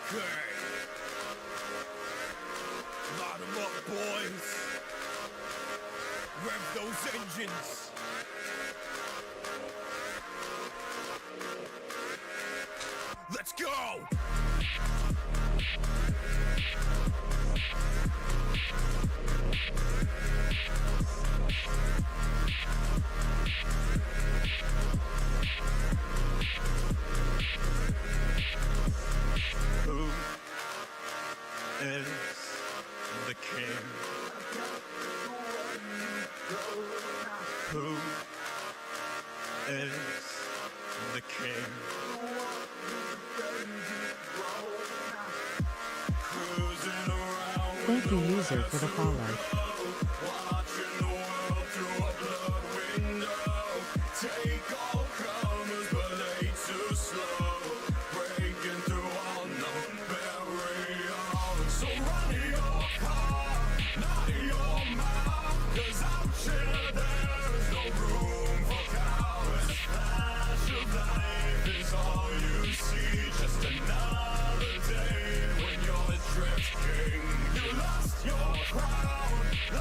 Okay. Light 'em up, boys. Rev those engines. Let's go! Who is the king? Who is the king? Cruising around. Thank you, user, for the follow. Watching the world through a blood window. Take all comers, but they too slow. Breaking through all known barriers. So run your car, not your mouth. 'Cause out here there's no room for cowards. Flash of life is all you see. Just another day when you're the drift king. You lost your crown.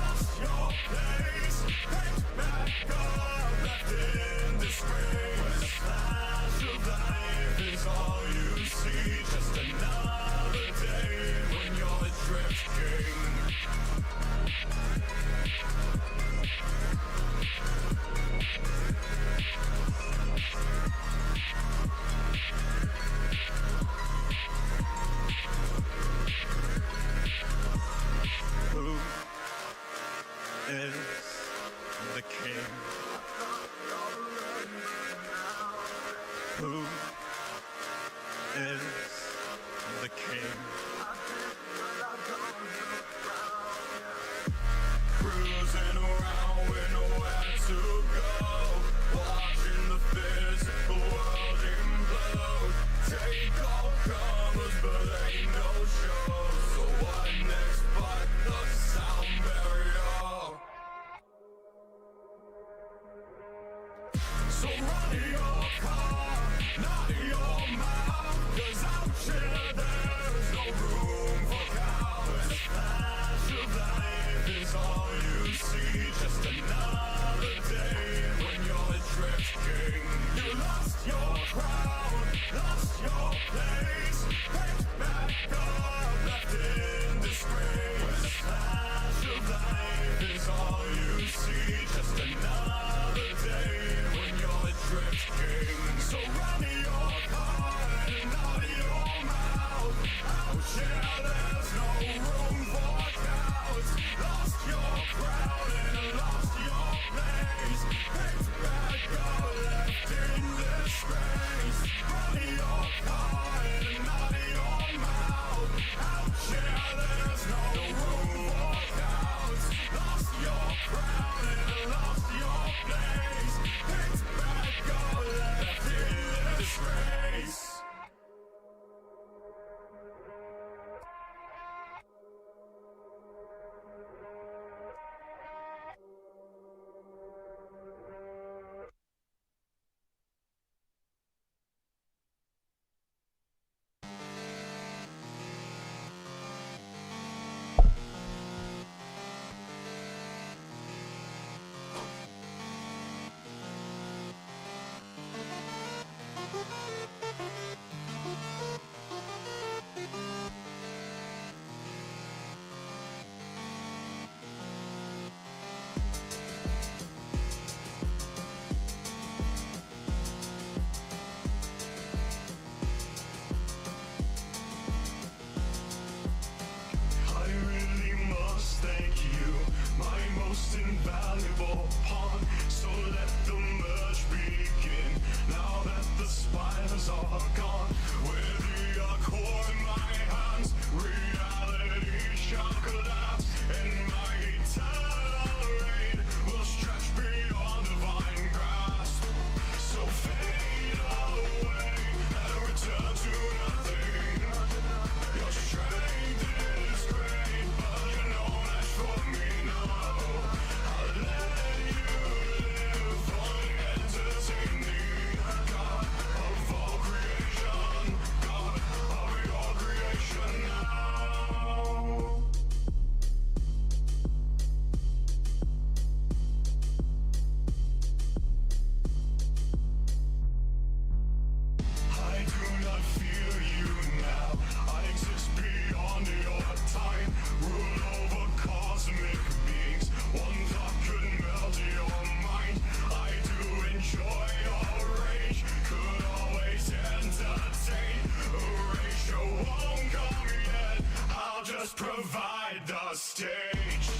stage.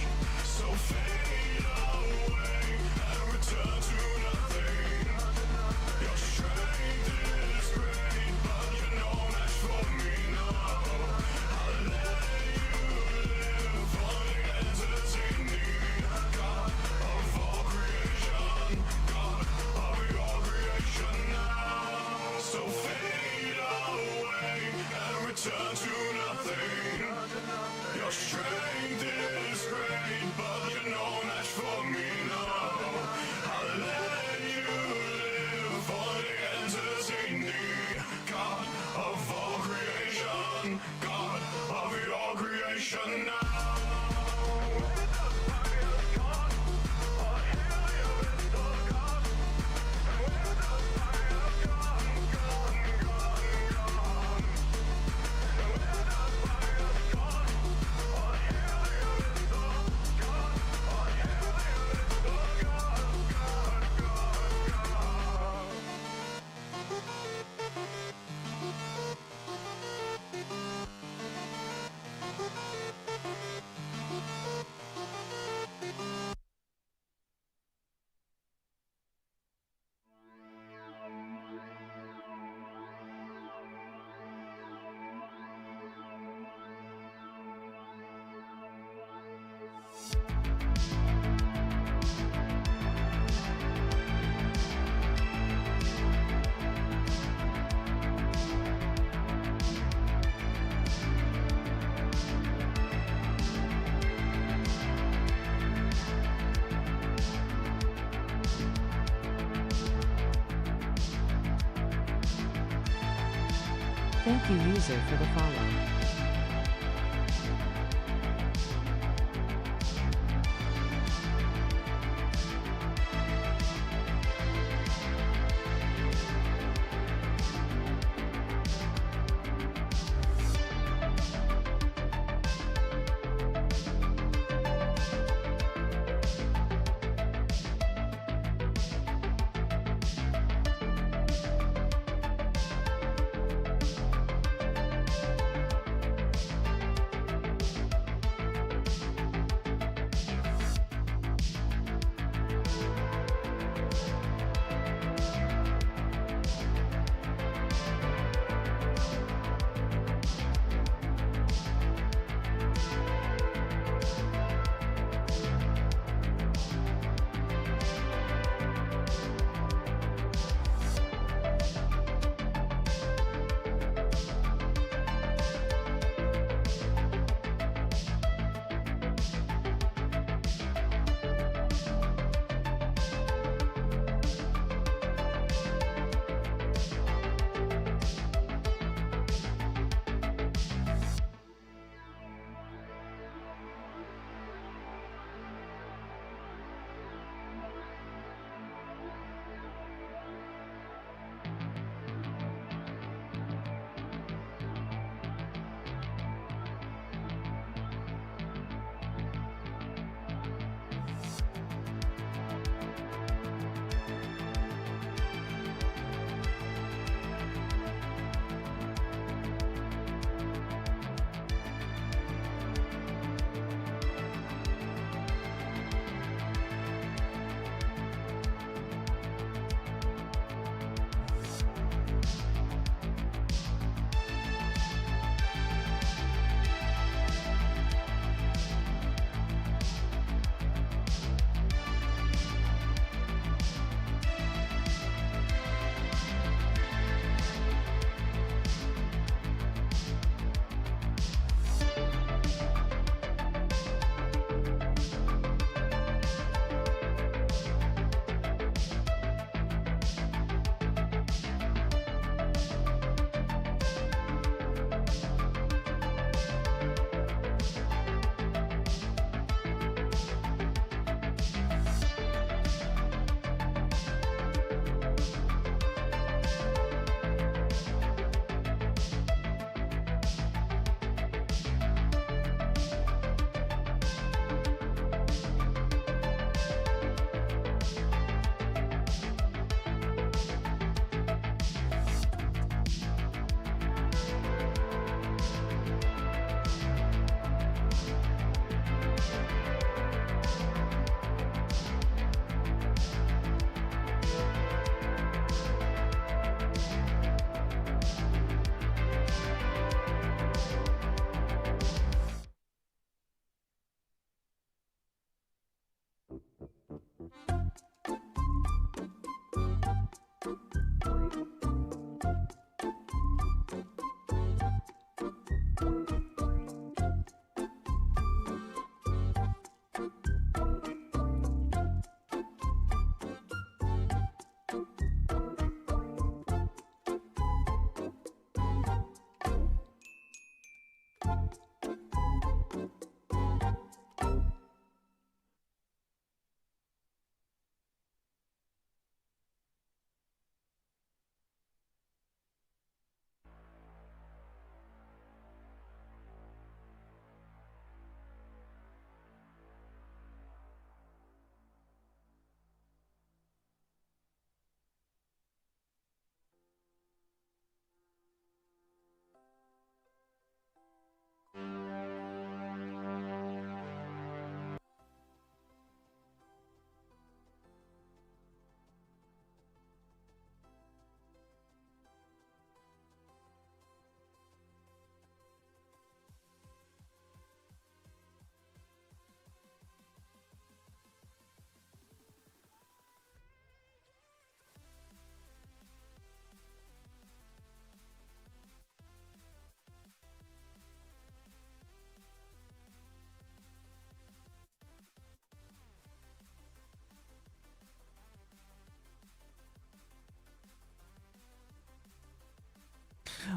So fade away and return to nothing. Your strength is great, but you're no match for me, no. I'll let you live on the entertaining. God of all creation, God of your creation now. So fade away and return to nothing. Your strength is great, but you're no match for me, no. I'll let you live for the entertaining. God of all creation, God of your creation now. Thank you user for the follow.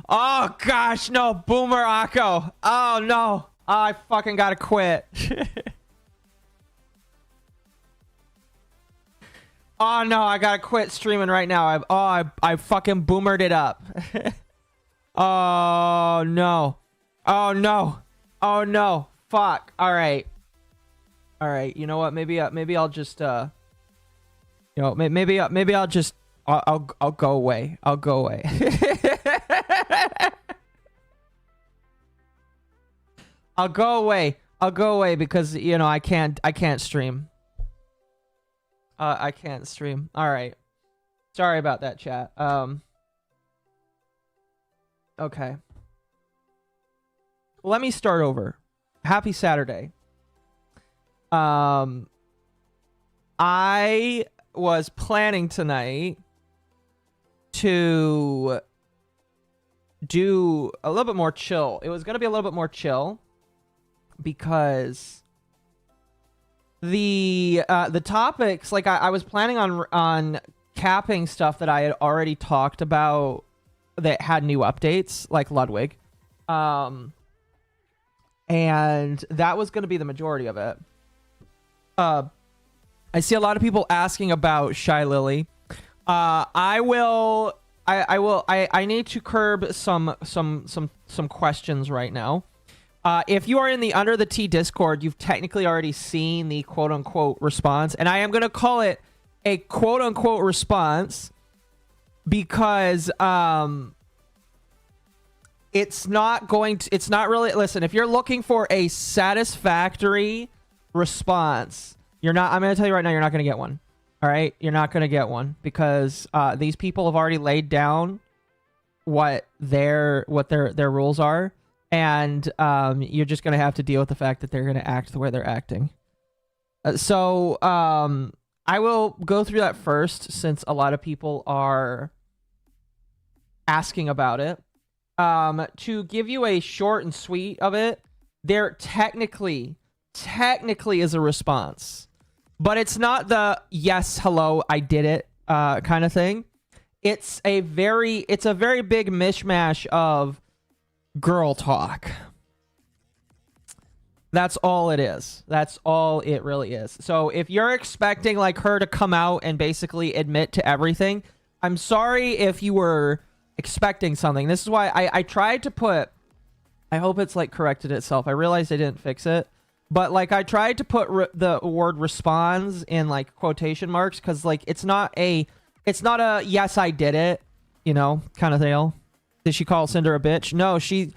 Oh gosh, no, MommaOcco. Oh no, I fucking gotta quit. Oh no, I gotta quit streaming right now. I fucking boomered it up. Oh no. Oh no. Oh no. Fuck. All right. All right. You know what? Maybe I'll just maybe I'll just I'll go away. I'll go away. I'll go away. I'll go away because I can't stream. I can't stream. All right. Sorry about that, chat. Okay. Let me start over. Happy Saturday. I was planning tonight to do a little bit more chill. It was going to be a little bit more chill because the topics, like I was planning on capping stuff that I had already talked about that had new updates, like Ludwig. And that was going to be the majority of it. I see a lot of people asking about Shylily. I need to curb some questions right now. If you are in the Under the Tea Discord, you've technically already seen the quote-unquote response, and I am going to call it a quote-unquote response because it's not really, listen, if you're looking for a satisfactory response, I'm going to tell you right now, you're not going to get one. All right? You're not going to get one because these people have already laid down what their rules are. And you're just going to have to deal with the fact that they're going to act the way they're acting. So I will go through that first since a lot of people are asking about it. To give you a short and sweet of it, there technically is a response. But it's not the yes, hello, I did it kind of thing. It's a very big mishmash of girl talk. That's all it is. That's all it really is. So if you're expecting like her to come out and basically admit to everything, I'm sorry if you were expecting something. This is why I tried to put, I hope it's like corrected itself. I realized I didn't fix it, but like I tried to put the word responds in like quotation marks because like it's not a yes I did it, kind of deal. Did she call Cinder a bitch? No, she,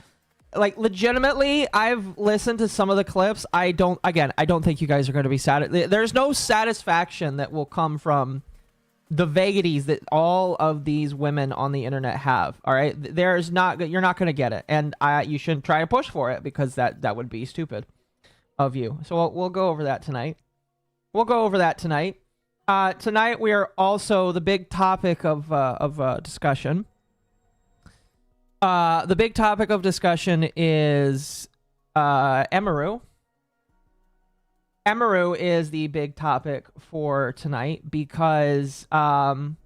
like, legitimately, I've listened to some of the clips. I don't think you guys are going to be sad. There's no satisfaction that will come from the vagaries that all of these women on the internet have. All right, you're not going to get it, and you shouldn't try to push for it because that would be stupid of you. So we'll go over that tonight. Tonight we are also the big topic of discussion. The big topic of discussion is Emiru. Emiru is the big topic for tonight because, so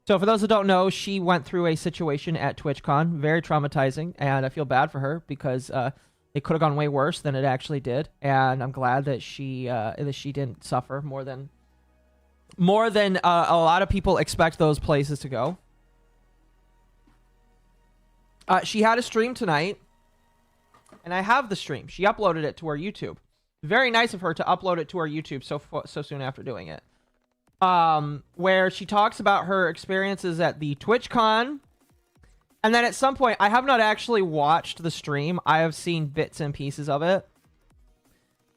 for those who don't know, she went through a situation at TwitchCon, very traumatizing, and I feel bad for her because it could have gone way worse than it actually did, and I'm glad that she didn't suffer more than a lot of people expect those places to go. She had a stream tonight, and I have the stream. She uploaded it to her YouTube. Very nice of her to upload it to her YouTube so soon after doing it. Where she talks about her experiences at the TwitchCon, and then at some point, I have not actually watched the stream. I have seen bits and pieces of it.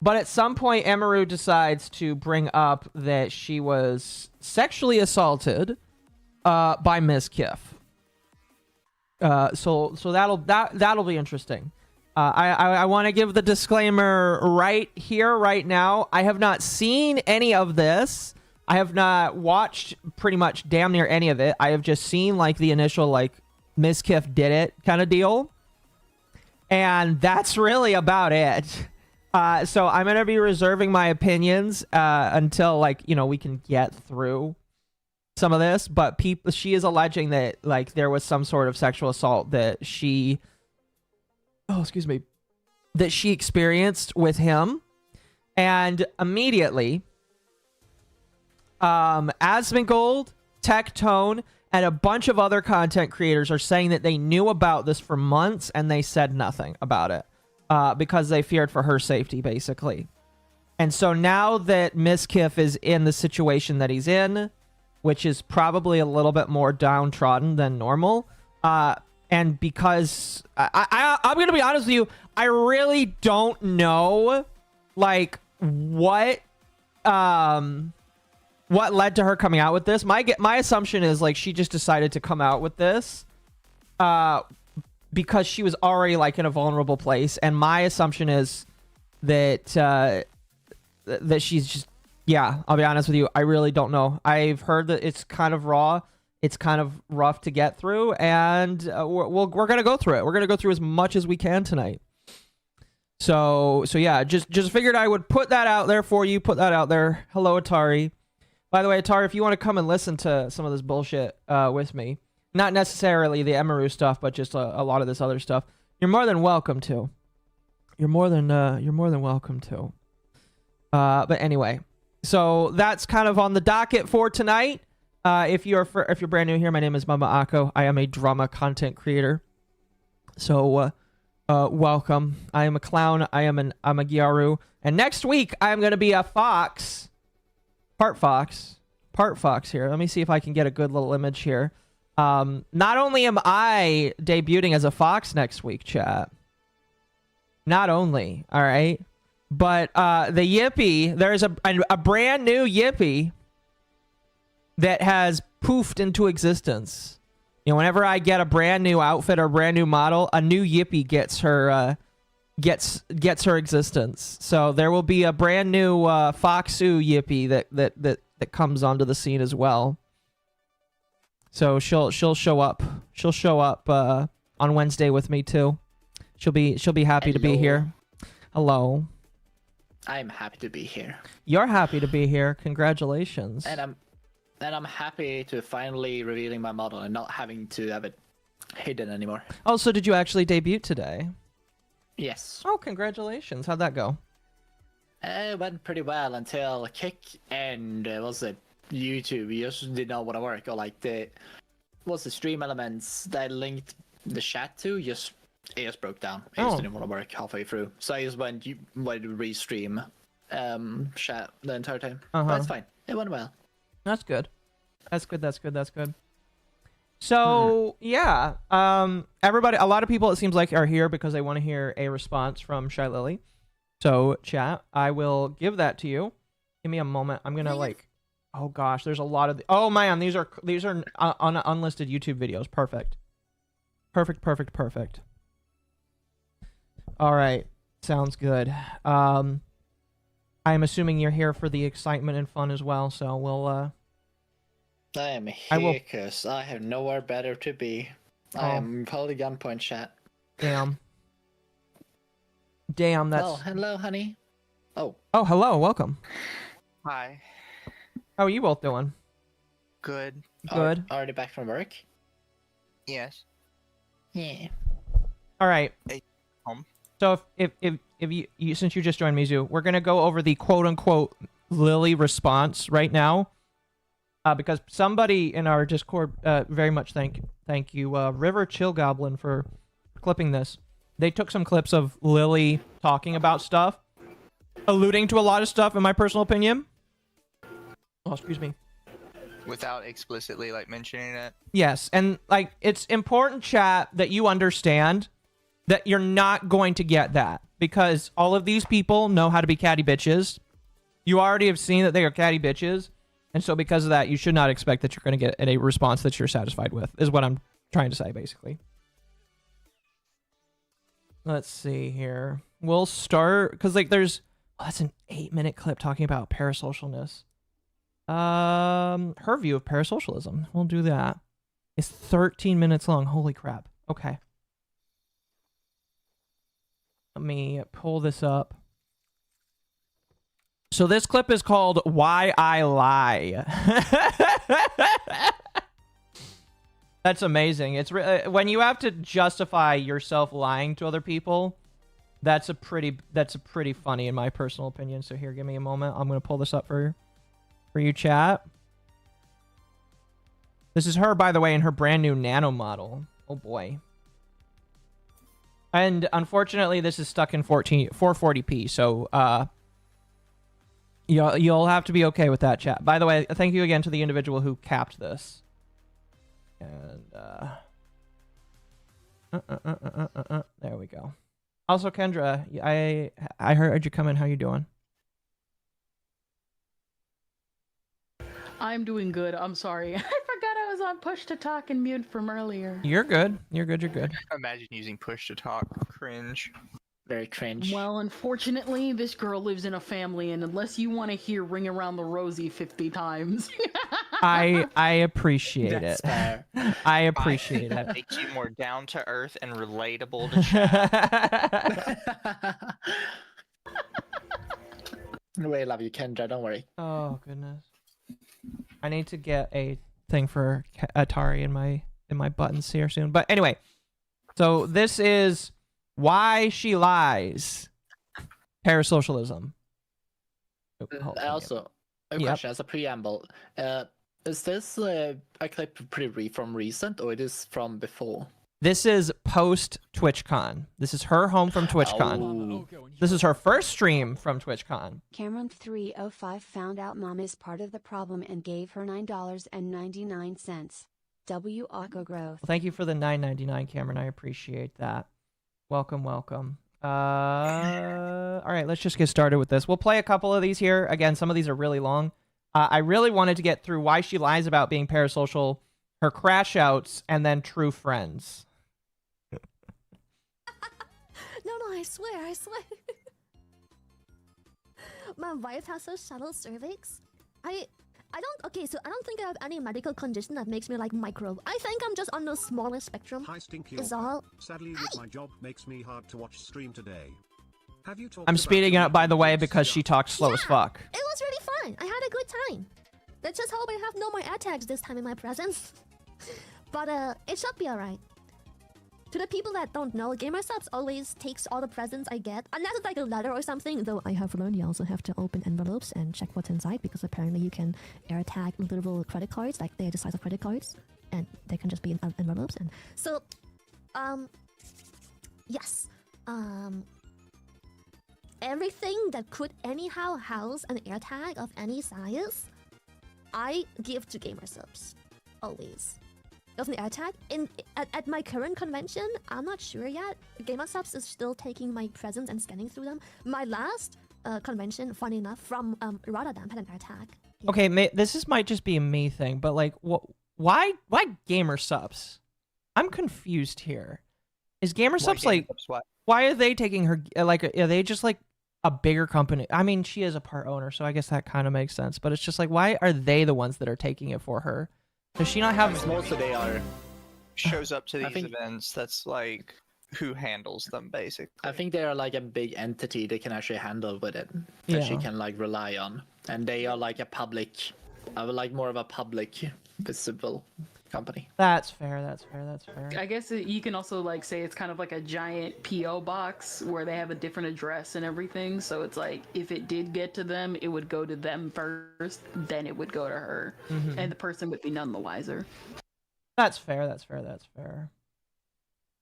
But at some point, Emiru decides to bring up that she was sexually assaulted by Mizkif. So that'll be interesting. I want to give the disclaimer right here, right now. I have not seen any of this. I have not watched pretty much damn near any of it. I have just seen like the initial like Mizkif did it kind of deal, and that's really about it. So I'm gonna be reserving my opinions until like we can get through some of this, but she is alleging that like there was some sort of sexual assault that she that she experienced with him. And immediately Asmongold, Tectone, and a bunch of other content creators are saying that they knew about this for months and they said nothing about it because they feared for her safety, basically. And so now that Mizkif is in the situation that he's in, which is probably a little bit more downtrodden than normal, and because I'm going to be honest with you, I really don't know, like, what led to her coming out with this. My assumption is, like, she just decided to come out with this because she was already, like, in a vulnerable place. And my assumption is that that she's just, yeah, I'll be honest with you, I really don't know. I've heard that it's kind of raw. It's kind of rough to get through, and we're going to go through it. We're going to go through as much as we can tonight. So yeah, just figured I would put that out there for you, put that out there. Hello, Atari. By the way, Atari, if you want to come and listen to some of this bullshit with me, not necessarily the Emiru stuff, but just a lot of this other stuff, you're more than welcome to. You're more than welcome to. But anyway, so that's kind of on the docket for tonight. If you're brand new here, my name is MommaOcco. I am a drama content creator. So welcome. I am a clown. I'm a Gyaru. And next week I'm gonna be a fox. Part fox here. Let me see if I can get a good little image here. Not only am I debuting as a fox next week, chat. Not only, all right, but the Yippee, there's a brand new Yippee that has poofed into existence. You know, whenever I get a brand new outfit or a brand new model, a new Yippee gets her her existence. So there will be a brand new Foxu Yippee that comes onto the scene as well. So she'll show up. She'll show up on Wednesday with me too. She'll be happy to be here. Hello. I'm happy to be here. You're happy to be here. Congratulations. And I'm happy to finally revealing my model and not having to have it hidden anymore. Oh, so did you actually debut today? Yes. Oh, congratulations. How'd that go? It went pretty well until Kick and was it YouTube just did not want to work, or like the stream elements that I linked the chat to it just broke down. It just didn't want to work halfway through. So I just went to restream chat the entire time. But it's fine. It went well. That's good. That's good. So yeah, everybody, a lot of people it seems like are here because they want to hear a response from Shylily. So chat, I will give that to you. Give me a moment. I'm gonna like, oh gosh, there's a lot of oh man, these are on unlisted YouTube videos. Perfect. All right, sounds good. I'm assuming you're here for the excitement and fun as well. So we'll. I am here because I have nowhere better to be. I am holding gunpoint chat. Damn, that's... Oh, hello, honey. Oh, hello, welcome. Hi. How are you both doing? Good. Good. Already back from work? Yes. Yeah. All right. Hey, home. So if you since you just joined Mizu, we're gonna go over the quote unquote Lily response right now. Because somebody in our Discord, very much thank you, River Chill Goblin, for clipping this. They took some clips of Lily talking about stuff, alluding to a lot of stuff, in my personal opinion. Oh, excuse me. Without explicitly, like, mentioning it? Yes, and, like, it's important, chat, that you understand that you're not going to get that. Because all of these people know how to be catty bitches. You already have seen that they are catty bitches. And so because of that, you should not expect that you're going to get a response that you're satisfied with, is what I'm trying to say, basically. Let's see here. We'll start, because, like, there's... Oh, that's an 8-minute clip talking about parasocialness. Her view of parasocialism. We'll do that. It's 13 minutes long. Holy crap. Okay. Let me pull this up. So this clip is called "Why I Lie." That's amazing. It's when you have to justify yourself lying to other people. That's a pretty funny in my personal opinion. So here, give me a moment. I'm gonna pull this up for you, chat. This is her, by the way, in her brand new nano model. Oh boy. And unfortunately, this is stuck in 440p. So you'll have to be okay with that, chat. By the way, thank you again to the individual who capped this. And there we go. Also, Kendra, I heard you come in. How you doing? I'm doing good. I'm sorry. I forgot I was on push to talk and mute from earlier. You're good. You're good. You're good. Imagine using push to talk. Cringe. Very cringe. Well, unfortunately, this girl lives in a family, and unless you want to hear "Ring Around the Rosie" 50 times, I appreciate That's it. fair. I appreciate it. Makes you more down to earth and relatable to chat. We love you, Kendra. Don't worry. Oh goodness. I need to get a thing for Atari in my buttons here soon. But anyway, so this is Why She Lies. Parasocialism. Oh, hold on here. Also, a Yep. question as a preamble. Is this a clip from recent, or it is from before? This is post TwitchCon. This is her home from TwitchCon. Oh. This is her first stream from TwitchCon. Cameron305 found out mom is part of the problem and gave her $9.99. MommaOcco growth. Well, thank you for the $9.99, Cameron. I appreciate that. Welcome, welcome. All right, let's just get started with this. We'll play a couple of these here. Again, some of these are really long. I really wanted to get through Why She Lies About Being Parasocial, her crash outs, and then True Friends. No, I swear. My wife has a shallow cervix. I don't think I have any medical condition that makes me like microbe. I think I'm just on the smaller spectrum. Hi, Stinky. Is all. Sadly, with my job makes me hard to watch stream today. Have you talked I'm about speeding it up, by the way, kids? because she talks slow as fuck. It was really fun. I had a good time. Let's just hope I have no more attacks this time in my presence. But it should be alright. To the people that don't know, GamerSubs always takes all the presents I get, unless it's like a letter or something. Though I have learned you also have to open envelopes and check what's inside, because apparently you can air tag literal credit cards, like they're the size of credit cards, and they can just be in envelopes. And so, yes, everything that could anyhow house an air tag of any size, I give to GamerSubs, always. Of an air tag at my current convention, I'm not sure yet. GamerSubs is still taking my presents and scanning through them. My last convention, funny enough, from Rotterdam had an air tag. Yeah. Okay, this might just be a me thing, but like, why GamerSubs? I'm confused here. Is GamerSubs like, why are they taking her? Like, are they just like a bigger company? I mean, she is a part owner, so I guess that kind of makes sense. But it's just like, why are they the ones that are taking it for her? Does she not have? Most of they are. Shows up to I these think- events. That's like who handles them, basically. I think they are like a big entity they can actually handle with it, that she Yeah. can like rely on, and they are like a public, I would like more of a public, visible company. That's fair. That's fair. That's fair. I guess you can also like say it's kind of like a giant PO box where they have a different address and everything. So it's like if it did get to them, it would go to them first, then it would go to her, and the person would be none the wiser. That's fair. That's fair. That's fair.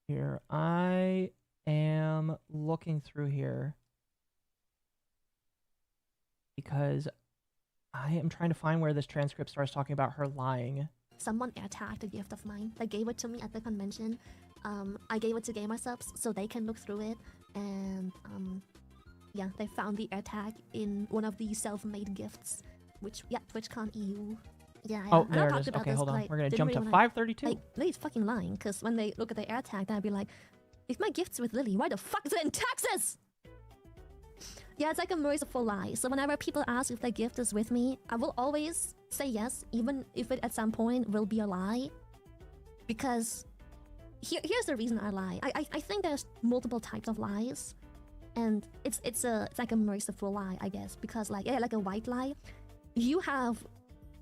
Here, I am looking through here because I am trying to find where this transcript starts talking about her lying. Someone air tagged a gift of mine. They gave it to me at the convention. I gave it to GamerSubs so they can look through it, and yeah, they found the air tag in one of the self-made gifts, which TwitchCon EU. Yeah. Oh, and I there it talked is. about Okay, this, hold but on. I We're gonna didn't jump to really wanna- 532. Like, Lily's fucking lying, because when they look at the air tag, they'll be like, if my gift's with Lily, why the fuck is it in Texas? Yeah, it's like a merciful lie. So whenever people ask if their gift is with me, I will always say yes, even if it at some point will be a lie. Because here's the reason I lie. I think there's multiple types of lies. and it's like a merciful lie, I guess, because like like a white lie,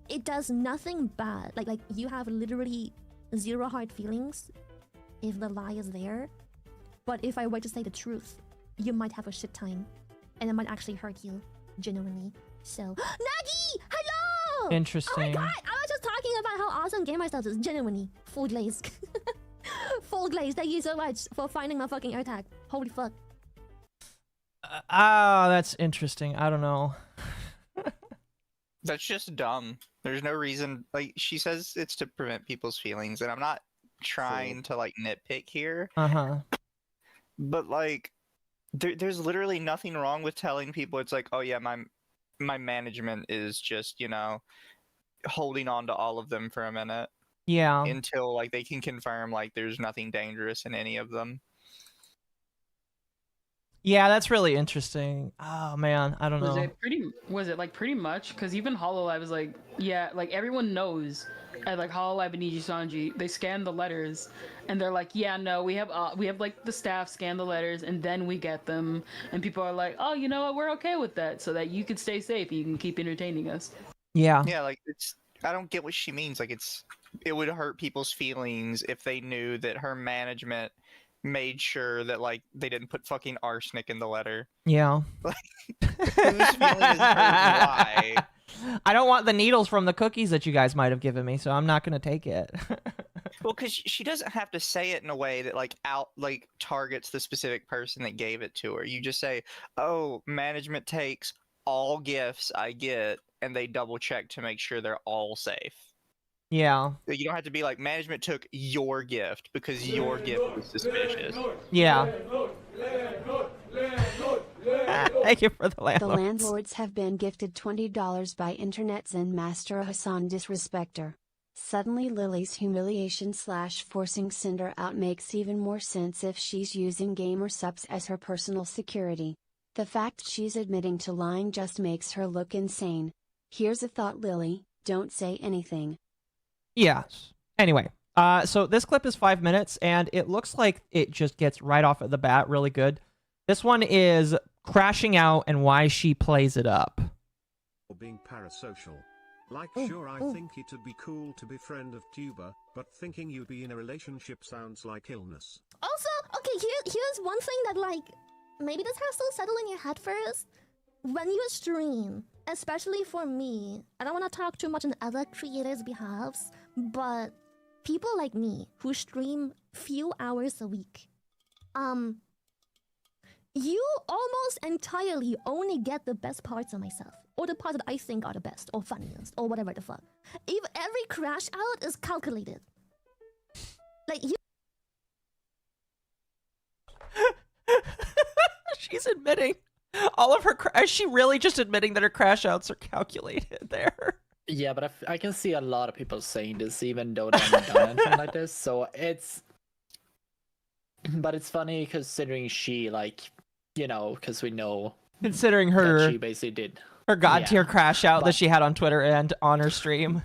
it does nothing bad. Like you have literally zero hard feelings if the lie is there, but if I were to say the truth, you might have a shit time, and it might actually hurt you genuinely. So Nagi, hello. Interesting. Oh my god, I was just talking about how awesome Gamer Subs is. Genuinely, full glaze. Full glaze. Thank you so much for finding my fucking air tag. Holy fuck. That's interesting. I don't know. That's just dumb. There's no reason. Like, she says it's to prevent people's feelings, and I'm not trying to like nitpick here. But like, there's literally nothing wrong with telling people it's like, oh yeah, my management is just, you know, holding on to all of them for a minute. Yeah. Until like they can confirm like there's nothing dangerous in any of them. Yeah, that's really interesting. Oh man, I don't know. Was it like pretty much? Because even Hololive is like, yeah, like everyone knows at like Hololive and Ijisanji, they scan the letters and they're like, yeah, no, we have like the staff scan the letters and then we get them, and people are like, oh, you know what, we're okay with that, so that you can stay safe and you can keep entertaining us. Yeah. Yeah, like I don't get what she means. Like it would hurt people's feelings if they knew that her management made sure that like they didn't put fucking arsenic in the letter. Yeah. Like, whose feeling is hurt? Why? I don't want the needles from the cookies that you guys might have given me, so I'm not gonna take it. Well, because she doesn't have to say it in a way that like targets the specific person that gave it to her. You just say, "Oh, management takes all gifts I get, and they double check to make sure they're all safe." Yeah. You don't have to be like, management took your gift because your gift was suspicious. Yeah. Thank you for the landlords. The landlords have been gifted $20 by Internet Zen Master Hassan Disrespecter. Suddenly Lily's humiliation / forcing Cinder out makes even more sense if she's using Gamer Subs as her personal security. The fact she's admitting to lying just makes her look insane. Here's a thought, Lily, don't say anything. Yes. Anyway, so this clip is 5 minutes, and it looks like it just gets right off at the bat really good. This one is crashing out and why she plays it up. Or being parasocial. Like, sure, I think it'd be cool to be friend of tuber, but thinking you'd be in a relationship sounds like illness. Also, okay, here's one thing that, like, maybe this has to settle in your head first. When you stream, especially for me, I don't want to talk too much on other creators' behalves, but people like me who stream few hours a week, you almost entirely only get the best parts of myself, or the parts that I think are the best, or funniest, or whatever the fuck. If every crash out is calculated. Like, you... She's admitting all of her... Is she really just admitting that her crash outs are calculated there? Yeah, but I can see a lot of people saying this, even though they haven't done anything like this. So it's... But it's funny considering she, like, you know, because we know... Considering that her... she basically did. Her god tier crash out that she had on Twitter and on her stream.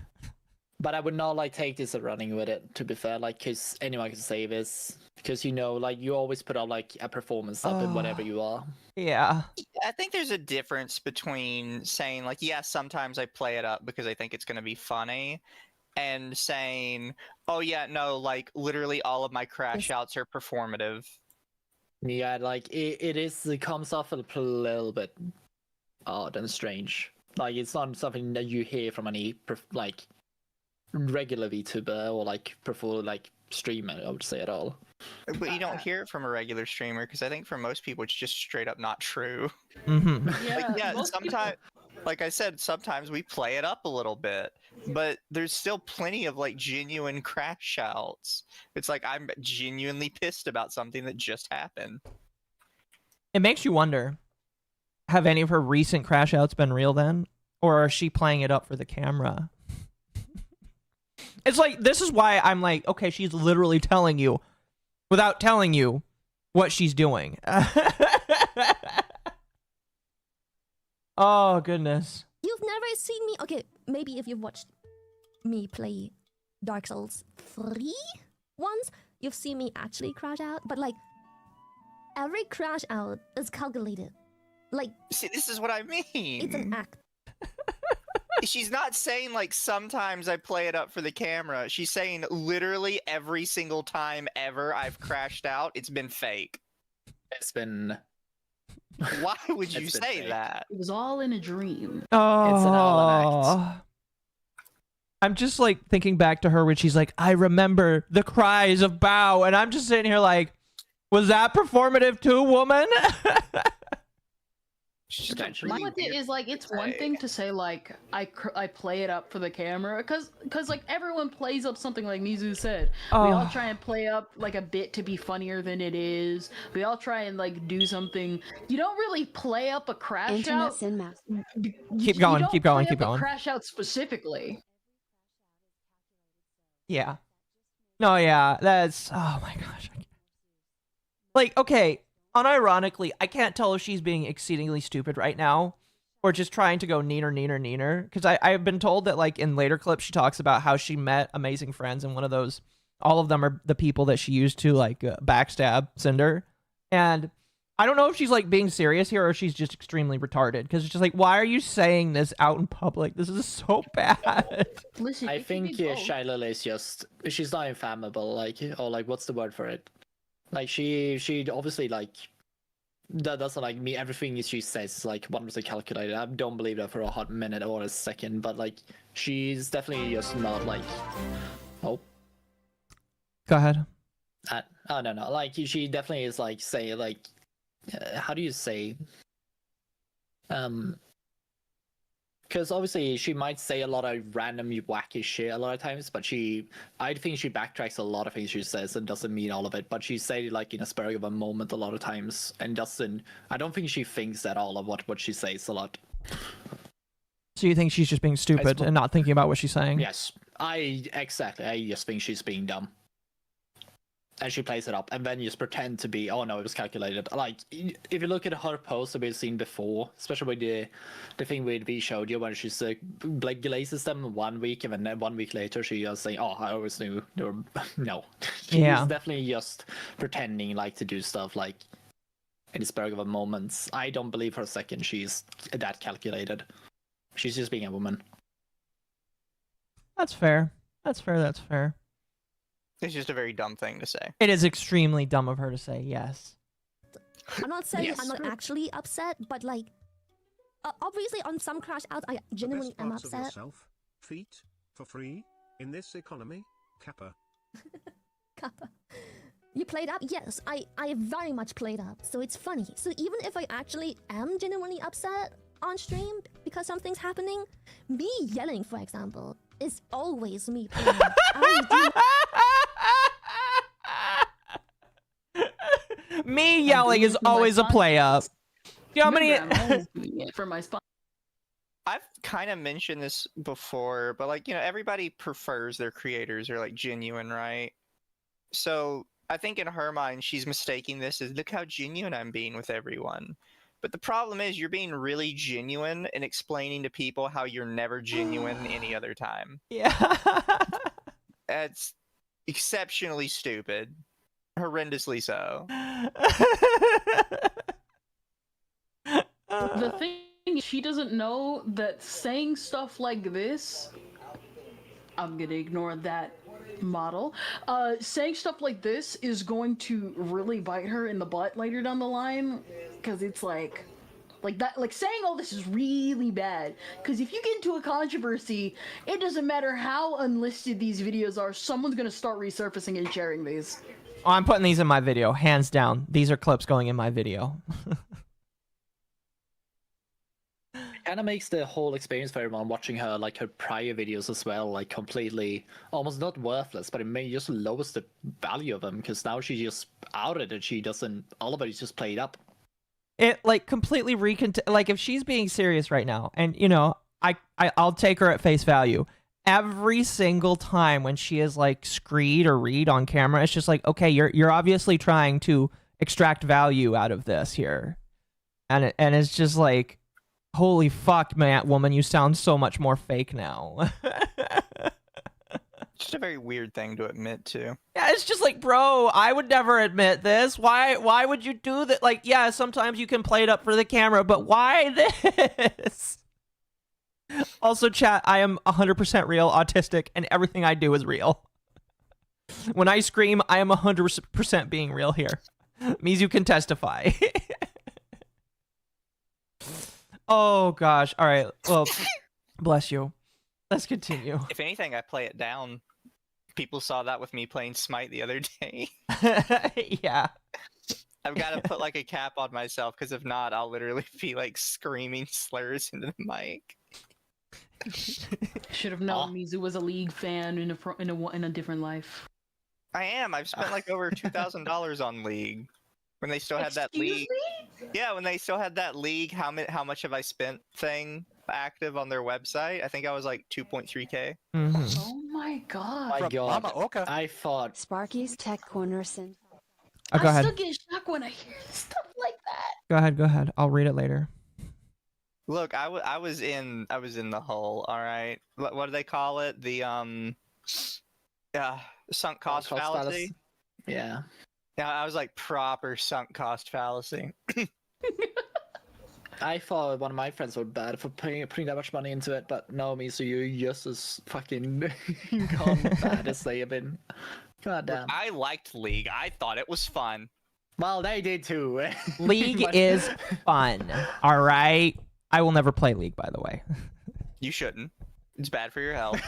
But I would not, like, take this and running with it, to be fair, like, because anyone can say this. Because, you know, like, you always put out, like, a performance up in whatever you are. Yeah. I think there's a difference between saying, like, yeah, sometimes I play it up because I think it's going to be funny, and saying, oh, yeah, no, like, literally all of my crash outs are performative. Yeah, like, it comes off a little bit odd and strange. Like, it's not something that you hear from any, like, regular VTuber or, like, streamer, I would say, at all. But you don't hear it from a regular streamer, because I think for most people it's just straight up not true. Mm-hmm. Yeah, sometimes, like I said, sometimes we play it up a little bit, but there's still plenty of, like, genuine crash outs. It's like, I'm genuinely pissed about something that just happened. It makes you wonder, have any of her recent crash outs been real then? Or is she playing it up for the camera? It's like, this is why I'm like, okay, she's literally telling you, without telling you, what she's doing. Oh, goodness. You've never seen me... Okay, maybe if you've watched me play Dark Souls 3 once, you've seen me actually crash out. But, like, every crash out is calculated. Like, See, this is what I mean. it's an act. She's not saying like sometimes I play it up for the camera. She's saying literally every single time ever I've crashed out, it's been fake. It's been. Why would you It's been say fake. that? It was all in a dream. Oh, It's an all an act. I'm just like thinking back to her when she's like, I remember the cries of Bao, and I'm just sitting here like, was that performative too, woman? She's got Potentially. really With it weird is like it's to one say. thing to say like I play it up for the camera because like everyone plays up something like Mizu said. We all Oh. try and play up like a bit to be funnier than it is. We all try and like do something. You don't really play up a crash out. Internets and mass. Keep going, don't keep going, play keep up a going. Crash out specifically. Yeah. No, yeah, that's, oh my gosh. Like, okay, unironically, I can't tell if she's being exceedingly stupid right now or just trying to go neener. Because I've been told that, like, in later clips, she talks about how she met amazing friends, and one of those, all of them are the people that she used to, like, backstab Cinder. And I don't know if she's, like, being serious here or if she's just extremely retarded. Because it's just like, why are you saying this out in public? This is so bad. Listen, I it can think be both. Shylily is just she's not inflammable, like, or like what's the word for it? Like she obviously like that doesn't like me. Everything she says is like 100% calculated. I don't believe that for a hot minute or a second, but like she's definitely just not like. Oh, Go ahead. oh no, like she definitely is like say like, how do you say? Because obviously she might say a lot of random wacky shit a lot of times, but I think she backtracks a lot of things she says and doesn't mean all of it. But she say it like in a spur of a moment a lot of times and doesn't. I don't think she thinks at all of what she says a lot. So you think she's just being stupid and not thinking about what she's saying? Yes, I just think she's being dumb. And she plays it up, and then just pretend to be, oh no, it was calculated. Like, if you look at her posts that we've seen before, especially with the thing with V showed you when she's like glazes them 1 week, and then 1 week later she just saying, oh, I always knew they were. No, she's definitely just pretending like to do stuff like in the spur of a moment. I don't believe for a second she's that calculated. She's just being a woman. That's fair. That's fair. It's just a very dumb thing to say. It is extremely dumb of her to say, yes. I'm not saying Yes. I'm not actually upset, but like, obviously on some crash outs I The genuinely best am parts of upset. yourself, feet, for free, in this economy, Kappa. Kappa. You played up? Yes, I very much played up, so it's funny. So even if I actually am genuinely upset on stream because something's happening, me yelling, for example, is always me playing up. Me yelling is always a play up. You know how many? Remember, I'm always doing it for my spot. I've kind of mentioned this before, but like, everybody prefers their creators are like genuine, right? So I think in her mind, she's mistaking this as look how genuine I'm being with everyone. But the problem is you're being really genuine and explaining to people how you're never genuine any other time. Yeah. That's exceptionally stupid. Horrendously so. The thing is, she doesn't know that saying stuff like this. I'm gonna ignore that model. Saying stuff like this is going to really bite her in the butt later down the line, because it's like that. Like saying all this is really bad. Because if you get into a controversy, it doesn't matter how unlisted these videos are. Someone's gonna start resurfacing and sharing these. Oh, I'm putting these in my video, hands down. These are clips going in my video. Kind of makes the whole experience for everyone watching her, like her prior videos as well, like completely, almost not worthless, but it may just lowers the value of them because now she's just outed and she doesn't, all of it is just played up. It like completely like if she's being serious right now, and I'll take her at face value. Every single time when she is like screed or read on camera, it's just like, okay, you're obviously trying to extract value out of this here, and it's just like, holy fuck, man, woman, you sound so much more fake now. Just a very weird thing to admit to. Yeah, it's just like, bro, I would never admit this. Why would you do that? Like, yeah, sometimes you can play it up for the camera, but why this? Also, chat, I am 100% real, autistic, and everything I do is real. When I scream, I am 100% being real here. Mizu can testify. Oh, gosh. All right. Well, bless you. Let's continue. If anything, I play it down. People saw that with me playing Smite the other day. Yeah. I've got to put like a cap on myself, because if not, I'll literally be like screaming slurs into the mic. Should have known Mizu was a League fan in a different life. I am. I've spent like over $2,000 on League. When they still had that League. Yeah, when they still had that League, how much have I spent thing active on their website? I think I was like 2.3K. Oh my god. My god. MommaOcco. I thought Sparky's Tech Corner sent. Oh, go I ahead. still get shocked when I hear stuff like that. Go ahead. I'll read it later. Look, I was in the hole. All right. What do they call it? The sunk cost fallacy. Yeah. Yeah, I was like proper sunk cost fallacy. I thought one of my friends were bad for putting that much money into it, but no, Mizu, you're just as fucking gone bad as they have been. God damn. Look, I liked League. I thought it was fun. Well, they did too. League is fun. All right. I will never play League, by the way. You shouldn't. It's bad for your health.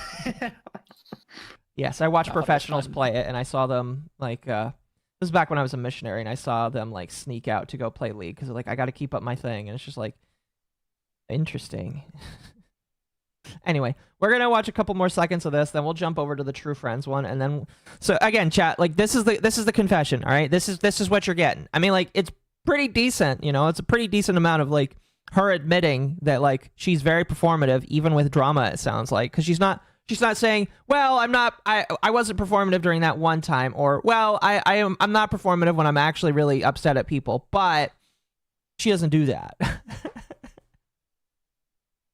Yes, I watched Oh, professionals that's fun. play it, and I saw them like this was back when I was a missionary, and I saw them like sneak out to go play League because like I got to keep up my thing, and it's just like interesting. Anyway, we're gonna watch a couple more seconds of this, then we'll jump over to the True Friends one, and then so again, chat, like this is the confession, all right? This is what you're getting. I mean, like it's pretty decent, you know, it's a pretty decent amount of like her admitting that like she's very performative, even with drama. It sounds like because she's not saying, well, I wasn't performative during that one time, or well, I'm not performative when I'm actually really upset at people, but she doesn't do that.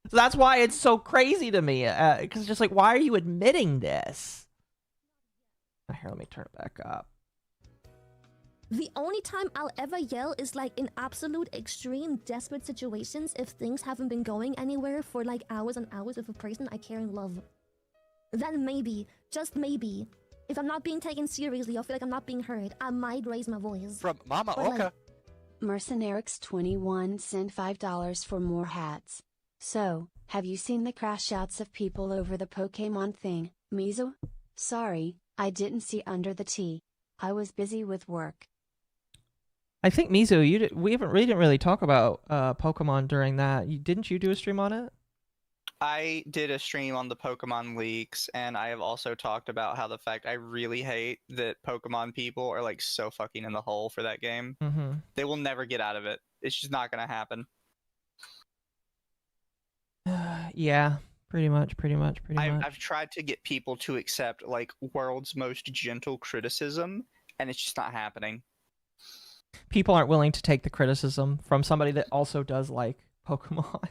So that's why it's so crazy to me, because it's just like, why are you admitting this? Here, let me turn it back up. The only time I'll ever yell is like in absolute extreme desperate situations if things haven't been going anywhere for like hours and hours with a person I care and love. Then maybe, just maybe, if I'm not being taken seriously or feel like I'm not being heard, I might raise my voice. From Mama But, like, Oka. Mercenarix21 sent $5 for more hats. So, have you seen the crash outs of people over the Pokemon thing, Mizu? Sorry, I didn't see under the T. I was busy with work. I think Mizu, we didn't really talk about Pokemon during that. Didn't you do a stream on it? I did a stream on the Pokemon leaks, and I have also talked about how the fact I really hate that Pokemon people are like so fucking in the hole for that game. Mm-hmm. They will never get out of it. It's just not gonna happen. Yeah, pretty much. I've tried to get people to accept like world's most gentle criticism, and it's just not happening. People aren't willing to take the criticism from somebody that also does like Pokemon.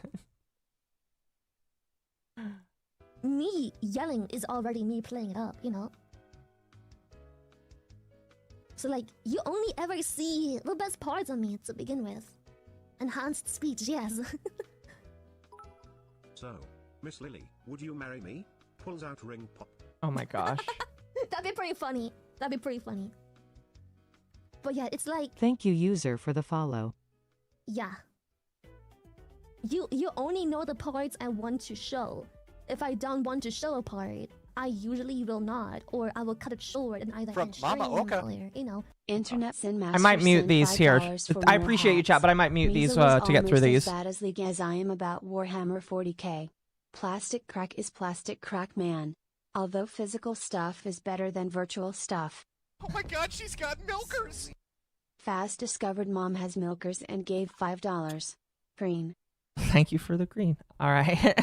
Me yelling is already me playing it up, you know? So like, you only ever see the best parts of me to begin with. Enhanced speech, yes. So, Miss Lily, would you marry me? Pulls out ring pop. Oh my gosh. That'd be pretty funny. But yeah, it's like, Thank you, user, for the follow. yeah. You only know the parts I want to show. If I don't want to show a part, I usually will not, or I will cut it short and either From end stream MommaOcco. or, you know. Internet's in Master I might mute sent these here. $5 for I more appreciate you, hats. chat, but I might mute Mizu these was to get through almost these. as bad as League as I am about Warhammer 40k. Plastic crack is plastic crack, man. Although physical stuff is better than virtual stuff. Oh my god, she's got milkers! Fast discovered mom has milkers and gave $5. Green. Thank you for the green. All right. Here,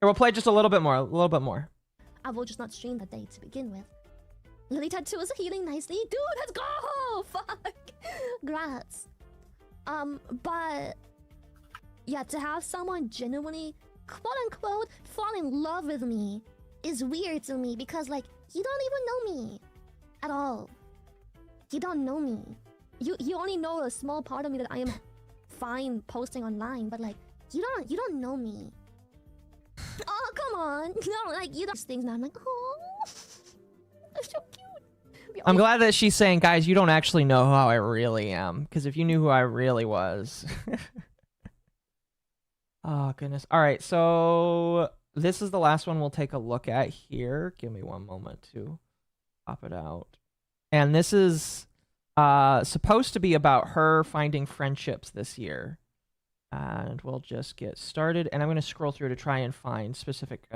we'll play just a little bit more. I will just not stream that day to begin with. Lily Tattoo is healing nicely. Dude, let's go! Fuck! Grats. But... yeah, to have someone genuinely, quote-unquote, fall in love with me, is weird to me because, like, you don't even know me at all. You don't know me. You only know a small part of me that I am fine posting online, but like, you don't know me. Oh, come on. No, like, you don't things now. I'm like, oh, that's so cute. I'm glad that she's saying, guys, you don't actually know how I really am. Because if you knew who I really was. Oh, goodness. All right, so this is the last one we'll take a look at here. Give me one moment to pop it out. And this is supposed to be about her finding friendships this year. And we'll just get started. And I'm going to scroll through to try and find specific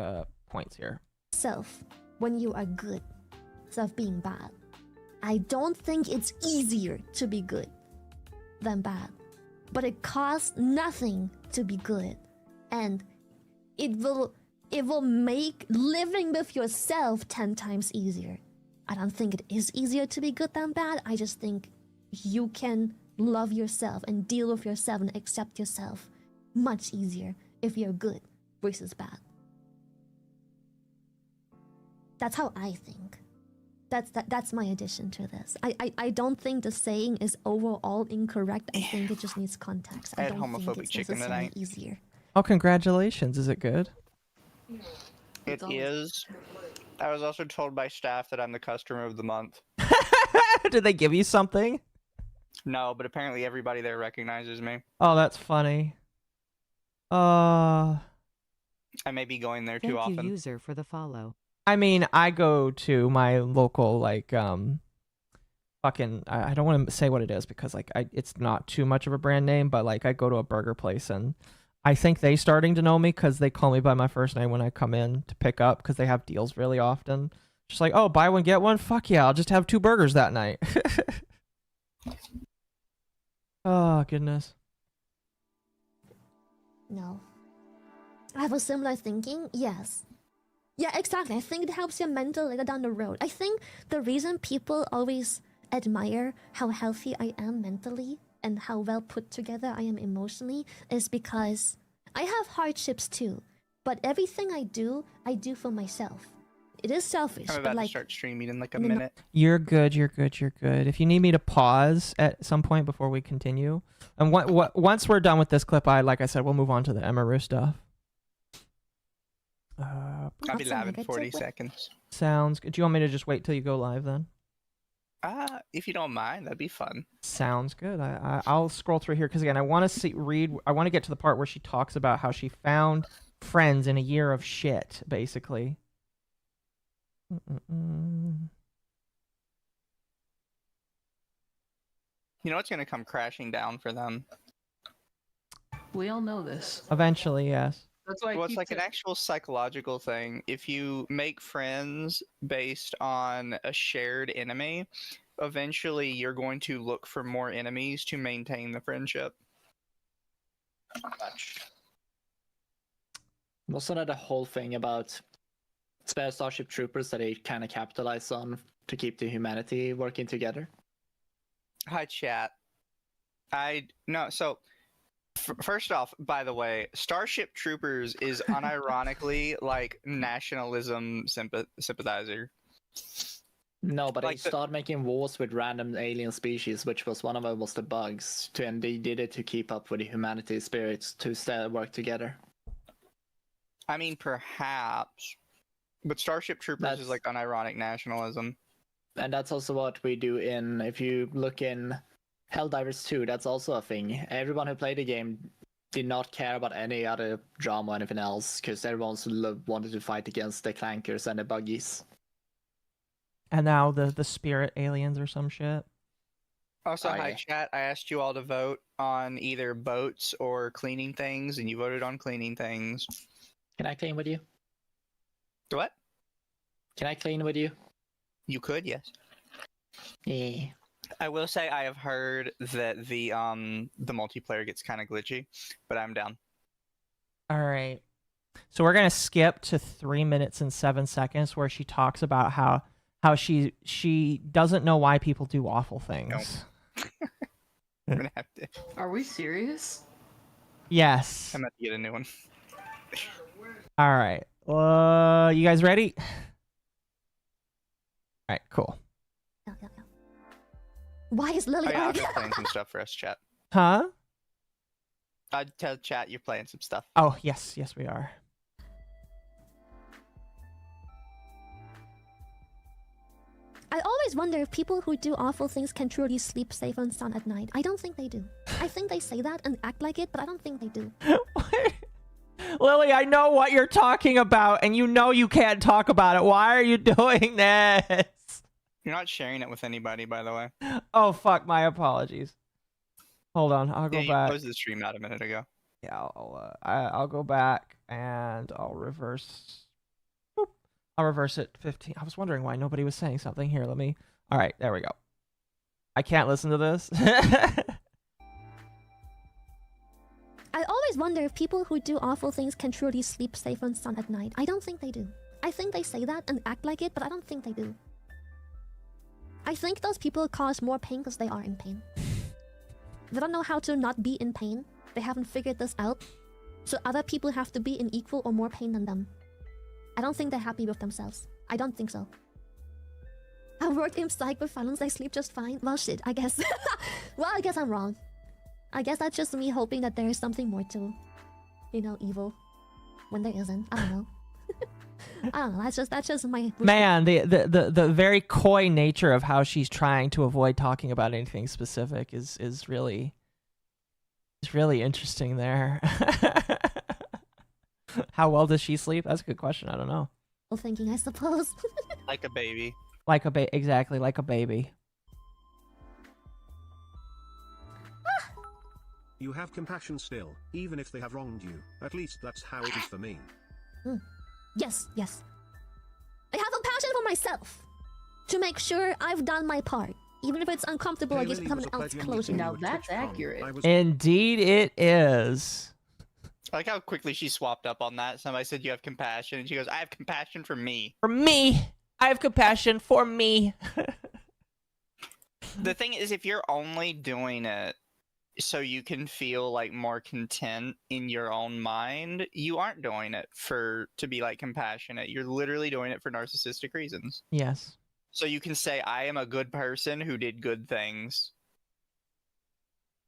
points here. Self when you are good instead of being bad. I don't think it's easier to be good than bad. But it costs nothing to be good. And it will make living with yourself 10 times easier. I don't think it is easier to be good than bad. I just think you can love yourself and deal with yourself and accept yourself much easier if you're good versus bad. That's how I think. That's my addition to this. I don't think the saying is overall incorrect. I think it just needs context. I I had don't think homophobic it's chicken necessarily tonight. easier. Oh, congratulations. Is it good? It is. I was also told by staff that I'm the customer of the month. Did they give you something? No, but apparently everybody there recognizes me. Oh, that's funny. I may be going there too Thank you, often. user, for the follow. I mean, I go to my local, like, fucking, I don't want to say what it is because, like, it's not too much of a brand name, but, like, I go to a burger place and I think they starting to know me because they call me by my first name when I come in to pick up because they have deals really often. Just like, oh, buy one, get one? Fuck yeah, I'll just have 2 burgers that night. Oh, goodness. No. I have a similar thinking, yes. Yeah, exactly. I think it helps your mental later down the road. I think the reason people always admire how healthy I am mentally and how well put together I am emotionally is because I have hardships too. But everything I do for myself. It is selfish, I'm but about like to start streaming in like a No. minute. You're good, you're good, you're good. If you need me to pause at some point before we continue, and once we're done with this clip, like I said, we'll move on to the Emiru stuff. I'll be That's a live in negative 40 way. seconds. Sounds good. Do you want me to just wait till you go live then? If you don't mind, that'd be fun. Sounds good. I'll scroll through here because again, I want to I want to get to the part where she talks about how she found friends in a year of shit, basically. You know it's gonna come crashing down for them. We all know this. Eventually, yes. That's why I Well, it's keep like an actual psychological thing. If you make friends based on a shared enemy, eventually you're going to look for more enemies to maintain the friendship. Wasn't that the whole thing about spare Starship Troopers that they kind of capitalize on to keep the humanity working together? Hi, chat. First off, by the way, Starship Troopers is unironically like nationalism sympathizer. No, but Like they started making wars with random alien species, which was one of them was the bugs, and they did it to keep up with the humanity spirits to work together. I mean, perhaps, but Starship Troopers is like unironic nationalism. And that's also what we do if you look in Helldivers 2, that's also a thing. Everyone who played the game did not care about any other drama or anything else, because everyone wanted to fight against the clankers and the buggies. And now the spirit aliens or some shit. Also, Oh, hi yeah. chat. I asked you all to vote on either boats or cleaning things, and you voted on cleaning things. Can I clean with you? What? Can I clean with you? You could, yes. Yeah. I will say I have heard that the multiplayer gets kind of glitchy, but I'm down. All right. So we're gonna skip to 3 minutes and 7 seconds where she talks about how she doesn't know why people do awful things. I'm gonna have to. Are we serious? Yes. I'm gonna have to get a new one. All right. You guys ready? All right, cool. Yeah, yeah, yeah. Why is Lily Oh, yeah, I'm arguing? just playing some stuff for us, chat. Huh? I'd tell chat you're playing some stuff. Oh, yes, we are. I always wonder if people who do awful things can truly sleep safe and sound at night. I don't think they do. I think they say that and act like it, but I don't think they do. Lily, I know what you're talking about, and you know you can't talk about it. Why are you doing this? You're not sharing it with anybody, by the way. Oh, fuck, my apologies. Hold on, I'll go Yeah, you back. closed the stream out a minute ago. Yeah, I'll go back, and I'll reverse... Boop. I'll reverse it 15. I was wondering why nobody was saying something. Here, let me... All right, there we go. I can't listen to this. I always wonder if people who do awful things can truly sleep safe and sound at night. I don't think they do. I think they say that and act like it, but I don't think they do. I think those people cause more pain because they are in pain. They don't know how to not be in pain. They haven't figured this out. So other people have to be in equal or more pain than them. I don't think they're happy with themselves. I don't think so. I worked in psych with violence, I sleep just fine. Well, shit, I guess. Well, I guess I'm wrong. I guess that's just me hoping that there is something more to, you know, evil. When there isn't. I don't know. I don't know. That's just my... Man, the very coy nature of how she's trying to avoid talking about anything specific is really interesting there. How well does she sleep? That's a good question. I don't know. Well, thinking, I suppose. Like a baby. Exactly, like a baby. You have compassion still, even if they have wronged you. At least that's how it is for me. Yes, yes. I have compassion for myself. To make sure I've done my part. Even if it's uncomfortable, I give someone else closure. Now that's accurate. Indeed it is. I like how quickly she swapped up on that. Somebody said you have compassion, and she goes, I have compassion for me. For me! I have compassion for me. The thing is, if you're only doing it so you can feel like more content in your own mind, you aren't doing it to be like compassionate. You're literally doing it for narcissistic reasons. Yes. So you can say, I am a good person who did good things.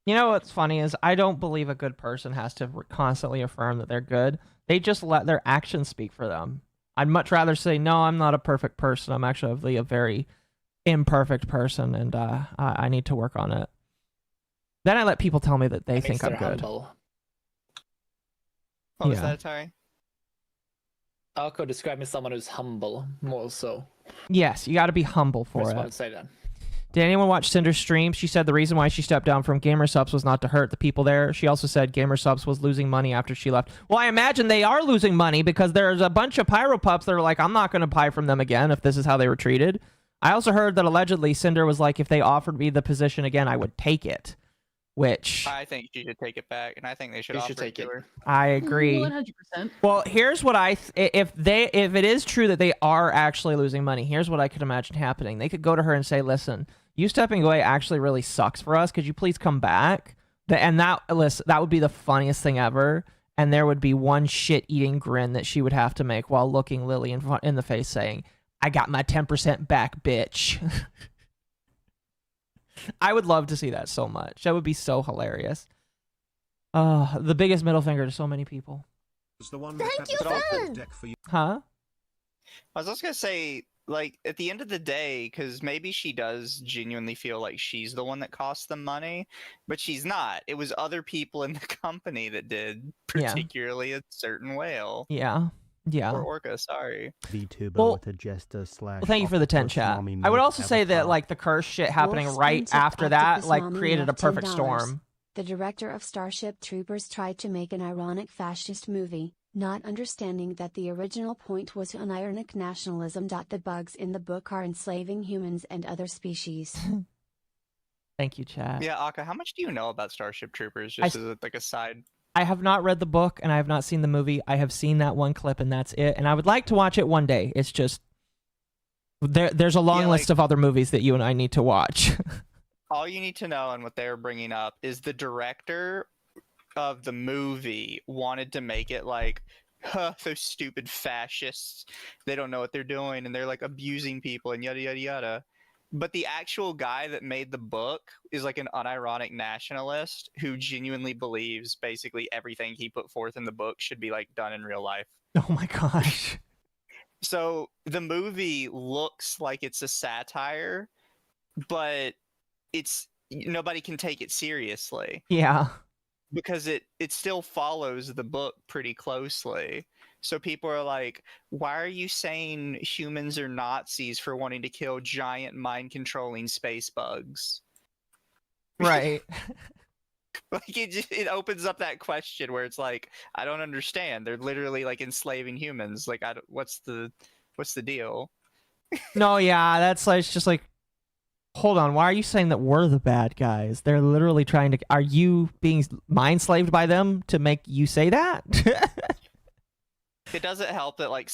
You know what's funny is I don't believe a good person has to constantly affirm that they're good. They just let their actions speak for them. I'd much rather say, no, I'm not a perfect person. I'm actually a very imperfect person, and I need to work on it. Then I let people tell me that they think I'm good. Humble. What was that, Atari? Occo described me as someone who's humble, more so. Yes, you got to be humble for I just it. wanted to say that. Did anyone watch Cinder's stream? She said the reason why she stepped down from Gamer Subs was not to hurt the people there. She also said Gamer Subs was losing money after she left. Well, I imagine they are losing money because there's a bunch of Pyro Pups that are like, I'm not going to buy from them again if this is how they were treated. I also heard that allegedly Cinder was like, if they offered me the position again, I would take it. Which... I think she should take it back, and I think they should offer it to her. I agree. 100%. Well, here's what if it is true that they are actually losing money, here's what I could imagine happening. They could go to her and say, listen, you stepping away actually really sucks for us. Could you please come back? And that would be the funniest thing ever. And there would be one shit-eating grin that she would have to make while looking Lily in the face saying, I got my 10% back, bitch. I would love to see that so much. That would be so hilarious. The biggest middle finger to so many people. Thank you, Ben! Huh? I was also going to say, like, at the end of the day, because maybe she does genuinely feel like she's the one that cost them money, but she's not. It was other people in the company that did, particularly a certain whale. Yeah. Yeah. Or orca, sorry. VTuber with a jester slash. Well, thank you for the 10 chat. I would also say that like the curse shit happening right after that like created a perfect storm. The director of Starship Troopers tried to make an ironic fascist movie, not understanding that the original point was an ironic nationalism. The bugs in the book are enslaving humans and other species. Thank you, chat. Yeah, Akka, how much do you know about Starship Troopers? Just as like a side. I have not read the book and I have not seen the movie. I have seen that one clip and that's it. And I would like to watch it one day. It's just there's a long list of other movies that you and I need to watch. All you need to know and what they're bringing up is the director of the movie wanted to make it like huh, those stupid fascists. They don't know what they're doing and they're like abusing people and yada yada yada. But the actual guy that made the book is like an unironic nationalist who genuinely believes basically everything he put forth in the book should be like done in real life. Oh my gosh. So the movie looks like it's a satire, but nobody can take it seriously. Yeah. Because it still follows the book pretty closely. So people are like, why are you saying humans are Nazis for wanting to kill giant mind-controlling space bugs? Right. Like it opens up that question where it's like, I don't understand. They're literally like enslaving humans. Like, what's the deal? No, yeah, that's like, it's just like, hold on, why are you saying that we're the bad guys? They're literally trying to... Are you being mind-slaved by them to make you say that? It doesn't help that like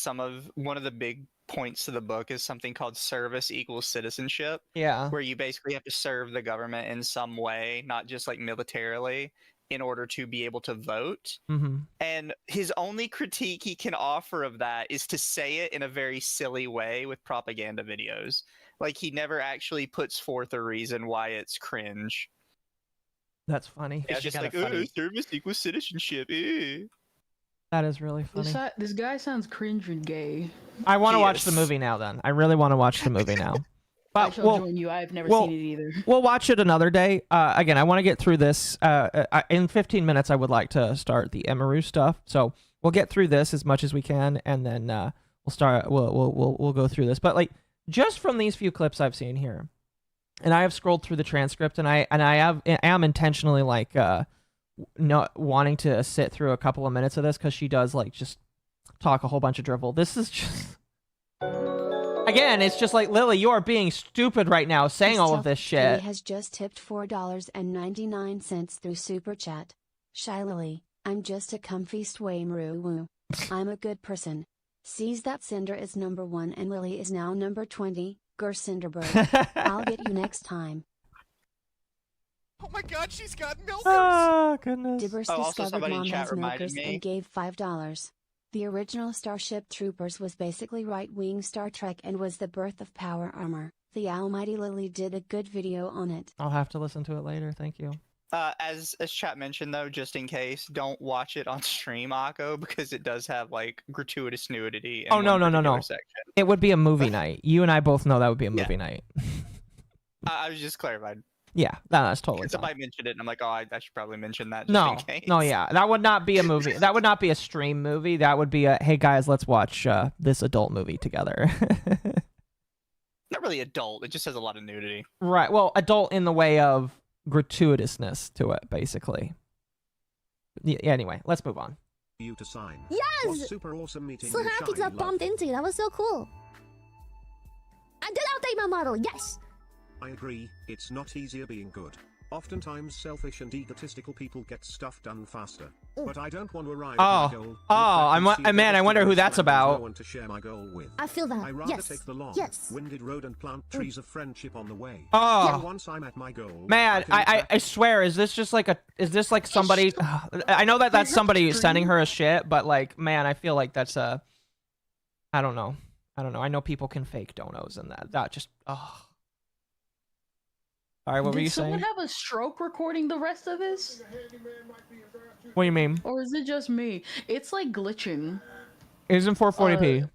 one of the big points of the book is something called service equals citizenship. Yeah. Where you basically have to serve the government in some way, not just like militarily, in order to be able to vote. Mm-hmm. And his only critique he can offer of that is to say it in a very silly way with propaganda videos. Like, he never actually puts forth a reason why it's cringe. That's funny. It's just like, service equals citizenship. That is really funny. This guy sounds cringe and gay. I want to watch the movie now, then. I really want to watch the movie now. I shall join you. I've never seen it either. We'll watch it another day. Again, I want to get through this. In 15 minutes, I would like to start the Emiru stuff. So we'll get through this as much as we can, and then we'll start. We'll go through this. But like, just from these few clips I've seen here, and I have scrolled through the transcript, and I am intentionally like not wanting to sit through a couple of minutes of this because she does like just talk a whole bunch of drivel. This is just. Again, it's just like, Lily, you are being stupid right now saying all of this shit. Has just tipped $4.99 through Super Chat. Shylily, I'm just a comfy swaymaru woo. I'm a good person. Sees that Cinder is number 1 and Lily is now number 20. Gur Cinderbird. I'll get you next time. Oh my god, she's got milkers! Oh, goodness. Dibbers discovered Mom has milkers and gave $5. The original Starship Troopers was basically right-wing Star Trek and was the birth of power armor. The almighty Lily did a good video on it. I'll have to listen to it later, thank you. As chat mentioned though, just in case, don't watch it on stream, Akko, because it does have like gratuitous nudity. Oh no. Section. It would be a movie night. You and I both know that would be a movie night. I was just clarifying. Yeah, that's totally fine. Somebody mentioned it, and I'm like, oh, I should probably mention that. No, just in case. no, yeah, that would not be a movie. That would not be a stream movie. That would be a, hey guys, let's watch this adult movie together. Not really adult. It just has a lot of nudity. Right. Well, adult in the way of gratuitousness to it, basically. Yeah. Anyway, let's move on. You to sign. Yes. Super awesome meeting. So happy to have bumped into you. That was so cool. I did update my model. Yes. I agree, it's not easier being good. Oftentimes selfish and egotistical people get stuff done faster. But I don't want to arrive at my goal. Man, I wonder who that's about. No one to share my goal with. I feel that. I rather take the long, winded road and plant trees of friendship on the way. Oh. Once I'm at my goal. Man, I swear, is this like somebody? I know that's somebody sending her a shit, but like, man, I feel like that's a. I don't know. I know people can fake donos and that just. Oh. All right, what were you saying? Did someone have a stroke recording the rest of this? What do you mean? Or is it just me? It's like glitching. It's in 440p.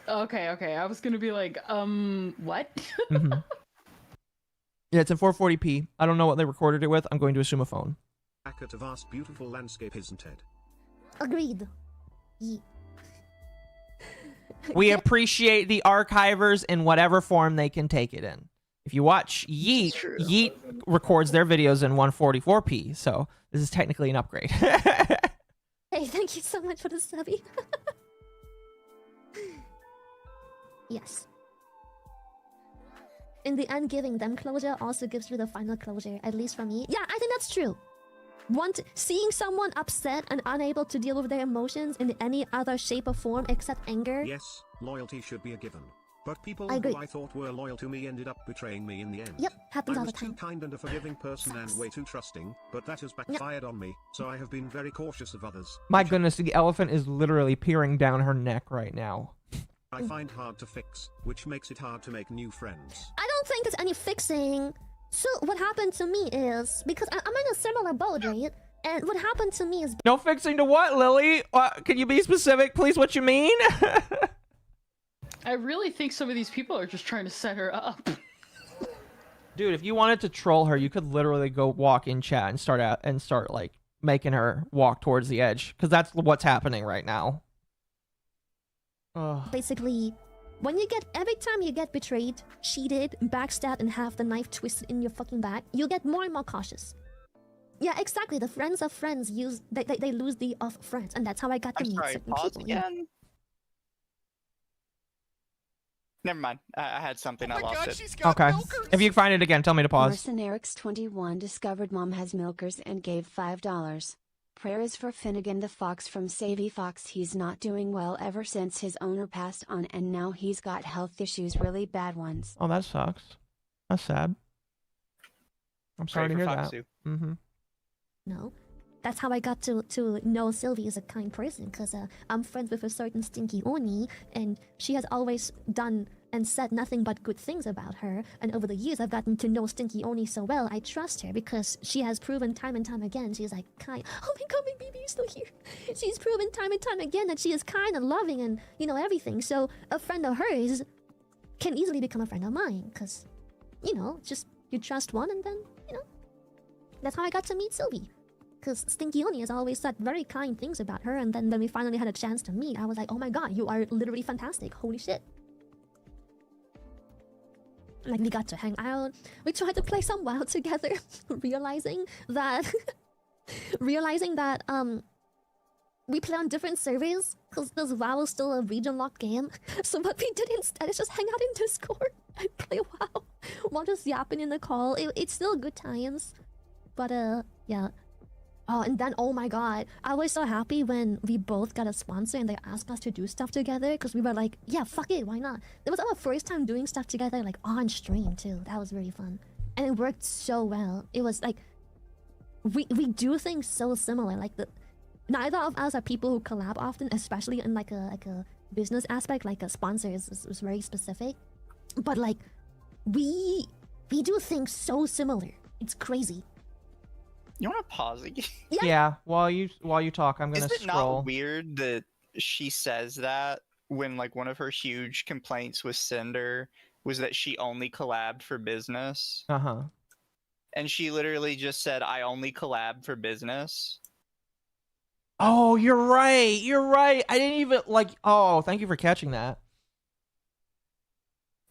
Okay. I was gonna be like, what? Mm-hmm. Yeah, it's in 440p. I don't know what they recorded it with. I'm going to assume a phone. At a vast, beautiful landscape, isn't it? Agreed. We appreciate the archivers in whatever form they can take it in. If you watch Yeet, Yeet records their videos in 144p, so this is technically an upgrade. Hey, thank you so much for the subby. Yes. In the end, giving them closure also gives you the final closure, at least for me. Yeah, I think that's true. Seeing someone upset and unable to deal with their emotions in any other shape or form except anger. Yes, loyalty should be a given. But people I agree. who I thought were loyal to me ended up betraying me in the end. Yep, happens I all was the too time. kind and a forgiving person Sucks. and way too trusting, but that has backfired on me, so I have been very cautious of others. My goodness, the elephant is literally peering down her neck right now. I find hard to fix, which makes it hard to make new friends. I don't think there's any fixing. So what happened to me is, because I'm in a similar boat, right? And what happened to me is... No fixing to what, Lily? Can you be specific, please, what you mean? I really think some of these people are just trying to set her up. Dude, if you wanted to troll her, you could literally go walk in chat and start like making her walk towards the edge, because that's what's happening right now. Ugh. Basically, every time you get betrayed, cheated, backstabbed, and have the knife twisted in your fucking back, you get more and more cautious. Yeah, exactly. The friends of friends they lose the of friends, and that's how I got to I'm meet sorry, certain pause people. Yeah. again? Never mind. I had something. I lost it. Okay. If you find it again, tell me to pause. Mercenaryx21 discovered Mom has milkers and gave $5. Prayer is for Finnegan the fox from Savvy Fox. He's not doing well ever since his owner passed on, and now he's got health issues, really bad ones. Oh, that sucks. That's sad. I'm sorry to Pray hear for that. Foxu. Mm-hmm. No. That's how I got to know Sylvie is a kind person, because I'm friends with a certain stinky Oni, and she has always done and said nothing but good things about her, and over the years I've gotten to know Stinky Oni so well, I trust her, because she has proven time and time again she's like kind. Oh my god, my baby is still here. She's proven time and time again that she is kind and loving and, you know, everything, so a friend of hers can easily become a friend of mine, because, you know, just you trust one and then, you know, that's how I got to meet Sylvie. Because Stinky Oni has always said very kind things about her, and then when we finally had a chance to meet, I was like, oh my god, you are literally fantastic. Holy shit. Like, we got to hang out. We tried to play some WoW together, realizing that we play on different servers, because WoW is still a region-locked game. So what we did instead is just hang out in Discord and play WoW while just yapping in the call. It's still good times. But, yeah. Oh, and then, oh my god, I was so happy when we both got a sponsor and they asked us to do stuff together, because we were like, yeah, fuck it, why not? It was our first time doing stuff together, like, on stream, too. That was really fun. And it worked so well. It was, like, we do things so similar. Like, neither of us are people who collab often, especially in, like a business aspect, like a sponsor is very specific. But, like, we do things so similar. It's crazy. You want to pause again? Yeah. While you talk, I'm gonna Is it scroll. not weird that she says that when like one of her huge complaints with Cinder was that she only collabed for business? Uh-huh. And she literally just said, "I only collab for business." Oh, you're right. You're right. I didn't even like. Oh, thank you for catching that.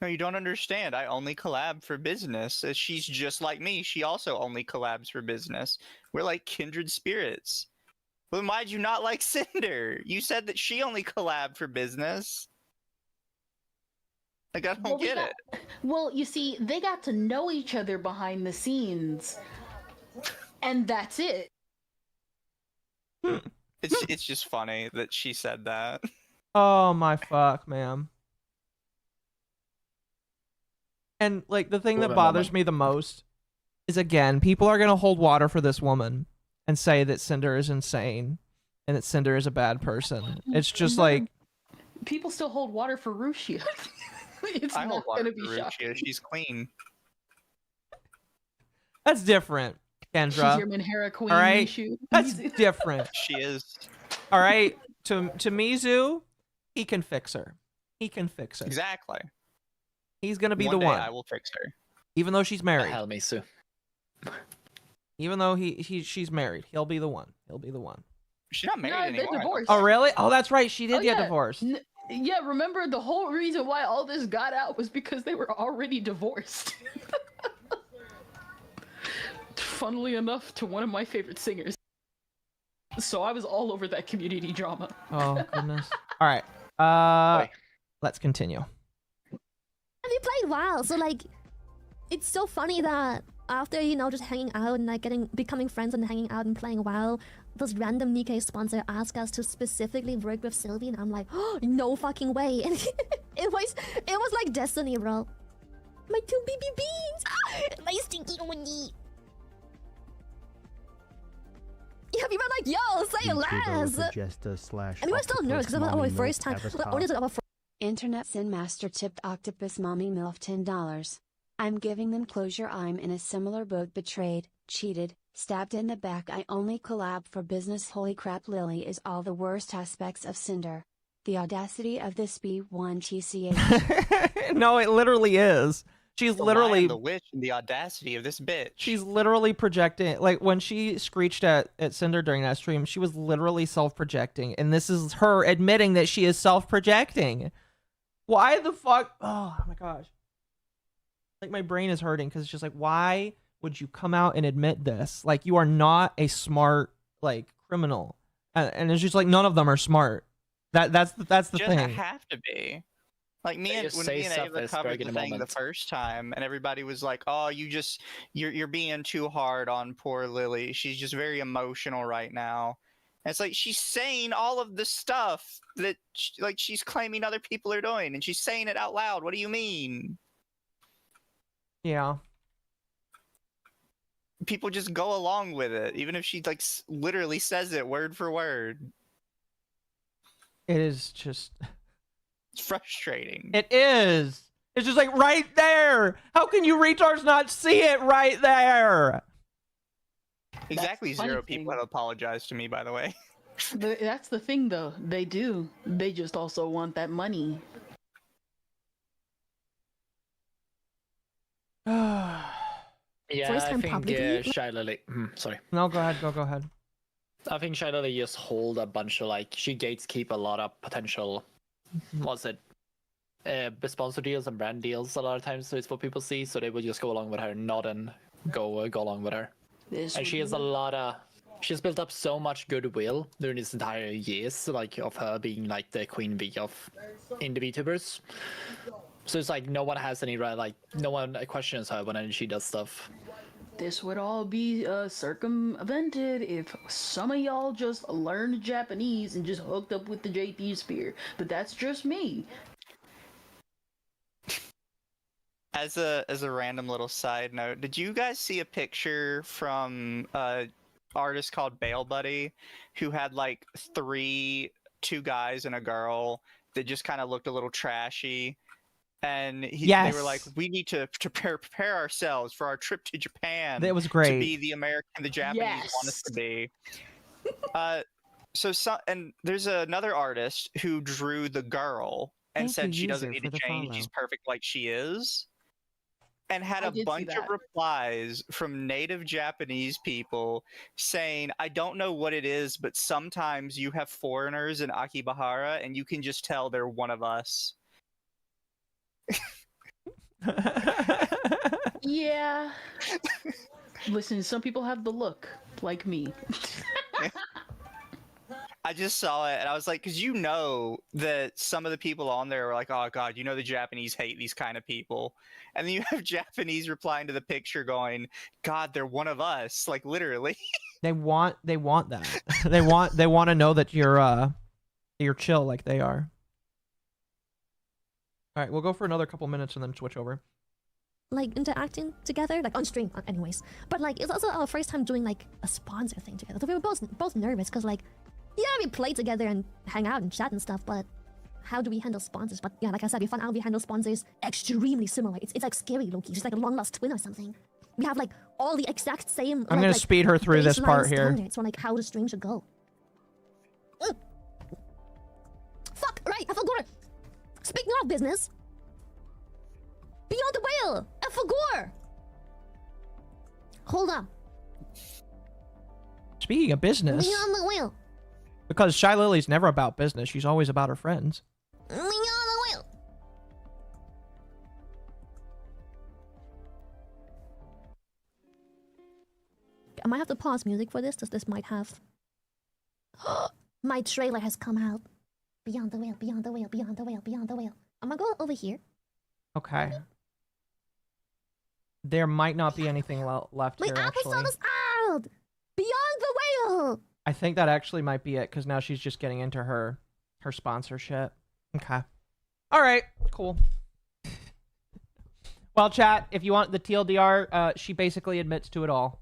No, you don't understand. I only collab for business. She's just like me. She also only collabs for business. We're like kindred spirits. Well, then why'd you not like Cinder? You said that she only collabed for business. Like, I don't get it. Well, you see, they got to know each other behind the scenes, and that's it. It's just funny that she said that. Oh my fuck, man. And like the thing that bothers me the most is, again, people are gonna hold water for this woman and say that Cinder is insane and that Cinder is a bad person. It's just like people still hold water for Rushia. It's I not hold water gonna be for shocking. Ruchia. She's queen. that's different, Kendra. She's your Minhara queen. All right, Mishu. that's different. She is. All right, to Mizu, he can fix her. He can fix her. Exactly. He's gonna be One the day one. I will fix her. Even though she's married. Hell, Mizu. Even though she's married, he'll be the one. He'll be the one. She's not married No, anymore. they're divorced. Oh really? Oh, that's right. She did Oh, get yeah. divorced. Yeah, remember the whole reason why all this got out was because they were already divorced. Funnily enough, to one of my favorite singers. So I was all over that community drama. Oh goodness. All right. Let's continue. And we played WoW, so like, it's so funny that after, you know, just hanging out and like becoming friends and hanging out and playing WoW, this random Nikkei sponsor asked us to specifically work with Sylvie, and I'm like, oh, no fucking way. And It was like destiny, bro. My 2 baby beans. My stinky oni. Yeah, people are like, yo, say less. And we were still nervous because it was our first time. Internet Sin Master tipped Octopus Mommy MILF $10. I'm giving them closure. I'm in a similar boat. Betrayed, cheated, stabbed in the back. I only collab for business. Holy crap, Lily is all the worst aspects of Cinder. The audacity of this B1 TCH. No, it literally is. She's literally the witch and the audacity of this bitch. She's literally projecting. Like when she screeched at Cinder during that stream, she was literally self-projecting, and this is her admitting that she is self-projecting. Why the fuck? Oh my gosh. Like my brain is hurting because it's just like, why would you come out and admit this? Like you are not a smart like criminal, and it's just like none of them are smart. That's the thing. Doesn't have to be. Like when me and Ava covered the thing the first time, and everybody was like, "Oh, you're being too hard on poor Lily. She's just very emotional right now." And it's like she's saying all of the stuff that she's claiming other people are doing, and she's saying it out loud. What do you mean? Yeah. People just go along with it, even if she like literally says it word for word. It is just. It's frustrating. It is. It's just like right there. How can you retards not see it right there? Exactly 0 people have apologized to me, by the way. That's the thing, though. They do. They just also want that money. Yeah, I think Shylily. Sorry. No, go ahead. Go ahead. I think Shylily just hold a bunch of she gatekeep a lot of potential. What's it? Sponsor deals and brand deals a lot of times, so it's what people see. So they will just go along with her, not and go along with her. And she has she's built up so much goodwill during this entire years, of her being the queen bee of indie VTubers. So it's no one has any no one questions her when she does stuff. This would all be circumvented if some of y'all just learned Japanese and just hooked up with the JP spear. But that's just me. As a random little side note, did you guys see a picture from an artist called Bail Buddy who had two guys and a girl that just kind of looked a little trashy? And they were like, we need to prepare ourselves for our trip to Japan. That was great. To be the American the Japanese want us to be. And there's another artist who drew the girl and said she doesn't need to change. She's perfect like she is. And had a bunch of replies from native Japanese people saying, I don't know what it is, but sometimes you have foreigners in Akibahara and you can just tell they're one of us. Yeah. Listen, some people have the look, like me. I just saw it and I was like, because you know that some of the people on there were like, oh god, the Japanese hate these kind of people. And then you have Japanese replying to the picture going, God, they're one of us. Like literally. They want that. they want to know that you're chill like they are. All right, we'll go for another couple minutes and then switch over. Interacting together, on stream, anyways. But it's also our first time doing a sponsor thing together. So we were both nervous because we play together and hang out and chat and stuff. But how do we handle sponsors? But yeah, like I said, we found out we handle sponsors extremely similar. It's scary, Loki. It's like a long lost twin or something. We have all the exact same. I'm gonna speed her through this part here. So how the stream should go. Fuck! Right, I forgot. Speaking of business, Beyond the Whale, I forgot. Hold on. Speaking of business, Beyond the Whale. Because Shylily's never about business; she's always about her friends. Beyond the Whale. I might have to pause music for this, because this might have. My trailer has come out. Beyond the Whale, Beyond the Whale, Beyond the Whale, Beyond the Whale. I'm gonna go over here. Okay. There might not be anything left here, actually. My episode is out! Beyond the Whale! I think that actually might be it, because now she's just getting into her sponsorship. Okay. All right, cool. Well, chat, if you want the TLDR, she basically admits to it all.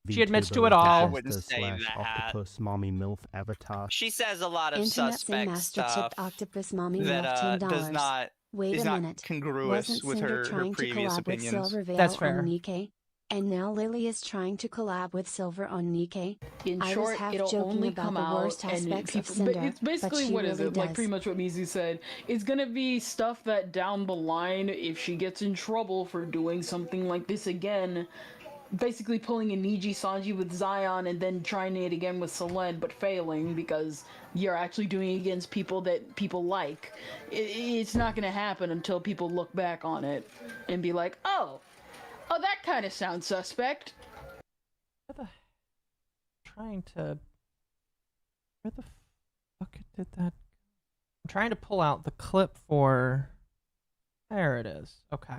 She admits to it all. I wouldn't say that. Octopus mommy milf avatar. She says a lot of Internet's suspect Master stuff Chipped Octopus Mommy that Milf $10. does not Wait is a not minute. congruous Wasn't with Cinder her trying to previous collab with opinions. Silver Veil That's fair. on Nikkei? And now Lily is trying to collab with Silver on Nikkei? In I was short, half it'll joking only about come the out worst and aspects of people, Cinder, but it's but basically she what is really it? Like does. pretty much what Mizu said. It's gonna be stuff that down the line, if she gets in trouble for doing something like this again, basically pulling a Niji Sanji with Zion and then trying it again with Selene, but failing because you're actually doing it against people that people like. It's not gonna happen until people look back on it and be like, oh, that kind of sounds suspect. Trying to... Where the fuck did that... I'm trying to pull out the clip for... There it is. Okay.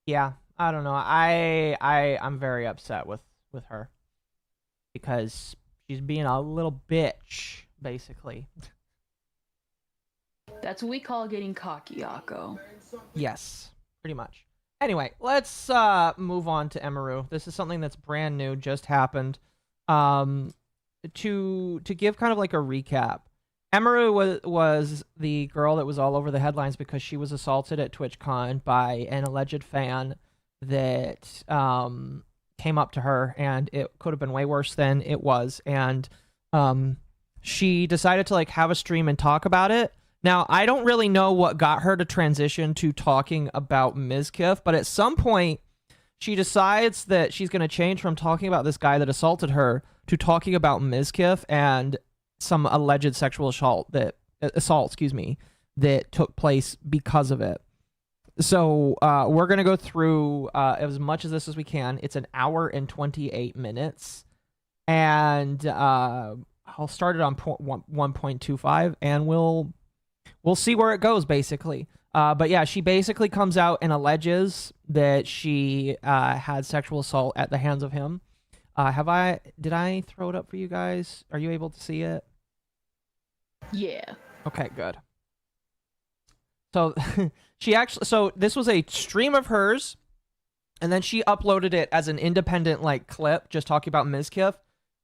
Yeah, I don't know. I'm very upset with her. Because she's being a little bitch, basically. That's what we call getting cocky, Akko. Yes, pretty much. Anyway, let's move on to Emiru. This is something that's brand new, just happened. To give kind of like a recap, Emiru was the girl that was all over the headlines because she was assaulted at TwitchCon by an alleged fan that came up to her, and it could have been way worse than it was. And she decided to like have a stream and talk about it. Now, I don't really know what got her to transition to talking about Mizkif, but at some point, she decides that she's going to change from talking about this guy that assaulted her to talking about Mizkif and some alleged sexual assault that took place because of it. So we're going to go through as much of this as we can. It's an hour and 28 minutes. And I'll start it on 1.25, and we'll see where it goes, basically. But yeah, she basically comes out and alleges that she had sexual assault at the hands of him. Did I throw it up for you guys? Are you able to see it? Yeah. Okay, good. So so this was a stream of hers, and then she uploaded it as an independent like clip, just talking about Mizkif.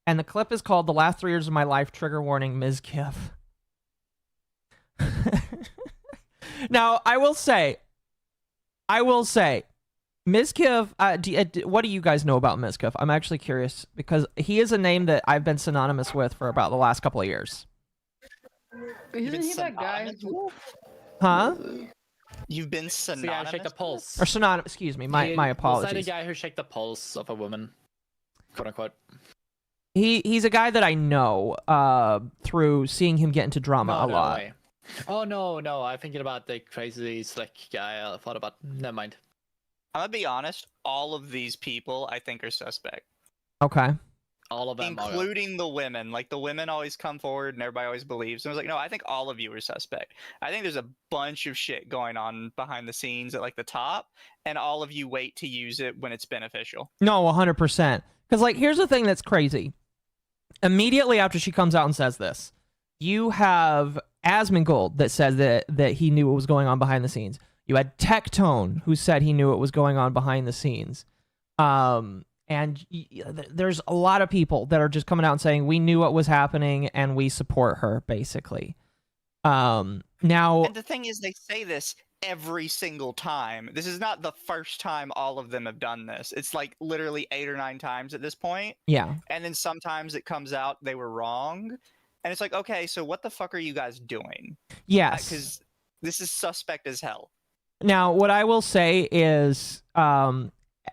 And the clip is called "The Last 3 Years of My Life, Trigger Warning, Mizkif." Now, I will say, Mizkif, what do you guys know about Mizkif? I'm actually curious, because he is a name that I've been synonymous with for about the last couple of years. Isn't he that guy? Huh? You've been synonymous? Yeah, shake the pulse. Or synonymous, excuse me, my Was that apologies. the guy who shake the pulse of a woman? Quote unquote. He's a guy that I know through seeing him get into drama a lot. Way. Oh, no, I'm thinking about the crazy slick guy I thought about. Never mind. I'm gonna be honest, all of these people I think are suspect. Okay. All of them including the women. Like, the women always come forward and everybody always believes. And I was like, no, I think all of you are suspect. I think there's a bunch of shit going on behind the scenes at like the top, and all of you wait to use it when it's beneficial. No, 100%. Because like, here's the thing that's crazy. Immediately after she comes out and says this, you have Asmongold that says that he knew what was going on behind the scenes. You had Tectone, who said he knew what was going on behind the scenes. And there's a lot of people that are just coming out and saying, we knew what was happening and we support her, basically. Now... And the thing is, they say this every single time. This is not the first time all of them have done this. It's like literally 8 or 9 times at this point. Yeah. And then sometimes it comes out they were wrong. And it's like, okay, so what the fuck are you guys doing? Yes. Because this is suspect as hell. Now, what I will say is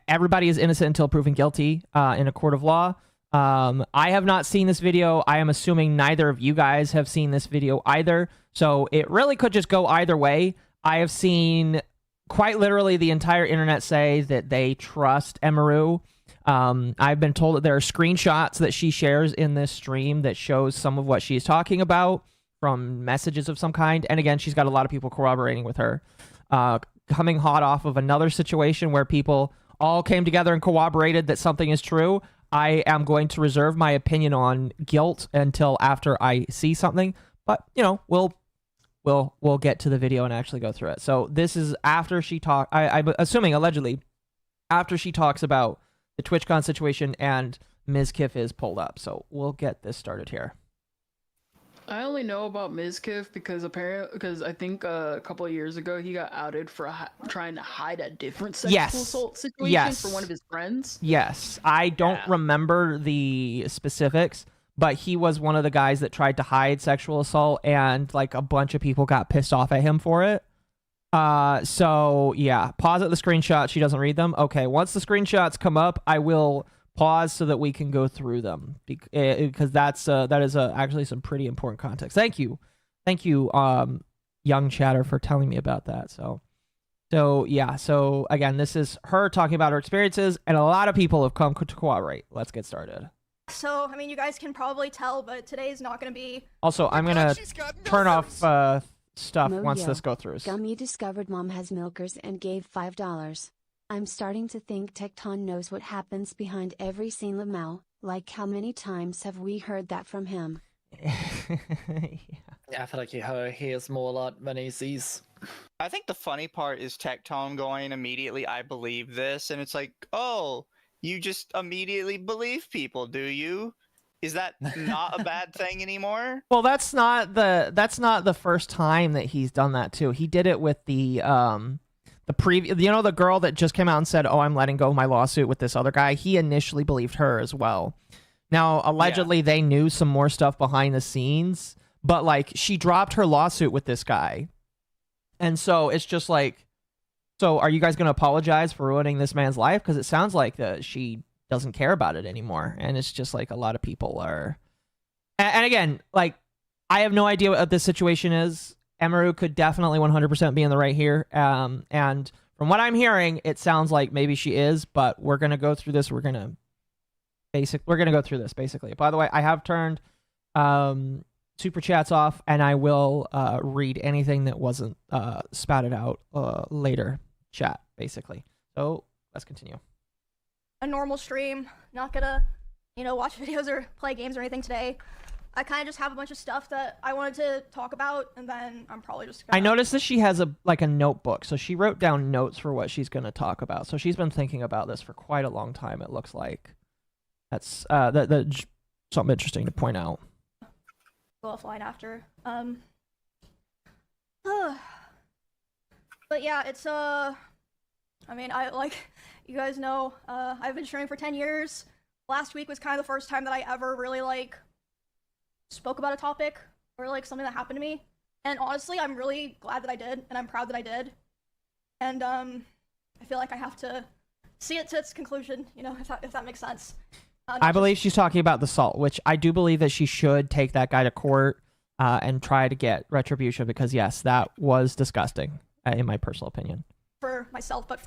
everybody is innocent until proven guilty in a court of law. I have not seen this video. I am assuming neither of you guys have seen this video either. So it really could just go either way. I have seen quite literally the entire internet say that they trust Emiru. I've been told that there are screenshots that she shares in this stream that shows some of what she's talking about from messages of some kind. And again, she's got a lot of people corroborating with her. Coming hot off of another situation where people all came together and corroborated that something is true, I am going to reserve my opinion on guilt until after I see something. But, you know, we'll we'll get to the video and actually go through it. So this is after she I'm assuming allegedly after she talks about the TwitchCon situation and Mizkif is pulled up. So we'll get this started here. I only know about Mizkif because I think a couple of years ago he got outed for trying to hide a different sexual assault situation for one of his friends. Yes, I don't remember the specifics, but he was one of the guys that tried to hide sexual assault, and like a bunch of people got pissed off at him for it. So yeah, pause at the screenshot. She doesn't read them. Okay, once the screenshots come up, I will pause so that we can go through them because that is actually some pretty important context. Thank you, young chatter, for telling me about that. So yeah. So again, this is her talking about her experiences, and a lot of people have come to corroborate. Let's get started. So, I mean, you guys can probably tell, but today is not going to be... Also, I'm going to turn off stuff once this goes through. Gummy discovered Mom has milkers and gave $5. I'm starting to think Tecton knows what happens behind every scene Lamau. Like, how many times have we heard that from him? Yeah, I feel like he hears more a lot when he sees. I think the funny part is Tecton going immediately, I believe this, and it's like, oh, you just immediately believe people, do you? Is that not a bad thing anymore? Well, that's not the first time that he's done that too. He did it with the previous, the girl that just came out and said, "Oh, I'm letting go of my lawsuit with this other guy." He initially believed her as well. Now, allegedly, they knew some more stuff behind the scenes, but like she dropped her lawsuit with this guy, and so it's just like, so are you guys going to apologize for ruining this man's life? Because it sounds like she doesn't care about it anymore, and it's just like a lot of people are. And again, like, I have no idea what this situation is. Emiru could definitely 100% be in the right here. And from what I'm hearing, it sounds like maybe she is, but we're going to go through this. We're going to go through this basically. By the way, I have turned super chats off, and I will read anything that wasn't spouted out later chat basically. So let's continue. A normal stream, not gonna, watch videos or play games or anything today. I kind of just have a bunch of stuff that I wanted to talk about, and then I'm probably just gonna... I noticed that she has a notebook, so she wrote down notes for what she's going to talk about. So she's been thinking about this for quite a long time, it looks like. That's something interesting to point out. Go offline after. But yeah, it's I mean, you guys know, I've been streaming for 10 years. Last week was kind of the first time that I ever really spoke about a topic or something that happened to me. And honestly, I'm really glad that I did, and I'm proud that I did. And I feel like I have to see it to its conclusion, if that makes sense. I believe she's talking about the assault, which I do believe that she should take that guy to court and try to get retribution, because yes, that was disgusting, in my personal opinion. For myself, but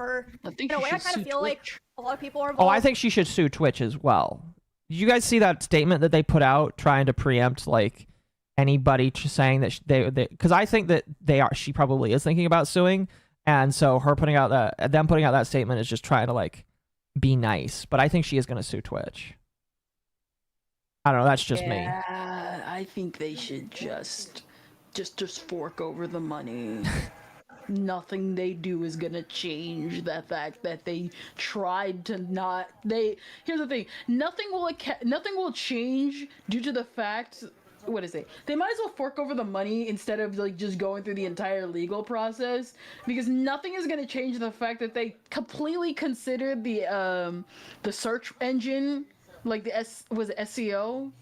in a way, I kind of feel like a lot of people are Oh, involved. I think she should sue Twitch as well. Did you guys see that statement that they put out trying to preempt anybody saying that they because I think that she probably is thinking about suing, and so them putting out that statement is just trying to be nice, but I think she is going to sue Twitch. I don't know, that's just me. Yeah, I think they should just fork over the money. Nothing they do is gonna change the fact that they tried to not. Here's the thing: nothing will change due to the fact. What is it? They might as well fork over the money instead of just going through the entire legal process, because nothing is gonna change the fact that they completely considered the search engine, was it SEO,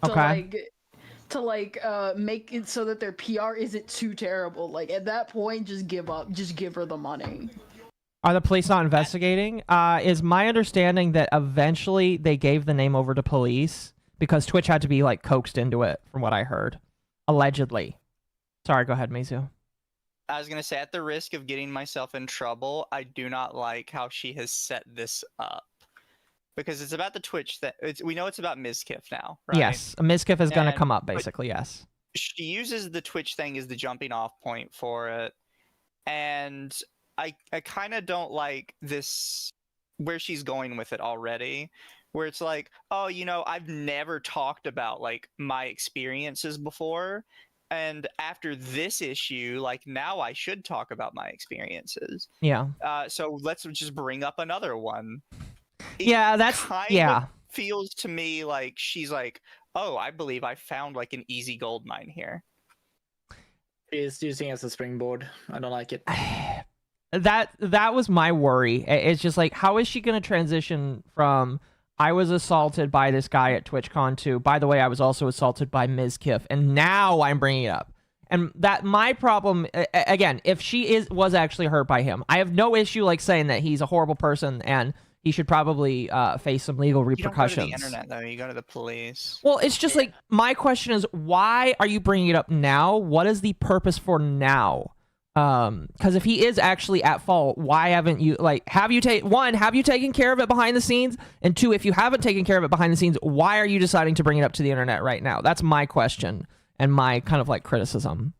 to make it so that their PR isn't too terrible. At that point, just give up. Just give her the money. Are the police not investigating? Is my understanding that eventually they gave the name over to police because Twitch had to be coaxed into it, from what I heard, allegedly. Sorry, go ahead, Mizu. I was gonna say, at the risk of getting myself in trouble, I do not like how she has set this up. Because it's about the Twitch we know it's about Mizkif now, right? Yes, a Mizkif is going to come up, basically, yes. She uses the Twitch thing as the jumping off point for it. And I kind of don't like this, where she's going with it already. Where it's like, oh, I've never talked about, my experiences before. And after this issue, like now I should talk about my experiences. Yeah. So let's just bring up another one. Yeah, that's kind of feels to me like she's like, oh, I believe I found like an easy gold mine here. She's using it as a springboard. I don't like it. That was my worry. It's just like, how is she going to transition from I was assaulted by this guy at TwitchCon to, by the way, I was also assaulted by Mizkif, and now I'm bringing it up. And that my problem, again, if she was actually hurt by him, I have no issue like saying that he's a horrible person and he should probably face some legal repercussions. You don't go to the internet though, you go to the police. Well, it's just like, my question is, why are you bringing it up now? What is the purpose for now? Because if he is actually at fault, why haven't you, like, have you taken care of it behind the scenes? And two, if you haven't taken care of it behind the scenes, why are you deciding to bring it up to the internet right now? That's my question and my kind of like criticism.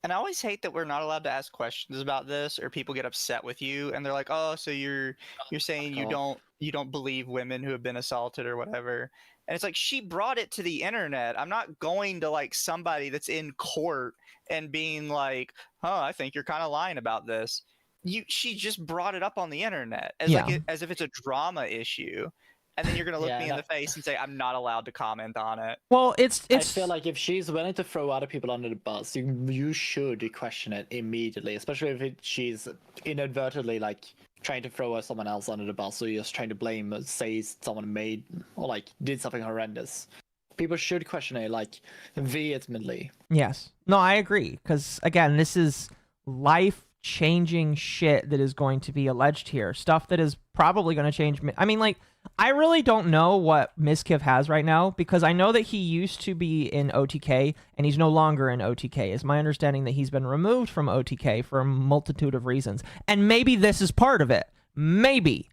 And I always hate that we're not allowed to ask questions about this, or people get upset with you and they're like, oh, so you're saying you don't believe women who have been assaulted or whatever. And it's like, she brought it to the internet. I'm not going to like somebody that's in court and being like, huh, I think you're kind of lying about this. She just brought it up on the internet as as if it's a drama issue. And then you're going to look me in the face and say, I'm not allowed to comment on it. Well, it's... I feel like if she's willing to throw other people under the bus, you should question it immediately, especially if she's inadvertently like trying to throw someone else under the bus, or you're just trying to blame, say someone made or like did something horrendous. People should question it like vehemently. Yes. No, I agree. Because again, this is life-changing shit that is going to be alleged here. Stuff that is probably going to change. I mean, like, I really don't know what Mizkif has right now, because I know that he used to be in OTK and he's no longer in OTK. It's my understanding that he's been removed from OTK for a multitude of reasons. And maybe this is part of it. Maybe.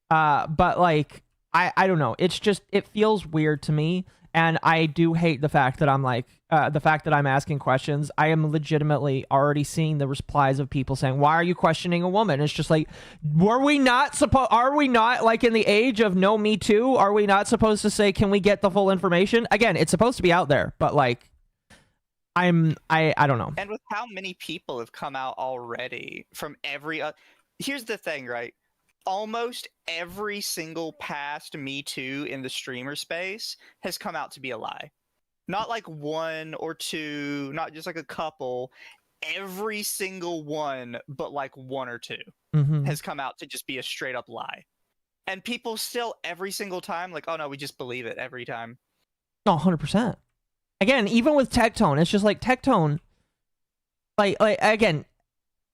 But like, I don't know. It's just, it feels weird to me. And I do hate the fact that I'm like, the fact that I'm asking questions. I am legitimately already seeing the replies of people saying, why are you questioning a woman? It's just like, are we not like in the age of no Me Too? Are we not supposed to say, can we get the full information? Again, it's supposed to be out there, but like, I don't know. And with how many people have come out already from every, here's the thing, right? Almost every single past Me Too in the streamer space has come out to be a lie. Not like one or two, not just like a couple. Every single one, but like one or two, has come out to just be a straight up lie. And people still every single time like, oh no, we just believe it every time. No, 100%. Again, even with Tectone, it's just like Tectone, like again,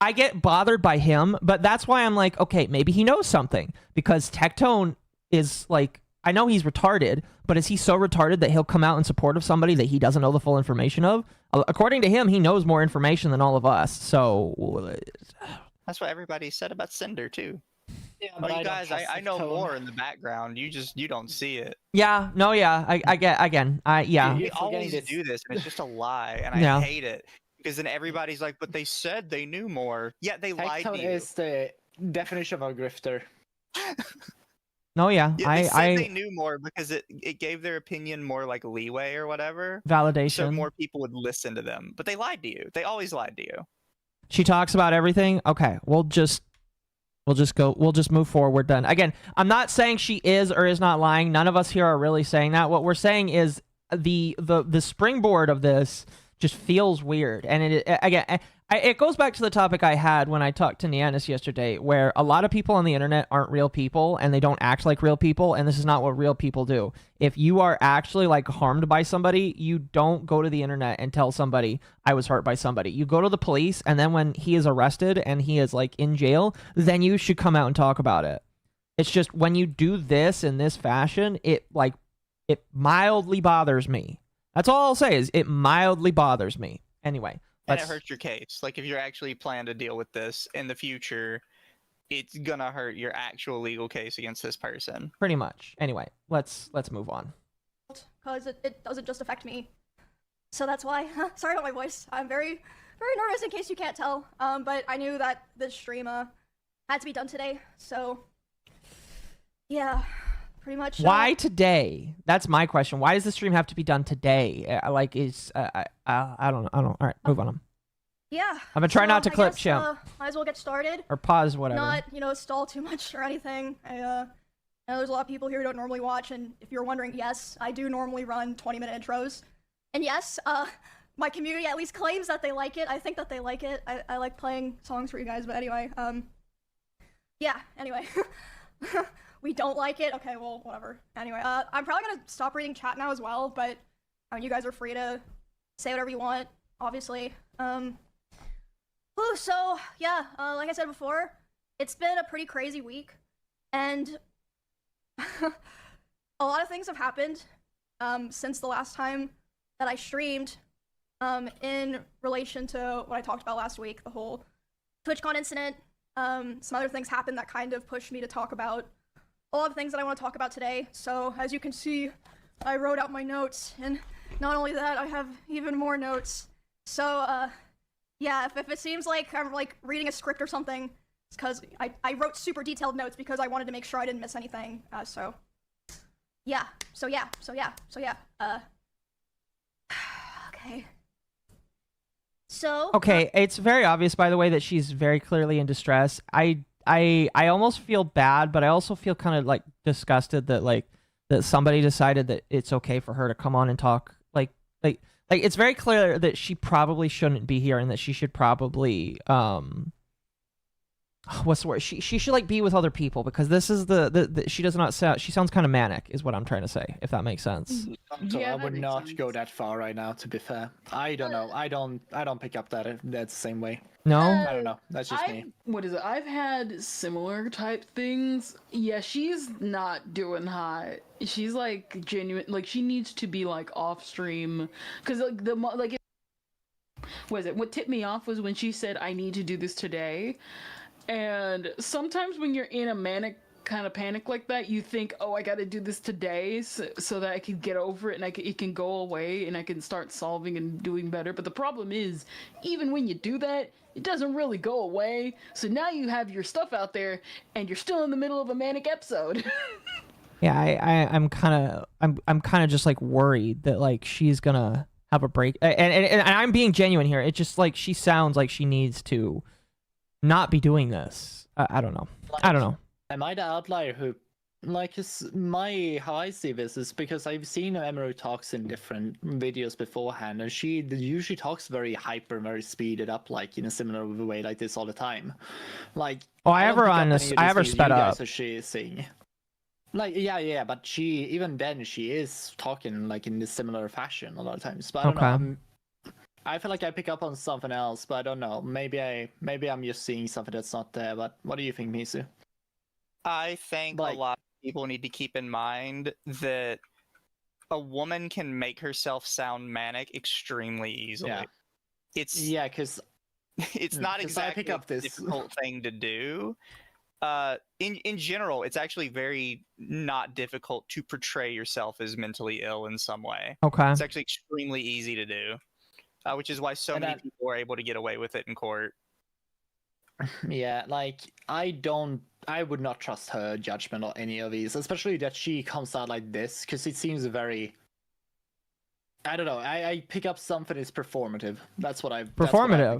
I get bothered by him, but that's why I'm like, okay, maybe he knows something, because Tectone is like, I know he's retarded, but is he so retarded that he'll come out in support of somebody that he doesn't know the full information of? According to him, he knows more information than all of us. So that's what everybody said about Cinder too. Yeah, but you guys, I know more in the background. You don't see it. Yeah, no, yeah, I get, again, yeah. We always do this, and it's just a lie, and I hate it. Because then everybody's like, but they said they knew more. Yeah, they lied to you. Is the definition of a grifter. No, yeah, they said they knew more because it gave their opinion more like leeway or whatever. Validation. So more people would listen to them. But they lied to you. They always lied to you. She talks about everything. Okay, we'll just move forward then. Again, I'm not saying she is or is not lying. None of us here are really saying that. What we're saying is the springboard of this just feels weird. And it goes back to the topic I had when I talked to Nianis yesterday, where a lot of people on the internet aren't real people and they don't act like real people, and this is not what real people do. If you are actually like harmed by somebody, you don't go to the internet and tell somebody I was hurt by somebody. You go to the police, and then when he is arrested and he is like in jail, then you should come out and talk about it. It's just when you do this in this fashion, it mildly bothers me. That's all I'll say, is it mildly bothers me. Anyway. And it hurts your case. Like, if you're actually planning to deal with this in the future, it's gonna hurt your actual legal case against this person. Pretty much. Anyway, let's move on. Because it doesn't just affect me. So that's why. Sorry about my voice. I'm very, very nervous in case you can't tell. But I knew that this stream had to be done today. So, yeah. pretty much. Why today? That's my question. Why does the stream have to be done today? Like, I don't know. All right, move on. Yeah. I'm gonna try not to I clip guess, Chimp. Might as well get started. Or pause, whatever. Not, stall too much or anything. I know there's a lot of people here who don't normally watch, and if you're wondering, yes, I do normally run 20-minute intros. And yes, my community at least claims that they like it. I think that they like it. I like playing songs for you guys, but anyway, yeah, anyway. We don't like it? Okay, well, whatever. Anyway, I'm probably gonna stop reading chat now as well, but, I mean, you guys are free to say whatever you want, obviously. So, yeah, like I said before, it's been a pretty crazy week, and a lot of things have happened, since the last time that I streamed, in relation to what I talked about last week, the whole TwitchCon incident. Some other things happened that kind of pushed me to talk about a lot of things that I want to talk about today. So, as you can see, I wrote out my notes, and not only that, I have even more notes. So, yeah, if it seems like I'm, like, reading a script or something, it's because I wrote super detailed notes because I wanted to make sure I didn't miss anything, yeah, okay. So... Okay, it's very obvious, by the way, that she's very clearly in distress. I almost feel bad, but I also feel kind of, like, disgusted that, like, that somebody decided that it's okay for her to come on and talk, like, it's very clear that she probably shouldn't be here and that she should probably, what's the word? She should, like, be with other people, because this is the she does not sound, she sounds kind of manic, is what I'm trying to say, if that makes sense. I would not go that far right now, to be fair. I don't know. I don't pick up that the same way. No? I don't know. That's just me. What is it? I've had similar type things. Yeah, she's not doing hot. She's like genuine. Like she needs to be like off stream, because like what tipped me off was when she said, "I need to do this today." And sometimes when you're in a manic kind of panic like that, you think, oh, I gotta do this today so that I can get over it and it can go away and I can start solving and doing better. But the problem is, even when you do that, it doesn't really go away. So now you have your stuff out there and you're still in the middle of a manic episode. Yeah, I'm kind of just like worried that like she's gonna have a break, and I'm being genuine here. It's just like she sounds like she needs to not be doing this. I don't know. I don't know. Am I the outlier who, like, how I see this is because I've seen Emiru talks in different videos beforehand, and she usually talks very hyper, very speeded up, like in a similar way like this all the time. Like, I have her sped up. So she's saying, like, yeah, but even then she is talking like in this similar fashion a lot of times. But I don't know. I feel like I pick up on something else, but I don't know. Maybe I'm just seeing something that's not there. But what do you think, Mizu? I think a lot of people need to keep in mind that a woman can make herself sound manic extremely easily. Yeah. Because it's not exactly a difficult thing to do. In general, it's actually very not difficult to portray yourself as mentally ill in some way. Okay. It's actually extremely easy to do, which is why so many people are able to get away with it in court. Yeah, like, I would not trust her judgment on any of these, especially that she comes out like this, because it seems very... I don't know, I pick up something that's performative. That's what I pick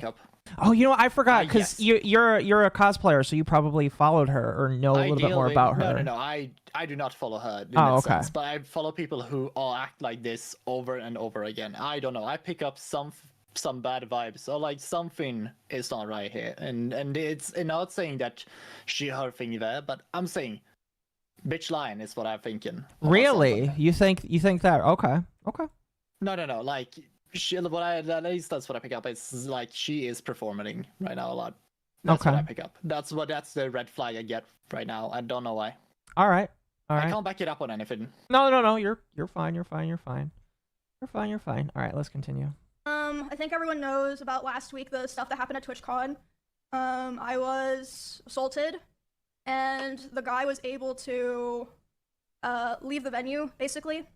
up. Oh, you know, I forgot, because you're a cosplayer, so you probably followed her or know a little bit more about her. No, I do not follow her in that sense, but I follow people who all act like this over and over again. I don't know, I pick up some bad vibes, or like something is not right here, and it's not saying that her thing there, but I'm saying bitch lying is what I'm thinking. Really? You think that? Okay. No, like at least that's what I pick up. It's like she is performing right now a lot. That's what I pick up. That's the red flag I get right now. I don't know why. All right. I can't back it up on anything. No, you're fine. You're fine. All right, let's continue. I think everyone knows about last week, the stuff that happened at TwitchCon. I was assaulted, and the guy was able to leave the venue, basically.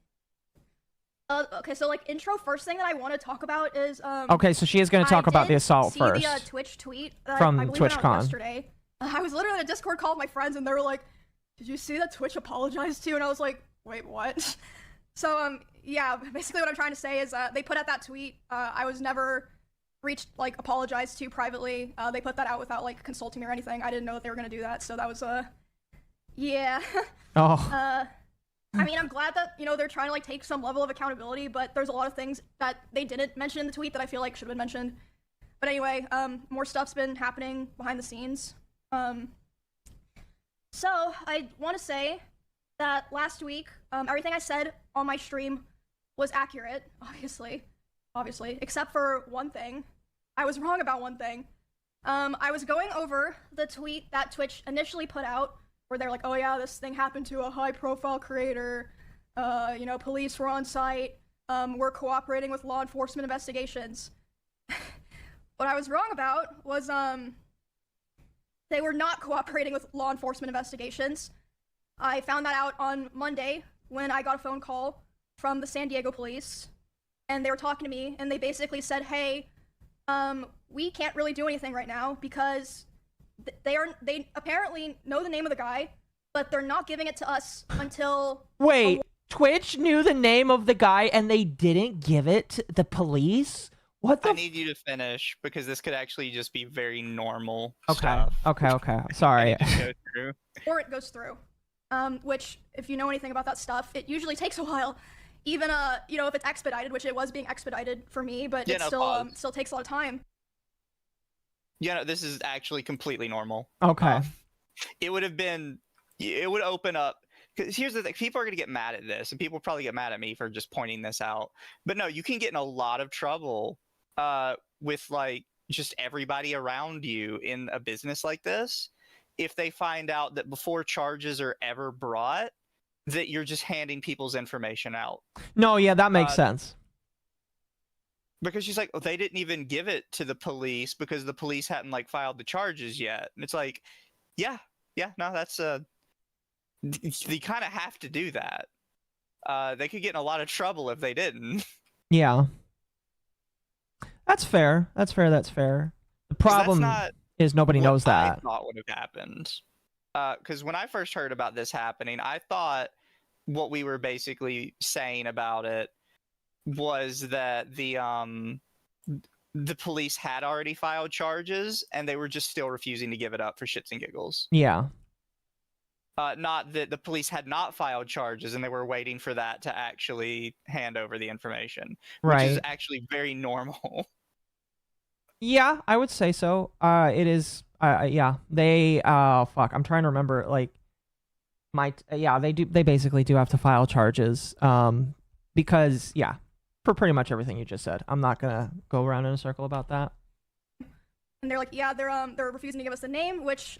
Okay, so like intro, first thing that I want to talk about is okay, so she is going to talk about the assault first. The Twitch tweet from I believe TwitchCon yesterday. I was literally in a Discord call with my friends, and they were like, did you see that Twitch apologized to you? And I was like, wait, what? So, yeah, basically what I'm trying to say is they put out that tweet. I was never apologized to privately. They put that out without, like, consulting me or anything. I didn't know that they were going to do that, so that was, yeah. Oh. I mean, I'm glad that, you know, they're trying to, like, take some level of accountability, but there's a lot of things that they didn't mention in the tweet that I feel like should have been mentioned. But anyway, more stuff's been happening behind the scenes. So, I want to say that last week, everything I said on my stream was accurate, obviously, except for one thing. I was wrong about one thing. I was going over the tweet that Twitch initially put out, where they're like, oh yeah, this thing happened to a high-profile creator, you know, police were on site, we're cooperating with law enforcement investigations. What I was wrong about was, they were not cooperating with law enforcement investigations. I found that out on Monday when I got a phone call from the San Diego police, and they were talking to me, and they basically said, hey, we can't really do anything right now because they apparently know the name of the guy, but they're not giving it to us until... Wait, Twitch knew the name of the guy and they didn't give it to the police? What the... I need you to finish, because this could actually just be very normal Okay, stuff. okay. Sorry. Or it goes through. Which, if you know anything about that stuff, it usually takes a while. Even, you know, if it's expedited, which it was being expedited for me, but it still takes a lot of time. Yeah, no, this is actually completely normal. Okay. It would open up, because here's the thing, people are going to get mad at this, and people probably get mad at me for just pointing this out. But no, you can get in a lot of trouble with, like, just everybody around you in a business like this if they find out that before charges are ever brought, that you're just handing people's information out. No, yeah, that makes sense. Because she's like, oh, they didn't even give it to the police because the police hadn't, like, filed the charges yet. And it's like, yeah, no, that's they kind of have to do that. They could get in a lot of trouble if they didn't. Yeah. That's fair. That's fair. The problem is nobody knows that. I thought would have happened. Because when I first heard about this happening, I thought what we were basically saying about it was that the police had already filed charges and they were just still refusing to give it up for shits and giggles. Yeah. Not that the police had not filed charges and they were waiting for that to actually hand over the information, which is actually very normal. Yeah, I would say so. It is. Yeah, they. Fuck. I'm trying to remember. Like, yeah, they do. They basically do have to file charges. Because yeah, for pretty much everything you just said. I'm not gonna go around in a circle about that. And they're like, yeah, they're refusing to give us the name, which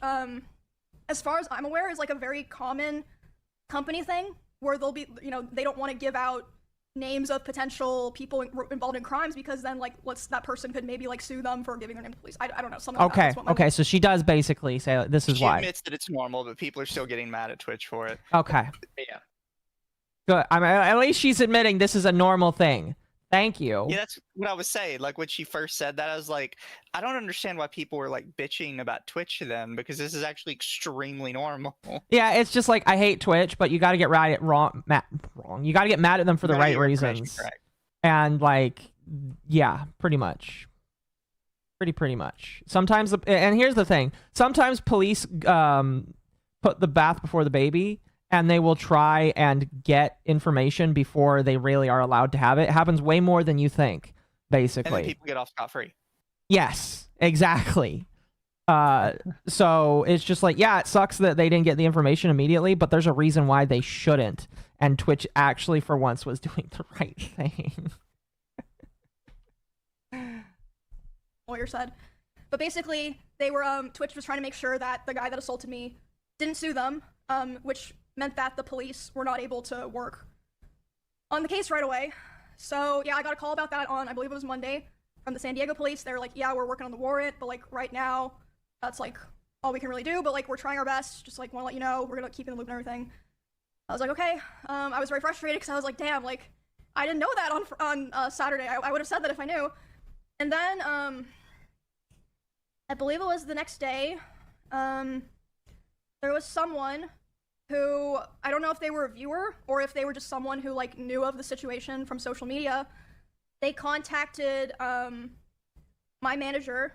as far as I'm aware, is like a very common company thing where they'll be, you know, they don't want to give out names of potential people involved in crimes because then, like, that person could maybe, like, sue them for giving their name to police. I don't know, something like that. Okay, so she does basically say this is why. She admits that it's normal, but people are still getting mad at Twitch for it. Okay. Yeah. Good. I mean, at least she's admitting this is a normal thing. Thank you. Yeah, that's what I was saying. Like, when she first said that, I was like, I don't understand why people were, like, bitching about Twitch then, because this is actually extremely normal. Yeah, it's just like, I hate Twitch, but you gotta get wrong. You gotta get mad at them for the right reasons. And, like, yeah, pretty much. Pretty much. Sometimes, and here's the thing. Sometimes police put the bath before the baby, and they will try and get information before they really are allowed to have it. It happens way more than you think, basically. And then people get off scot-free. Yes, exactly. So it's just like, yeah, it sucks that they didn't get the information immediately, but there's a reason why they shouldn't. And Twitch actually, for once, was doing the right thing. Lawyer said. But basically, they were, Twitch was trying to make sure that the guy that assaulted me didn't sue them, which meant that the police were not able to work on the case right away. So yeah, I got a call about that on, I believe it was Monday, from the San Diego police. They were like, yeah, we're working on the warrant, but like right now, that's like all we can really do, but like we're trying our best, just like want to let you know, we're gonna keep in the loop and everything. I was like, okay. I was very frustrated because I was like, damn, like I didn't know that on Saturday. I would have said that if I knew. And then I believe it was the next day, there was someone who, I don't know if they were a viewer or if they were just someone who like knew of the situation from social media. They contacted my manager,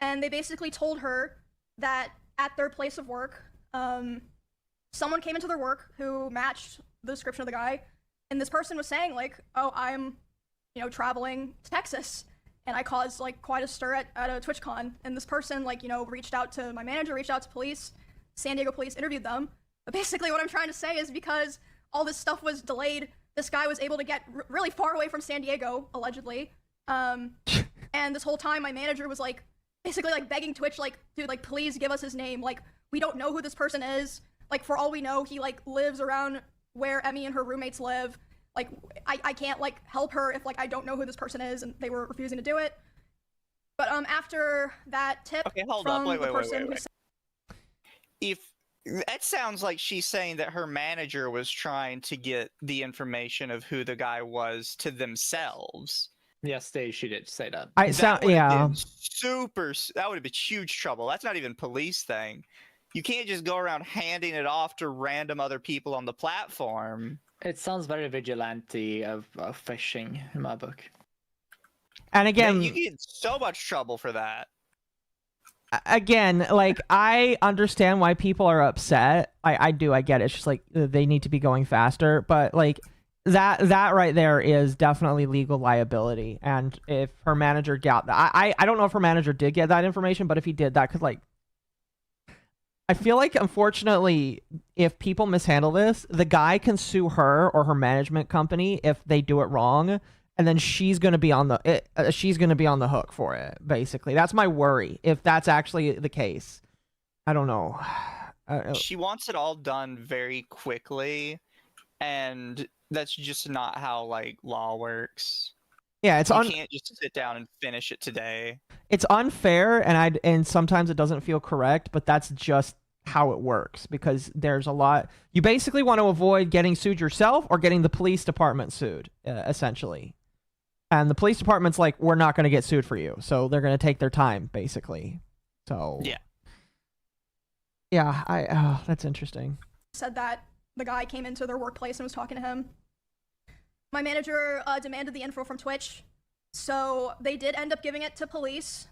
and they basically told her that at their place of work, someone came into their work who matched the description of the guy, and this person was saying like, oh, I'm, you know, traveling to Texas, and I caused like quite a stir at a TwitchCon, and this person like, you know, reached out to my manager, reached out to police, San Diego police interviewed them. But basically what I'm trying to say is because all this stuff was delayed, this guy was able to get really far away from San Diego, allegedly. And this whole time my manager was like, basically like begging Twitch, like, dude, like, please give us his name. Like, we don't know who this person is. Like, for all we know, he like lives around where Emmy and her roommates live. Like, I can't like help her if like I don't know who this person is, and they were refusing to do it. But after that tip from the person who said, if that sounds like she's saying that her manager was trying to get the information of who the guy was to themselves. Yes, she did say that. Yeah. That would have been huge trouble. That's not even police thing. You can't just go around handing it off to random other people on the platform. It sounds very vigilante of phishing in my book. And again, you get so much trouble for that. Again, like, I understand why people are upset. I do. I get it. It's just like they need to be going faster. But like that right there is definitely legal liability. And if her manager got that, I don't know if her manager did get that information, but if he did, that could like. I feel like, unfortunately, if people mishandle this, the guy can sue her or her management company if they do it wrong, and then she's gonna be on the hook for it. Basically, that's my worry. If that's actually the case, I don't know. She wants it all done very quickly, and that's just not how like law works. Yeah, you can't just sit down and finish it today. It's unfair, and sometimes it doesn't feel correct, but that's just how it works, because there's a lot. You basically want to avoid getting sued yourself or getting the police department sued, essentially. And the police department's like, we're not going to get sued for you, so they're going to take their time, basically. So yeah, that's interesting. Said that the guy came into their workplace and was talking to him. My manager demanded the info from Twitch, so they did end up giving it to police,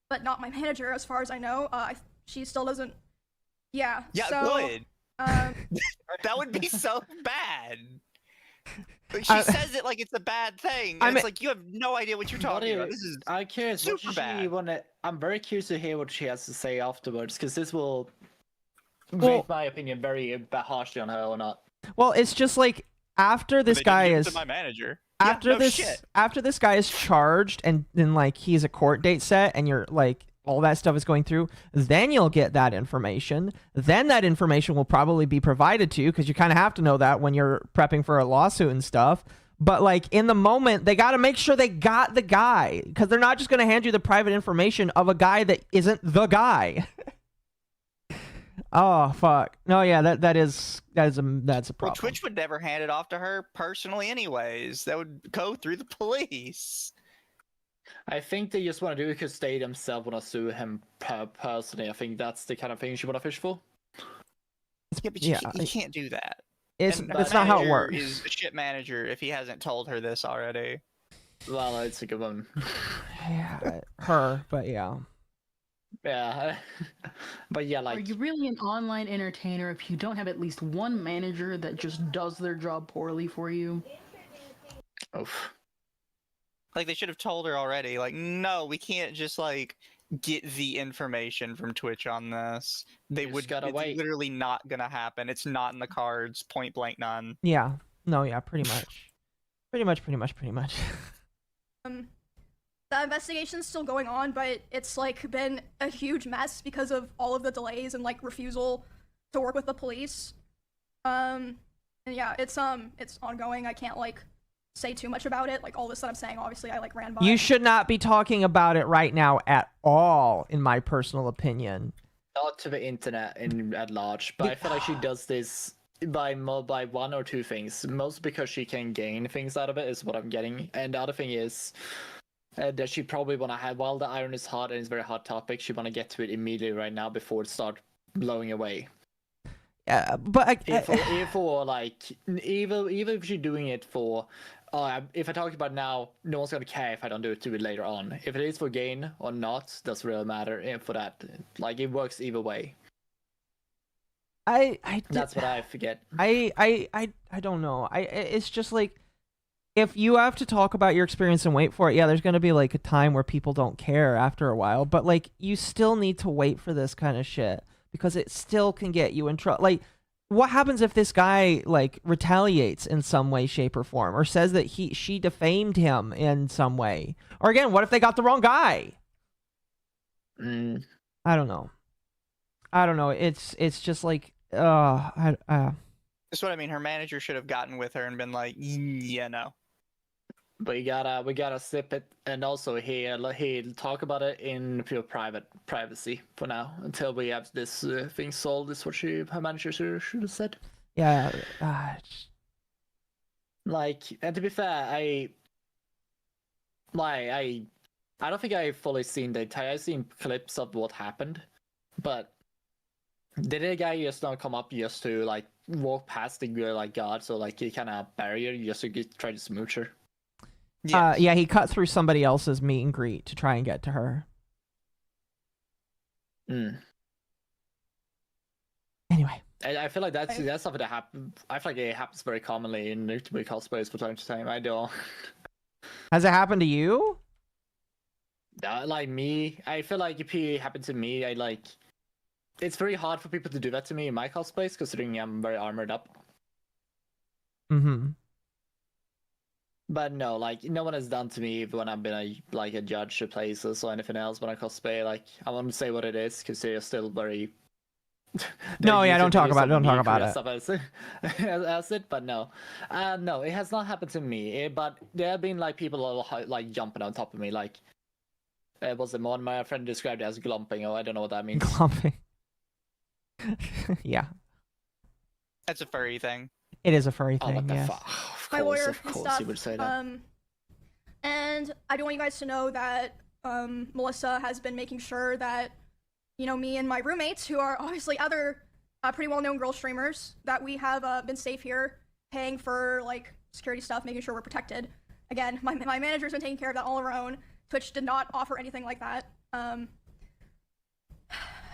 but not my manager, as far as I know. She still doesn't. Yeah. Yeah, so, good. That would be so bad. She says it like it's a bad thing. And it's like you have no idea what you're talking about. This is I'm curious. super bad. I'm very curious to hear what she has to say afterwards, because this will make my opinion very harshly on her or not. Well, it's just like after this guy is my manager. After this guy is charged and then like he's a court date set and you're like all that stuff is going through, then you'll get that information. Then that information will probably be provided to you, because you kind of have to know that when you're prepping for a lawsuit and stuff. But like in the moment, they got to make sure they got the guy, because they're not just going to hand you the private information of a guy that isn't the guy. Oh fuck. No, yeah, that's a problem. Well, Twitch would never hand it off to her personally anyways. That would go through the police. I think they just want to do it because they themselves want to sue him personally. I think that's the kind of thing you want to fish for. Yeah, but you can't do that. It's not how it works. Is a shit manager if he hasn't told her this already. Well, it's a good one. Yeah, her, but yeah. Yeah, but yeah, like... Are you really an online entertainer if you don't have at least one manager that just does their job poorly for you? Oof. Like, they should have told her already, like, no, we can't just, like, get the information from Twitch on this. It's literally not gonna happen. It's not in the cards, point blank none. Yeah. No, yeah, pretty much. Pretty much. The investigation's still going on, but it's like been a huge mess because of all of the delays and like refusal to work with the police. And yeah, it's ongoing. I can't like say too much about it. Like all this that I'm saying, obviously I like ran by. You should not be talking about it right now at all, in my personal opinion. Not to the internet at large, but I feel like she does this by one or two things. Most because she can gain things out of it is what I'm getting, and the other thing is that she probably want to have, while the iron is hot and it's a very hot topic, she want to get to it immediately right now before it starts blowing away. But if or like even if you're doing it for, if I talk about now, no one's gonna care if I don't do it later on. If it is for gain or not, doesn't really matter for that. Like it works either way. That's what I forget. I don't know. It's just like, if you have to talk about your experience and wait for it, yeah, there's going to be like a time where people don't care after a while, but like you still need to wait for this kind of shit because it still can get you in trouble. Like, what happens if this guy like retaliates in some way, shape, or form, or says that she defamed him in some way? Or again, what if they got the wrong guy? I don't know. It's just like, That's what I mean. Her manager should have gotten with her and been like, yeah, no. But we gotta sip it, and also he'll talk about it in pure privacy for now until we have this thing solved. Is what her manager should have said. Yeah. Like, and to be fair, I don't think I've fully seen the entire. I've seen clips of what happened, but did the guy just not come up just to like walk past the like guard, so like he kind of barrier just to try to smooch her? Yes. Yeah, he cut through somebody else's meet and greet to try and get to her. Anyway. I feel like that's something that happens. I feel like it happens very commonly in YouTuber cosplays from time to time. I don't. Has it happened to you? Like me, I feel like if it happened to me, it's very hard for people to do that to me in my cosplays, considering I'm very armored up. But no, like no one has done to me when I've been a judge at places or anything else when I cosplay. Like I won't say what it is because they're still very. No, yeah, don't talk about it. Don't talk about it. As it, but no, no, it has not happened to me. But there have been like people like jumping on top of me. Like, was it one my friend described it as glumping? Oh, I don't know what that means. Glumping. Yeah. That's a furry thing. It is a furry thing. Yes. My lawyer of course, he would say that. And I do want you guys to know that Melissa has been making sure that, you know, me and my roommates, who are obviously other pretty well-known girl streamers, that we have been safe here, paying for like security stuff, making sure we're protected. Again, my manager's been taking care of that all her own. Twitch did not offer anything like that.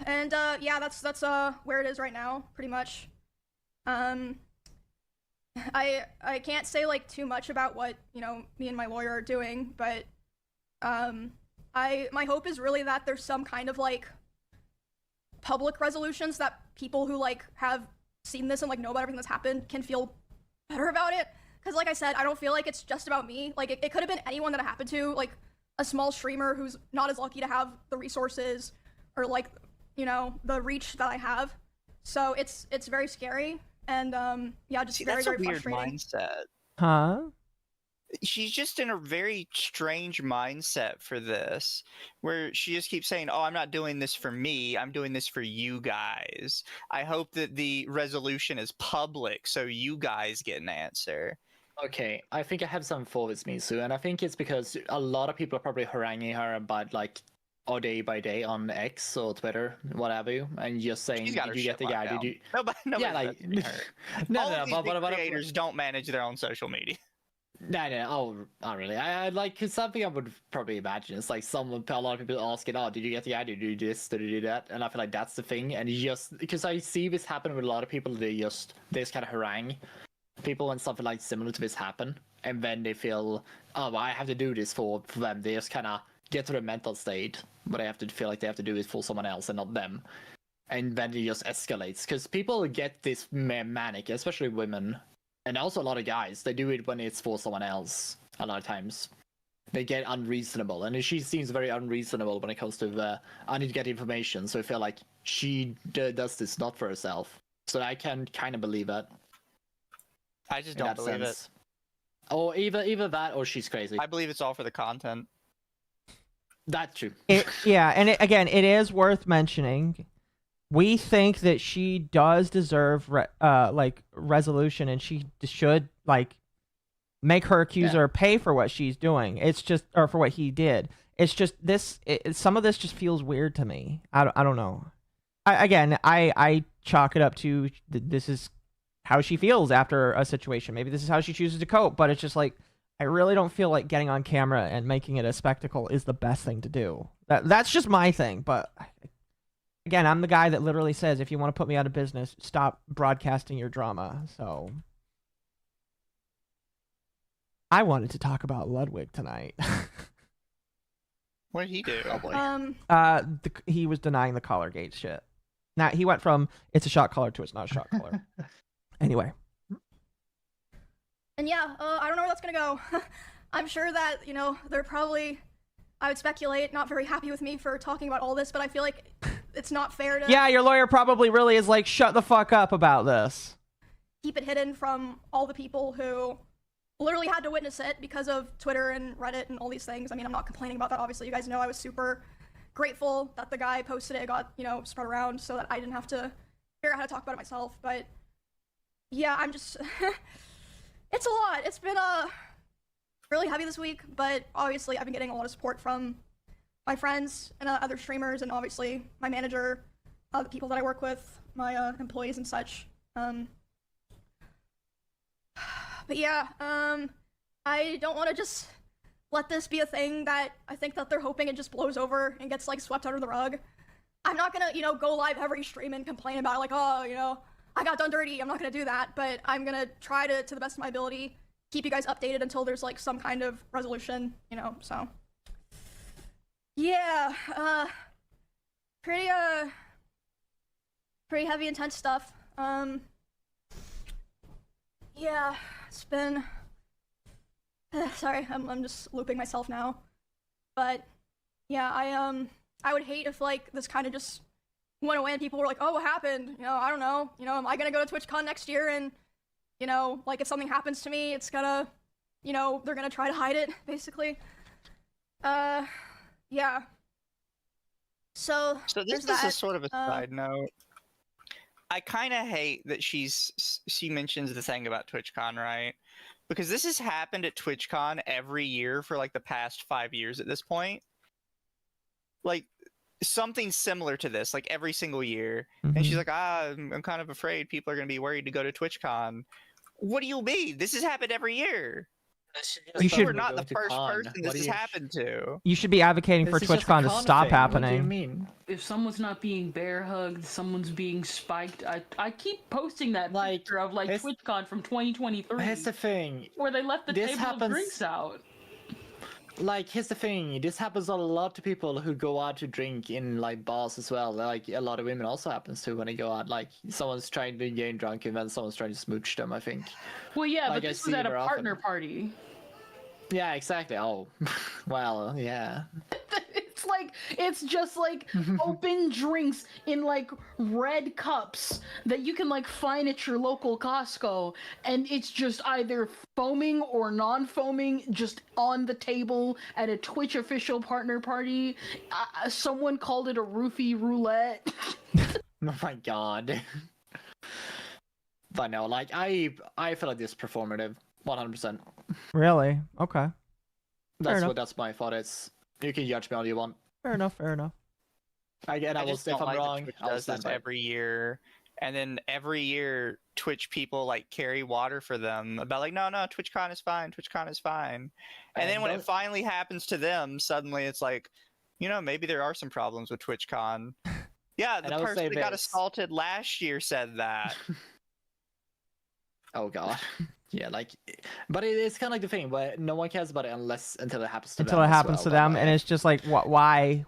And yeah, that's where it is right now, pretty much. I can't say like too much about what, you know, me and my lawyer are doing, but my hope is really that there's some kind of like public resolutions that people who like have seen this and like know about everything that's happened can feel better about it. Because like I said, I don't feel like it's just about me. Like it could have been anyone that it happened to, like a small streamer who's not as lucky to have the resources or like, you know, the reach that I have. So it's very scary. And yeah, just very, very frustrating. That's a weird mindset. Huh? She's just in a very strange mindset for this, where she just keeps saying, oh, I'm not doing this for me, I'm doing this for you guys. I hope that the resolution is public so you guys get an answer. Okay, I think I have some for this, Mizu, and I think it's because a lot of people are probably haranguing her about like all day by day on X or Twitter, whatever, and just saying, did you get the guy? Did you? Nobody yeah, like but creators don't manage their own social media. No, not really. I like, cause something I would probably imagine. It's like a lot of people asking, "Oh, did you get the guy? Did you do this? Did you do that?" And I feel like that's the thing. And just because I see this happen with a lot of people, they just kind of harangue people when something like similar to this happen, and then they feel, "Oh, well, I have to do this for them." They just kind of get to the mental state where they have to feel like they have to do it for someone else and not them, and then it just escalates because people get this manic, especially women. And also a lot of guys, they do it when it's for someone else. A lot of times, they get unreasonable, and she seems very unreasonable when it comes to I need to get information. So I feel like she does this not for herself. So I can kind of believe it. I just don't believe it. Or either that, or she's crazy. I believe it's all for the content. That's true. Yeah, and again, it is worth mentioning. We think that she does deserve like resolution, and she should like make her accuser pay for what she's doing. It's just, or for what he did. It's just this. Some of this just feels weird to me. I don't know. I chalk it up to this is how she feels after a situation. Maybe this is how she chooses to cope, but it's just like, I really don't feel like getting on camera and making it a spectacle is the best thing to do. That's just my thing, but again, I'm the guy that literally says, if you want to put me out of business, stop broadcasting your drama. So I wanted to talk about Ludwig tonight. What did he do? He was denying the collar gate shit. Now he went from it's a shot collar to it's not a shot collar. Anyway. And yeah, I don't know where that's gonna go. I'm sure that, you know, they're probably, I would speculate, not very happy with me for talking about all this, but I feel like it's not fair to Yeah, your lawyer probably really is like, shut the fuck up about this. keep it hidden from all the people who literally had to witness it because of Twitter and Reddit and all these things. I mean, I'm not complaining about that, obviously. You guys know I was super grateful that the guy posted it, got, you know, spread around so that I didn't have to figure out how to talk about it myself. But yeah, I'm just... It's a lot. It's been really heavy this week, but obviously I've been getting a lot of support from my friends and other streamers, and obviously my manager, the people that I work with, my employees and such. But yeah, I don't want to just let this be a thing that I think that they're hoping it just blows over and gets like swept under the rug. I'm not gonna, you know, go live every stream and complain about it, like, oh, you know, I got done dirty. I'm not gonna do that, but I'm gonna try to the best of my ability, keep you guys updated until there's like some kind of resolution, you know, so. Yeah, pretty heavy, intense stuff. Yeah, it's been, sorry, I'm just looping myself now. But yeah, I would hate if like this kind of just went away and people were like, oh, what happened? You know, I don't know. You know, am I gonna go to TwitchCon next year and, you know, like if something happens to me, it's gonna, you know, they're gonna try to hide it, basically. Yeah. So this is a sort of a side note. I kind of hate that she mentions the thing about TwitchCon, right? Because this has happened at TwitchCon every year for like the past 5 years at this point. Like, something similar to this, like every single year. And she's like, I'm kind of afraid people are going to be worried to go to TwitchCon. What do you mean? This has happened every year. You're not the first person this has happened to. You should be advocating for TwitchCon to stop happening. What do you mean? If someone's not being bear hugged, someone's being spiked. I keep posting that picture of like TwitchCon from 2023. Here's the thing. Where they left the table of drinks out. Like, here's the thing, this happens a lot to people who go out to drink in, like, bars as well. Like, a lot of women also happens to when they go out. Like, someone's trying to get drunk and then someone's trying to smooch them, I think. Well, yeah, like, but this was at a partner party. Yeah, exactly. Oh, well, yeah. It's just like open drinks in like red cups that you can like find at your local Costco, and it's just either foaming or non-foaming, just on the table at a Twitch official partner party. Someone called it a roofie roulette. Oh my god. But no, like I feel like this is performative, 100%. Really? Okay. That's my thought. It's, you can judge me all you want. Fair enough. Fair enough. Again, I will say if I'm wrong. Twitch does this every year, and then every year Twitch people like carry water for them about like, no, TwitchCon is fine. TwitchCon is fine. And then when it finally happens to them, suddenly it's like, you know, maybe there are some problems with TwitchCon. Yeah, the person that got assaulted last year said that. Oh god. Yeah, like, but it's kind of like the thing where no one cares about it until it happens to them. Until it happens to them, and it's just like, what? Why?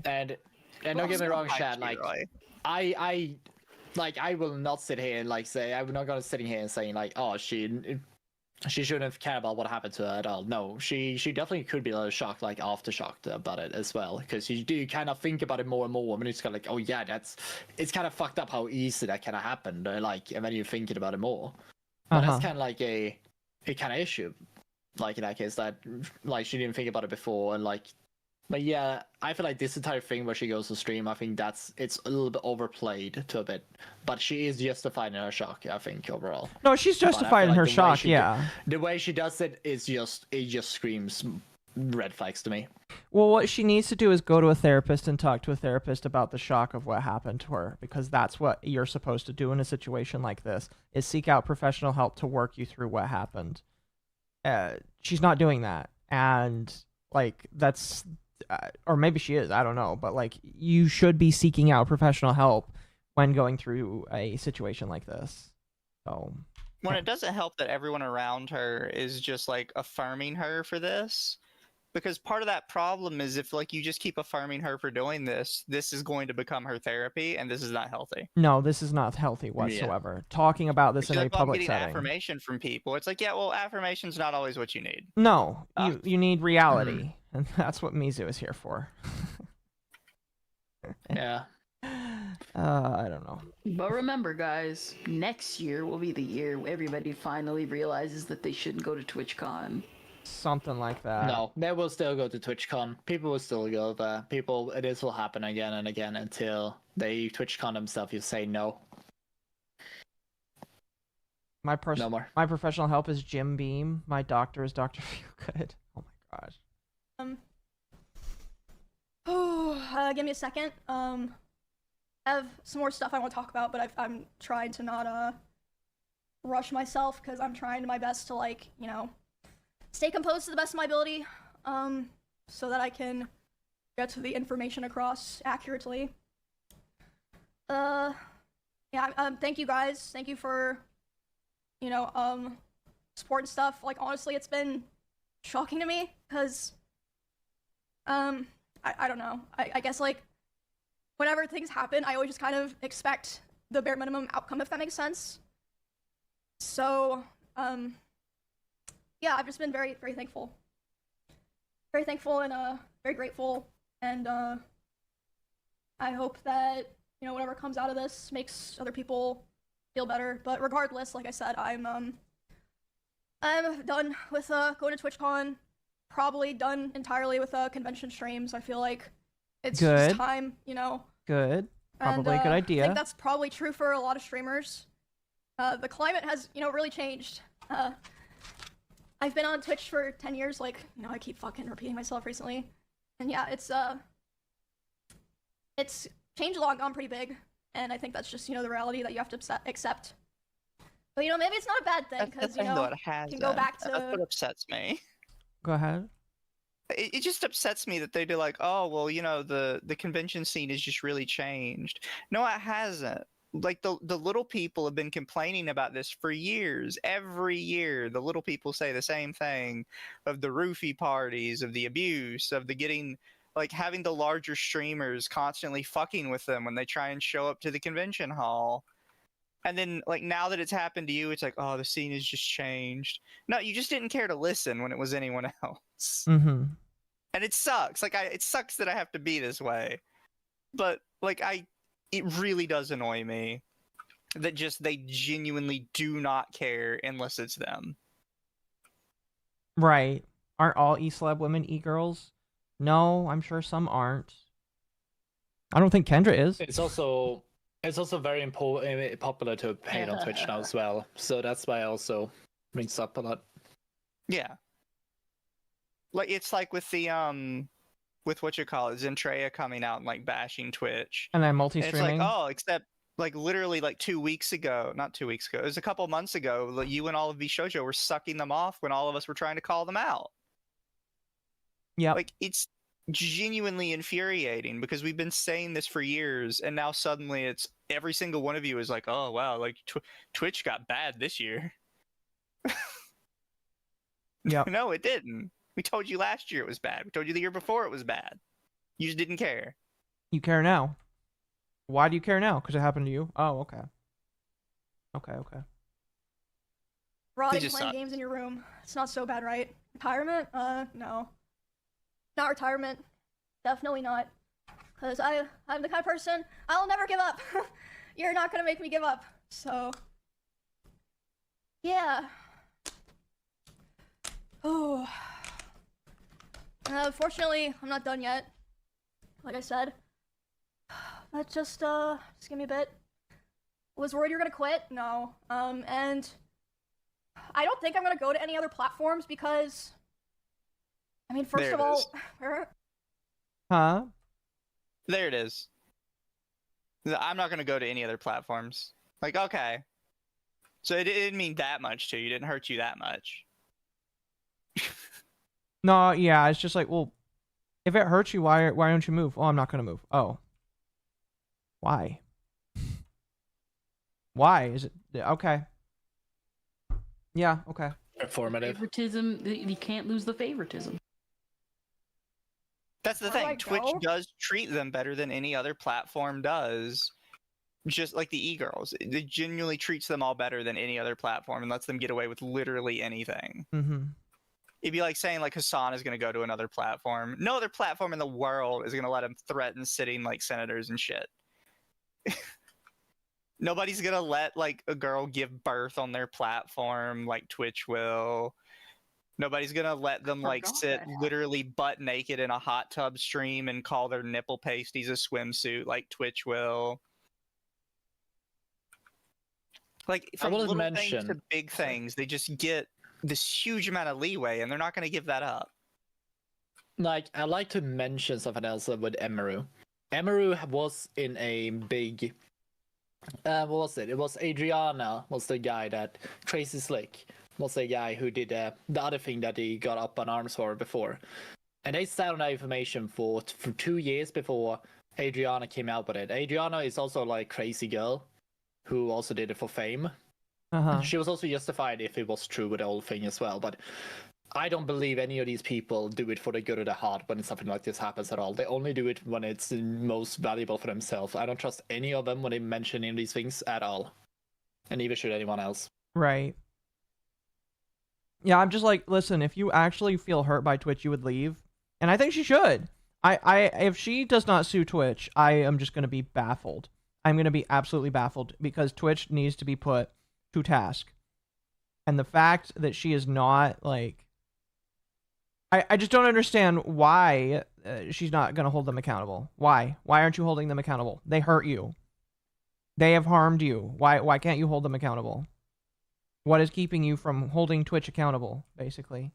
And don't get me wrong, Shad. Like, I will not sit here and like say, I'm not gonna sit here and saying like, oh, she shouldn't have cared about what happened to her at all. No, she definitely could be a little shocked, like aftershocked about it as well, because you do kind of think about it more and more. I mean, it's kind of like, oh yeah, it's kind of fucked up how easy that kind of happened. Like, and then you're thinking about it more. But that's kind of like a kind of issue, like in that case, that like she didn't think about it before, and like, but yeah, I feel like this entire thing where she goes to stream, I think it's a little bit overplayed to a bit, but she is justified in her shock, I think, overall. No, she's justified in her shock, yeah. The way she does it is just screams red flags to me. Well, what she needs to do is go to a therapist and talk to a therapist about the shock of what happened to her, because that's what you're supposed to do in a situation like this, is seek out professional help to work you through what happened. She's not doing that, and like that's or maybe she is, I don't know, but like you should be seeking out professional help when going through a situation like this. So when it doesn't help that everyone around her is just like affirming her for this, because part of that problem is if like you just keep affirming her for doing this, this is going to become her therapy, and this is not healthy. No, this is not healthy whatsoever. Talking about this in a public getting setting. Affirmation from people, it's like, yeah, well, affirmation's not always what you need. No, you need reality, and that's what Mizu is here for. Yeah. I don't know. But remember, guys, next year will be the year where everybody finally realizes that they shouldn't go to TwitchCon. Something like that. No, they will still go to TwitchCon. People will still go there. This will happen again and again until they TwitchCon themselves. You say no. My No more. My professional help is Jim Beam. My doctor is Dr. Feelgood. Oh my gosh. Give me a second. I have some more stuff I want to talk about, but I'm trying to not rush myself, because I'm trying my best to, like, you know, stay composed to the best of my ability, so that I can get to the information across accurately. Yeah, thank you guys. Thank you for, you know, support and stuff. Like, honestly, it's been shocking to me, because, I don't know. I guess, like, whenever things happen, I always just kind of expect the bare minimum outcome, if that makes sense. So, yeah, I've just been very, very thankful. Very thankful and, very grateful, and, I hope that, you know, whatever comes out of this makes other people feel better. But regardless, like I said, I'm done with, going to TwitchCon. Probably done entirely with, convention streams. I feel like it's just time, you know. Good. Probably a good idea. I think that's probably true for a lot of streamers. The climate has, you know, really changed. I've been on Twitch for 10 years, like, you know, I keep fucking repeating myself recently. And yeah, it's changed a lot, gone pretty big. And I think that's just, you know, the reality that you have to accept. But, you know, maybe it's not a bad thing, because, you know, can go back to... That's what upsets me. Go ahead. It just upsets me that they do like, oh, well, you know, the convention scene has just really changed. No, it hasn't. Like, the little people have been complaining about this for years. Every year, the little people say the same thing of the roofie parties, of the abuse, of the getting, like, having the larger streamers constantly fucking with them when they try and show up to the convention hall. And then, like, now that it's happened to you, it's like, oh, the scene has just changed. No, you just didn't care to listen when it was anyone else. Mm-hmm. And it sucks. Like, it sucks that I have to be this way. But, like, it really does annoy me that just they genuinely do not care unless it's them. Right. Aren't all e-celeb women e-girls? No, I'm sure some aren't. I don't think Kendra is. It's also very popular to hate on Twitch now as well. So that's why I also brings up a lot. Yeah. Like, it's like with the with what you call it, Zentreya coming out and like bashing Twitch. And then multi-streaming. It's like, oh, except like literally like 2 weeks ago, not 2 weeks ago, it was a couple months ago, you and all of Shoujo were sucking them off when all of us were trying to call them out. Yeah. Like, it's genuinely infuriating because we've been saying this for years, and now suddenly it's every single one of you is like, oh wow, like Twitch got bad this year. Yeah. No, it didn't. We told you last year it was bad. We told you the year before it was bad. You just didn't care. You care now. Why do you care now? Because it happened to you? Oh, okay. Okay. Rotting playing games in your room. It's not so bad, right? Retirement? No. Not retirement. Definitely not. Because I'm the kind of person, I'll never give up. You're not gonna make me give up. So, yeah. Oh. Unfortunately, I'm not done yet. Like I said. Let's just give me a bit. Was worried you're gonna quit? No. And I don't think I'm gonna go to any other platforms because I mean, first There of it all, is. Huh? There it is. I'm not gonna go to any other platforms. Like, okay. So it didn't mean that much to you. It didn't hurt you that much. No, yeah, it's just like, well, if it hurts you, why don't you move? Oh, I'm not gonna move. Oh. Why? Why? Is it okay? Yeah, okay. Informative. Favoritism, you can't lose the favoritism. That's the Where do thing. I Twitch go? does treat them better than any other platform does. Just like the e-girls. It genuinely treats them all better than any other platform and lets them get away with literally anything. Mm-hmm. It'd be like saying like Hassan is going to go to another platform. No other platform in the world is going to let him threaten sitting like senators and shit. Nobody's going to let like a girl give birth on their platform like Twitch will. Nobody's going to let them like sit literally butt naked in a hot tub stream and call their nipple pasties a swimsuit like Twitch will. Like from little things to big things, they just get this huge amount of leeway, and they're not going to give that up. Like, I like to mention something else with Emiru. Emiru was in a big. What was it? It was Adriana. Was the guy that Crazy Slick was the guy who did the other thing that he got up on arms for before, and they sat on that information for 2 years before Adriana came out with it. Adriana is also like crazy girl, who also did it for fame. She was also justified if it was true with the whole thing as well, but I don't believe any of these people do it for the good of the heart when something like this happens at all. They only do it when it's most valuable for themselves. I don't trust any of them when they mention any of these things at all. And neither should anyone else. Right. Yeah, I'm just like, listen, if you actually feel hurt by Twitch, you would leave. And I think she should. If she does not sue Twitch, I am just going to be baffled. I'm going to be absolutely baffled because Twitch needs to be put to task. And the fact that she is not, like... I just don't understand why she's not going to hold them accountable. Why? Why aren't you holding them accountable? They hurt you. They have harmed you. Why can't you hold them accountable? What is keeping you from holding Twitch accountable, basically?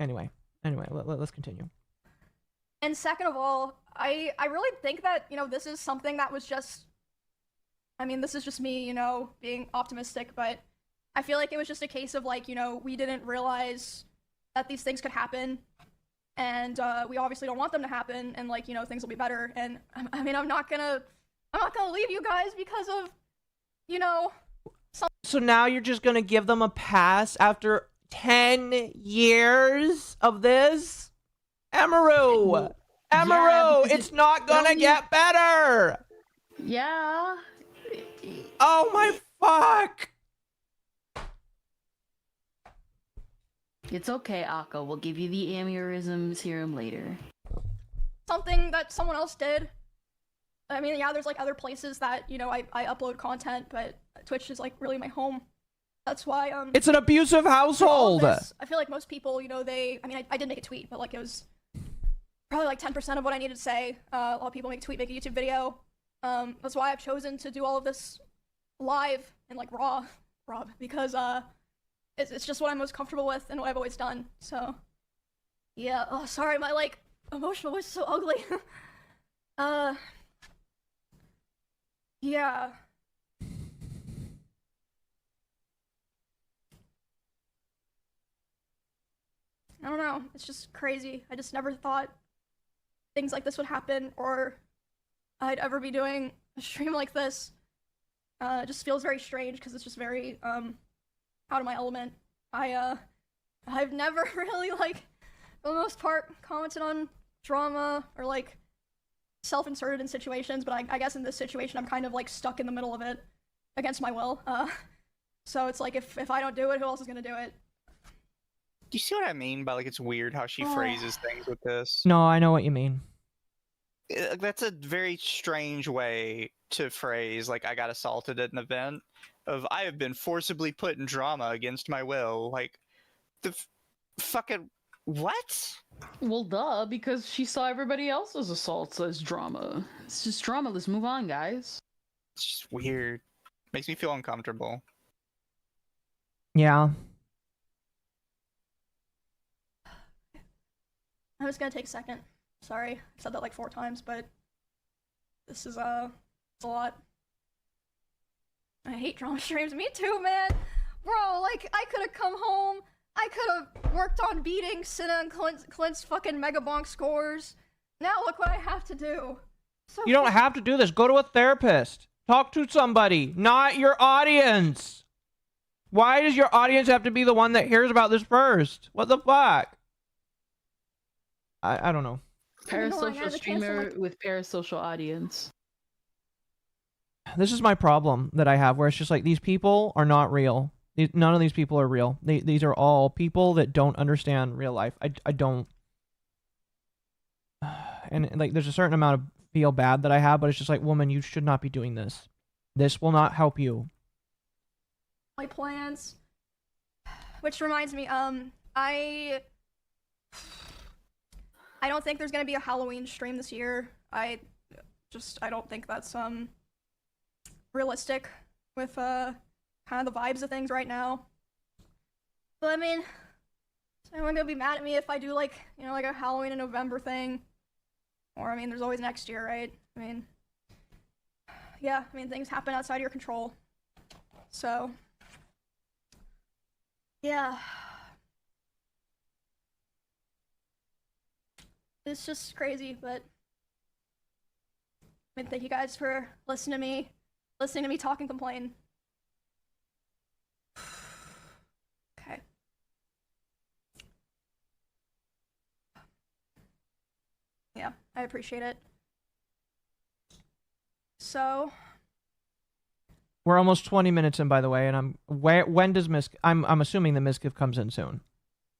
Anyway, let's continue. And second of all, I really think that, you know, this is something that was just... I mean, this is just me, you know, being optimistic, but I feel like it was just a case of, like, you know, we didn't realize that these things could happen, and we obviously don't want them to happen, and, like, you know, things will be better, and I mean, I'm not gonna leave you guys because of, you know... So now you're just gonna give them a pass after 10 years of this? Emiru! Emiru! It's not gonna get better! Yeah. Oh my fuck! It's okay, Akko. We'll give you the aneurysm serum later. Something that someone else did. I mean, yeah, there's like other places that, you know, I upload content, but Twitch is like really my home. That's why It's an abusive household. I feel like most people, you know, I did make a tweet, but like it was probably like 10% of what I needed to say. A lot of people make a tweet, make a YouTube video. That's why I've chosen to do all of this live and like raw, because it's just what I'm most comfortable with and what I've always done. So yeah. Oh, sorry, my like emotional voice is so ugly. Yeah. I don't know. It's just crazy. I just never thought things like this would happen, or I'd ever be doing a stream like this. It just feels very strange because it's just very out of my element. I've never really, like, for the most part, commented on drama or like self-inserted in situations, but I guess in this situation I'm kind of like stuck in the middle of it against my will. So it's like if I don't do it, who else is gonna do it? Do you see what I mean by, like, it's weird how she phrases things with this? No, I know what you mean. That's a very strange way to phrase, like, I got assaulted at an event, of I have been forcibly put in drama against my will. Like, the fucking... What? Well, duh, because she saw everybody else's assaults as drama. It's just drama. Let's move on, guys. It's just weird. Makes me feel uncomfortable. Yeah. I'm just gonna take a second. Sorry, I said that like 4 times, but this is it's a lot. I hate drama streams. Me too, man. Bro, like, I could have come home. I could have worked on beating Cinna and Clint's fucking Mega Bonk scores. Now look what I have to do. So You don't have to do this. Go to a therapist. Talk to somebody, not your audience. Why does your audience have to be the one that hears about this first? What the fuck? I don't know. Parasocial streamer with parasocial audience. This is my problem that I have, where it's just like, these people are not real. None of these people are real. These are all people that don't understand real life. I don't. And like, there's a certain amount of feel bad that I have, but it's just like, woman, you should not be doing this. This will not help you. My plans. Which reminds me, I don't think there's gonna be a Halloween stream this year. I don't think that's realistic with kind of the vibes of things right now. But I mean, is anyone gonna be mad at me if I do like, you know, like a Halloween in November thing? Or I mean, there's always next year, right? I mean, yeah, I mean, things happen outside of your control. So, yeah. It's just crazy, but I mean, thank you guys for listening to me talk and complain. Okay. Yeah, I appreciate it. So we're almost 20 minutes in, by the way, and when does I'm assuming the Mizkif comes in soon.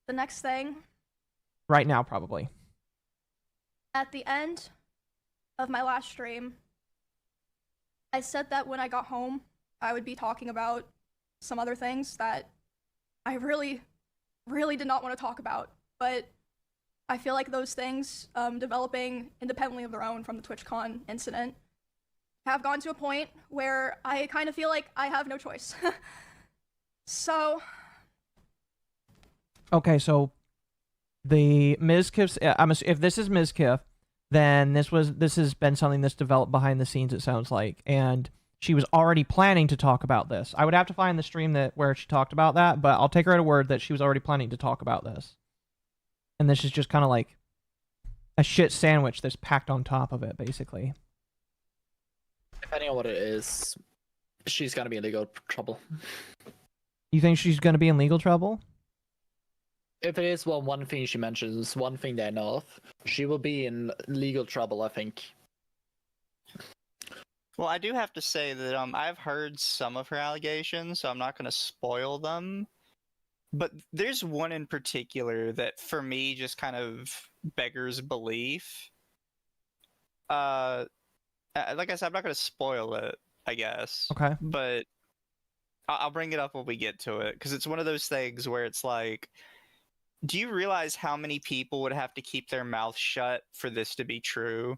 The next thing. Right now, probably. At the end of my last stream, I said that when I got home, I would be talking about some other things that I really, really did not want to talk about. But I feel like those things, developing independently of their own from the TwitchCon incident, have gone to a point where I kind of feel like I have no choice. So. Okay, so the Mizkif's, if this is Mizkif, then this has been something that's developed behind the scenes, it sounds like, and she was already planning to talk about this. I would have to find the stream where she talked about that, but I'll take her at a word that she was already planning to talk about this. And this is just kind of like a shit sandwich that's packed on top of it, basically. Depending on what it is, she's gonna be in legal trouble. You think she's gonna be in legal trouble? If it is one thing she mentions, one thing they know of, she will be in legal trouble, I think. Well, I do have to say that I've heard some of her allegations, so I'm not going to spoil them. But there's one in particular that, for me, just kind of beggars belief. Like I said, I'm not going to spoil it, I guess. Okay. But I'll bring it up when we get to it, because it's one of those things where it's like, do you realize how many people would have to keep their mouth shut for this to be true?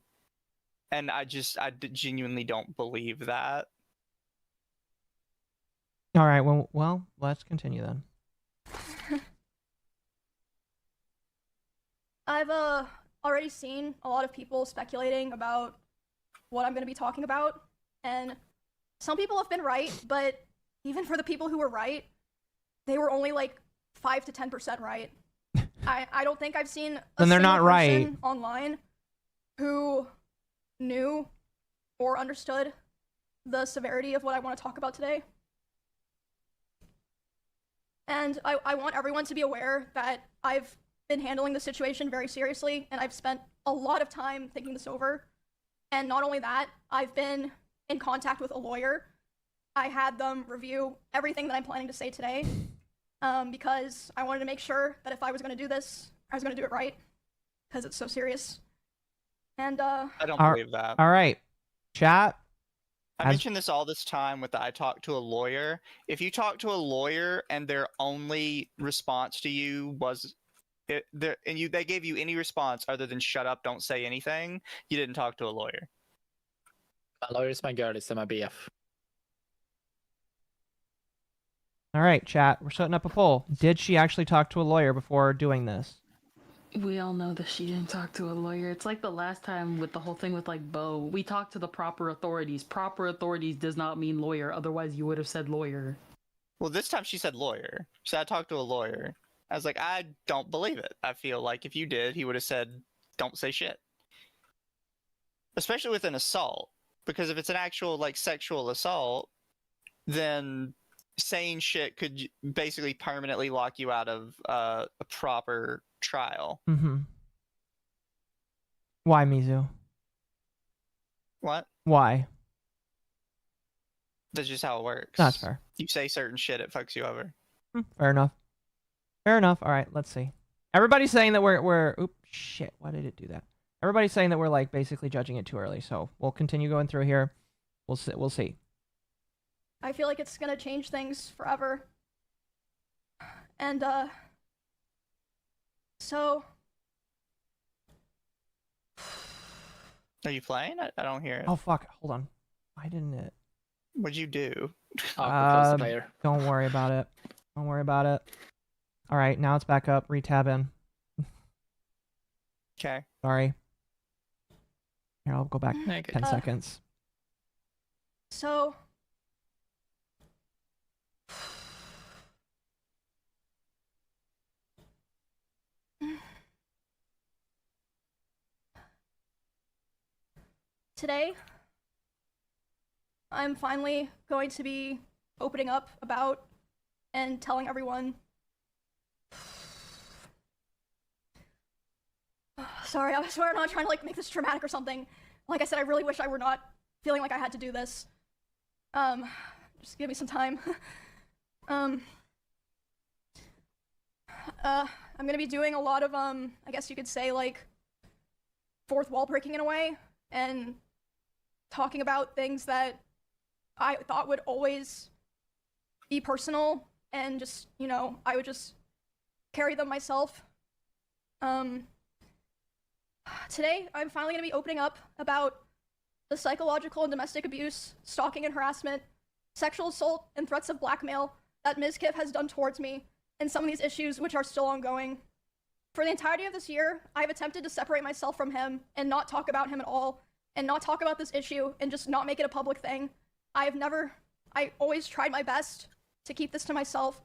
And I genuinely don't believe that. All right, well, let's continue then. I've already seen a lot of people speculating about what I'm going to be talking about, and some people have been right, but even for the people who were right, they were only like 5 to 10% right. I don't think I've seen a then they're single not right person online who knew or understood the severity of what I want to talk about today. And I want everyone to be aware that I've been handling the situation very seriously, and I've spent a lot of time thinking this over. And not only that, I've been in contact with a lawyer. I had them review everything that I'm planning to say today, because I wanted to make sure that if I was going to do this, I was going to do it right, because it's so serious. And I don't believe that. All right, chat. I mentioned this all this time with the I talked to a lawyer. If you talk to a lawyer and their only response to you was, they gave you any response other than shut up, don't say anything, you didn't talk to a lawyer. My lawyer's my girl, it's my BF. All right, chat. We're setting up a poll. Did she actually talk to a lawyer before doing this? We all know that she didn't talk to a lawyer. It's like the last time with the whole thing with like Bo. We talked to the proper authorities. Proper authorities does not mean lawyer. Otherwise, you would have said lawyer. Well, this time she said lawyer. She said I talked to a lawyer. I was like, I don't believe it. I feel like if you did, he would have said, don't say shit. Especially with an assault. Because if it's an actual, like, sexual assault, then saying shit could basically permanently lock you out of a proper trial. Mm-hmm. Why, Mizu? What? Why? That's just how it works. That's fair. You say certain shit, it fucks you over. Fair enough. Fair enough. All right, let's see. Everybody's saying that we're oops, shit. Why did it do that? Everybody's saying that we're like basically judging it too early. So we'll continue going through here. We'll see. We'll see. I feel like it's gonna change things forever. And so Are you playing? I don't hear it. Oh fuck! Hold on. Why didn't it? What'd you do? Don't worry about it. Don't worry about it. All right, now it's back up. Retab in. Okay. Sorry. Here, I'll go back 10 seconds. So today, I'm finally going to be opening up about and telling everyone. Sorry, I swear I'm not trying to like make this dramatic or something. Like I said, I really wish I were not feeling like I had to do this. Just give me some time. I'm gonna be doing a lot of I guess you could say like fourth wall breaking in a way, and talking about things that I thought would always be personal, and just, you know, I would just carry them myself. Today, I'm finally going to be opening up about the psychological and domestic abuse, stalking and harassment, sexual assault, and threats of blackmail that Mizkif has done towards me, and some of these issues which are still ongoing. For the entirety of this year, I've attempted to separate myself from him and not talk about him at all, and not talk about this issue, and just not make it a public thing. I always tried my best to keep this to myself,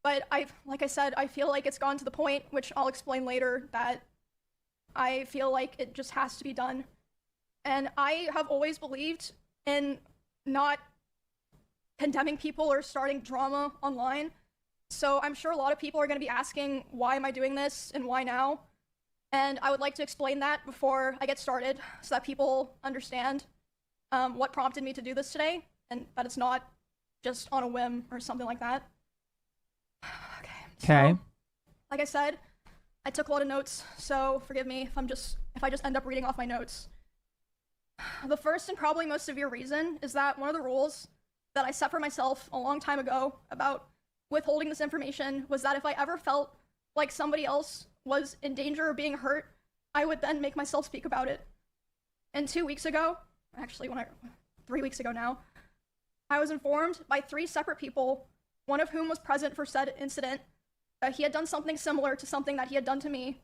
but like I said, I feel like it's gone to the point, which I'll explain later, that I feel like it just has to be done. And I have always believed in not condemning people or starting drama online. So I'm sure a lot of people are going to be asking, why am I doing this and why now? And I would like to explain that before I get started so that people understand what prompted me to do this today, and that it's not just on a whim or something like that. Okay. So, like I said, I took a lot of notes, so forgive me if I just end up reading off my notes. The first and probably most severe reason is that one of the rules that I set for myself a long time ago about withholding this information was that if I ever felt like somebody else was in danger of being hurt, I would then make myself speak about it. And 2 weeks ago, actually 3 weeks ago now, I was informed by 3 separate people, one of whom was present for said incident, that he had done something similar to something that he had done to me,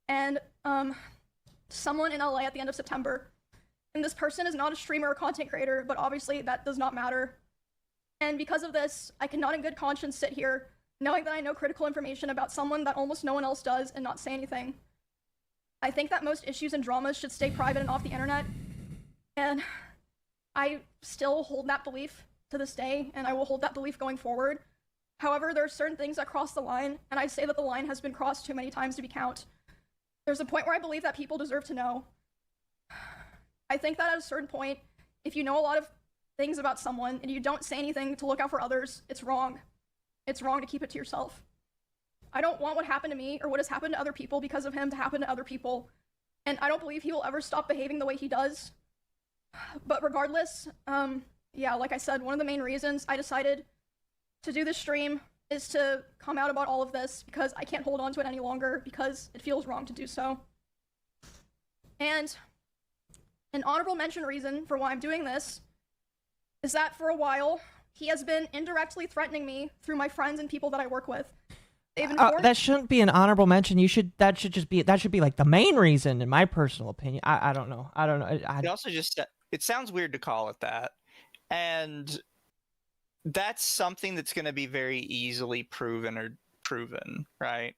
and someone in LA at the end of September. And this person is not a streamer or content creator, but obviously that does not matter. And because of this, I cannot in good conscience sit here knowing that I know critical information about someone that almost no one else does and not say anything. I think that most issues and dramas should stay private and off the internet, and I still hold that belief to this day, and I will hold that belief going forward. However, there are certain things that cross the line, and I say that the line has been crossed too many times to be count. There's a point where I believe that people deserve to know. I think that at a certain point, if you know a lot of things about someone and you don't say anything to look out for others, it's wrong. It's wrong to keep it to yourself. I don't want what happened to me or what has happened to other people because of him to happen to other people, and I don't believe he will ever stop behaving the way he does. But regardless, yeah, like I said, one of the main reasons I decided to do this stream is to come out about all of this, because I can't hold on to it any longer, because it feels wrong to do so. And an honorable mention reason for why I'm doing this is that for a while, he has been indirectly threatening me through my friends and people that I work with. They've informed that shouldn't be an honorable mention. That should be like the main reason, in my personal opinion. I don't know. It also just it sounds weird to call it that, and that's something that's going to be very easily proven, right?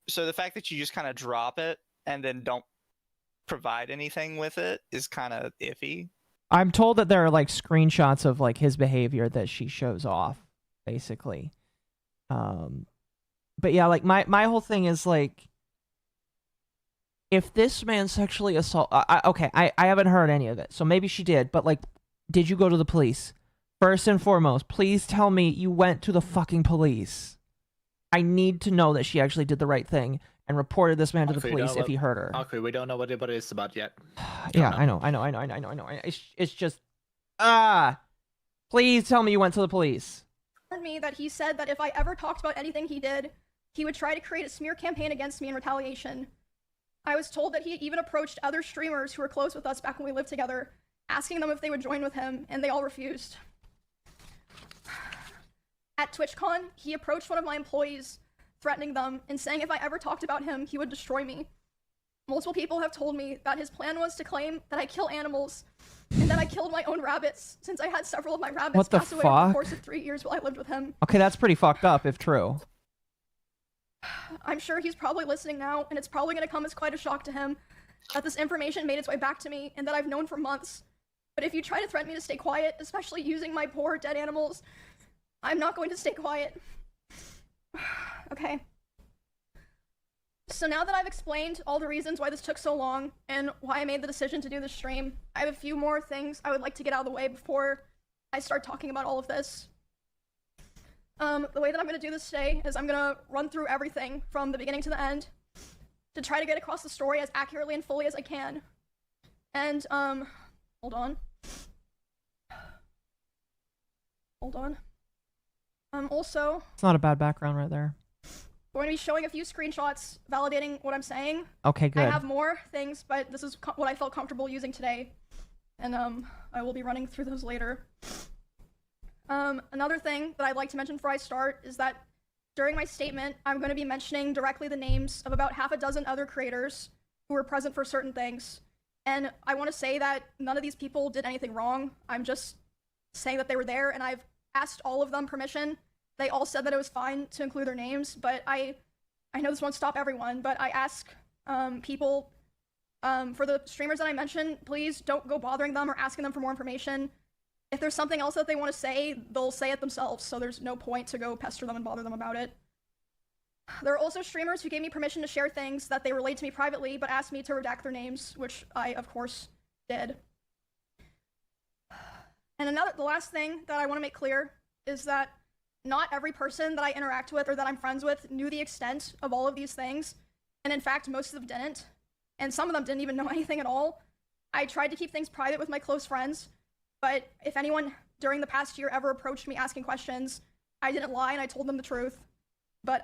So the fact that you just kind of drop it and then don't provide anything with it is kind of iffy. I'm told that there are like screenshots of like his behavior that she shows off, basically. But yeah, like my whole thing is like, if this man sexually assault, okay, I haven't heard any of it, so maybe she did, but like, did you go to the police? First and foremost, please tell me you went to the fucking police. I need to know that she actually did the right thing and reported this man to the police if he hurt her. Okay, we don't know what it's about yet. Yeah, I know. It's just, please tell me you went to the police. me that he said that if I ever talked about anything he did, he would try to create a smear campaign against me in retaliation. I was told that he even approached other streamers who were close with us back when we lived together, asking them if they would join with him, and they all refused. At TwitchCon, he approached one of my employees, threatening them and saying if I ever talked about him, he would destroy me. Multiple people have told me that his plan was to claim that I kill animals, and that I killed my own rabbits, since I had several of my rabbits pass away over the course of 3 years while I lived with him. Okay, that's pretty fucked up, if true. I'm sure he's probably listening now, and it's probably going to come as quite a shock to him that this information made its way back to me, and that I've known for months. But if you try to threaten me to stay quiet, especially using my poor dead animals, I'm not going to stay quiet. Okay. So now that I've explained all the reasons why this took so long, and why I made the decision to do this stream, I have a few more things I would like to get out of the way before I start talking about all of this. The way that I'm going to do this today is I'm going to run through everything from the beginning to the end to try to get across the story as accurately and fully as I can. And, hold on. Also... It's not a bad background right there. We're going to be showing a few screenshots validating what I'm saying. Okay, good. I have more things, but this is what I felt comfortable using today. And, I will be running through those later. Another thing that I'd like to mention before I start is that during my statement, I'm going to be mentioning directly the names of about half a dozen other creators who were present for certain things. And I want to say that none of these people did anything wrong. I'm just saying that they were there, and I've asked all of them permission. They all said that it was fine to include their names, but I know this won't stop everyone, but I ask people, for the streamers that I mentioned, please don't go bothering them or asking them for more information. If there's something else that they want to say, they'll say it themselves, so there's no point to go pester them and bother them about it. There are also streamers who gave me permission to share things that they relayed to me privately, but asked me to redact their names, which I, of course, did. And the last thing that I want to make clear is that not every person that I interact with or that I'm friends with knew the extent of all of these things, and in fact, most of them didn't, and some of them didn't even know anything at all. I tried to keep things private with my close friends, but if anyone during the past year ever approached me asking questions, I didn't lie and I told them the truth. But,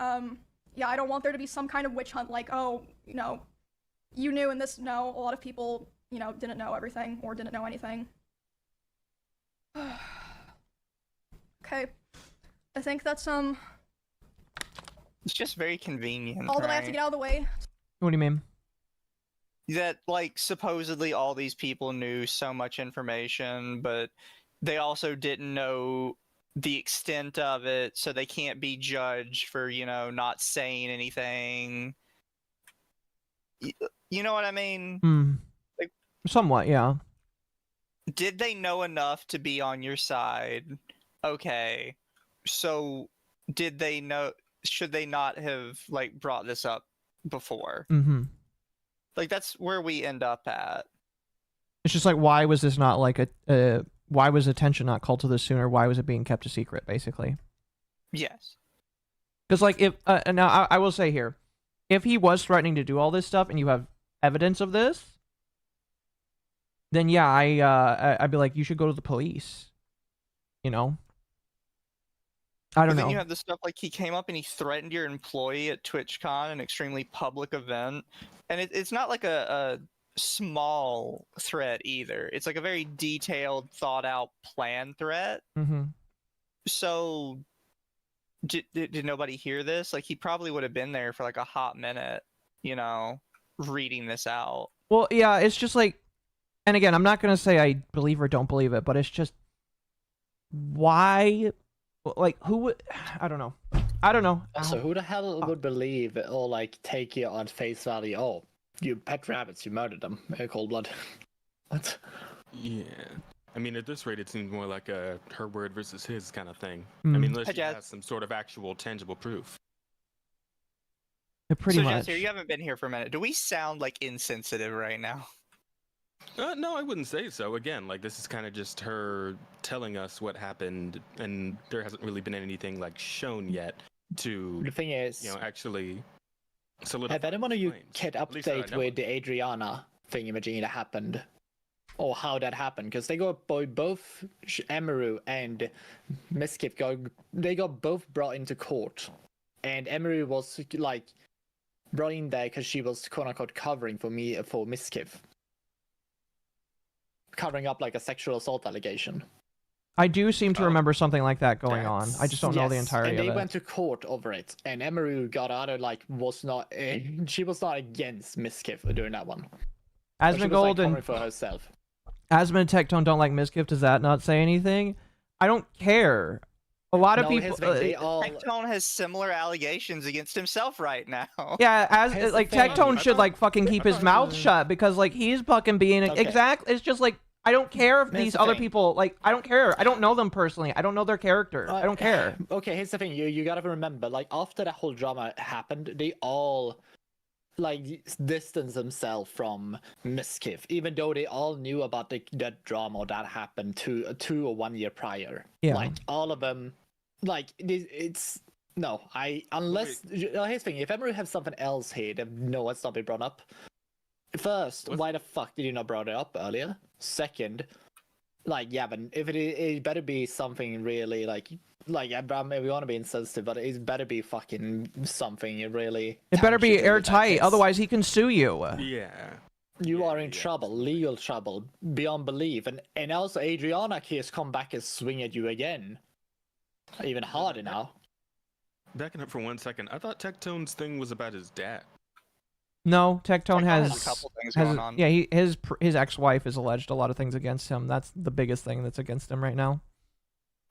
yeah, I don't want there to be some kind of witch hunt like, oh, you know, you knew and this, no, a lot of people, you know, didn't know everything or didn't know anything. Okay. I think that's, It's just very convenient, all that I have to get out of the way. What do you mean? That, like, supposedly all these people knew so much information, but they also didn't know the extent of it, so they can't be judged for, you know, not saying anything. You know what I mean? Like, somewhat, yeah. Did they know enough to be on your side? Okay. So, did they know... Should they not have, like, brought this up before? Mm-hmm. Like, that's where we end up at. It's just like, why was this not like why was attention not called to this sooner? Why was it being kept a secret, basically? Yes. Because, like, if, now, I will say here, if he was threatening to do all this stuff and you have evidence of this, then yeah, I'd be like, you should go to the police. You know? I don't know. Then you have the stuff like he came up and he threatened your employee at TwitchCon, an extremely public event. And it's not like a small threat either. It's like a very detailed, thought out plan threat. Mm-hmm. So did nobody hear this? Like, he probably would have been there for like a hot minute, you know, reading this out. Well, yeah, it's just like, and again, I'm not gonna say I believe or don't believe it, but it's just why, like, who would? I don't know. Also, who the hell would believe or like take you on face value? Oh, you pet rabbits, you murdered them in cold blood. What? Yeah. I mean, at this rate, it seems more like a her word versus his kind of thing. Mm. I mean, unless Hey, she Jazz. has some sort of actual tangible proof. Pretty So, much. Jazz, you haven't been here for a minute. Do we sound like insensitive right now? No, I wouldn't say so. Again, like, this is kind of just her telling us what happened, and there hasn't really been anything like shown yet to, The thing is, actually solidify. have anyone of you claims. kept At least that I update know with of. the Adriana thingamajiggy that happened? Or how that happened? Because they got both Emiru and Miskif got both brought into court, and Emiru was like brought in there because she was quote unquote covering for Miskif, covering up like a sexual assault allegation. I do seem to remember something like that going on. I just don't know the Yes, entirety and they of it. went to court over it, and Emiru got out of like she was not against Miskif during that one. But she was, Asmongold like, and covering for herself. Asmon and Tectone don't like Mizkif. Does that not say anything? I don't care. A lot of No, people. here's the thing, they all- Tectone has similar allegations against himself right now. Yeah, as Here's the like thing. Tectone should like fucking keep his mouth shut because like he's fucking being Okay. exactly. It's just like I don't care if Here's these the other thing. people like I don't care. I don't know them personally. I don't know their character. I don't care. Okay, here's the thing. You gotta remember, like after that whole drama happened, they all like distanced themselves from Miskif, even though they all knew about that drama that happened 2 or 1 year prior. Yeah. Like all of them, like it's no. Unless here's the thing. If Emiru has something else here, then no, it's not been brought up. First, why the fuck did you not brought it up earlier? Second, like yeah, but if it better be something really like yeah, bro, maybe we want to be insensitive, but it better be fucking something really. It better be tangible with that airtight, case. otherwise he can sue you. Yeah. You are in trouble, legal trouble, beyond belief, and also Adriana case come back and swing at you again, even harder now. Backing up for 1 second, I thought Tectone's thing was about his dad. No, Tectone has a couple things has- going on. Yeah, his ex-wife has alleged a lot of things against him. That's the biggest thing that's against him right now.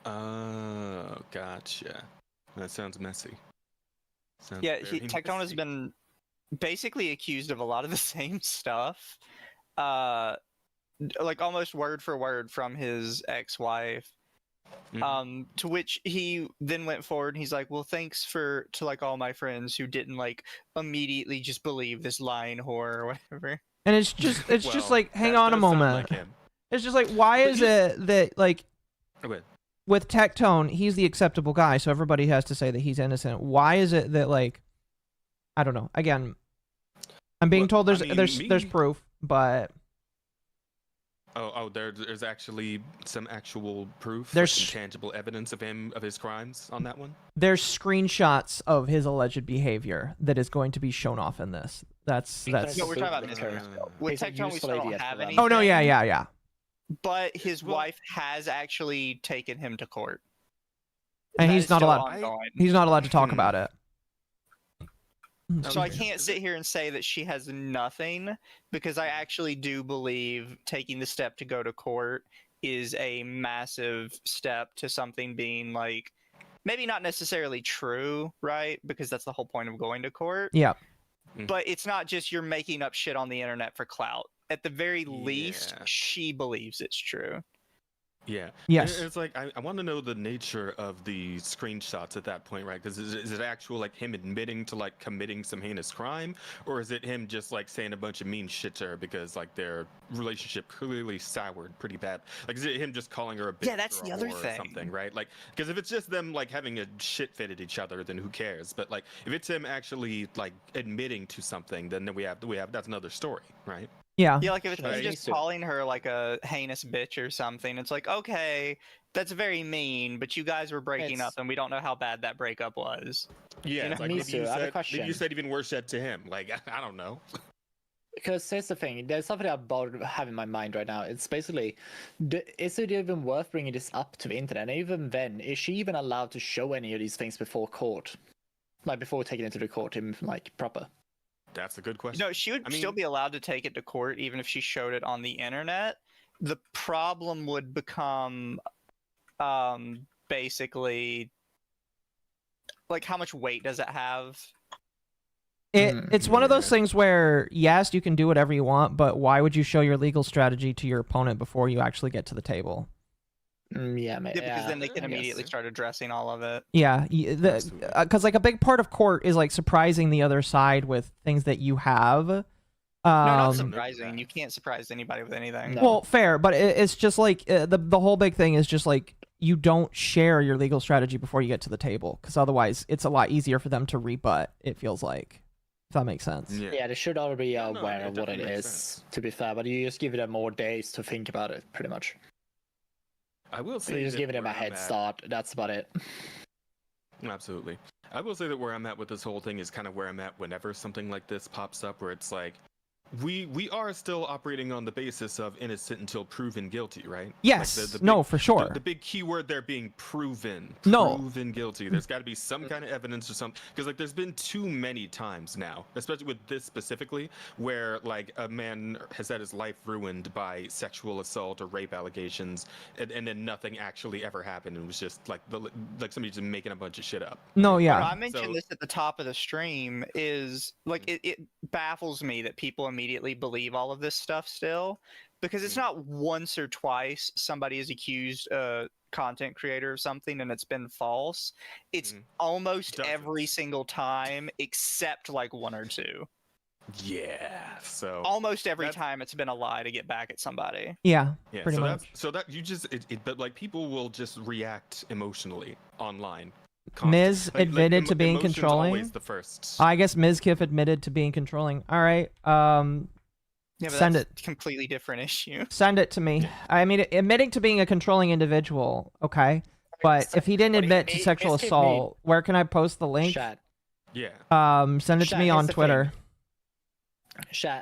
Oh, gotcha. That sounds messy. Sounds Yeah, very Tectone has messy. been basically accused of a lot of the same stuff. Like almost word for word from his ex-wife. To which he then went forward and he's like, well, thanks to like all my friends who didn't like immediately just believe this lying whore or whatever. And it's just just Well, like hang that on a does sound moment. like him. It's just like why is it that like Okay. with Tectone, he's the acceptable guy, so everybody has to say that he's innocent. Why is it that like I don't know. Again, I'm being told there's I mean, there's proof, but there's actually some actual proof, There's- like, some tangible evidence of his crimes on that one. there's screenshots of his alleged behavior that is going to be shown off in this. That's No, we're talking about Miskif. With He's a Tectone, we useful still don't idiot have for them. anything. Oh no, yeah. But his wife has actually taken him to court. And That he's is not still allowed ongoing. he's not allowed to talk about it. So I can't sit here and say that she has nothing because I actually do believe taking the step to go to court is a massive step to something being like maybe not necessarily true, right? Because that's the whole point of going to court. Yeah. But it's not just you're making up shit on the internet for clout. At the very least, Yeah. she believes it's true. Yeah. Yes. It's like I want to know the nature of the screenshots at that point, right? Because is it actual like him admitting to like committing some heinous crime, or is it him just like saying a bunch of mean shit to her because like their relationship clearly soured pretty bad? Like is it him just calling her a bitch? Yeah, that's or the a other whore or thing. something, right? Like because if it's just them like having a shit fit at each other, then who cares? But like if it's him actually like admitting to something, then we have that's another story, right? Yeah. Yeah, like if it's Right. just calling her like a heinous bitch or something, it's like, okay, that's very mean, but you guys were breaking It's- up and we don't know how bad that breakup was. Yeah, You it's know? like Mizu, I have a maybe you question. said even worse shit to him. Like I don't know. Because here's the thing, there's something I have in my mind right now. It's basically, is it even worth bringing this up to the internet? And even then, is she even allowed to show any of these things before court? Like, before taking it to the court, in, like, proper? That's a good question. No, she would still be allowed to take it to court even if she showed it on the internet. The problem would become, basically, like, how much weight does it have? It's one of those things where, yes, you can do whatever you want, but why would you show your legal strategy to your opponent before you actually get to the table? Because then they can immediately start addressing all of it. Yeah, because like a big part of court is like surprising the other side with things that you have. No, not surprising. You can't surprise anybody with anything. Well, fair, but it's just like the whole big thing is just like you don't share your legal strategy before you get to the table, because otherwise it's a lot easier for them to rebut. It feels like, if that makes sense. Yeah, they should already be aware of what it is, to be fair, but you just give them more days to think about it, pretty much. I will say so you just giving them a head start. That's about it. Absolutely. I will say that where I'm at with this whole thing is kind of where I'm at whenever something like this pops up, where it's like, we are still operating on the basis of innocent until proven guilty, right? Yes. Like the No, big, for sure. The big key word there being proven. No. Proven guilty. There's got to be some kind of evidence or something. Because like there's been too many times now, especially with this specifically, where like a man has had his life ruined by sexual assault or rape allegations, and then nothing actually ever happened. It was just like somebody just making a bunch of shit up. No, yeah. I mentioned this at the top of the stream. Is like it baffles me that people immediately believe all of this stuff still, because it's not once or twice somebody is accused a content creator of something and it's been false. It's almost every single time except like one or two. Yeah, so almost every time it's been a lie to get back at somebody. Yeah, pretty much. So that you just but like people will just react emotionally online. Miz admitted to being emotion's controlling. Always the first. I guess Mizkif admitted to being controlling. All right. Yeah, but send that's a completely different issue. Send it to me. I mean, admitting to being a controlling individual, okay. But if he didn't admit to sexual assault, where can I post the link? Yeah. Send it to me on Twitter.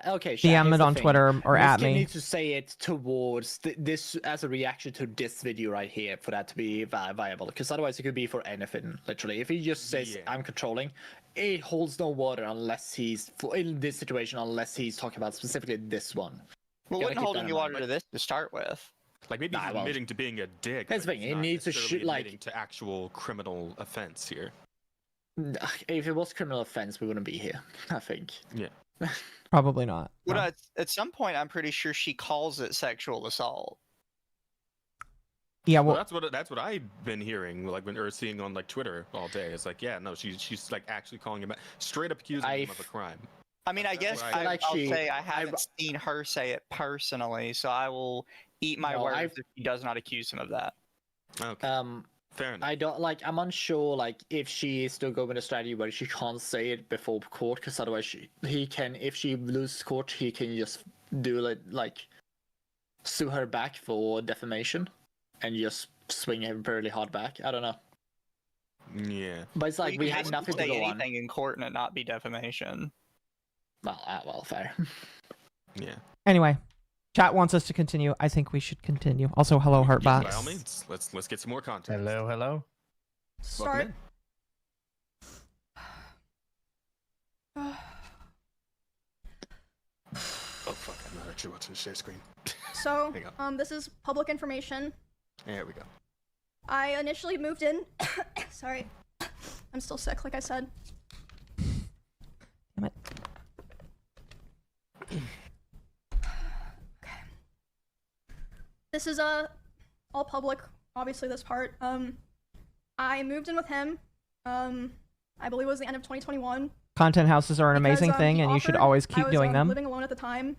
Okay, DM it on Twitter or at me. You need to say it towards this as a reaction to this video right here for that to be viable, because otherwise it could be for anything, literally. If he just says I'm controlling, it holds no water unless he's in this situation, unless he's talking about specifically this one. Well, wouldn't hold any water to this to start with. Like maybe he's admitting to being a dick. That's the thing. It needs to shoot like to actual criminal offense here. If it was criminal offense, we wouldn't be here. I think. Yeah. Probably not. Well, at some point, I'm pretty sure she calls it sexual assault. Yeah, well, that's what I've been hearing, like or seeing on like Twitter all day. It's like, yeah, no, she's like actually calling him straight up accusing him of a crime. I mean, I guess I'll say I haven't seen her say it personally, so I will eat my words if she does not accuse him of that. Okay. Fair enough. I don't like. I'm unsure. Like, if she is still going with a strategy where she can't say it before court, because otherwise he can. If she loses court, he can just do it like sue her back for defamation, and just swing him fairly hard back. I don't know. Yeah. But it's like we had nothing to say go on. anything in court and it not be defamation. Well, fair. Yeah. Anyway, chat wants us to continue. I think we should continue. Also, hello, Heartbox. By all means, let's get some more content. Hello. Start. Oh fuck! I'm not actually watching the share screen. So, this is public information. There we go. I initially moved in. Sorry, I'm still sick, like I said. Damn it. Okay. This is all public, obviously this part. I moved in with him. I believe it was the end of 2021. Content houses are an amazing thing, and you should always keep doing them. I was living alone at the time,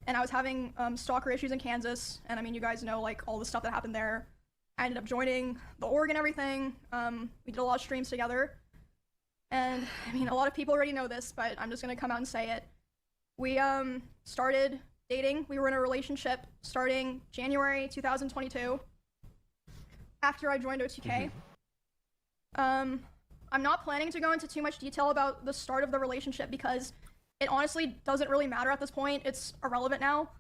and I was having stalker issues in Kansas, and I mean, you guys know like all the stuff that happened there. I ended up joining the org and everything. We did a lot of streams together, and I mean, a lot of people already know this, but I'm just gonna come out and say it. We started dating. We were in a relationship starting January 2022. After I joined OTK. I'm not planning to go into too much detail about the start of the relationship because it honestly doesn't really matter at this point. It's irrelevant now.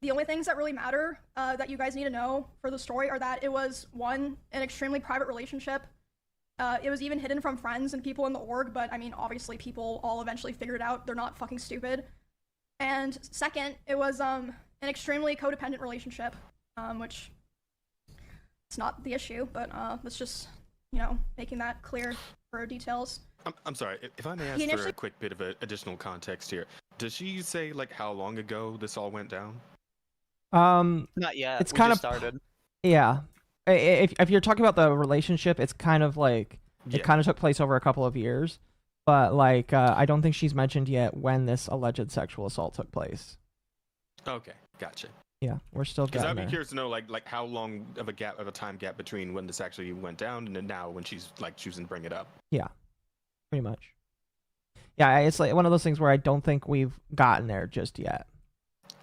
The only things that really matter that you guys need to know for the story are that it was, one, an extremely private relationship. It was even hidden from friends and people in the org, but I mean, obviously people all eventually figured it out. They're not fucking stupid. And second, it was an extremely codependent relationship, which it's not the issue, but that's just, you know, making that clear for details. I'm sorry, if I may ask for a quick bit of additional context here. Does she say like how long ago this all went down? Not yet. It's kind of started. Yeah. If you're talking about the relationship, it's kind of like Yeah. it kind of took place over a couple of years, but like I don't think she's mentioned yet when this alleged sexual assault took place. Okay, gotcha. Yeah, we're still Because getting I'd be there. curious to know like how long of a time gap between when this actually went down and then now when she's like choosing to bring it up. Yeah, pretty much. Yeah, it's like one of those things where I don't think we've gotten there just yet.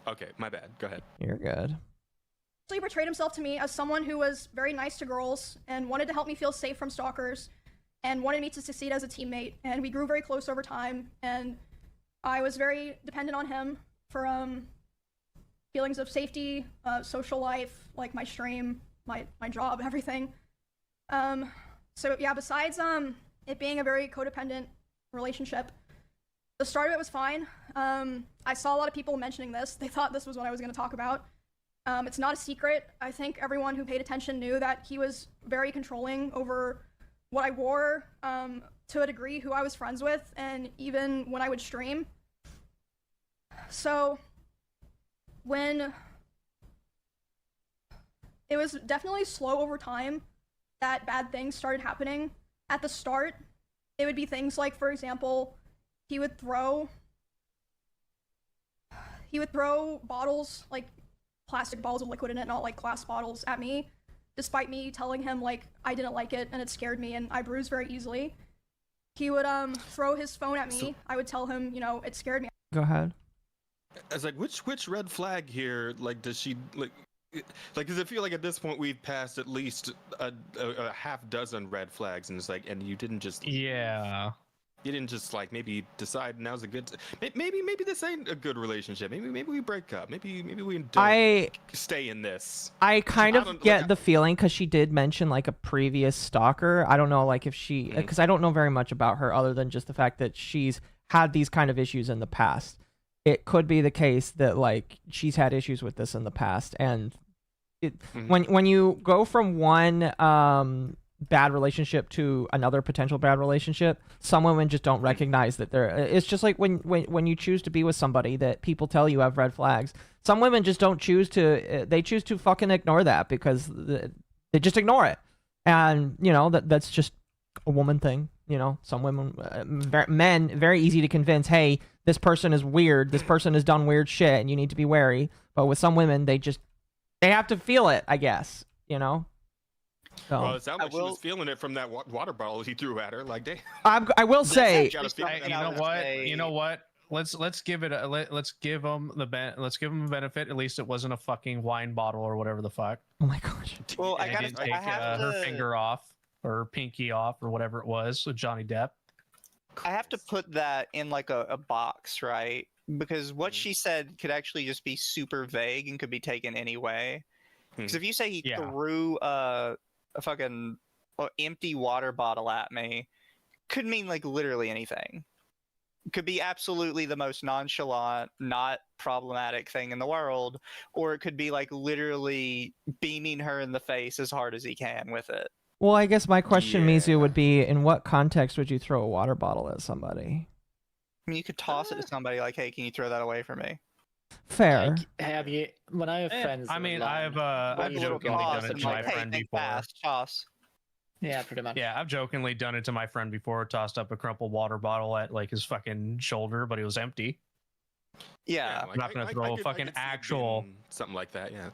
Okay, my bad. Go ahead. You're good. So he portrayed himself to me as someone who was very nice to girls and wanted to help me feel safe from stalkers and wanted me to succeed as a teammate. And we grew very close over time, and I was very dependent on him for feelings of safety, social life, like my stream, my job, everything. So yeah, besides it being a very codependent relationship, the start of it was fine. I saw a lot of people mentioning this. They thought this was what I was going to talk about. It's not a secret. I think everyone who paid attention knew that he was very controlling over what I wore, to a degree, who I was friends with, and even when I would stream. So when it was definitely slow over time that bad things started happening. At the start, it would be things like, for example, he would throw bottles, like plastic bottles with liquid in it, not like glass bottles, at me, despite me telling him like I didn't like it and it scared me and I bruise very easily. He would throw his phone at me. I would tell him, you know, it scared me. Go ahead. I was like, which red flag here? Like, does she like? Because I feel like at this point we've passed at least a half dozen red flags, and it's like, and you didn't just you didn't just like maybe decide now's a good maybe this ain't a good relationship. Maybe we break up. Maybe we don't stay in this. I kind of get the feeling because she did mention like a previous stalker. I don't know like if she because I don't know very much about her other than just the fact that she's had these kind of issues in the past. It could be the case that like she's had issues with this in the past, and when you go from one bad relationship to another potential bad relationship, some women just don't recognize that they're. It's just like when you choose to be with somebody that people tell you have red flags. Some women just don't choose to. They choose to fucking ignore that because they just ignore it, and you know that's just a woman thing. You know, some women, men, very easy to convince. Hey, this person is weird. This person has done weird shit, and you need to be wary. But with some women, they have to feel it, I guess. You know. So. Well, it sounded like she was feeling it from that water bottle he threw at her. Like, damn. I will say. You know what? Let's give it. Let's give them the benefit. At least it wasn't a fucking wine bottle or whatever the fuck. Oh my gosh. Well, I didn't take her finger off or pinky off or whatever it was with Johnny Depp. I have to put that in like a box, right? Because what she said could actually just be super vague and could be taken any way. Because if you say he threw a fucking empty water bottle at me, could mean like literally anything. Could be absolutely the most nonchalant, not problematic thing in the world, or it could be like literally beaming her in the face as hard as he can with it. Well, I guess my question, Mizu, would be, in what context would you throw a water bottle at somebody? I mean, you could toss it to somebody like, hey, can you throw that away from me? Fair. Like, have you, when I have friends... I mean, I've jokingly done it to my friend before. Toss. Yeah, pretty much. Yeah, I've jokingly done it to my friend before, tossed up a crumpled water bottle at like his fucking shoulder, but it was empty. Yeah. I'm not gonna throw a fucking actual... Something like that, yeah.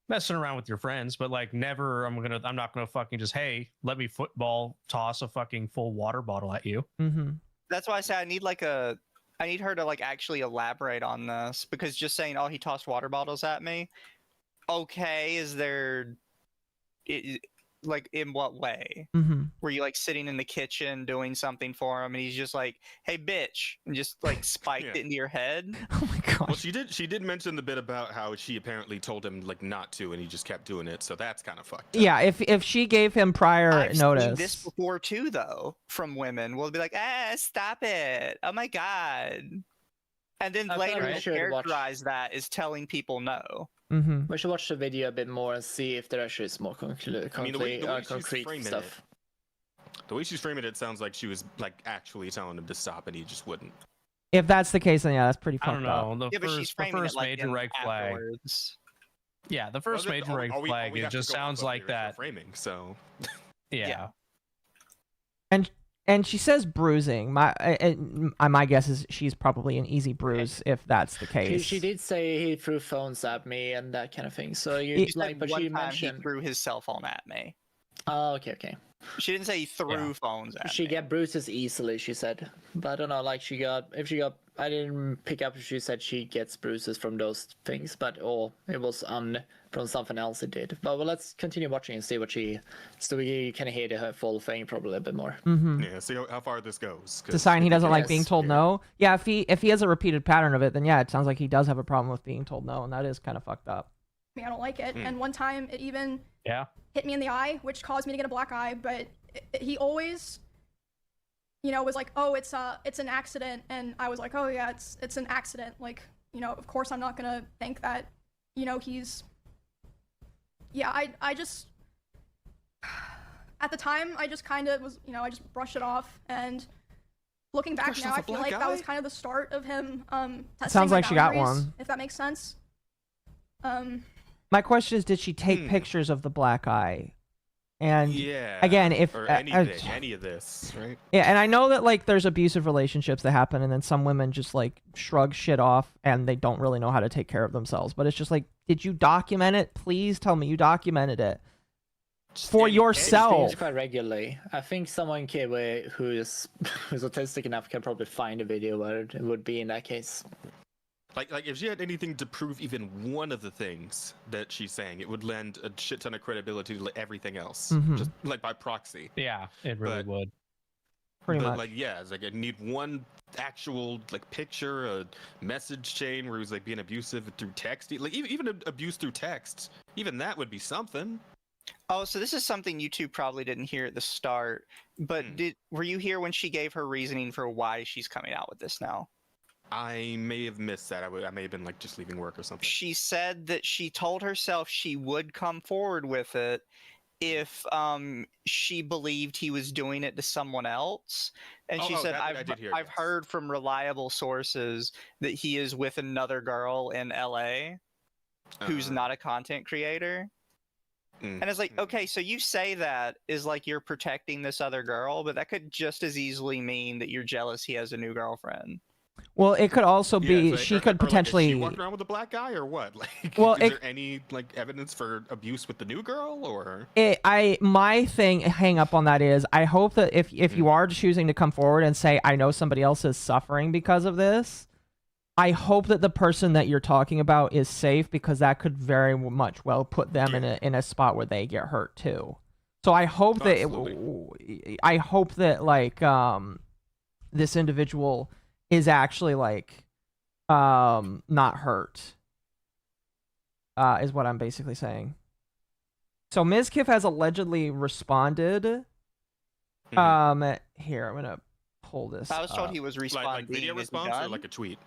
Messing around with your friends, but like never I'm not gonna fucking just, hey, let me football toss a fucking full water bottle at you. Mm-hmm. That's why I say I need her to like actually elaborate on this, because just saying, oh, he tossed water bottles at me. Okay, is there Like, in what way? Mm-hmm. Were you like sitting in the kitchen doing something for him, and he's just like, "Hey, bitch," and just like spiked Yeah. it into your head? Oh my gosh. Well, she did mention the bit about how she apparently told him like not to, and he just kept doing it. So that's kind of fucked up. Yeah, if she gave him prior I've notice. seen this before too, though, from women. We'll be like, stop it! Oh my god!" And then I feel later like we we'll should watch- characterize that as telling people no. Mm-hmm. We should watch the video a bit more and see if there actually is more concrete framing stuff. The way she's framing it sounds like she was like actually telling him to stop, and he just wouldn't. If that's the case, then yeah, that's pretty fucked I don't know. up. The Yeah, but she's first, the framing first it like major in red flag. afterwards. Yeah, the first major red flag. It just sounds like that. Framing, so. Yeah. And she says bruising. My guess is she's probably an easy bruise if that's the case. She did say he threw phones at me and that kind of thing. So He you like, said but one she time mentioned. he threw his cell phone at me. Oh, okay. She didn't say he threw phones at She me. get bruises easily, she said. But I don't know, like I didn't pick up if she said she gets bruises from those things, or it was from something else it did. But well, let's continue watching and see what so we can hear her full thing probably a bit more. Mm-hmm. Yeah, see how far this goes. It's a sign he doesn't like being told no. Yeah, if he has a repeated pattern of it, then yeah, it sounds like he does have a problem with being told no, and that is kind of fucked up. I mean, I don't like it. And one time it even hit me in the eye, which caused me to get a black eye. But he always, was like, "Oh, it's an accident," and I was like, "Oh yeah, it's an accident." Like, of course I'm not gonna think that, he's. Yeah, I just. At the time, I just kind of was, I just brushed it off. And looking back now, I feel like that was kind of the start of him testing Sounds my like she got boundaries, one. if that makes sense. My question is, did she take pictures of the black eye? And yeah, again, if or anything, any of this, right? Yeah, and I know that like there's abusive relationships that happen, and then some women just like shrug shit off, and they don't really know how to take care of themselves. But it's just like, did you document it? Please tell me you documented it for yourself. Quite regularly. I think someone who's autistic enough can probably find a video where it would be in that case. Like if she had anything to prove even one of the things that she's saying, it would lend a shit ton of credibility to everything else, just like by proxy. Yeah, it really would. Pretty but much. like, yeah, it's like I need one actual like picture, a message chain where he was like being abusive through text, like even abuse through text, even that would be something. Oh, so this is something you two probably didn't hear at the start, but were you here when she gave her reasoning for why she's coming out with this now? I may have missed that. I may have been like just leaving work or something. She said that she told herself she would come forward with it if she believed he was doing it to someone else. And she said, I've heard from reliable sources that he is with another girl in LA who's not a content creator. And it's like, okay, so you say that is like you're protecting this other girl, but that could just as easily mean that you're jealous he has a new girlfriend. Well, it could also be she could potentially. Is she walking around with a black guy or what? Like, well, is there any like evidence for abuse with the new girl or? My hang up on that is I hope that if you are choosing to come forward and say I know somebody else is suffering because of this, I hope that the person that you're talking about is safe, because that could very much well put them in a spot where they get hurt too. So I hope that like this individual is actually like not hurt, is what I'm basically saying. So Mizkif has allegedly responded. Here, I'm gonna pull this I was told up. he was responding. Like video response or like a tweet?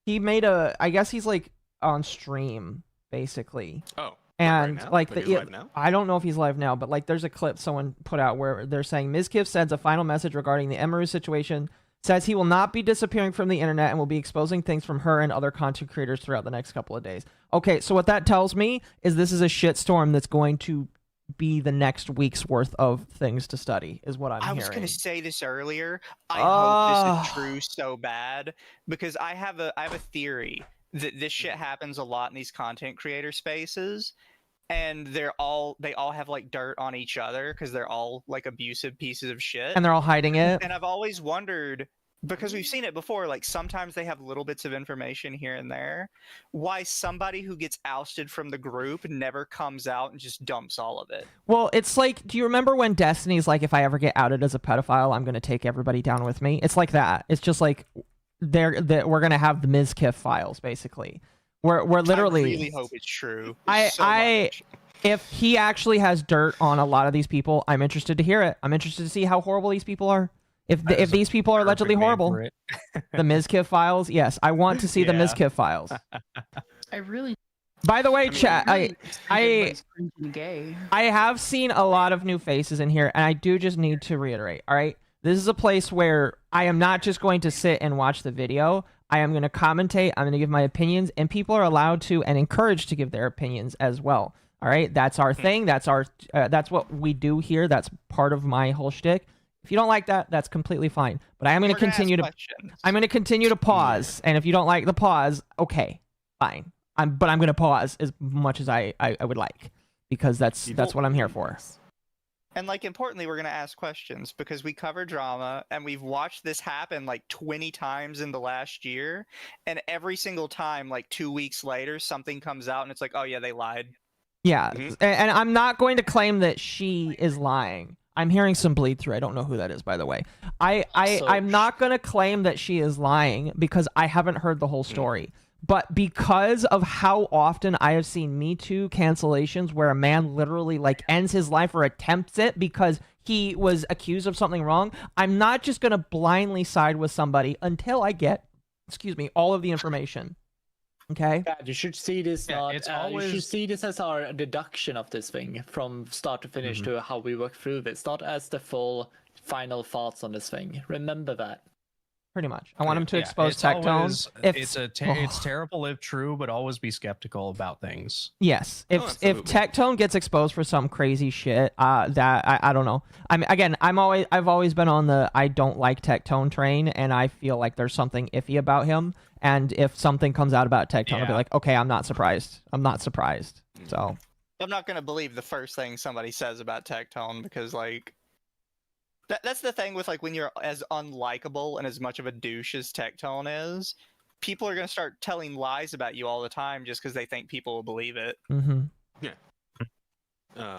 He made I guess he's like on stream basically. Oh. And right he's live now? I don't know if he's live now, but like there's a clip someone put out where they're saying Mizkif sends a final message regarding the Emiru situation, says he will not be disappearing from the internet and will be exposing things from her and other content creators throughout the next couple of days. Okay, so what that tells me is this is a shitstorm that's going to be the next week's worth of things to study, is what I'm hearing. I was going to say this earlier. I hope this is true so bad, because I have a theory that this shit happens a lot in these content creator spaces, and they all have like dirt on each other because they're all like abusive pieces of shit, and they're all hiding it. And I've always wondered, because we've seen it before, like sometimes they have little bits of information here and there. Why somebody who gets ousted from the group never comes out and just dumps all of it? Well, it's like, do you remember when Destiny's like, if I ever get outed as a pedophile, I'm going to take everybody down with me? It's like that. It's just like, we're going to have the Mizkif files, basically. We're literally... I really hope it's true. If he actually has dirt on a lot of these people, I'm interested to hear it. I'm interested to see how horrible these people are. If these people are allegedly horrible, the Mizkif files, yes, I want to see the Mizkif files. I really. By the way, chat, I gay. have seen a lot of new faces in here, and I do just need to reiterate. All right, this is a place where I am not just going to sit and watch the video. I am going to commentate. I'm going to give my opinions, and people are allowed to and encouraged to give their opinions as well. All right, that's our thing. That's what we do here. That's part of my whole shtick. If you don't like that, that's completely fine. But I am going to continue to. I'm going to continue to pause, and if you don't like the pause, okay, fine. But I'm going to pause as much as I would like, because that's what I'm here for. And like importantly, we're going to ask questions because we cover drama and we've watched this happen like 20 times in the last year, and every single time, like 2 weeks later, something comes out and it's like, oh yeah, they lied. Yeah, and I'm not going to claim that she is lying. I'm hearing some bleed through. I don't know who that is, by the way. I'm not going to claim that she is lying because I haven't heard the whole story. But because of how often I have seen Me Too cancellations where a man literally like ends his life or attempts it because he was accused of something wrong, I'm not just going to blindly side with somebody until I get, all of the information. Okay. Yeah, you should see this. You should see this as our deduction of this thing from start to finish to how we work through this, not as the full final thoughts on this thing. Remember that. Pretty much. I want him to expose Tectone. It's terrible if true, but always be skeptical about things. Yes. If Tectone gets exposed for some crazy shit, that I don't know. I've always been on the I don't like Tectone train, and I feel like there's something iffy about him. And if something comes out about Tectone, I'll be like, okay, I'm not surprised. So I'm not gonna believe the first thing somebody says about Tectone because like that's the thing with like when you're as unlikable and as much of a douche as Tectone is, people are gonna start telling lies about you all the time just because they think people will believe it. Yeah.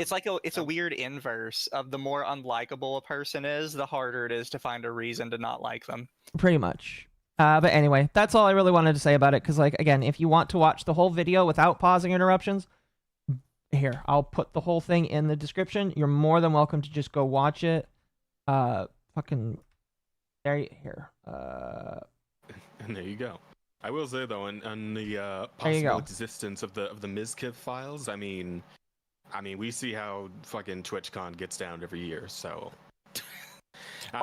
It's like a weird inverse of the more unlikable a person is, the harder it is to find a reason to not like them. Pretty much. But anyway, that's all I really wanted to say about it. Because, like, again, if you want to watch the whole video without pausing interruptions, here, I'll put the whole thing in the description. You're more than welcome to just go watch it. Here. And there you go. I will say though, on the possible existence of the Mizkif files, I mean, we see how fucking TwitchCon gets down every year, so.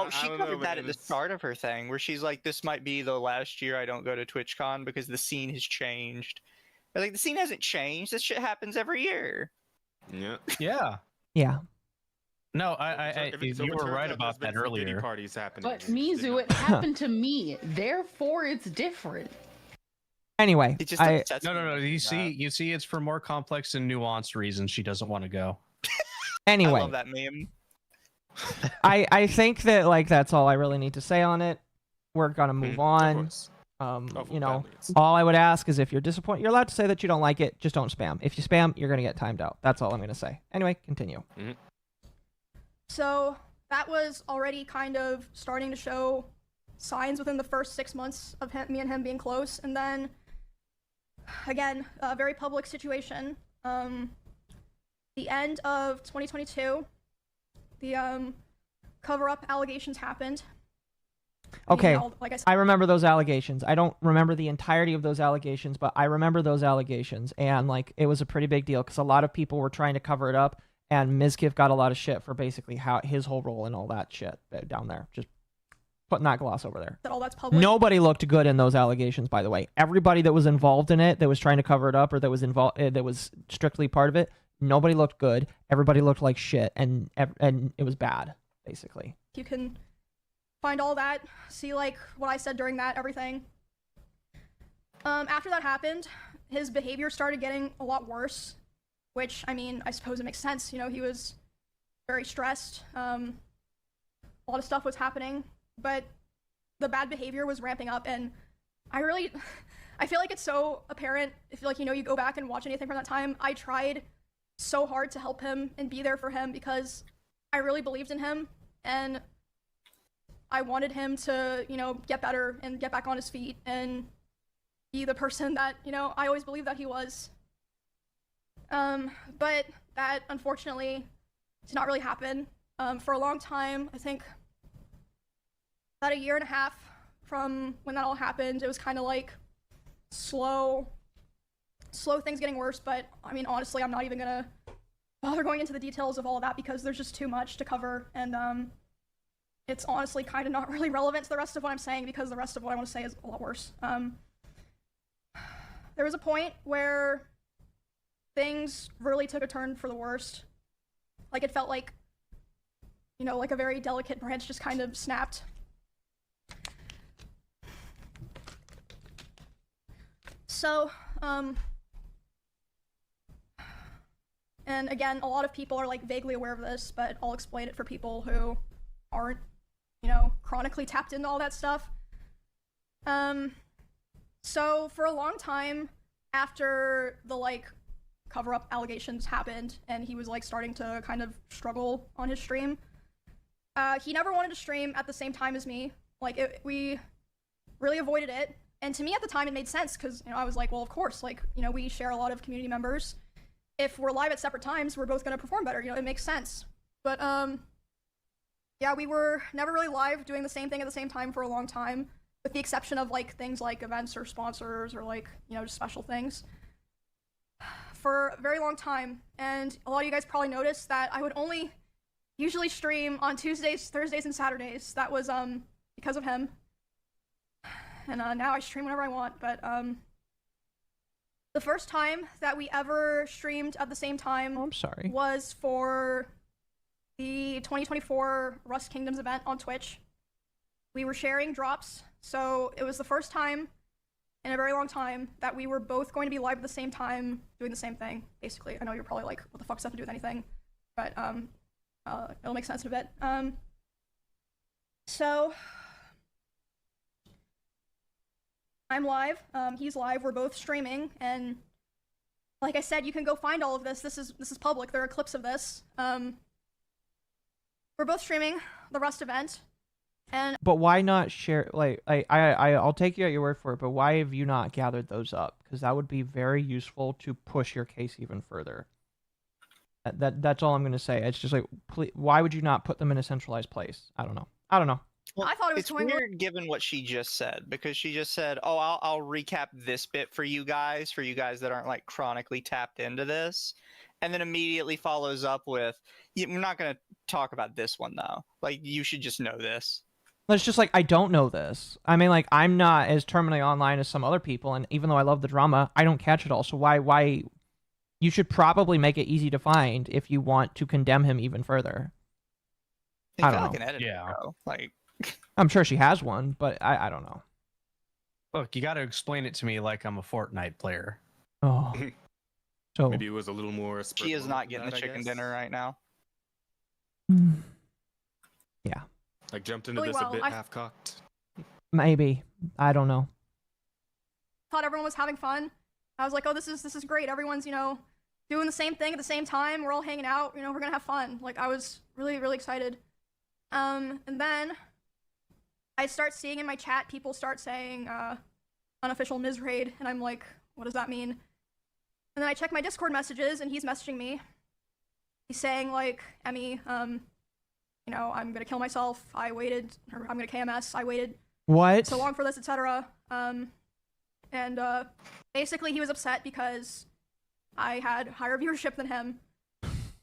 She covered that at the start of her thing, where she's like, "This might be the last year I don't go to TwitchCon because the scene has changed." I was like, the scene hasn't changed. This shit happens every year. Yeah. Yeah. Yeah. No, you were right about that earlier. Parties happening. But Mizu, it happened to me. Therefore, it's different. Anyway, no. You see, it's for more complex and nuanced reasons she doesn't want to go. Anyway, I love that meme. I think that like that's all I really need to say on it. We're gonna move on. You know, all I would ask is if you're disappointed, you're allowed to say that you don't like it. Just don't spam. If you spam, you're gonna get timed out. That's all I'm gonna say. Anyway, continue. So that was already kind of starting to show signs within the first 6 months of me and him being close, and then again, a very public situation. The end of 2022, the cover-up allegations happened. Okay, like I said, I remember those allegations. I don't remember the entirety of those allegations, but I remember those allegations, and like it was a pretty big deal because a lot of people were trying to cover it up, and Mizkif got a lot of shit for basically how his whole role and all that shit down there. Just putting that gloss over there. that all that's public. Nobody looked good in those allegations, by the way. Everybody that was involved in it, that was trying to cover it up, or that was involved, that was strictly part of it, nobody looked good. Everybody looked like shit, and it was bad, basically. You can find all that, see like what I said during that, everything. After that happened, his behavior started getting a lot worse, which, I mean, I suppose it makes sense. You know, he was very stressed. A lot of stuff was happening, but the bad behavior was ramping up, and I feel like it's so apparent if like, you know, you go back and watch anything from that time. I tried so hard to help him and be there for him because I really believed in him, and I wanted him to, you know, get better and get back on his feet and be the person that, you know, I always believed that he was. But that unfortunately did not really happen. For a long time, I think about a year and a half from when that all happened, it was kind of like slow things getting worse. But I mean, honestly, I'm not even gonna bother going into the details of all of that because there's just too much to cover, and it's honestly kind of not really relevant to the rest of what I'm saying because the rest of what I want to say is a lot worse. There was a point where things really took a turn for the worst. Like, it felt like, you know, like a very delicate branch just kind of snapped. So, and again, a lot of people are like vaguely aware of this, but I'll explain it for people who aren't, you know, chronically tapped into all that stuff. So for a long time after the like cover-up allegations happened and he was like starting to kind of struggle on his stream, he never wanted to stream at the same time as me. Like, we really avoided it. And to me at the time it made sense because, you know, I was like, well, of course, like, you know, we share a lot of community members. If we're live at separate times, we're both gonna perform better, you know, it makes sense. But yeah, we were never really live doing the same thing at the same time for a long time, with the exception of like things like events or sponsors or like, you know, just special things. For a very long time, and a lot of you guys probably noticed that I would only usually stream on Tuesdays, Thursdays, and Saturdays. That was because of him. And now I stream whenever I want, but the first time that we ever streamed at the same time was for the 2024 Rust Kingdoms event on Twitch. We were sharing drops, so it was the first time in a very long time that we were both going to be live at the same time doing the same thing, basically. I know you're probably like, what the fuck does that have to do with anything? But it'll make sense in a bit. So I'm live, he's live, we're both streaming, and like I said, you can go find all of this. This is public, there are clips of this. We're both streaming the Rust event, and But why not share, like, I'll take you at your word for it, but why have you not gathered those up? Because that would be very useful to push your case even further. That's all I'm going to say. It's just like, please, why would you not put them in a centralized place? I don't know. Well, I thought it was it's going weird given what she just said, because she just said, oh, I'll recap this bit for you guys that aren't like chronically tapped into this, and then immediately follows up with, we're not going to talk about this one though. Like, you should just know this. It's just like, I don't know this. I mean, like, I'm not as terminally online as some other people, and even though I love the drama, I don't catch it all. So why? You should probably make it easy to find if you want to condemn him even further. I don't know. Like an editor, bro. Like, I'm sure she has one, but I don't know. Look, you got to explain it to me like I'm a Fortnite player. Oh. So maybe it was a little more. She is not getting the chicken dinner right now. Yeah. Like, jumped into Really this well, a bit I- half-cocked. Maybe. I don't know. thought everyone was having fun. I was like, oh, this is great. Everyone's, you know, doing the same thing at the same time. We're all hanging out, you know, we're gonna have fun. Like, I was really, really excited. And then I start seeing in my chat, people start saying, unofficial Miz raid, and I'm like, what does that mean? And then I check my Discord messages, and he's messaging me. He's saying, like, Emmy, you know, I'm gonna kill myself, I waited, or I'm gonna KMS, I waited What? so long for this, etc. And basically he was upset because I had higher viewership than him.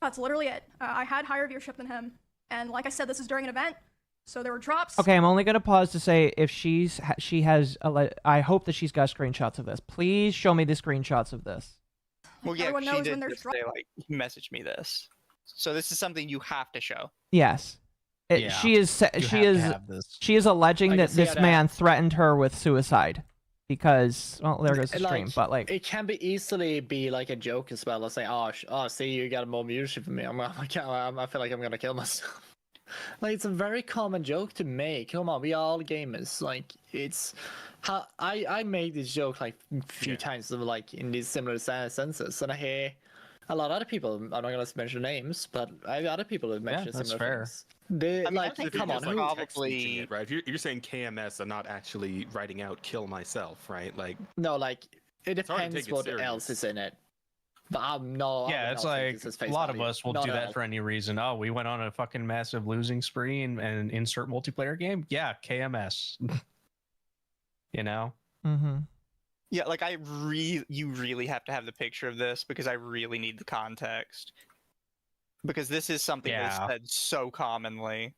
That's literally it. I had higher viewership than him. And like I said, this is during an event, so there were drops. Okay, I'm only gonna pause to say if she has I hope that she's got screenshots of this. Please show me the screenshots of this. Well, yeah, Everyone she knows did when there's just say, like, message me this. So this is something you have to show. Yes. Yeah, she is you have to have this. she is alleging I that can see this how man threatened her with suicide because, well, there goes the Like, stream, but like it can be easily be like a joke as well. Let's say, oh, see, you got more viewership than me. I feel like I'm gonna kill myself. Like, it's a very common joke to make. Come on, we are all gamers. Like, it's how I made this joke like a few times, like in these similar senses, and I hear a lot of other people. I'm not gonna mention names, but I have other people who mention that's similar fair. things. They I mean, I like, think come on, it's who? probably It, right? If you're saying KMS and not actually writing out "kill myself," right? Like, No, like it It's hard to depends take it what serious. else is in it. But I'm no. Yeah, it's like a lot of us will Not do at that all. for any reason. Oh, we went on a fucking massive losing spree and insert multiplayer game. Yeah, KMS. You know. Mm-hmm. yeah, like you really have to have the picture of this because I really need the context. Because this is something that's said so commonly.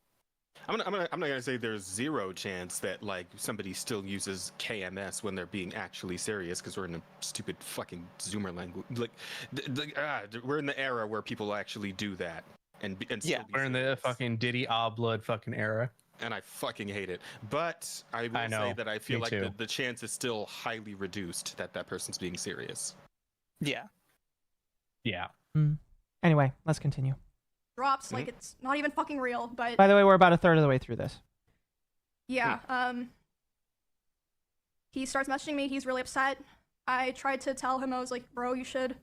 I'm not gonna say there's zero chance that like somebody still uses KMS when they're being actually serious because we're in a stupid fucking Zoomer language. Like, we're in the era where people actually do that and Yeah, we're in the fucking Diddy Blood fucking era. And I fucking hate it. But I will say that I feel like the chance is still highly reduced that that person's being serious. Yeah. Yeah. Anyway, let's continue. Drops like it's not even fucking real, but By the way, we're about a third of the way through this. yeah, he starts messaging me, he's really upset. I tried to tell him, I was like, bro, you should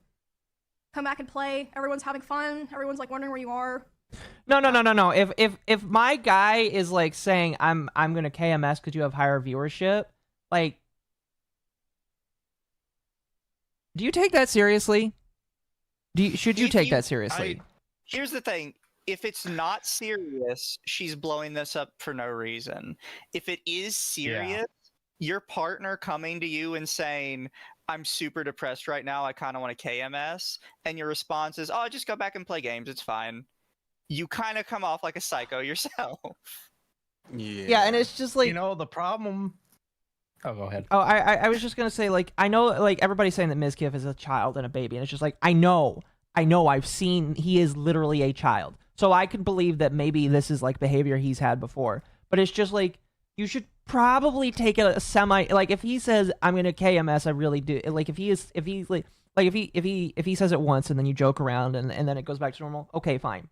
come back and play. Everyone's having fun. Everyone's like wondering where you are. No. If my guy is like saying I'm gonna KMS because you have higher viewership, like, do you take that seriously? Should you take that seriously? Here's the thing. If it's not serious, she's blowing this up for no reason. If it is serious, your partner coming to you and saying, I'm super depressed right now, I kind of want to KMS, and your response is, oh, just go back and play games, it's fine. You kind of come off like a psycho yourself. Yeah, and it's just like, you know, the problem. Oh, go ahead. Oh, I was just gonna say, like, I know, like, everybody's saying that Mizkif is a child and a baby, and it's just like, I know, I've seen, he is literally a child. So I could believe that maybe this is, like, behavior he's had before. But it's just, like, you should probably take a semi, like, if he says, I'm gonna KMS, I really do, like, if he says it once and then you joke around and then it goes back to normal, okay, fine.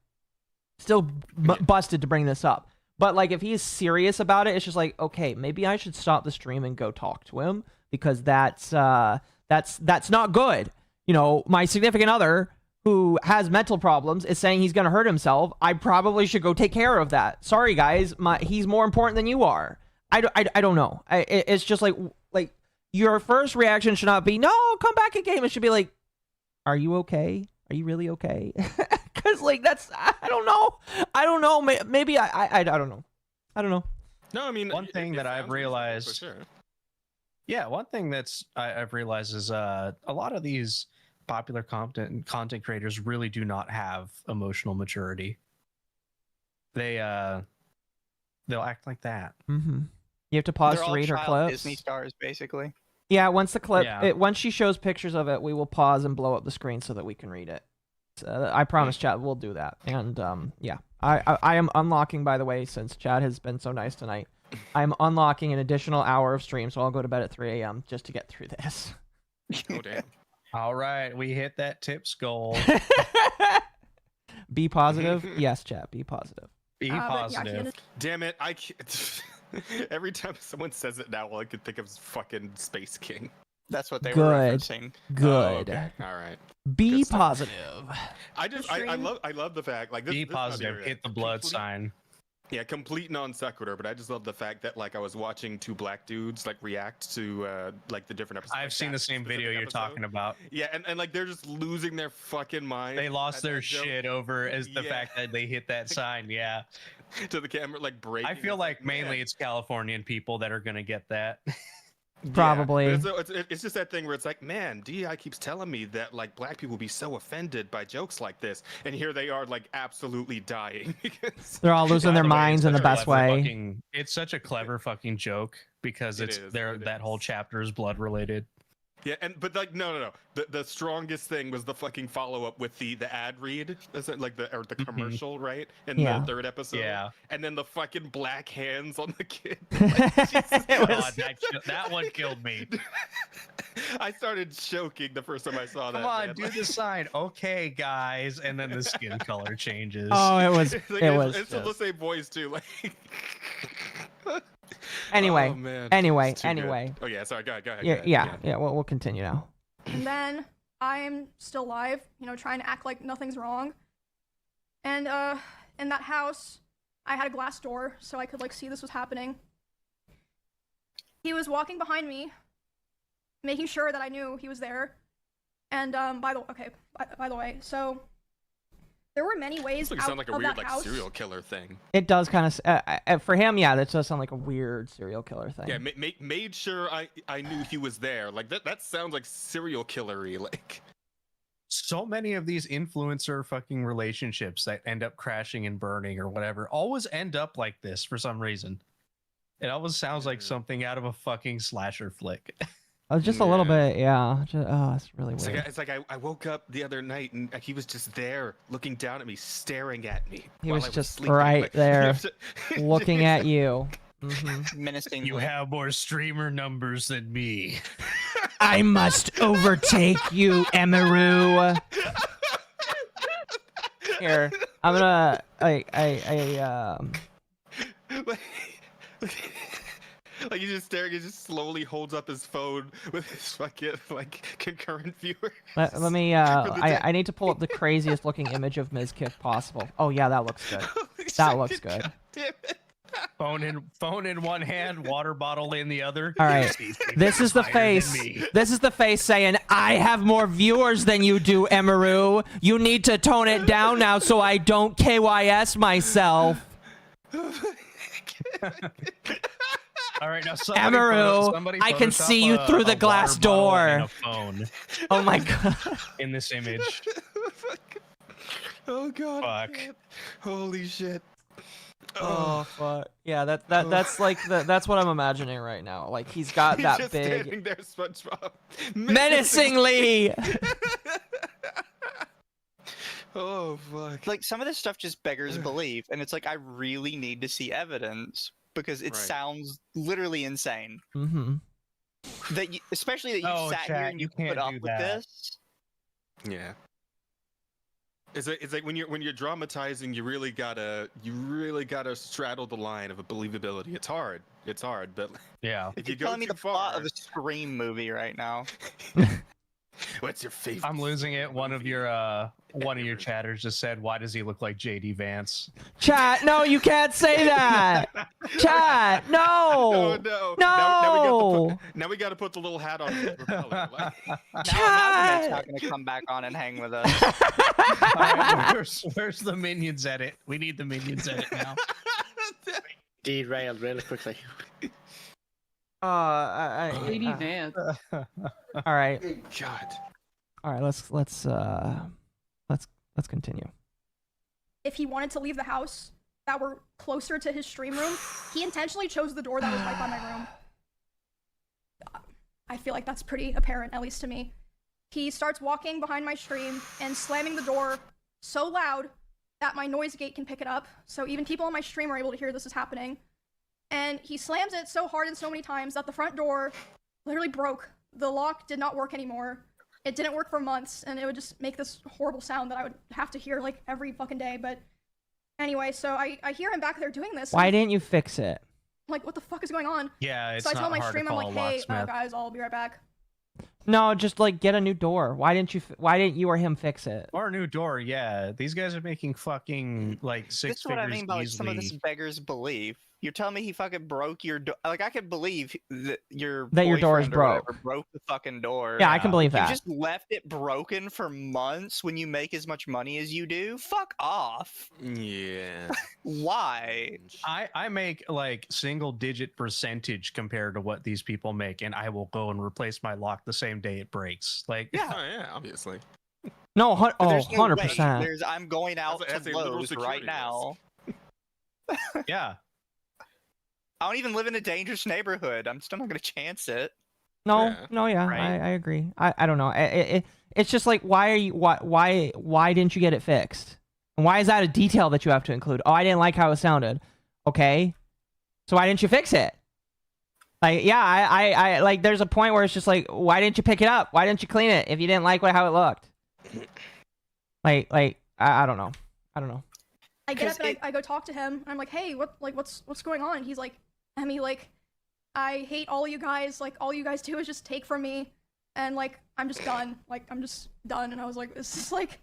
Still busted to bring this up. But, like, if he's serious about it, it's just like, okay, maybe I should stop the stream and go talk to him because that's not good. You know, my significant other who has mental problems is saying he's going to hurt himself. I probably should go take care of that. Sorry, guys. He's more important than you are. I don't know. It's just like your first reaction should not be, no, come back in game. It should be like, are you okay? Are you really okay? Because, like, that's, I don't know. Maybe I don't know. No, I mean, one thing that I've realized. For sure. Yeah, one thing I've realized is a lot of these popular content creators really do not have emotional maturity. They'll act like that. Mm-hmm. You have to pause They're to all read her child clips. Disney stars, basically. Yeah, once the clip, once she shows pictures of it, we will pause and blow up the screen so that we can read it. I promise, chat, we'll do that. And yeah, I am unlocking, by the way, since Chad has been so nice tonight. I'm unlocking an additional hour of stream, so I'll go to bed at 3 a.m. just to get through this. Oh damn! All right, we hit that tips goal. Be positive, yes, chat. Be positive. Be positive. Damn it! I can't. Every time someone says it now, all I can think of is fucking Space King. That's what they were Good. referencing. Good. Oh, okay. All right. Be positive. I love the fact, like, this, Be this positive. Hit the blood sign. Yeah, complete non sequitur, but I just love the fact that, like, I was watching two black dudes like react to like the different episodes. I've seen the same video you're talking about. Yeah, and like they're just losing their fucking mind. They lost their shit over as the fact that they hit that sign. Yeah. To the camera, like, breaking. I feel like mainly it's Californian people that are gonna get that. Probably. Yeah, it's just that thing where it's like, man, DEI keeps telling me that, like, black people be so offended by jokes like this, and here they are, like, absolutely dying. They're all losing their minds in the best way. It's such a clever fucking joke because that whole chapter is blood related. Yeah, but like no. The strongest thing was the fucking follow up with the ad read, like the commercial, right? In the third episode. Yeah. And then the fucking black hands on the kid. Like, God, that one killed me. I started choking the first time I saw that. Come on, man. do the sign. Okay, guys, and then the skin color changes. Oh, it was. It's like, It was. It's still the same voice too. Like. Anyway. Oh, man. Anyway. It's too good. Anyway. Oh yeah. Sorry. Go ahead. Yeah. We'll continue now. And then I'm still alive, you know, trying to act like nothing's wrong. And in that house, I had a glass door so I could like see this was happening. He was walking behind me, making sure that I knew he was there. And by the way, so there were many ways It out sounds like a of weird that like house. serial killer thing. It does kind of for him, yeah. That does sound like a weird serial killer thing. Yeah, made sure I knew he was there. Like that sounds like serial killery. Like So many of these influencer fucking relationships that end up crashing and burning or whatever always end up like this for some reason. It always sounds like something out of a fucking slasher flick. Just a little bit, yeah. It's really weird. It's like I woke up the other night and he was just there, looking down at me, staring at me. He while was I just sleeping. right Like, there, looking at you. Mm-hmm. Menacing. You have more streamer numbers than me. I must overtake you, Emiru. Here, I'm gonna. Like he's just staring. He just slowly holds up his phone with his fucking like concurrent viewer. Let me. I need to pull up the craziest looking image of Mizkif possible. Oh yeah, that looks good. That looks good. Phone in one hand, water bottle in the other. All right, this is the face. This is the face saying, "I have more viewers than you do, Emiru. You need to tone it down now so I don't KYS myself." All right, now Emiru, I can see you through the glass door. Oh my god! In this image. Oh god! Fuck! Man. Holy shit! Oh fuck! Yeah, that's like that's what I'm imagining right now. Like he's got that just big. Standing there, SpongeBob. Menacingly. Oh fuck! Like some of this stuff just beggars belief, and it's like I really need to see evidence because it sounds literally insane. Mm-hmm. That you, especially that you sat here and you put up with this. Yeah. It's like when you're dramatizing, you really gotta straddle the line of a believability. It's hard, but yeah. If you're telling me the plot of a Scream movie right now. What's your favorite? I'm losing it. One of your chatters just said, "Why does he look like JD Vance?" Chat, no, you can't say that. Chat, no. No. Now we got to put the little hat on. His propeller. Now the not gonna come back on and hang with us. Where's the minions edit? We need the minions edit now. Derailed really quickly. JD Vance. All right. God. All right. Let's continue. If he wanted to leave the house that were closer to his stream room, he intentionally chose the door that was right by my room. I feel like that's pretty apparent, at least to me. He starts walking behind my stream and slamming the door so loud that my noise gate can pick it up, so even people on my stream are able to hear this is happening. And he slams it so hard and so many times that the front door literally broke. The lock did not work anymore. It didn't work for months, and it would just make this horrible sound that I would have to hear like every fucking day. But anyway, so I hear him back there doing this. Why didn't you fix it? I'm like, what the fuck is going on? Yeah, it's so I not tell my hard stream, to I'm call like, a hey, locksmith. guys, I'll be right back. No, just like get a new door. Why didn't you or him fix it? Or a new door, yeah. These guys are making fucking like six That's what I mean by like, some of this easily. beggars belief. You're telling me he fucking broke your door? Like I could believe that your door is boyfriend or broke. whatever broke the fucking door. Yeah, I can believe You that. just left it broken for months when you make as much money as you do. Fuck off. Yeah. Why? I make like single digit percentage compared to what these people make, and I will go and replace my lock the same day it breaks. Like Yeah, obviously. No, There's no 100%. way. I'm going out That's to a literal Lowe's security right now. yeah. I don't even live in a dangerous neighborhood. I'm still not gonna chance it. No, yeah, Right. I agree. I don't know. It's just like why didn't you get it fixed? And why is that a detail that you have to include? Oh, I didn't like how it sounded. Okay, so why didn't you fix it? Like, yeah, I like. There's a point where it's just like, why didn't you pick it up? Why didn't you clean it if you didn't like how it looked? Like, I don't know. I don't know. I get up and I go talk to him. And I'm like, hey, what's going on? And he's like, Emmy, like, I hate all you guys. Like, all you guys do is just take from me, and like, I'm just done. Like, I'm just done. And I was like, is this like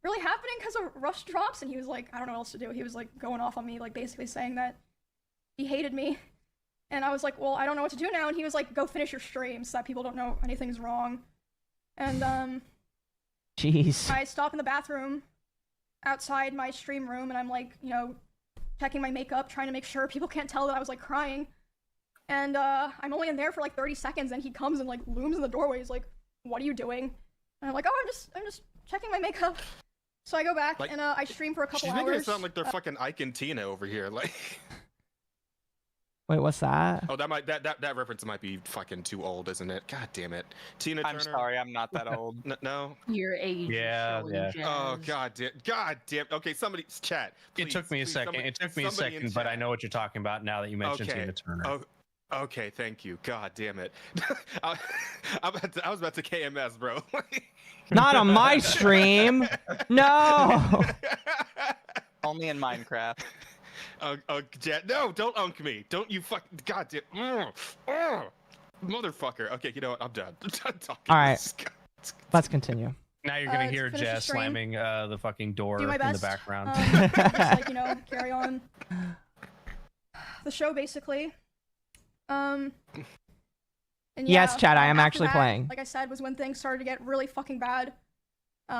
really happening because of rush drops? And he was like, I don't know what else to do. He was like going off on me, like basically saying that he hated me. And I was like, well, I don't know what to do now. And he was like, go finish your stream so that people don't know anything's wrong. And jeez. I stop in the bathroom outside my stream room, and I'm like, you know, checking my makeup, trying to make sure people can't tell that I was like crying. And I'm only in there for like 30 seconds, and he comes and like looms in the doorway. He's like, what are you doing? And I'm like, oh, I'm just checking my makeup. So I go back and I stream for a couple hours. She's making it sound like they're fucking Ike and Tina over here. Like, wait, what's that? oh, that reference might be fucking too old, isn't it? God damn it, Tina Turner. I'm sorry, I'm not that old. No. Your age. Yeah. Oh god damn. Okay, somebody chat. Please, it took me a second. Somebody, it took me a second, but I know what you're talking about now that you mentioned Tina Turner. Oh, okay, thank you. God damn it. I was about to KMS, bro. Not on my stream. No. Only in Minecraft. No, don't unk me. Don't you fucking goddamn motherfucker. Okay, you know what? I'm done. I'm done talking. All right, let's continue. Now you're gonna hear Jess slamming the fucking door in the background. Just like, you know, carry on the show basically. And yes, yeah, Chad, I am after actually that, playing. Like I said, was when things started to get really fucking bad.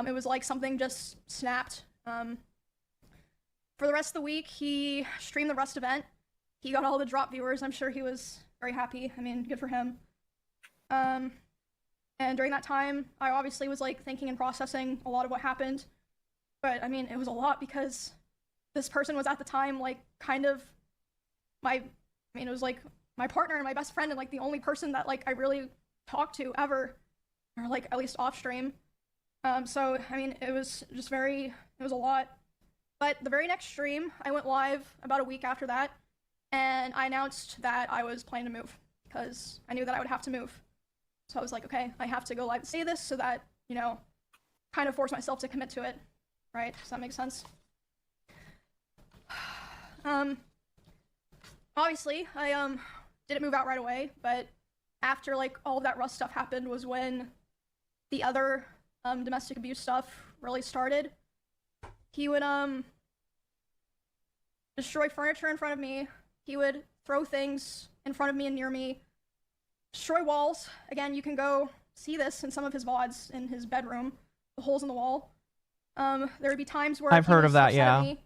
It was like something just snapped. For the rest of the week, he streamed the Rust event. He got all the drop viewers. I'm sure he was very happy. I mean, good for him. And during that time, I obviously was like thinking and processing a lot of what happened. But I mean, it was a lot because this person was at the time like kind of it was like my partner and my best friend and like the only person that like I really talked to ever, or like at least off stream. So I mean, it was a lot. But the very next stream, I went live about a week after that, and I announced that I was planning to move, because I knew that I would have to move. So I was like, okay, I have to go live to say this so that, you know, kind of force myself to commit to it, right? Does that make sense? Obviously, I didn't move out right away, but after like all of that Rust stuff happened was when the other domestic abuse stuff really started. He would destroy furniture in front of me. He would throw things in front of me and near me. Destroy walls. Again, you can go see this in some of his VODs in his bedroom. The holes in the wall. There would be times where I've heard of that, yeah. Me,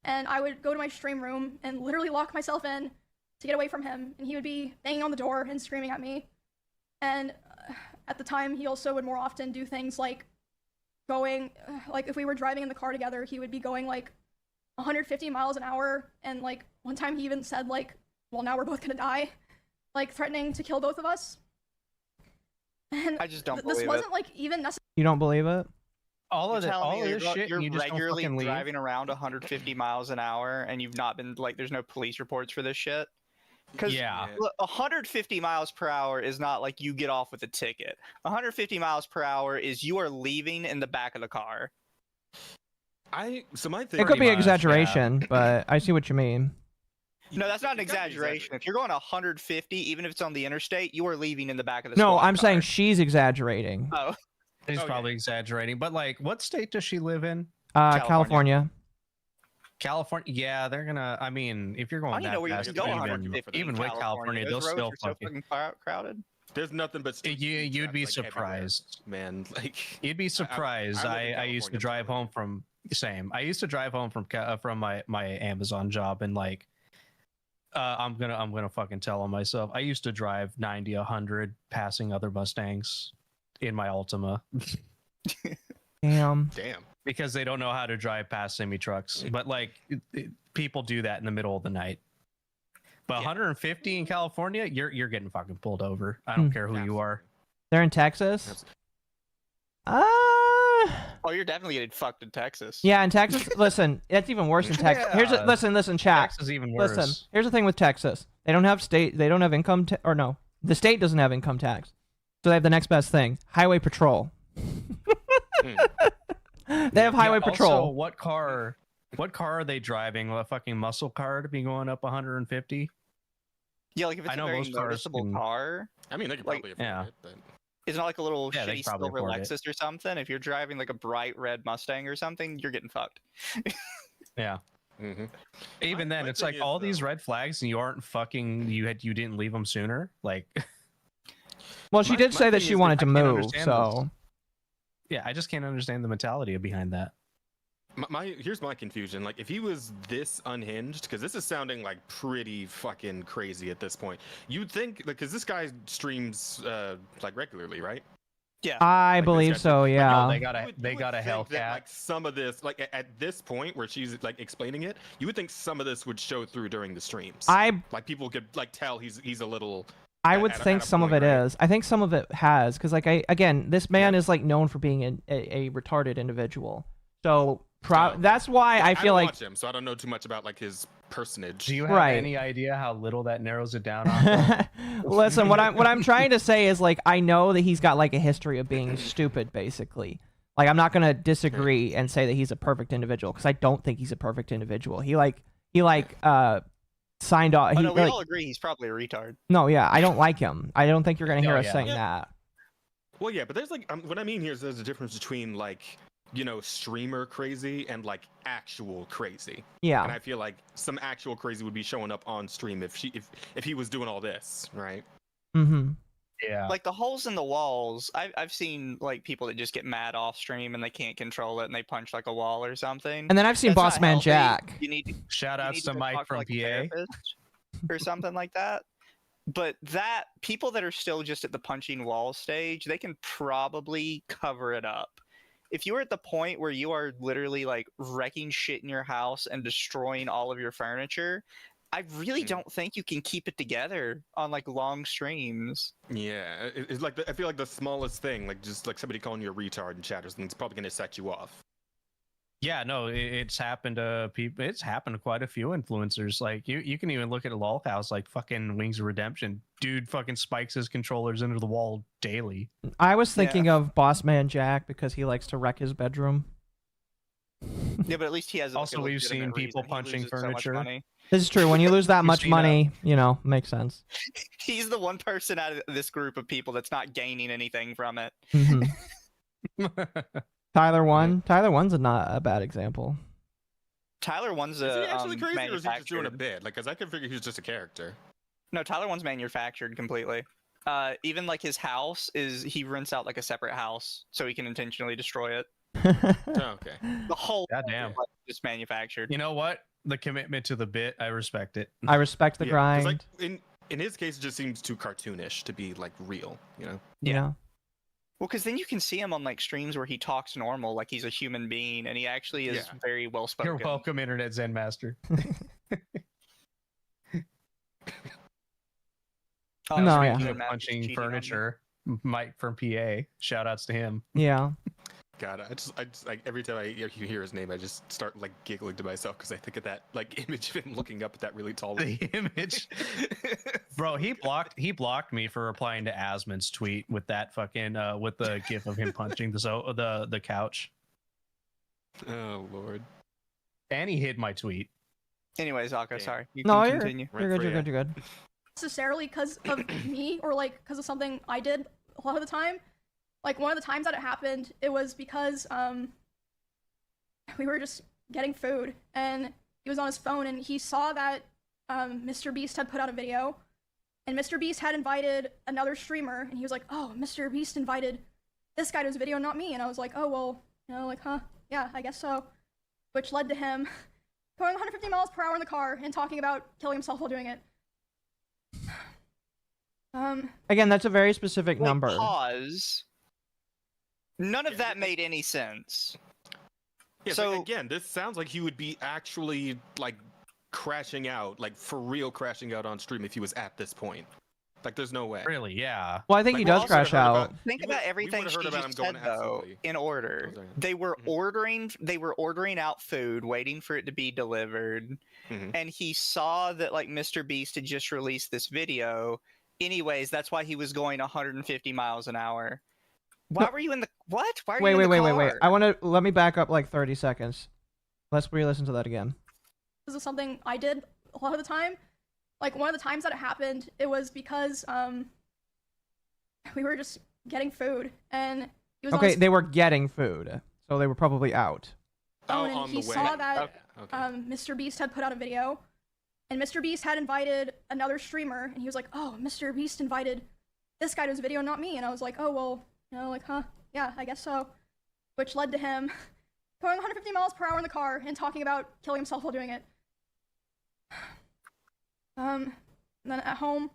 and I would go to my stream room and literally lock myself in to get away from him. And he would be banging on the door and screaming at me. And at the time, he also would more often do things like going, like if we were driving in the car together, he would be going like 150 miles an hour, and like one time he even said like, well, now we're both gonna die, like threatening to kill both of us. And I just don't believe this wasn't like even necessary. You don't believe it? All of You're this shit, you're you just regularly don't fucking driving around 150 miles an hour, and you've not been like, there's no police reports for this shit. Because 150 miles per hour is not like you get off with a ticket. 150 miles per hour is you are leaving in the back of the car. So my thing. It could be exaggeration, but I see what you mean. No, that's not an exaggeration. If you're going 150, even if it's on the interstate, you are leaving in the back of the No, squad I'm car. saying she's exaggerating. Oh. He's probably exaggerating. But like, what state does she live in? California. California, yeah, they're gonna. I mean, if you're going, I don't know where you can go 150. Even with California, they'll still so fucking crowded. There's nothing but you'd be surprised, man. Like you'd be surprised. I used to drive home from I used to drive home from my Amazon job, and like, I'm gonna fucking tell on myself. I used to drive 90, 100, passing other Mustangs in my Altima. Damn. Because they don't know how to drive past semi trucks, but like people do that in the middle of the night. But 150 in California, you're getting fucking pulled over. I don't care who you are. They're in Texas. Oh, you're definitely getting fucked in Texas. Yeah, in Texas, listen, that's even worse in Texas. Here's a, listen, chat. Texas is even worse. Listen, here's the thing with Texas. They don't have income, or no, the state doesn't have income tax. So they have the next best thing, highway patrol. They have highway patrol. Also, what car are they driving? A fucking muscle car to be going up 150? Yeah, like if it's I a know very most cars noticeable can- car, I mean, they could Like, probably afford it, but it's not like a little Yeah, they shitty probably silver afford it. Lexus or something. If you're driving like a bright red Mustang or something, you're getting fucked. Yeah. mm-hmm. Even then, my it's thing like is, all these though- red flags, and you aren't fucking. You didn't leave them sooner. Like, Well, she did say that she wanted to move, so. Yeah, I just can't understand the mentality behind that. Here's my confusion. Like, if he was this unhinged, because this is sounding like pretty fucking crazy at this point. You'd think, because this guy streams like regularly, right? Yeah, I Like, believe this guy- so, like, yeah. they you got a would they got a think that, Hellcat. like, some of this, like at this point where she's like explaining it, you would think some of this would show through during the streams. Like people could like tell he's a little. I would think some of it is. I think some of it has, because like again, this man is like known for being a retarded individual. So that's why I feel don't like. watch him, so I don't know too much about like his personage. Do you have Right. any idea how little that narrows it down? On Listen, what I'm trying to say is like I know that he's got like a history of being stupid, basically. Like I'm not gonna disagree and say that he's a perfect individual, because I don't think he's a perfect individual. He signed off. Oh, no, we all agree he's probably a retard. No, yeah, I don't like him. I don't think you're gonna hear us yeah. saying that. Well, yeah, but there's like what I mean here is there's a difference between like streamer crazy and like actual crazy. Yeah. And I feel like some actual crazy would be showing up on stream if he was doing all this, right? Mm-hmm. Yeah. Like the holes in the walls, I've seen like people that just get mad off stream and they can't control it and they punch like a wall or something. And then I've seen That's not Boss Man healthy. Jack. You need to Shout you outs need to go Mike talk to, from like, a PA. therapist or something like that. But that people that are still just at the punching wall stage, they can probably cover it up. If you are at the point where you are literally like wrecking shit in your house and destroying all of your furniture, I really don't think you can keep it together on like long streams. Yeah, it's like I feel like the smallest thing, like just like somebody calling you a retard in chat or something, it's probably gonna set you off. Yeah, no, it's happened to people. It's happened to quite a few influencers. Like you can even look at a LOL house, like fucking Wings of Redemption. Dude fucking spikes his controllers into the wall daily. I was thinking of Boss Man Jack because he likes to wreck his bedroom. Yeah, but at least he has. Like, Also, a we've seen legitimate people reason. He punching loses so much furniture. money. This is true. When you lose that You've much seen, money, makes sense. He's the one person out of this group of people that's not gaining anything from it. Mm-hmm. Tyler One's not a bad example. Tyler One's Is he a actually crazy or is he just doing a manufactured. bit? Like, cause I could figure he was just a character. No, Tyler One's manufactured completely. Even like his house he rents out like a separate house so he can intentionally destroy it. Oh, okay. The whole Goddamn. just manufactured. You know what? The commitment to the bit, I respect it. I respect the Yeah, 'cause, grind. like, in his case, it just seems too cartoonish to be like real, you know? Yeah. Well, because then you can see him on like streams where he talks normal, like he's a human being, and he actually is Yeah. very well spoken. You're welcome, Internet Zen Master. Oh, No, speaking yeah. of Speaking of Matt, punching cheating on me. furniture, Mike from PA. Shout outs to him. Yeah. God, I just like every time I hear his name, I just start like giggling to myself because I think of that like image of him looking up at that really tall. The image, bro. He blocked me for replying to Asmon's tweet with that fucking with the gif of him punching the couch. Oh Lord. And he hid my tweet. Anyways, Akko, sorry. You No, can you're continue. good. You're good. Necessarily because of me or like because of something I did a lot of the time. Like one of the times that it happened, it was because we were just getting food and he was on his phone and he saw that Mr. Beast had put out a video and Mr. Beast had invited another streamer and he was like, "Oh, Mr. Beast invited this guy to his video, not me." And I was like, "Oh well, like, huh? Yeah, I guess so." Which led to him going 150 miles per hour in the car and talking about killing himself while doing it. Again, that's a very specific number. Pause. None of that made any sense. Yeah, so again, this sounds like he would be actually like crashing out, like for real crashing out on stream if he was at this point. Like, there's no way. Really? Yeah. Well, I think Like, he we does also crash heard out. about- Think we about would- we everything would've she heard about just him going said, though, absolutely- in order. Oh, sorry. They were ordering out food, waiting for it to be delivered, and he saw that like Mr. Beast had just released this video. Anyways, that's why he was going 150 miles an hour. Why were you in the what? Why are Wait, you in wait, the wait, wait, wait. car? I want to let me back up like 30 seconds. Let's re-listen to that again. This is something I did a lot of the time. Like one of the times that it happened, it was because we were just getting food and he was on Okay, his they were getting food, so they were probably out. phone on and he the way. saw that Okay. Mr. Beast had put out a video, and Mr. Beast had invited another streamer, and he was like, "Oh, Mr. Beast invited this guy to his video, not me." And I was like, "Oh well, you know, like, huh? Yeah, I guess so." Which led to him going 150 miles per hour in the car and talking about killing himself while doing it. And then at home,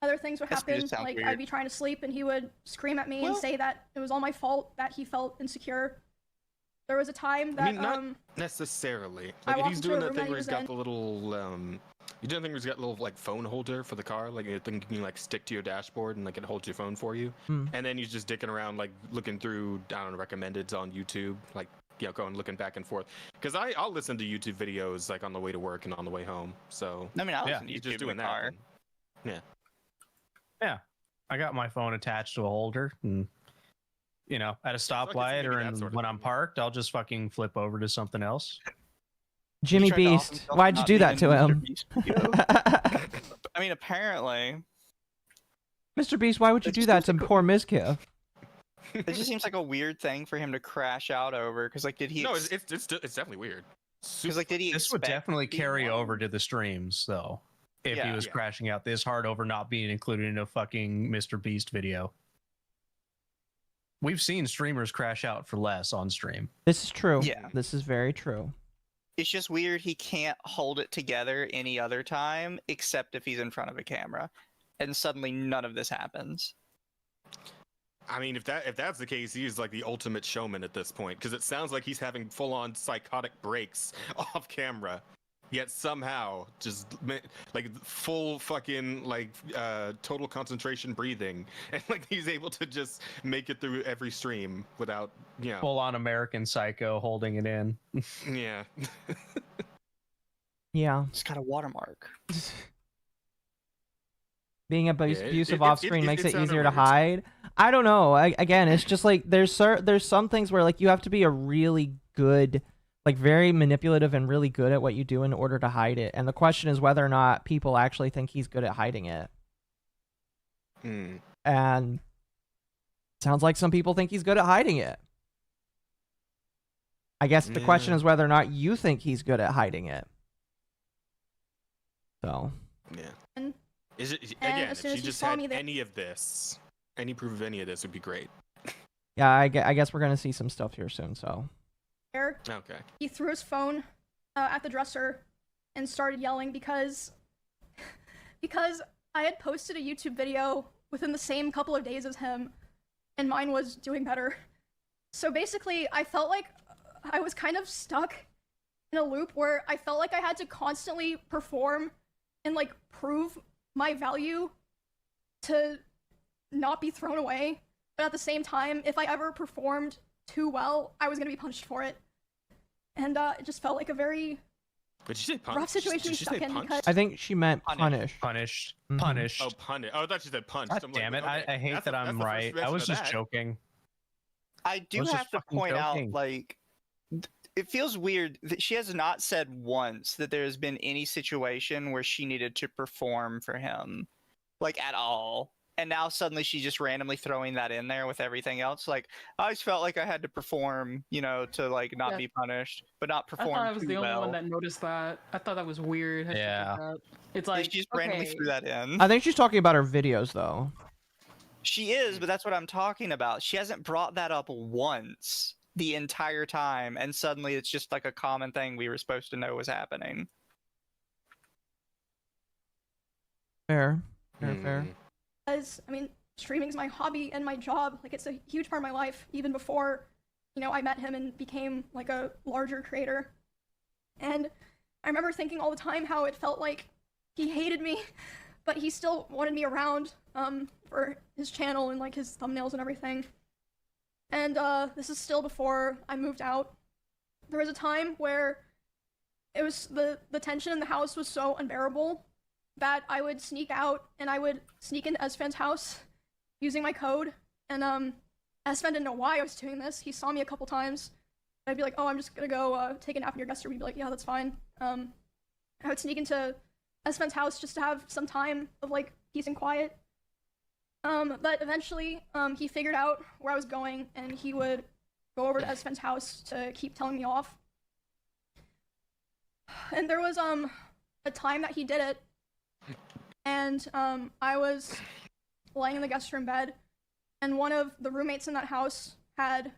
other things would This happen. just sounds Like weird. I'd be trying to sleep, and he would scream at me and say that it was all my fault that he felt insecure. There was a time that I mean, not necessarily. I Like, if walked he's into doing a that room thing that where he he's was got in. the little, you doing the thing where he's got a little, like, phone holder for the car? Like, a thing you can, like, stick to your dashboard and, like, it holds your phone for you. And then he's just dicking around, like, looking through, I don't know, recommendeds on YouTube, like, you know, going looking back and forth. Because I'll listen to YouTube videos, like, on the way to work and on the way home. So, I mean, I Yeah. listen to he's YouTube just in doing the that. car. then. Yeah. Yeah. I got my phone attached to a holder, and you know, at a stoplight or maybe that in, sort of when thing, I'm parked, I'll just fucking flip over to something else. Jimmy tried to off Beast, himself why'd you not do being that in to Mr. him? Beast video. I mean, apparently, Mr. Beast, why would you It's do that just to like a- poor Mizkif? it just seems like a weird thing for him to crash out over. Because like, did he? No, it's definitely weird. Because like, did he? This would expect definitely to be carry wrong? over to the streams, though. If he Yeah. was Yeah. crashing out this hard over not being included in a fucking Mr. Beast video. We've seen streamers crash out for less on stream. This is true. Yeah. This is very true. It's just weird he can't hold it together any other time except if he's in front of a camera, and suddenly none of this happens. I mean, if that's the case, he's like the ultimate showman at this point, because it sounds like he's having full-on psychotic breaks off camera, yet somehow just like full fucking like total concentration breathing, and like he's able to just make it through every stream without, you know. Full on American Psycho holding it in. Yeah. Yeah. It's got a watermark. Being Yeah, abusive it- off it- screen it- makes it it sounded easier to weird. hide. I don't know. Again, it's just like there's some things where like you have to be a really good, like very manipulative and really good at what you do in order to hide it. And the question is whether or not people actually think he's good at hiding it. Hmm. And sounds like some people think he's good at hiding it. I guess the question Yeah. is whether or not you think he's good at hiding it. So, Yeah. And- Is it and again? as If soon she as he just saw had me there- any of this, any proof of any of this would be great. yeah, I guess we're going to see some stuff here soon, so. Okay. he threw his phone at the dresser and started yelling because I had posted a YouTube video within the same couple of days as him, and mine was doing better. So basically, I felt like I was kind of stuck in a loop where I felt like I had to constantly perform and like prove my value to not be thrown away. But at the same time, if I ever performed too well, I was gonna be punished for it. And it just felt like a very But you say punch? rough situation to Did be she stuck say in punch? because I think she meant Punish. punish. Punished. Mhm. Punished. Oh, punish. Oh, I thought she said punch. God damn it. I hate that I'm right. I was just joking. I do was just have to fucking point out, joking. like, it feels weird that she has not said once that there has been any situation where she needed to perform for him, like, at all. And now suddenly she's just randomly throwing that in there with everything else. Like, I always felt like I had to perform, you know, to, like, not Yeah. be punished, but not I perform thought I was too the only well. one that noticed that. I thought that was weird. how she did Yeah. that. It's Like, like she just randomly okay, threw that in. I think she's talking about her videos, though. She is, but that's what I'm talking about. She hasn't brought that up once the entire time, and suddenly it's just like a common thing we were supposed to know was happening. Fair. Fair. As I mean, streaming's my hobby and my job. Like, it's a huge part of my life, even before, you know, I met him and became like a larger creator. And I remember thinking all the time how it felt like he hated me but he still wanted me around for his channel and like his thumbnails and everything. And this is still before I moved out. There was a time where it was the tension in the house was so unbearable that I would sneak out and I would sneak into Esfan's house using my code. And Esfan didn't know why I was doing this. He saw me a couple times. I'd be like, oh, I'm just gonna go take a nap in your guest room. He'd be like, yeah, that's fine. I would sneak into Esfan's house just to have some time of like peace and quiet. But eventually, he figured out where I was going, and he would go over to Esfan's house to keep telling me off. And there was a time that he did it, and I was laying in the guest room bed, and one of the roommates in that house had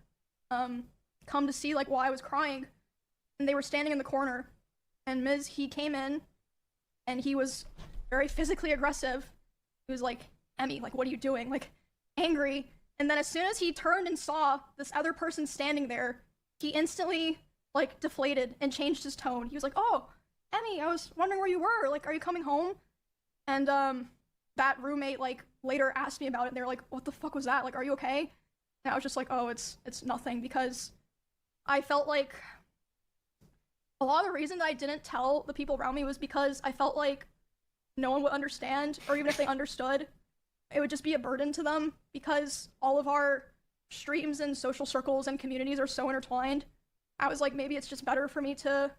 come to see like why I was crying, and they were standing in the corner, and he came in, and he was very physically aggressive. He was like, Emmy, like, what are you doing? Like, angry. And then as soon as he turned and saw this other person standing there, he instantly, like, deflated and changed his tone. He was like, oh, Emmy, I was wondering where you were. Like, are you coming home? And, that roommate, like, later asked me about it, and they were like, what the fuck was that? Like, are you okay? And I was just like, oh, it's nothing, because I felt like a lot of the reason that I didn't tell the people around me was because I felt like no one would understand, or even if they understood, it would just be a burden to them, because all of our streams and social circles and communities are so intertwined. I was like, maybe it's just better for me to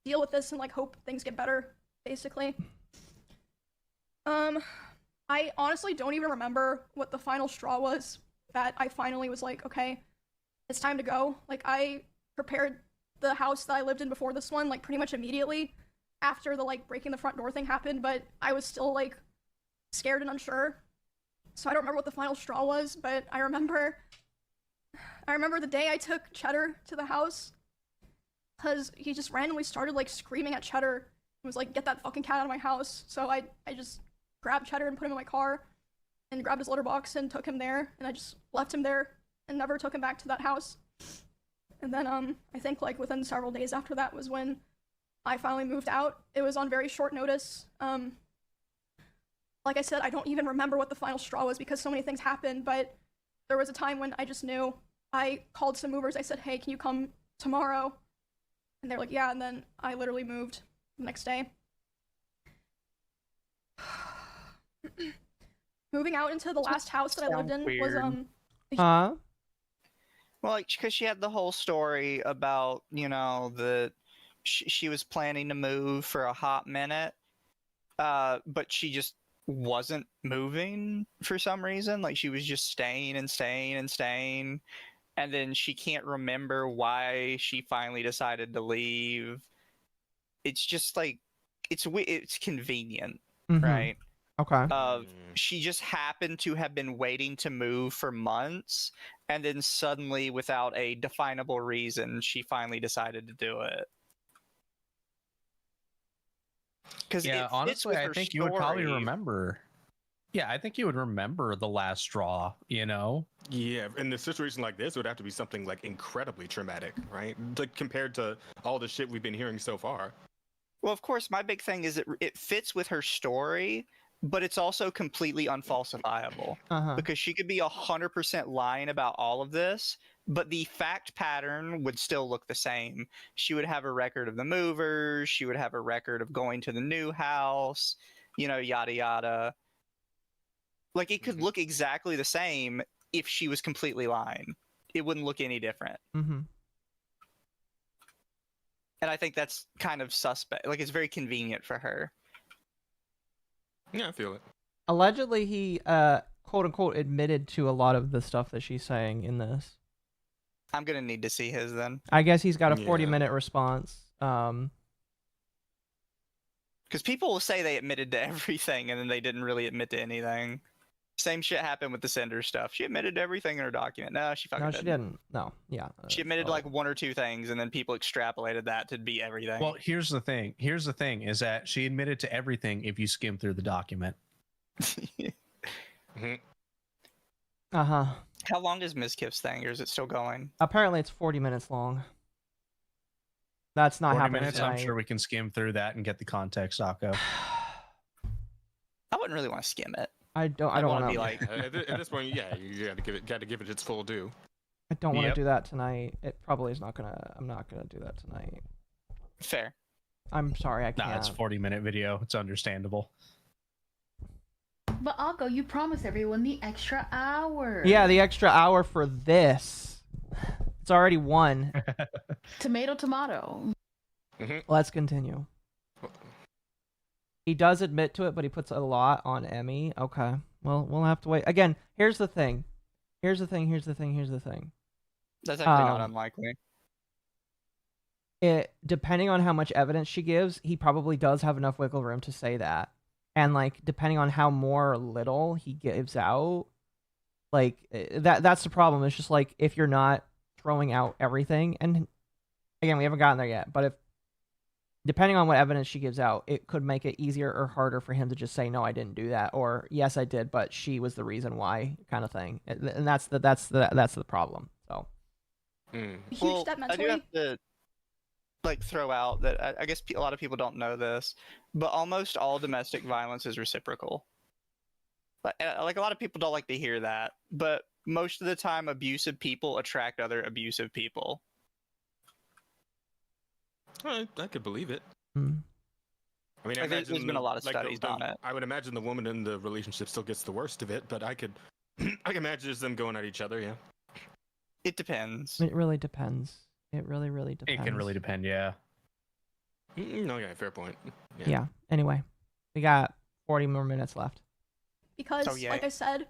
deal with this and like hope things get better, basically. I honestly don't even remember what the final straw was that I finally was like, okay, it's time to go. Like, I prepared the house that I lived in before this one, like, pretty much immediately after the, like, breaking the front door thing happened, but I was still, like, scared and unsure. So I don't remember what the final straw was, but I remember the day I took Cheddar to the house, because he just randomly started, like, screaming at Cheddar and was like, get that fucking cat out of my house. So I just grabbed Cheddar and put him in my car and grabbed his litter box and took him there, and I just left him there and never took him back to that house. And then I think like within several days after that was when I finally moved out. It was on very short notice. Like I said, I don't even remember what the final straw was because so many things happened, but there was a time when I just knew. I called some movers, I said, hey, can you come tomorrow? And they're like, yeah, and then I literally moved the next day. Moving out into the last house that I lived in was well, like, because she had the whole story about, you know, she was planning to move for a hot minute, but she just wasn't moving for some reason. Like, she was just staying and staying and staying, and then she can't remember why she finally decided to leave. It's just like, it's convenient, right? Okay. She just happened to have been waiting to move for months, and then suddenly, without a definable reason, she finally decided to do it. Because yeah, honestly, I think you would probably remember. Yeah, I think you would remember the last straw, you know? Yeah, in a situation like this, it would have to be something like incredibly traumatic, right? Like compared to all the shit we've been hearing so far. Well, of course, my big thing is it fits with her story, but it's also completely unfalsifiable. Because she could be 100% lying about all of this, but the fact pattern would still look the same. She would have a record of the movers, she would have a record of going to the new house, you know, yada yada. Like, it could look exactly the same if she was completely lying. It wouldn't look any different. And I think that's kind of suspect. Like, it's very convenient for her. Yeah, I feel it. Allegedly, he, quote unquote, admitted to a lot of the stuff that she's saying in this. I'm gonna need to see his then. I guess he's got a 40-minute response. Because people will say they admitted to everything, and then they didn't really admit to anything. Same shit happened with the Cinder stuff. She admitted to everything in her document. No, she fucking No, she didn't. No, yeah. She admitted like one or two things, and then people extrapolated that to be everything. Well, here's the thing. Here's the thing is that she admitted to everything if you skim through the document. How long is Mizkif's thing, or is it still going? Apparently, it's 40 minutes long. That's not 40 happening minutes. I'm tonight. sure we can skim through that and get the context, Akko. I wouldn't really want to skim it. I don't wanna want be to. like, At this point, yeah, you gotta give it its full due. I don't want to Yep. do that tonight. It probably is not gonna. I'm not gonna do that tonight. fair. I'm sorry, I can't. Nah, it's a 40-minute video. It's understandable. But I'll go. You promised everyone the extra hour. Yeah, the extra hour for this. It's already 1. Tomato. Let's continue. He does admit to it, but he puts a lot on Emmy. Okay. Well, we'll have to wait. Again, here's the thing. Here's the thing. That's actually not unlikely. Depending on how much evidence she gives, he probably does have enough wiggle room to say that. And like, depending on how more or little he gives out, like that's the problem. It's just like, if you're not throwing out everything, and again, we haven't gotten there yet, but if depending on what evidence she gives out, it could make it easier or harder for him to just say, no, I didn't do that, or yes, I did, but she was the reason why, kind of thing. And that's the problem. So Huge step I do mentally. have to like throw out that I guess a lot of people don't know this, but almost all domestic violence is reciprocal. Like a lot of people don't like to hear that, but most of the time, abusive people attract other abusive people. I could believe it. Mm. I mean, Like, there's been a lot of studies on it. I would imagine the woman in the relationship still gets the worst of it, but I can imagine just them going at each other. Yeah. It depends. it really depends. It really depends. It can really depend, yeah. No, yeah, fair point. Yeah. Anyway, we got 40 more minutes left. Because, Oh, yeah. like I said,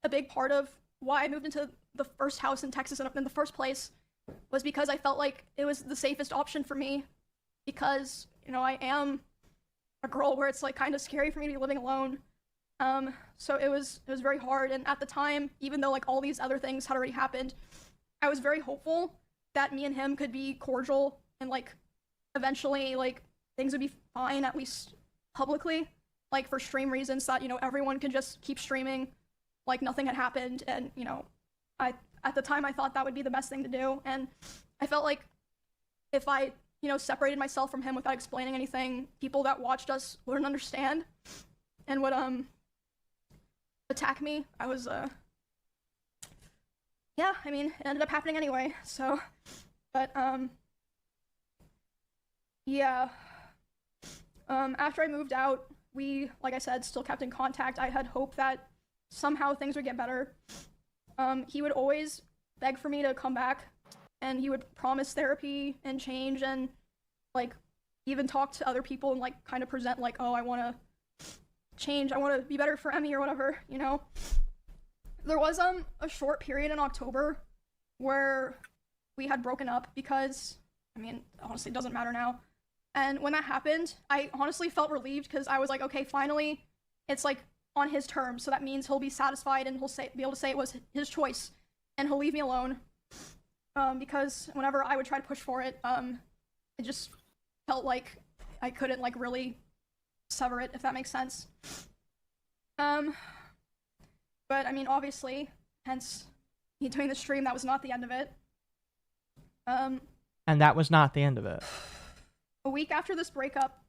a big part of why I moved into the first house in Texas in the first place was because I felt like it was the safest option for me. Because, you know, I am a girl where it's like kind of scary for me to be living alone. So it was very hard. And at the time, even though like all these other things had already happened, I was very hopeful that me and him could be cordial and like eventually like things would be fine, at least publicly, like for stream reasons, that, you know, everyone could just keep streaming like nothing had happened. And, you know, at the time I thought that would be the best thing to do. And I felt like if I, you know, separated myself from him without explaining anything, people that watched us wouldn't understand and would attack me. I was yeah, I mean, it ended up happening anyway. So, but yeah. After I moved out, we, like I said, still kept in contact. I had hoped that somehow things would get better. He would always beg for me to come back, and he would promise therapy and change, and like even talk to other people and like kind of present like, oh, I want to change, I want to be better for Emmy or whatever, you know. There was a short period in October where we had broken up because, I mean, honestly, it doesn't matter now. And when that happened, I honestly felt relieved because I was like, okay, finally, it's like on his terms, so that means he'll be satisfied and he'll be able to say it was his choice, and he'll leave me alone. Because whenever I would try to push for it, it just felt like I couldn't like really sever it, if that makes sense. But I mean, obviously, hence me doing the stream, that was not the end of it. And that was not the end of it. A week after this breakup,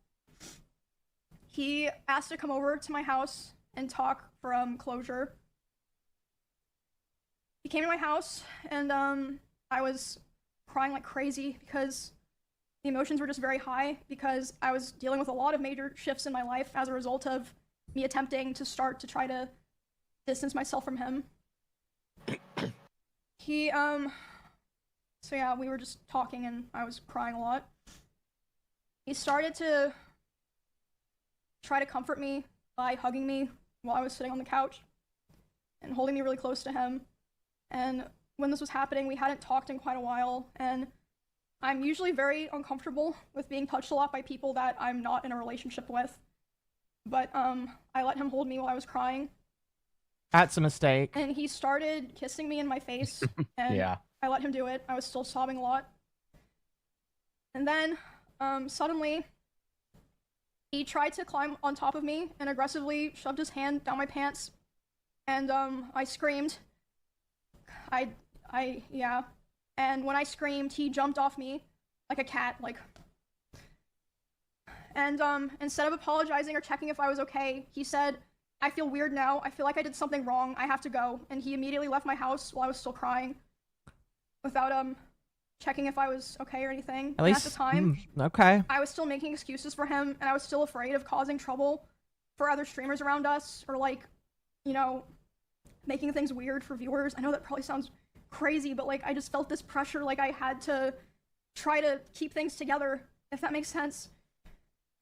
he asked to come over to my house and talk for closure. He came to my house, and I was crying like crazy because the emotions were just very high, because I was dealing with a lot of major shifts in my life as a result of me attempting to start to try to distance myself from him. He so yeah, we were just talking and I was crying a lot. He started to try to comfort me by hugging me while I was sitting on the couch and holding me really close to him. And when this was happening, we hadn't talked in quite a while, and I'm usually very uncomfortable with being touched a lot by people that I'm not in a relationship with. But I let him hold me while I was crying. That's a mistake. And he started kissing me in my face, and Yeah. I let him do it. I was still sobbing a lot. And then, suddenly, he tried to climb on top of me and aggressively shoved his hand down my pants. And, I screamed. Yeah. And when I screamed, he jumped off me like a cat, like. And, instead of apologizing or checking if I was okay, he said I feel weird now. I feel like I did something wrong. I have to go. And he immediately left my house while I was still crying, without checking if I was okay or anything. At least at the time, okay. I was still making excuses for him, and I was still afraid of causing trouble for other streamers around us, or like, you know, making things weird for viewers. I know that probably sounds crazy, but like I just felt this pressure, like I had to try to keep things together, if that makes sense.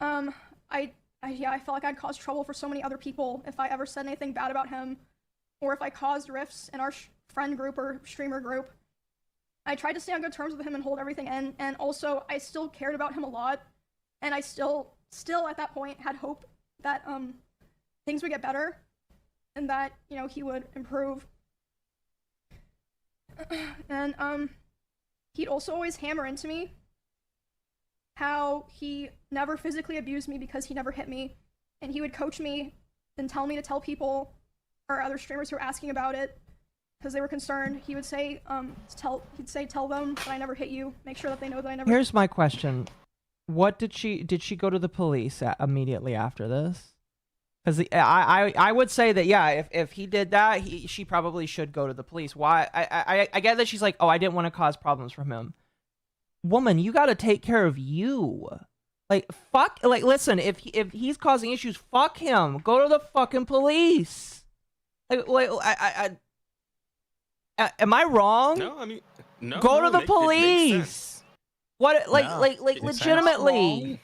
I felt like I'd caused trouble for so many other people if I ever said anything bad about him, or if I caused rifts in our friend group or streamer group. I tried to stay on good terms with him and hold everything in, and also I still cared about him a lot, and I still at that point had hope that things would get better, and that, you know, he would improve. And he'd also always hammer into me how he never physically abused me because he never hit me, and he would coach me and tell me to tell people or other streamers who were asking about it because they were concerned. He would say, tell them that I never hit you. Make sure that they know that I never. Here's my question: what did she go to the police immediately after this? Because I would say that, yeah, if he did that, she probably should go to the police. Why? I get that she's like, oh, I didn't want to cause problems from him. Woman, you got to take care of you. Like, fuck, like, listen, if he's causing issues, fuck him. Go to the fucking police. Like am I wrong? No, I mean, no. Go to the it makes police. sense. What, like, No, like, it legitimately.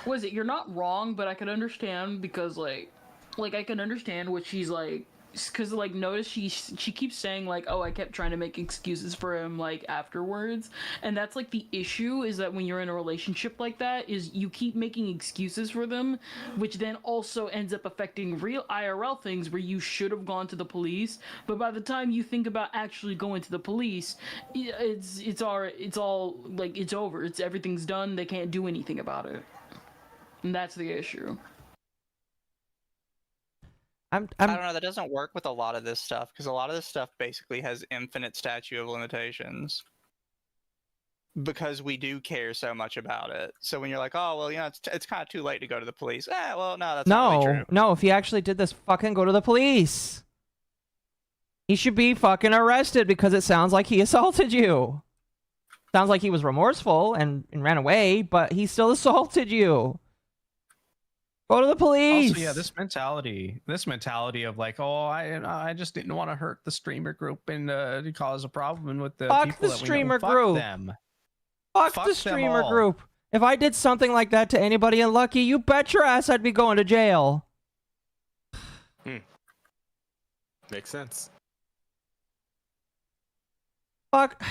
Was it? You're not wrong, but I could understand because like I can understand what she's like, because like notice she keeps saying like, oh, I kept trying to make excuses for him like afterwards, and that's like the issue, is that when you're in a relationship like that, is you keep making excuses for them, which then also ends up affecting real IRL things where you should have gone to the police, but by the time you think about actually going to the police, it's all like it's over, everything's done, they can't do anything about it, and that's the issue. I don't know, that doesn't work with a lot of this stuff, because a lot of this stuff basically has infinite statute of limitations. Because we do care so much about it. So when you're like, oh, well, you know, it's kind of too late to go to the police. Well, no, that's not really true. No, if he actually did this, fucking go to the police. He should be fucking arrested because it sounds like he assaulted you. Sounds like he was remorseful and ran away, but he still assaulted you. Go to the police. Also, yeah, this mentality of like, oh, I just didn't want to hurt the streamer group and cause a problem with the fuck people the that streamer we know. group. Fuck them. Fuck the streamer group. If I did something like that to anybody in Lucky, you bet your ass I'd be going to jail. Makes sense. Fuck.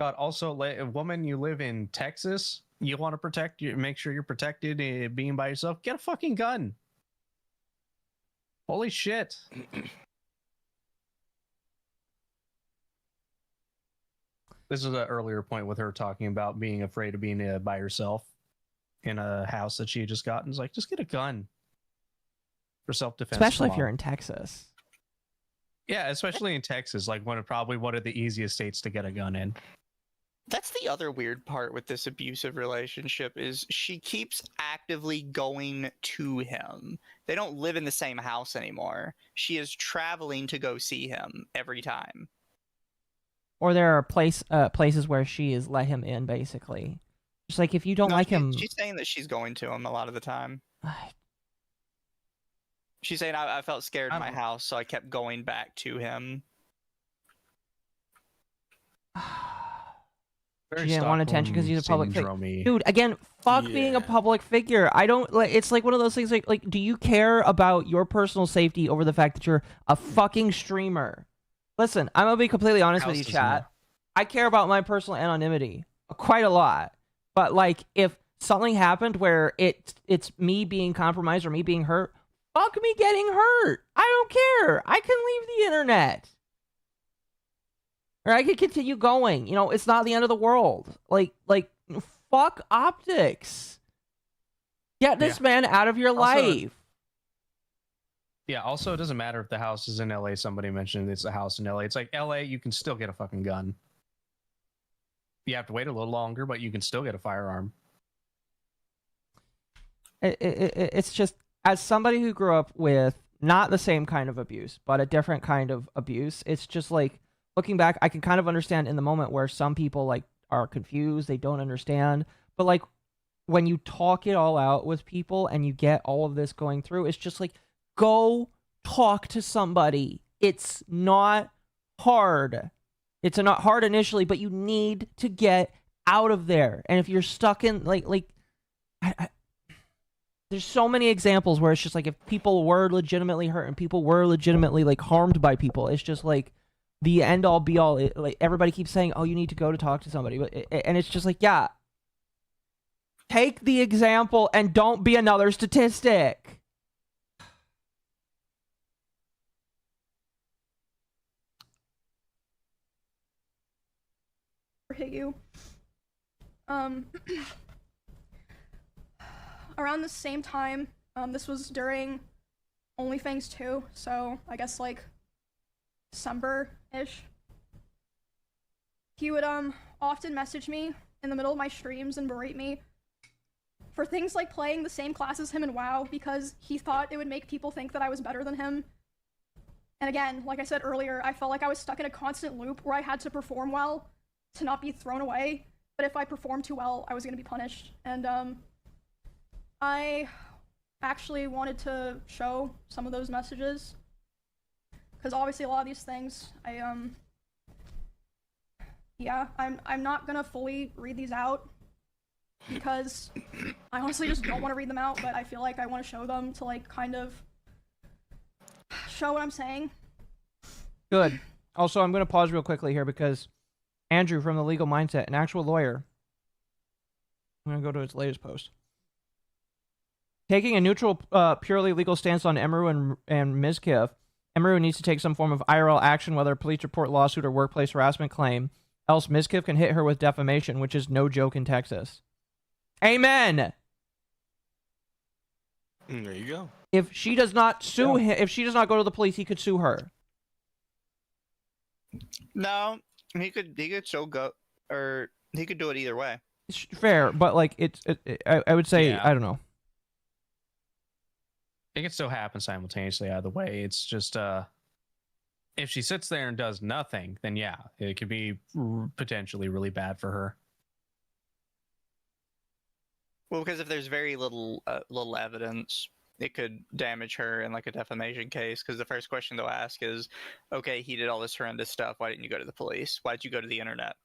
God, also, woman, you live in Texas. You want to make sure you're protected being by yourself. Get a fucking gun. Holy shit. This is an earlier point with her talking about being afraid of being by herself in a house that she had just gotten. It's like, just get a gun for self-defense. Especially if you're in Texas. Yeah, especially in Texas, like probably one of the easiest states to get a gun in. That's the other weird part with this abusive relationship, is she keeps actively going to him. They don't live in the same house anymore. She is traveling to go see him every time. Or there are places where she is let him in, basically. Just like, if you don't like him... She's saying that she's going to him a lot of the time. She's saying, I felt scared in my house, so I kept going back to him. She didn't want attention because he's a public figure. Dude, again, fuck being a public figure. I don't, like, it's like one of those things, like, do you care about your personal safety over the fact that you're a fucking streamer? Listen, I'm gonna be completely honest with you, chat. I care about my personal anonymity quite a lot. But, like, if something happened where it's me being compromised or me being hurt, fuck me getting hurt. I don't care. I can leave the internet. Or I could continue going. You know, it's not the end of the world. Like, fuck optics. Get this man out of your life. Yeah, also, it doesn't matter if the house is in LA. Somebody mentioned it's a house in LA. It's like, LA, you can still get a fucking gun. You have to wait a little longer, but you can still get a firearm. It's just, as somebody who grew up with not the same kind of abuse, but a different kind of abuse, it's just like looking back, I can kind of understand in the moment where some people like are confused, they don't understand, but like when you talk it all out with people and you get all of this going through, it's just like, go talk to somebody. It's not hard. It's not hard initially, but you need to get out of there. And if you're stuck in there's so many examples where it's just like if people were legitimately hurt and people were legitimately like harmed by people, it's just like the end all be all. Like everybody keeps saying, "Oh, you need to go to talk to somebody," and it's just like, yeah, take the example and don't be another statistic. Hit you. Around the same time, this was during OnlyFans 2, so I guess like December-ish. He would often message me in the middle of my streams and berate me for things like playing the same class as him in WoW because he thought it would make people think that I was better than him. And again, like I said earlier, I felt like I was stuck in a constant loop where I had to perform well to not be thrown away, but if I performed too well, I was going to be punished. And I actually wanted to show some of those messages because obviously a lot of these things I'm not gonna fully read these out because I honestly just don't want to read them out, but I feel like I want to show them to like kind of show what I'm saying. Good. Also, I'm going to pause real quickly here because Andrew from the Legal Mindset, an actual lawyer, I'm going to go to his latest post. Taking a neutral, purely legal stance on Emiru and Miskif, Emiru needs to take some form of IRL action, whether a police report, lawsuit, or workplace harassment claim. Else, Miskif can hit her with defamation, which is no joke in Texas. Amen! There you go. If she does not sue him, if she does not go to the police, he could sue her. No, he could still go, or he could do it either way. It's fair, but like I would say, Yeah. I don't know. It can still happen simultaneously either way. It's just if she sits there and does nothing, then yeah, it could be potentially really bad for her. Well, because if there's very little evidence, it could damage her in like a defamation case. Because the first question they'll ask is, "Okay, he did all this horrendous stuff. Why didn't you go to the police? Why did you go to the internet?"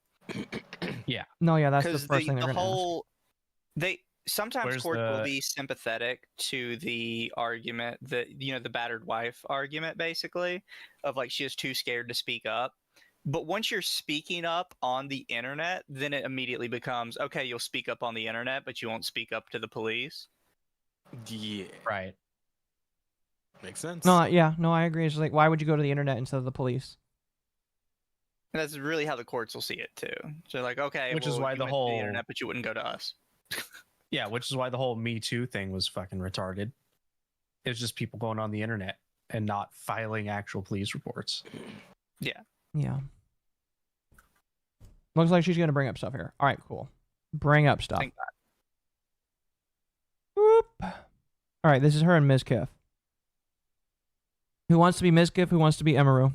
Yeah. No, yeah, that's the Because first thing they're gonna ask. Sometimes Where's court will the- be sympathetic to the argument that, the battered wife argument, basically, of like she is too scared to speak up. But once you're speaking up on the internet, then it immediately becomes, okay, you'll speak up on the internet, but you won't speak up to the police. Yeah. Right. Makes sense. No, yeah, no, I agree. It's just like, why would you go to the internet instead of the police? And that's really how the courts will see it too. So like, okay, Which is why you the went to whole- internet, but you wouldn't go to us. Yeah, which is why the whole Me Too thing was fucking retarded. It was just people going on the internet and not filing actual police reports. Yeah. Yeah. Looks like she's gonna bring up stuff here. All right, cool. Bring up stuff. Think that. Whoop. All right, this is her and Mizkif. Who wants to be Mizkif? Who wants to be Emiru?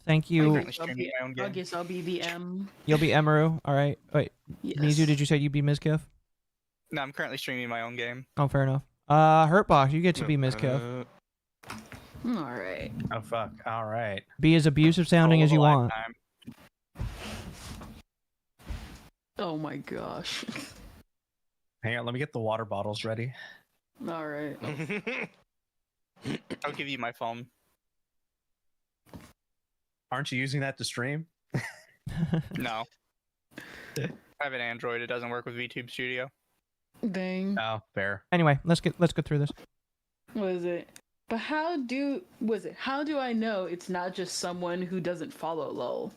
Thank you. currently streaming my own I game. guess I'll be the M. You'll be Emiru. All right. Wait, Yes. Mizu, did you say you'd be Mizkif? No, I'm currently streaming my own game. Oh, fair enough. Hurtbox, you get to be Mizkif. All right. Oh fuck! All right. Be as abusive sounding Goal as of a you want. lifetime. Oh my gosh. Hang on, let me get the water bottles ready. All right. I'll give you my phone. Aren't you using that to stream? No. I have an Android. It doesn't work with VTube Studio. Dang. Oh, fair. Anyway, let's go through this. What is it? But how do I know it's not just someone who doesn't follow LOL?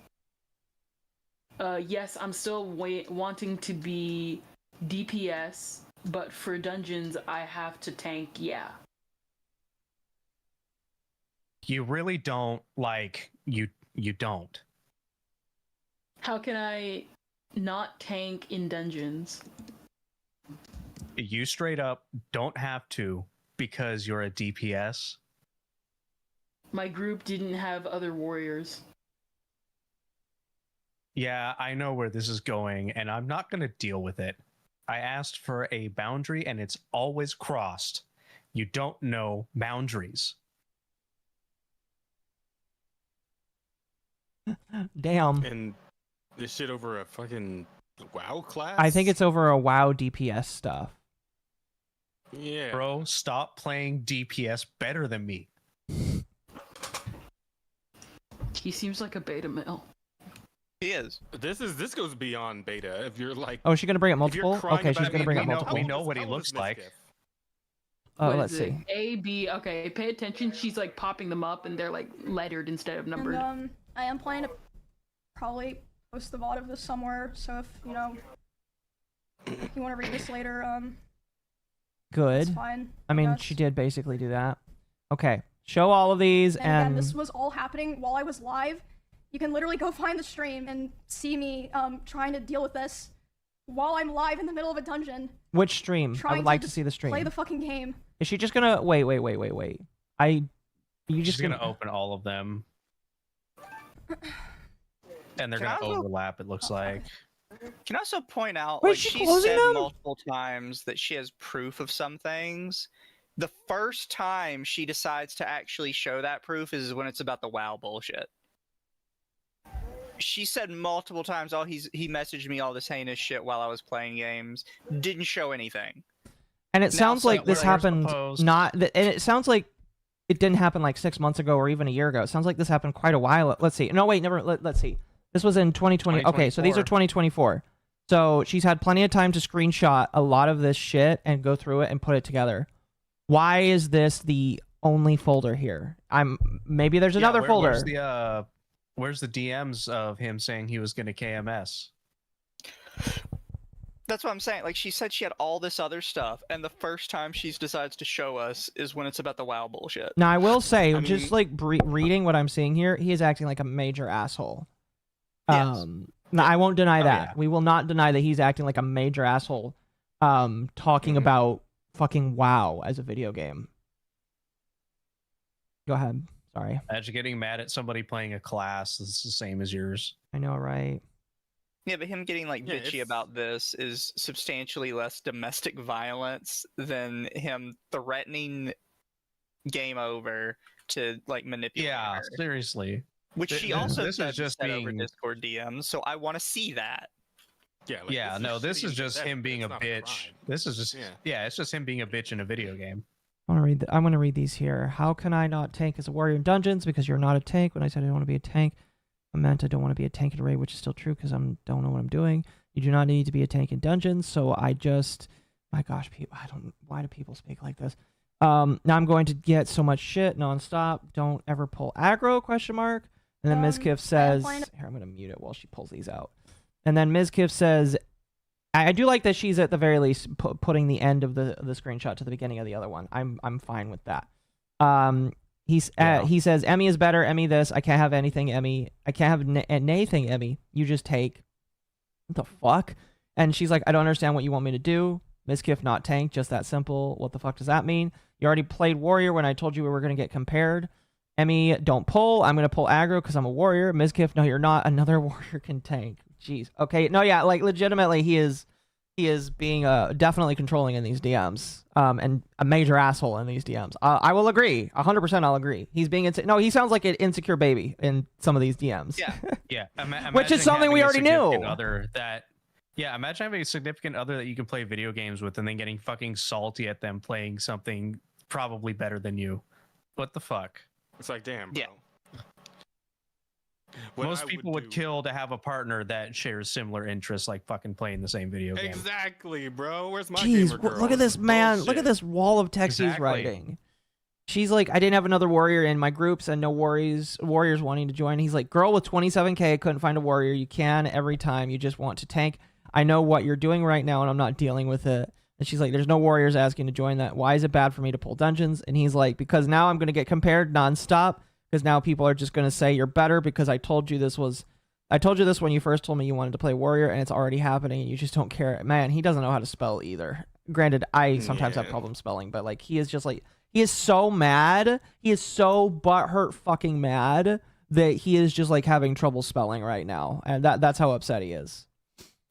Yes, I'm still wanting to be DPS, but for dungeons I have to tank, yeah. You really don't you don't. How can I not tank in dungeons? You straight up don't have to because you're a DPS. My group didn't have other warriors. Yeah, I know where this is going, and I'm not going to deal with it. I asked for a boundary, and it's always crossed. You don't know boundaries. Damn. And this shit over a fucking WoW class? I think it's over a WoW DPS stuff. Yeah. Bro, stop playing DPS better than me. He seems like a beta male. He is. This goes beyond beta. If you're like, Oh, is she gonna bring up if you're multiple? crying Okay, she's about gonna it, bring up we know- multiple. we know what he looks like. What Let's is it? see. A, B. Okay, pay attention. She's like popping them up, and they're like lettered instead of numbered. And I am planning to probably post the VOD of this somewhere. So if you want to read this later, Good. it's fine. I mean, guess. she did basically do that. Okay, show all of these, And again, and this was all happening while I was live. You can literally go find the stream and see me trying to deal with this while I'm live in the middle of a dungeon. which stream? I Trying would like to just see the stream. Play the fucking game. Is she just gonna wait? You She's just gonna open all of them, and they're Can I gonna also- overlap. It looks like. Can I also point out, Wait, like she's she closing said them? multiple times that she has proof of some things. The first time she decides to actually show that proof is when it's about the WoW bullshit. She said multiple times, "Oh, he messaged me all this heinous shit while I was playing games." Didn't show anything. And it Now, sounds so like this where's the happened post? and it sounds like it didn't happen like 6 months ago or even a year ago. It sounds like this happened quite a while. Let's see. No, wait, never. Let's see. This was in 2020. Okay, so these are 2024. So she's had plenty of time to screenshot a lot of this shit and go through it and put it together. Why is this the only folder here? Maybe there's another folder. Where's the DMs of him saying he was gonna KMS? That's what I'm saying. Like, she said she had all this other stuff, and the first time she decides to show us is when it's about the WoW bullshit. Now I will say, I just mean- like reading what I'm seeing here, he is acting like a major asshole. Yes. No, I won't deny that. yeah. We will not deny that he's acting like a major asshole. Talking about fucking WoW as a video game. Go ahead. Sorry. Imagine getting mad at somebody playing a class that's the same as yours. I know, right? Yeah, but him getting like Yeah, bitchy it's- about this is substantially less domestic violence than him threatening game over to like manipulate Yeah, her. seriously. Which she Th- also this is said, just said over being- Discord DMs, so I want to see that. Yeah, like, Yeah, no, this shitty is as just that, him being a it's not bitch. crime. This is just Yeah. yeah, it's just him being a bitch in a video game. I want to read these here. How can I not tank as a warrior in dungeons? Because you're not a tank. When I said I don't want to be a tank, I meant I don't want to be a tank in a raid, which is still true because I don't know what I'm doing. You do not need to be a tank in dungeons. So my gosh, people, why do people speak like this? Now I'm going to get so much shit nonstop. Don't ever pull aggro, question mark. And then Mizkif says, here, I'm going to mute it while she pulls these out. And then Mizkif says, I do like that she's at the very least putting the end of the screenshot to the beginning of the other one. I'm fine with that. He says, Emmy is better. Emmy this. I can't have anything, Emmy. I can't have anything, Emmy. You just take. What the fuck? And she's like, I don't understand what you want me to do. Mizkif, not tank. Just that simple. What the fuck does that mean? You already played warrior when I told you we were going to get compared. Emmy, don't pull. I'm going to pull aggro because I'm a warrior. Mizkif, no, you're not. Another warrior can tank. Jeez. Okay. No, yeah, like legitimately he is being definitely controlling in these DMs. And a major asshole in these DMs. I will agree. 100% I'll agree. He's being no, he sounds like an insecure baby in some of these DMs. Yeah. Yeah, Which is imagine something we having a already significant knew. Other that, yeah, imagine having a significant other that you can play video games with and then getting fucking salty at them playing something probably better than you. What the fuck? It's like, damn, bro. Yeah. What Most I people would do- kill to have a partner that shares similar interests, like fucking playing the same video game. Exactly, bro. Where's my Jeez, gamer girl? look at this man. Look Bullshit. at this wall of text he's Exactly. writing. She's like, I didn't have another warrior in my groups and no warriors wanting to join. He's like, girl with 27k couldn't find a warrior. You can every time. You just want to tank. I know what you're doing right now and I'm not dealing with it. And she's like, there's no warriors asking to join that. Why is it bad for me to pull dungeons? And he's like, because now I'm going to get compared nonstop. Because now people are just going to say you're better because I told you this when you first told me you wanted to play warrior and it's already happening and you just don't care. Man, he doesn't know how to spell either. granted, I sometimes have problems spelling, but like he is just like he is so mad. He is so butthurt fucking mad that he is just like having trouble spelling right now, and that's how upset he is.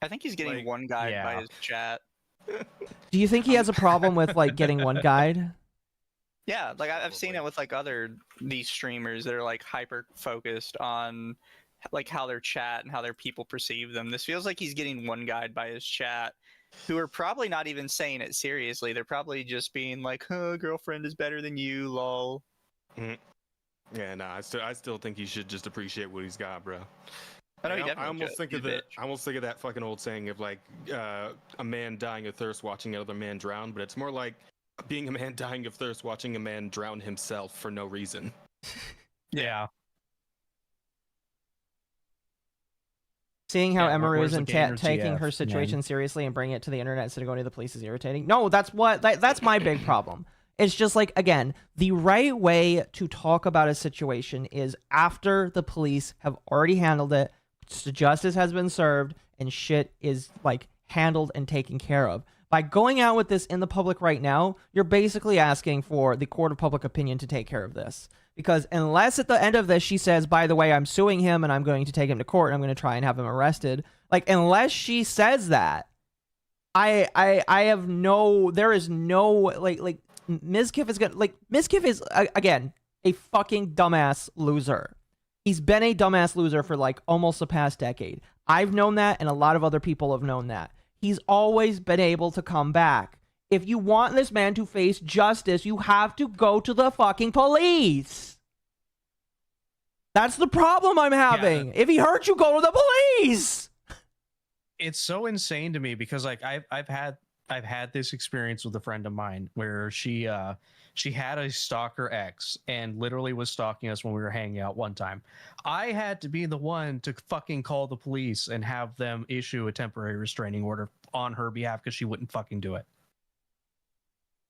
I think he's getting one guy by his chat. Do you think he has a problem with like getting one guide? Yeah, like I've seen it with like these streamers that are like hyper focused on like how their chat and how their people perceive them. This feels like he's getting one guide by his chat, who are probably not even saying it seriously. They're probably just being like, "Huh, girlfriend is better than you, lol." Yeah, no, I still think he should just appreciate what he's got, bro. I almost think of that fucking old saying of like a man dying of thirst watching another man drown, but it's more like being a man dying of thirst watching a man drown himself for no reason. Yeah. Seeing how Yeah, Emiru where's isn't the gamer taking GF, her situation man? seriously and bringing it to the internet instead of going to the police is irritating. No, that's my big problem. It's just like, again, the right way to talk about a situation is after the police have already handled it, justice has been served, and shit is like handled and taken care of. By going out with this in the public right now, you're basically asking for the court of public opinion to take care of this. Because unless at the end of this she says, by the way, I'm suing him and I'm going to take him to court and I'm going to try and have him arrested. Like, unless she says that, I have no, there is no, like Mizkif is gonna, like, Mizkif is, again, a fucking dumbass loser. He's been a dumbass loser for like almost the past decade. I've known that and a lot of other people have known that. He's always been able to come back. If you want this man to face justice, you have to go to the fucking police. That's the problem I'm having. Yeah. If he hurt you, go to the police. It's so insane to me because like I've had this experience with a friend of mine where she had a stalker ex and literally was stalking us when we were hanging out one time. I had to be the one to fucking call the police and have them issue a temporary restraining order on her behalf because she wouldn't fucking do it.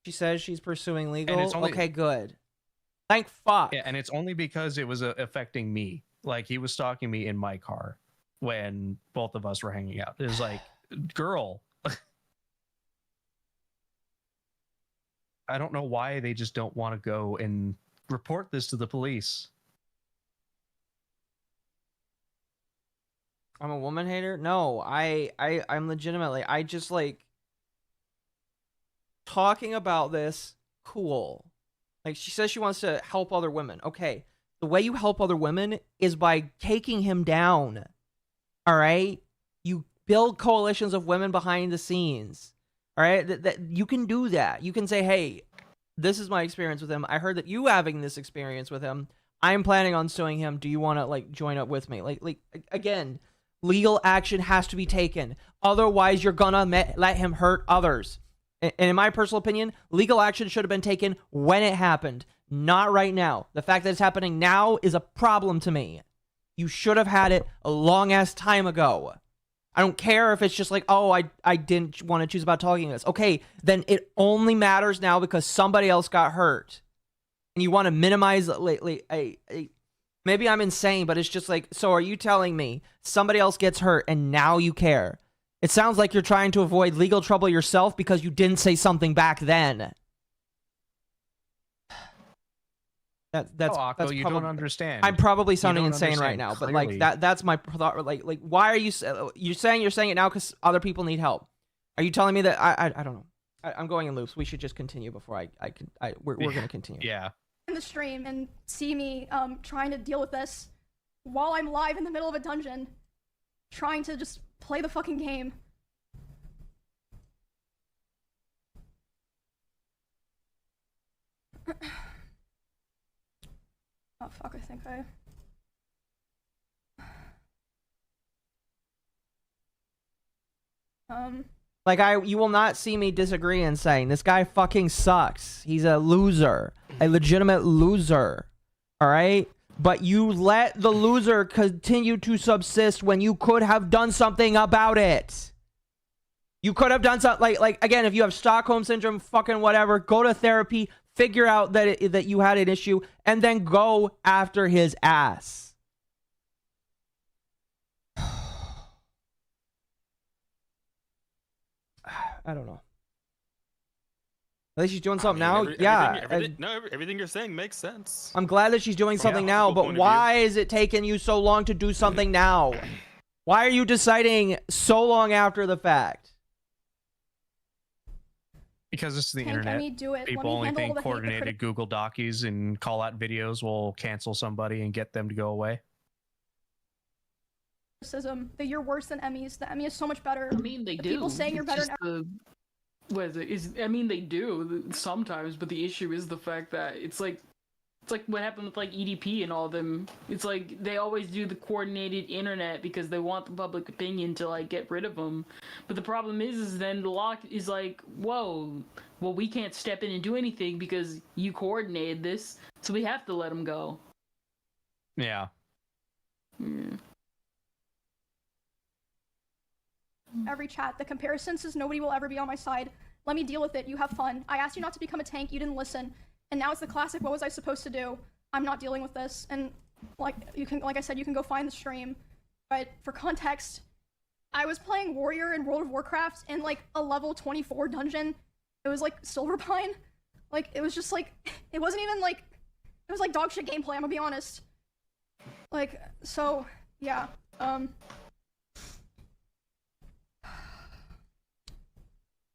She says she's pursuing legal. Only, okay, good. Thank fuck. Yeah, and it's only because it was affecting me. Like, he was stalking me in my car when both of us were hanging out. It was like, girl. I don't know why they just don't want to go and report this to the police. I'm a woman hater? No, I'm legitimately, I just like talking about this, cool. Like, she says she wants to help other women. Okay, the way you help other women is by taking him down. All right? You build coalitions of women behind the scenes. All right? That you can do that. You can say, hey, this is my experience with him. I heard that you having this experience with him. I'm planning on suing him. Do you want to like join up with me? Like again, legal action has to be taken. Otherwise, you're gonna let him hurt others. And in my personal opinion, legal action should have been taken when it happened, not right now. The fact that it's happening now is a problem to me. You should have had it a long-ass time ago. I don't care if it's just like, oh, I didn't want to choose about talking this. Okay, then it only matters now because somebody else got hurt. And you want to minimize, maybe I'm insane, but it's just like, so are you telling me somebody else gets hurt and now you care? It sounds like you're trying to avoid legal trouble yourself because you didn't say something back then. That's Akko, you probably, don't understand. I'm probably sounding insane right now, clearly. but like that's my thought. Like why are you saying it now because other people need help? Are you telling me that I don't know? I'm going in loops. We should just continue before we're gonna continue. Yeah. In the stream and see me trying to deal with this while I'm live in the middle of a dungeon, trying to just play the fucking game. Oh fuck, I think Like you will not see me disagree in saying this guy fucking sucks. He's a loser, a legitimate loser. All right? But you let the loser continue to subsist when you could have done something about it. You could have done something like again, if you have Stockholm syndrome, fucking whatever, go to therapy, figure out that you had an issue, and then go after his ass. I don't know. At least she's doing something now. Everything, Yeah. everything you're saying makes sense. I'm glad that she's doing From a something now, logical but point of why is it taking you so long to do something now? Why are you deciding so long after the fact? Because it's the Tank, internet. Emmy, do it. Let People me only handle all think the hate, the coordinated Google Docies and call out videos will cancel somebody and get them to go away. criticism that you're worse than Emmys. The Emmy is so much better. I mean, they do. People saying you're better It's than just what is it? I mean, they do sometimes, but the issue is the fact that it's like what happened with like EDP and all of them. It's like they always do the coordinated internet because they want the public opinion to like get rid of them. But the problem is then the lock is like, whoa, well we can't step in and do anything because you coordinated this, so we have to let them go. Yeah. every chat. The comparison says nobody will ever be on my side. Let me deal with it. You have fun. I asked you not to become a tank. You didn't listen. And now it's the classic, what was I supposed to do? I'm not dealing with this. And like I said, you can go find the stream. But for context, I was playing Warrior in World of Warcraft in like a level 24 dungeon. It was like Silverpine. Like it was just like, it wasn't even like, it was like dog shit gameplay, I'm gonna be honest. Like, so, yeah.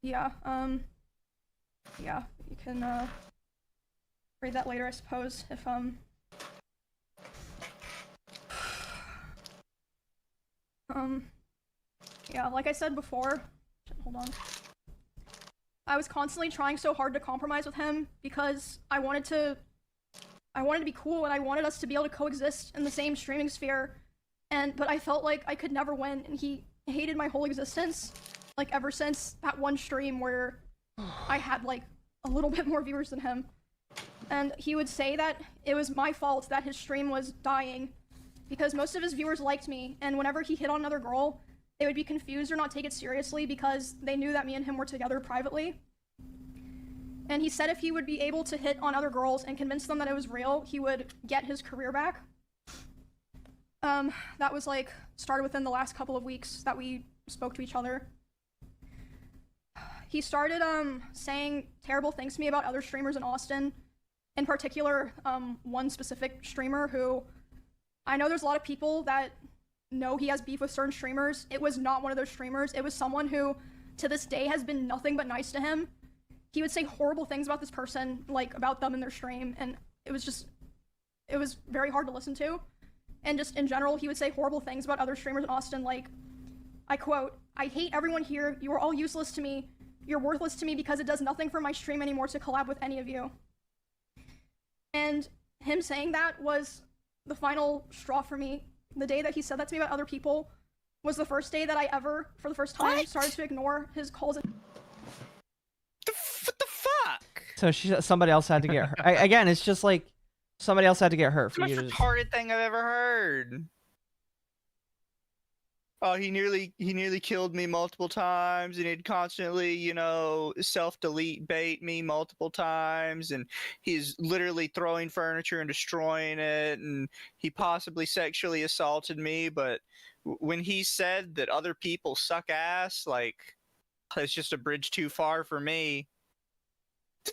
Yeah, yeah, you can, read that later, I suppose, if, yeah, like I said before, hold on. I was constantly trying so hard to compromise with him because I wanted to be cool and I wanted us to be able to coexist in the same streaming sphere, but I felt like I could never win, and he hated my whole existence, like ever since that one stream where I had like a little bit more viewers than him. And he would say that it was my fault that his stream was dying because most of his viewers liked me, and whenever he hit on another girl, they would be confused or not take it seriously because they knew that me and him were together privately. And he said if he would be able to hit on other girls and convince them that it was real, he would get his career back. That was like, started within the last couple of weeks that we spoke to each other. He started, saying terrible things to me about other streamers in Austin. In particular, one specific streamer who, I know there's a lot of people that know he has beef with certain streamers. It was not one of those streamers. It was someone who, to this day, has been nothing but nice to him. He would say horrible things about this person, like, about them in their stream, and it was very hard to listen to. And just in general, he would say horrible things about other streamers in Austin, like, I quote, "I hate everyone here. You are all useless to me. You're worthless to me because it does nothing for my stream anymore to collab with any of you." And him saying that was the final straw for me. The day that he said that to me about other people was the first day that I ever, for the first time, started to ignore his calls. What the fuck? So somebody else had to get hurt. Again, it's just like somebody else had to get hurt It's the for you most to. retarded thing I've ever heard. Oh, he nearly killed me multiple times, and he'd constantly, self-delete bait me multiple times, and he's literally throwing furniture and destroying it, and he possibly sexually assaulted me, but when he said that other people suck ass, like, it's just a bridge too far for me.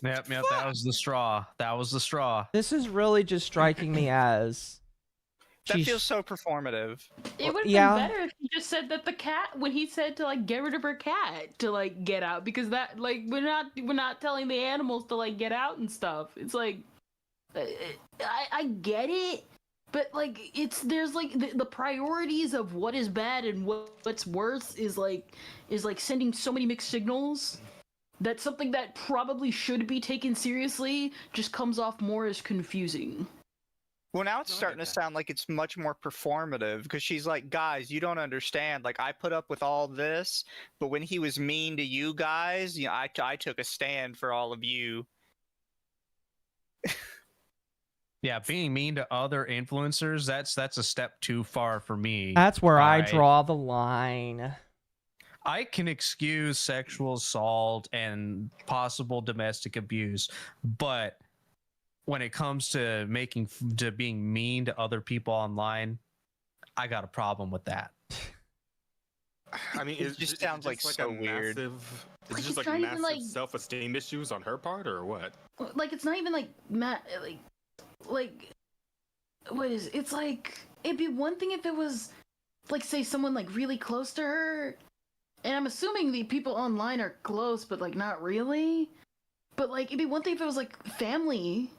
Yep, that was the straw. That was the straw. This is really just striking me as. That feels so performative. It would have been better if he just said that the cat, when he said to like get rid of her cat to like get out, because that like we're not telling the animals to like get out and stuff. It's like I get it, but like there's like the priorities of what is bad and what's worse is like sending so many mixed signals that something that probably should be taken seriously just comes off more as confusing. Well, now it's starting to sound like it's much more performative, because she's like, guys, you don't understand. Like, I put up with all this, but when he was mean to you guys, I took a stand for all of you. Yeah, being mean to other influencers, that's a step too far for me. That's where I draw the line. I can excuse sexual assault and possible domestic abuse, but when it comes to being mean to other people online, I got a problem with that. I mean, it just sounds like so weird. Is it just it's like not even, massive like- self-esteem issues on her part, or what? Like, it's not even like like what is it's like it'd be one thing if it was like, say, someone like really close to her, and I'm assuming the people online are close, but like not really. But like it'd be one thing if it was like family,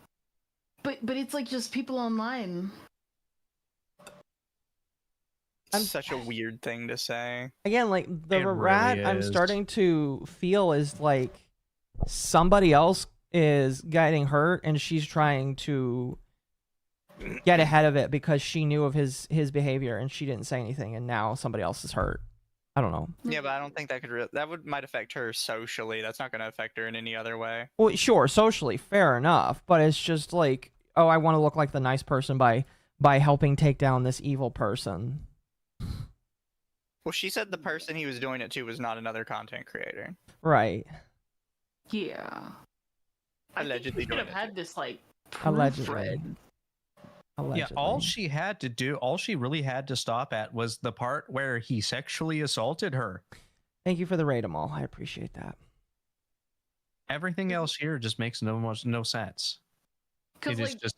but it's like just people online. It's such a weird thing to say. Again, like the It rat really I'm is. starting to feel is like somebody else is getting hurt and she's trying to get ahead of it because she knew of his behavior and she didn't say anything, and now somebody else is hurt. I don't know. Yeah, but I don't think that could might affect her socially. That's not going to affect her in any other way. Well, sure, socially, fair enough, but it's just like, oh, I want to look like the nice person by helping take down this evil person. Well, she said the person he was doing it to was not another content creator. Right. Yeah. Allegedly I think we should doing have it. had this like Allegedly. proofread. Yeah, all she had to do, all she really had to stop at was the part where he sexually assaulted her. Thank you for the raid, Amal. I appreciate that. Everything else here just makes no sense. It is just.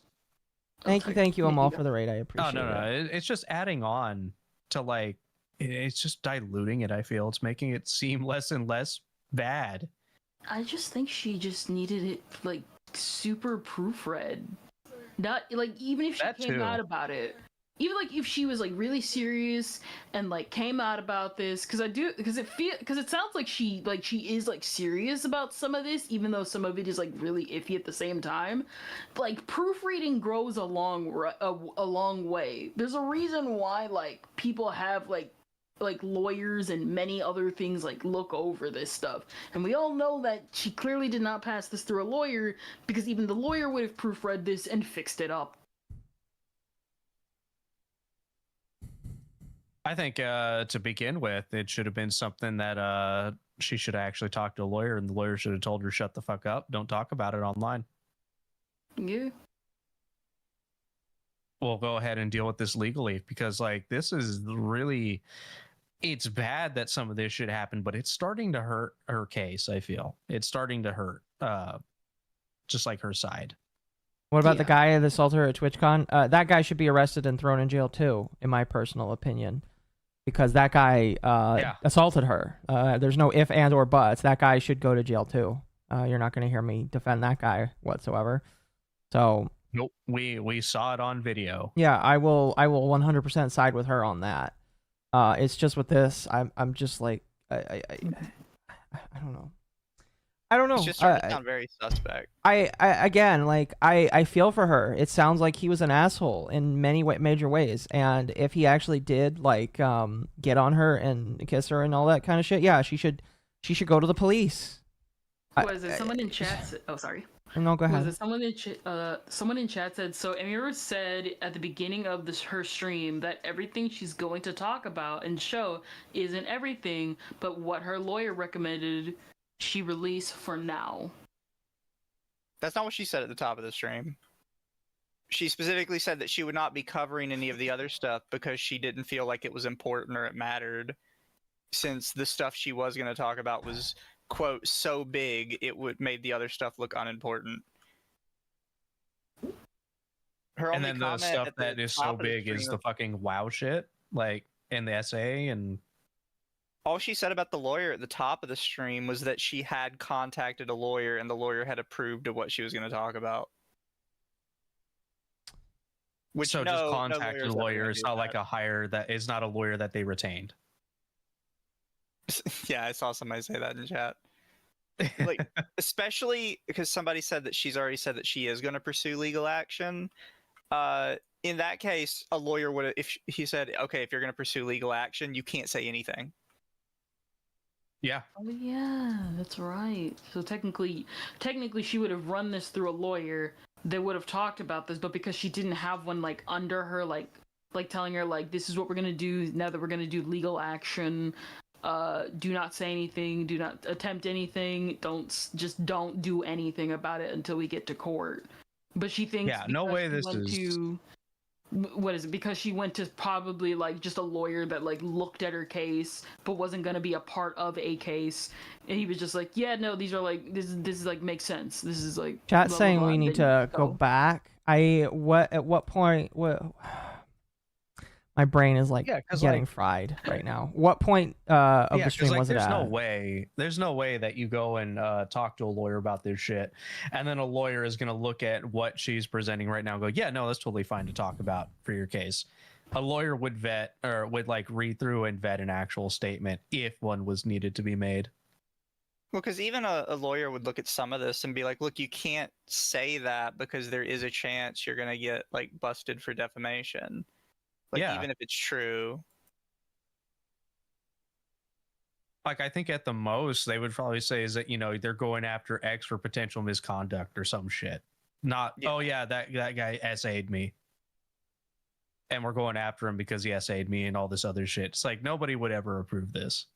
Thank you, Amal, for the raid. I appreciate Oh, it. no. It's just adding on to like, it's just diluting it. I feel it's making it seem less and less bad. I just think she just needed it like super proofread. Not like even if she That came too. out about it. Even like if she was like really serious and like came out about this, because it sounds like she is like serious about some of this, even though some of it is like really iffy at the same time. Like proofreading goes a long way. There's a reason why like people have like lawyers and many other things like look over this stuff, and we all know that she clearly did not pass this through a lawyer, because even the lawyer would have proofread this and fixed it up. I think to begin with, it should have been something that she should have actually talked to a lawyer, and the lawyer should have told her, shut the fuck up, don't talk about it online. Yeah. We'll go ahead and deal with this legally, because like this is really, it's bad that some of this should happen, but it's starting to hurt her case. I feel it's starting to hurt just like her side. What about the guy that assaulted her at TwitchCon? That guy should be arrested and thrown in jail too, in my personal opinion, because that guy assaulted her. There's no if, and, or buts. That guy should go to jail too. You're not going to hear me defend that guy whatsoever. So nope, we saw it on video. yeah, I will 100% side with her on that. It's just with this, I'm just like I don't know. I don't know. It's just starting to sound very suspect. I feel for her. It sounds like he was an asshole in many major ways, and if he actually did like get on her and kiss her and all that kind of shit, yeah, she should go to the police. Was it someone in chat? Oh, sorry. No, go ahead. Was it someone in chat said, so Emiru said at the beginning of her stream that everything she's going to talk about and show isn't everything, but what her lawyer recommended she release for now. That's not what she said at the top of the stream. She specifically said that she would not be covering any of the other stuff because she didn't feel like it was important or it mattered, since the stuff she was going to talk about was, quote, so big it would made the other stuff look unimportant. Her And only then the comment stuff at the that is so top of the big is stream- the fucking wow shit, like in the essay. And all she said about the lawyer at the top of the stream was that she had contacted a lawyer and the lawyer had approved of what she was going to talk about. Which so no, just no contact lawyer's a ever lawyer. gonna It's do not like that. a hire that is not a lawyer that they retained. Yeah, I saw somebody say that in chat. Like, especially because somebody said that she's already said that she is going to pursue legal action. In that case, a lawyer would, if he said, okay, if you're going to pursue legal action, you can't say anything. Yeah. Oh yeah, that's right. So technically she would have run this through a lawyer. They would have talked about this, but because she didn't have one like under her, like telling her like, this is what we're gonna do now that we're gonna do legal action. Do not say anything. Do not attempt anything. Don't do anything about it until we get to court. But she thinks Yeah, no because way she this went is- to what is it? Because she went to probably like just a lawyer that like looked at her case, but wasn't gonna be a part of a case, and he was just like, yeah, no, these are like this is like makes sense. This is like Chat blah, saying blah, we blah. need Then- to go back. At what point my brain is like Yeah, 'cause, getting like- fried right now. What point of the 'cause, stream like, was it there's at? there's no way that you go and talk to a lawyer about this shit, and then a lawyer is going to look at what she's presenting right now and go, yeah, no, that's totally fine to talk about for your case. A lawyer would vet or would like read through and vet an actual statement if one was needed to be made. Well, because even a lawyer would look at some of this and be like, look, you can't say that because there is a chance you're going to get like busted for defamation. Like, Yeah. even if it's true. Like, I think at the most they would probably say is that, you know, they're going after X for potential misconduct or some shit. Not, oh yeah, that guy essayed me, and we're going after him because he essayed me and all this other shit. It's like nobody would ever approve this.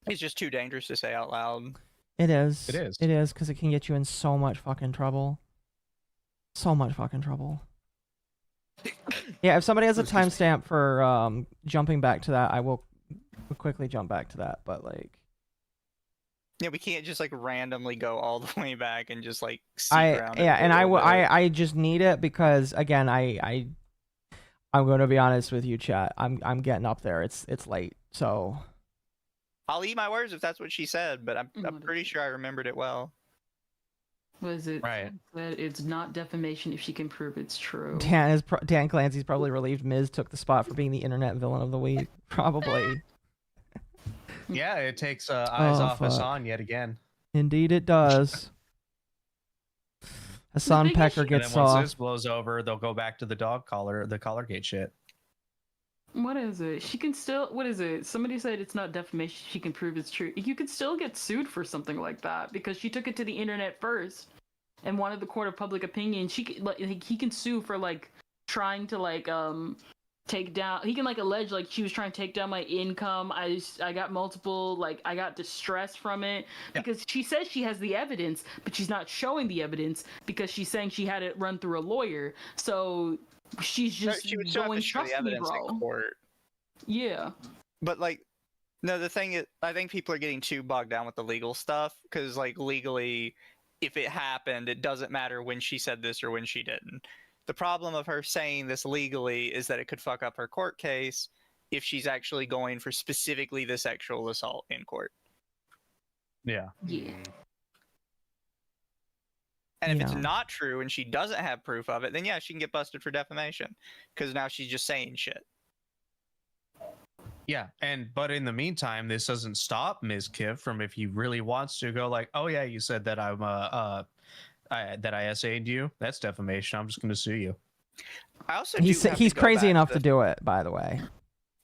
It's just too dangerous to say out loud. It is. It is. It is because it can get you in so much fucking trouble. So much fucking trouble. Yeah, if somebody has a timestamp for jumping back to that, I will quickly jump back to that. But like, Yeah, we can't just like randomly go all the way back and just like I just need it because again, I'm going to be honest with you, chat. I'm getting up there. It's late, so I'll eat my words if that's what she said, but I'm pretty sure I remembered it well. Was it right? That it's not defamation if she can prove it's true. Dan Clancy's probably relieved Miz took the spot for being the internet villain of the week. Probably. Yeah, it takes eyes off fuck. Hassan yet again. Indeed, it does. Hassan Pecker And then gets once off. this blows over, they'll go back to the Collargate shit. What is it? She can still. What is it? Somebody said it's not defamation. She can prove it's true. You could still get sued for something like that because she took it to the internet first and wanted the court of public opinion. She could, like, he can sue for like trying to like take down. He can like allege like she was trying to take down my income. I got multiple like I got distress from it because she says she has the evidence, but she's not showing the evidence because she's saying she had it run through a lawyer. So. She's just she would still have going to show the trust me, evidence bro. in court. Yeah. But like, no, the thing is, I think people are getting too bogged down with the legal stuff because like legally, if it happened, it doesn't matter when she said this or when she didn't. The problem of her saying this legally is that it could fuck up her court case if she's actually going for specifically the sexual assault in court. Yeah. Yeah. And if it's not true and she doesn't have proof of it, then yeah, she can get busted for defamation because now she's just saying shit. Yeah, but in the meantime, this doesn't stop Mizkif from if he really wants to go like, oh yeah, you said that I'm that I essayed you. That's defamation. I'm just going to sue you. I also He's crazy enough to do it, by the way.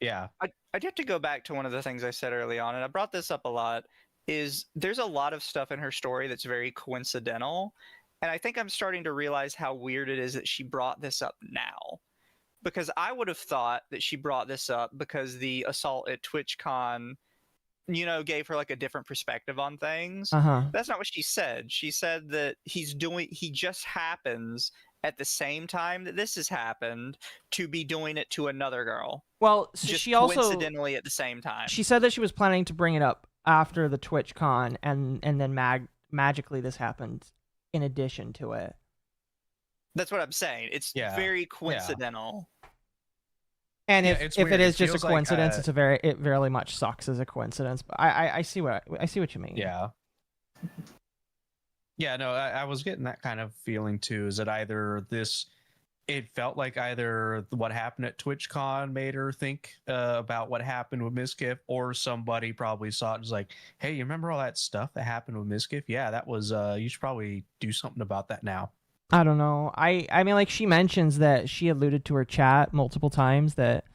Yeah. I do have to go back to one of the things I said early on, and I brought this up a lot, is there's a lot of stuff in her story that's very coincidental. And I think I'm starting to realize how weird it is that she brought this up now. Because I would have thought that she brought this up because the assault at TwitchCon, you know, gave her like a different perspective on things. That's not what she said. She said that he just happens at the same time that this has happened to be doing it to another girl. Well, so just she also coincidentally at the same time. She said that she was planning to bring it up after the TwitchCon, and then magically this happened in addition to it. That's what I'm saying. It's very coincidental. And Yeah, if it's it weird. is It just a feels like, coincidence, it very much sucks as a coincidence. But I see what you mean. Yeah. Yeah, no, I was getting that kind of feeling too. Is that it felt like either what happened at TwitchCon made her think about what happened with Mizkif, or somebody probably saw it and was like, hey, you remember all that stuff that happened with Mizkif? Yeah, that was, you should probably do something about that now. I don't know. I mean, like, she mentions that she alluded to her chat multiple times that,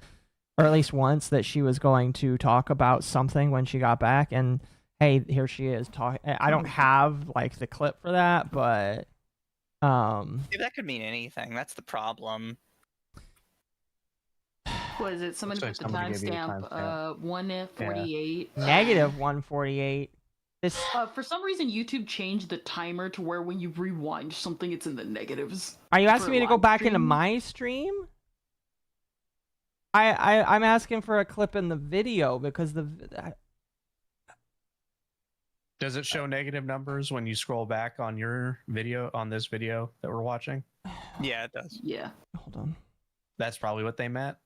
or at least once, that she was going to talk about something when she got back, and hey, here she is talking. I don't have like the clip for that, but That could mean anything. That's the problem. What is it? Somebody put the timestamp 148. Negative 148. This For some reason, YouTube changed the timer to where when you rewind something, it's in the negatives. Are you asking for me to go live back into stream. my stream? I'm asking for a clip in the video because Does it show negative numbers when you scroll back on your video, on this video that we're watching? Yeah, it does. Yeah. Hold on. That's probably what they meant.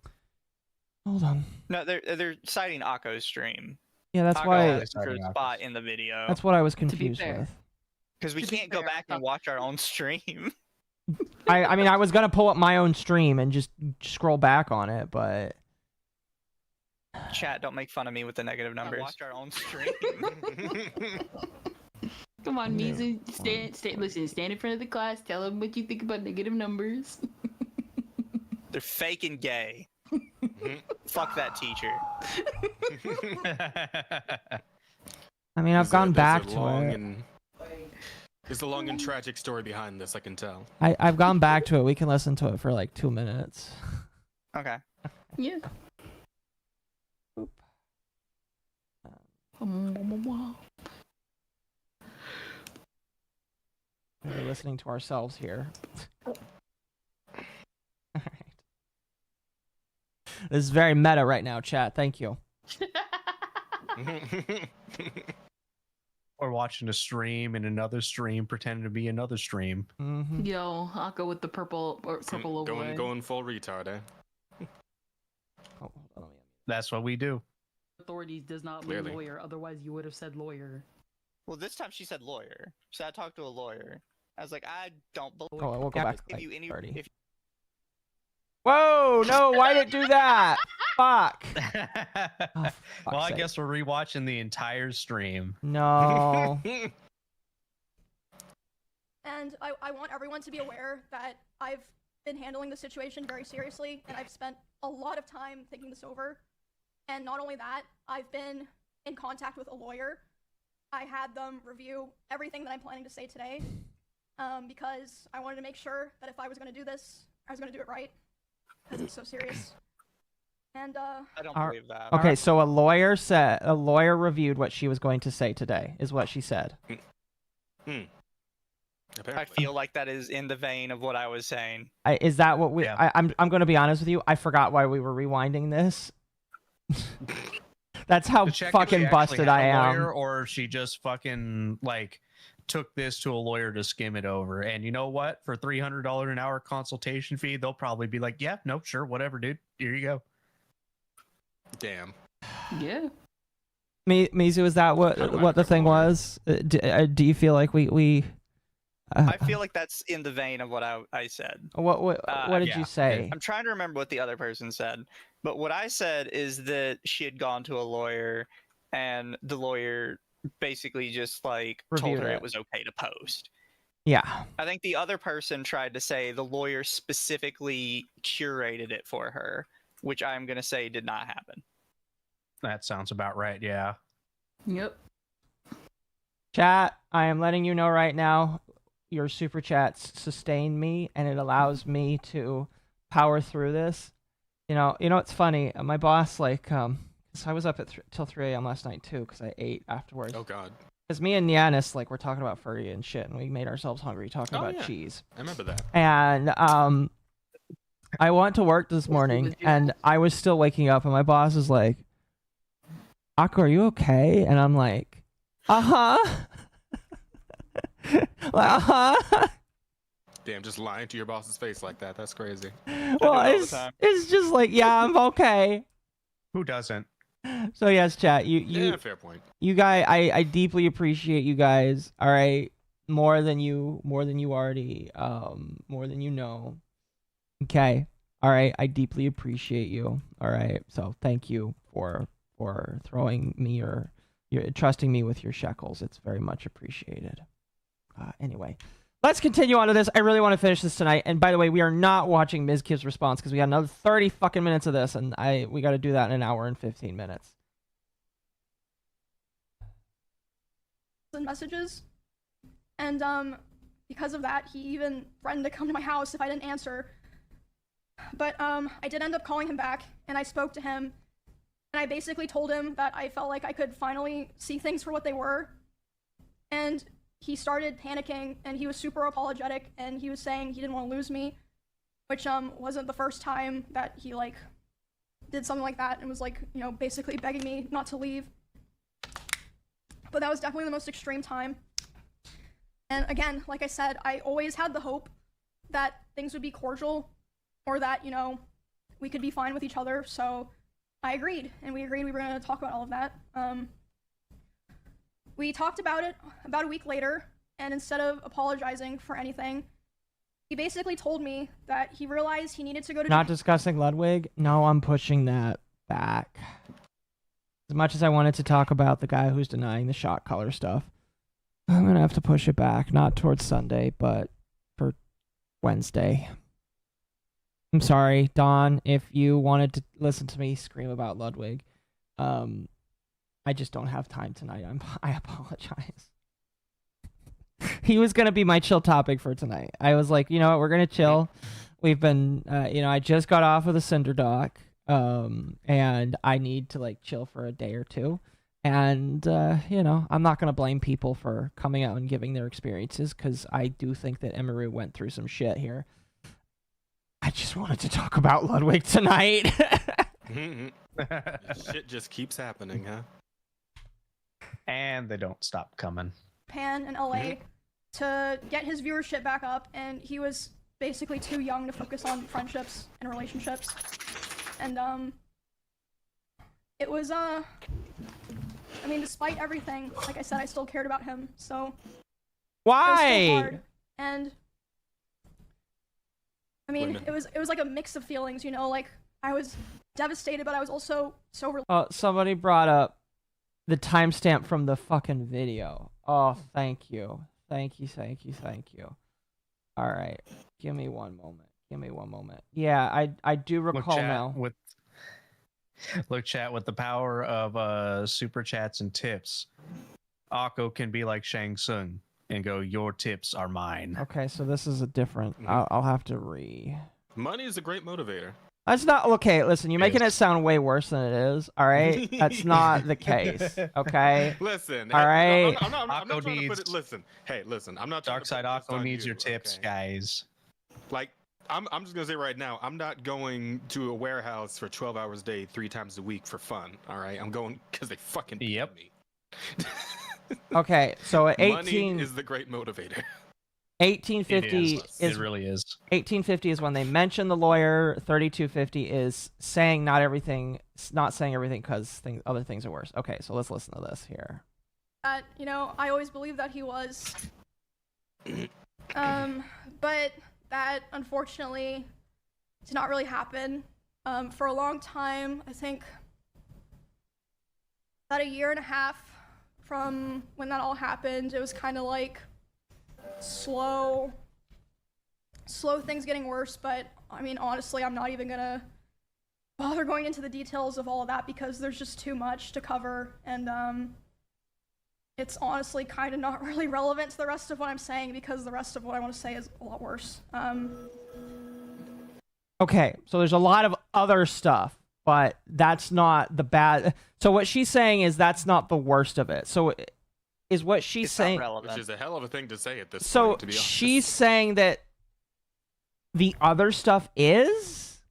Hold on. No, they're citing Akko's stream. Yeah, that's Akko why. has her spot in the video. That's what I was To be confused fair. with. Because we can't go back and watch our own stream. I mean, I was gonna pull up my own stream and just scroll back on it, but Chat, don't make fun of me with the negative numbers. Watch our own stream. Come on, Mizu, stand in front of the class. Tell them what you think about negative numbers. They're fake and gay. Fuck that teacher. I mean, I've gone back to it. There's a long and tragic story behind this, I can tell. I've gone back to it. We can listen to it for like 2 minutes. Okay. Yeah. We're listening to ourselves here. Alright. This is very meta right now, chat. Thank you. Or watching a stream and another stream pretending to be another stream. Mm-hmm. Yo, I'll go with the purple overlay. Going full retard, eh? Oh, hold on, That's what we do. Authorities does not Clearly. mean lawyer. Otherwise, you would have said lawyer. Well, this time she said lawyer. So I talked to a lawyer. I was like, I don't believe. Oh, we'll go back to If like you any, 30. if Whoa, no, why did it do that? Fuck. Oh, Well, I sake. guess we're rewatching the entire stream. No. And I want everyone to be aware that I've been handling the situation very seriously, and I've spent a lot of time thinking this over. And not only that, I've been in contact with a lawyer. I had them review everything that I'm planning to say today, because I wanted to make sure that if I was going to do this, I was going to do it right, because it's so serious. And I don't Our- believe that. Okay, so a lawyer reviewed what she was going to say today, is what she said. I feel like that is in the vein of what I was saying. Is that what we? Yeah. I'm going to be honest with you. I forgot why we were rewinding this. That's how To check if she fucking actually busted had I a am. lawyer, or if she just fucking like took this to a lawyer to skim it over. And you know what? For $300 an hour consultation fee, they'll probably be like, "Yeah, no, sure, whatever, dude. Here you go." Damn. Yeah. Mizu, is that what the thing was? Do you feel like we? I feel like that's in the vein of what I said. What did yeah. you say? I'm trying to remember what the other person said, but what I said is that she had gone to a lawyer, and the lawyer basically just like told Reviewed her it. it was okay to post. Yeah. I think the other person tried to say the lawyer specifically curated it for her, which I'm going to say did not happen. That sounds about right. Yeah. Yep. Chat, I am letting you know right now, your super chats sustain me, and it allows me to power through this. You know, it's funny. My boss, like, so I was up at till 3 a.m. last night too, because I ate afterwards. Oh God. Because me and Yanis, like, we're talking about furry and shit, and we made ourselves hungry talking about yeah. cheese. I remember that. And I went to work this morning, and I was still waking up, and my boss is like, "Akko, are you okay?" And I'm like, "Uh-huh." Uh-huh. Damn, just lying to your boss's face like that. That's crazy. Well, all the time. it's just like, yeah, I'm okay. Who doesn't? So yes, chat, you Yeah, fair point. you guys, I deeply appreciate you guys. All right, more than you already, more than you know. Okay, all right, I deeply appreciate you. All right, so thank you for throwing me your trusting me with your shekels. It's very much appreciated. Anyway, let's continue on to this. I really want to finish this tonight. And by the way, we are not watching Mizkif's response because we got another 30 fucking minutes of this, and we got to do that in an hour and 15 minutes. And messages, and because of that, he even threatened to come to my house if I didn't answer. But I did end up calling him back, and I spoke to him, and I basically told him that I felt like I could finally see things for what they were, And he started panicking, and he was super apologetic, and he was saying he didn't want to lose me, which wasn't the first time that he like did something like that and was like, you know, basically begging me not to leave. But that was definitely the most extreme time. And again, like I said, I always had the hope that things would be cordial, or that, you know, we could be fine with each other. So I agreed, and we agreed we were going to talk about all of that. We talked about it about a week later, and instead of apologizing for anything, he basically told me that he realized he needed to go to Not discussing Ludwig? No, I'm pushing that back. As much as I wanted to talk about the guy who's denying the shot color stuff, I'm going to have to push it back, not towards Sunday, but for Wednesday. I'm sorry, Don, if you wanted to listen to me scream about Ludwig. I just don't have time tonight. I apologize. He was going to be my chill topic for tonight. I was like, you know what, we're going to chill. We've been, you know, I just got off of the Cinder Dock, and I need to, like, chill for a day or two. And, you know, I'm not going to blame people for coming out and giving their experiences, because I do think that Emiru went through some shit here. I just wanted to talk about Ludwig tonight. Shit just keeps happening, huh? And they don't stop coming. Japan and LA to get his viewership back up, and he was basically too young to focus on friendships and relationships. And it was I mean, despite everything, like I said, I still cared about him. So why? It was still hard. And I mean, it was like a mix of feelings, you know, like I was devastated, but I was also so somebody brought up the timestamp from the fucking video. Oh, thank you. Thank you. All right. Give me one moment. Yeah, I do recall now. Look, chat, with the power of super chats and tips, Occo can be like Shang Tsung and go, your tips are mine. Okay, so this is a different... I'll have to Money is a great motivator. That's not... Okay, listen, you're making it sound way worse than it is, all right? That's not the case, okay? Listen, all right? I'm not trying to put it... Listen, hey, listen, I'm not trying to put Darkside Occo needs your tips, guys. Like, I'm just going to say right now, I'm not going to a warehouse for 12 hours a day, 3 times a week for fun, all right? I'm going because they fucking pay me. Okay, so at 18... Money is the great motivator. 1850 it really is. 1850 is when they mention the lawyer. 3250 is saying not saying everything because other things are worse. Okay, so let's listen to this here. You know, I always believed that he was. But that unfortunately did not really happen. For a long time, I think about a year and a half from when that all happened, it was kind of like slow things getting worse. But I mean, honestly, I'm not even gonna bother going into the details of all of that because there's just too much to cover, and it's honestly kind of not really relevant to the rest of what I'm saying because the rest of what I want to say is a lot worse. Okay, so there's a lot of other stuff, but that's not the bad. So what she's saying is that's not the worst of it. So is what she's saying, which is a hell of a thing to say at this so point, to be honest. She's saying that the other stuff is?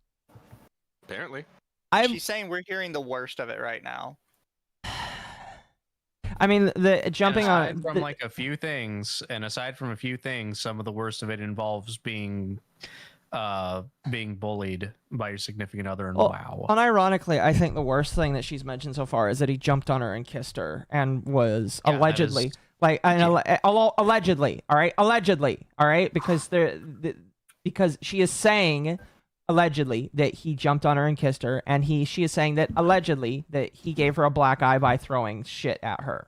Apparently. She's saying we're hearing the worst of it right now. I mean, the jumping on from like a few things, and aside from a few things, some of the worst of it involves being bullied by your significant other, and wow. Unironically, I think the worst thing that she's mentioned so far is that he jumped on her and kissed her and was allegedly allegedly, all right, because because she is saying allegedly that he jumped on her and kissed her, and she is saying that allegedly that he gave her a black eye by throwing shit at her.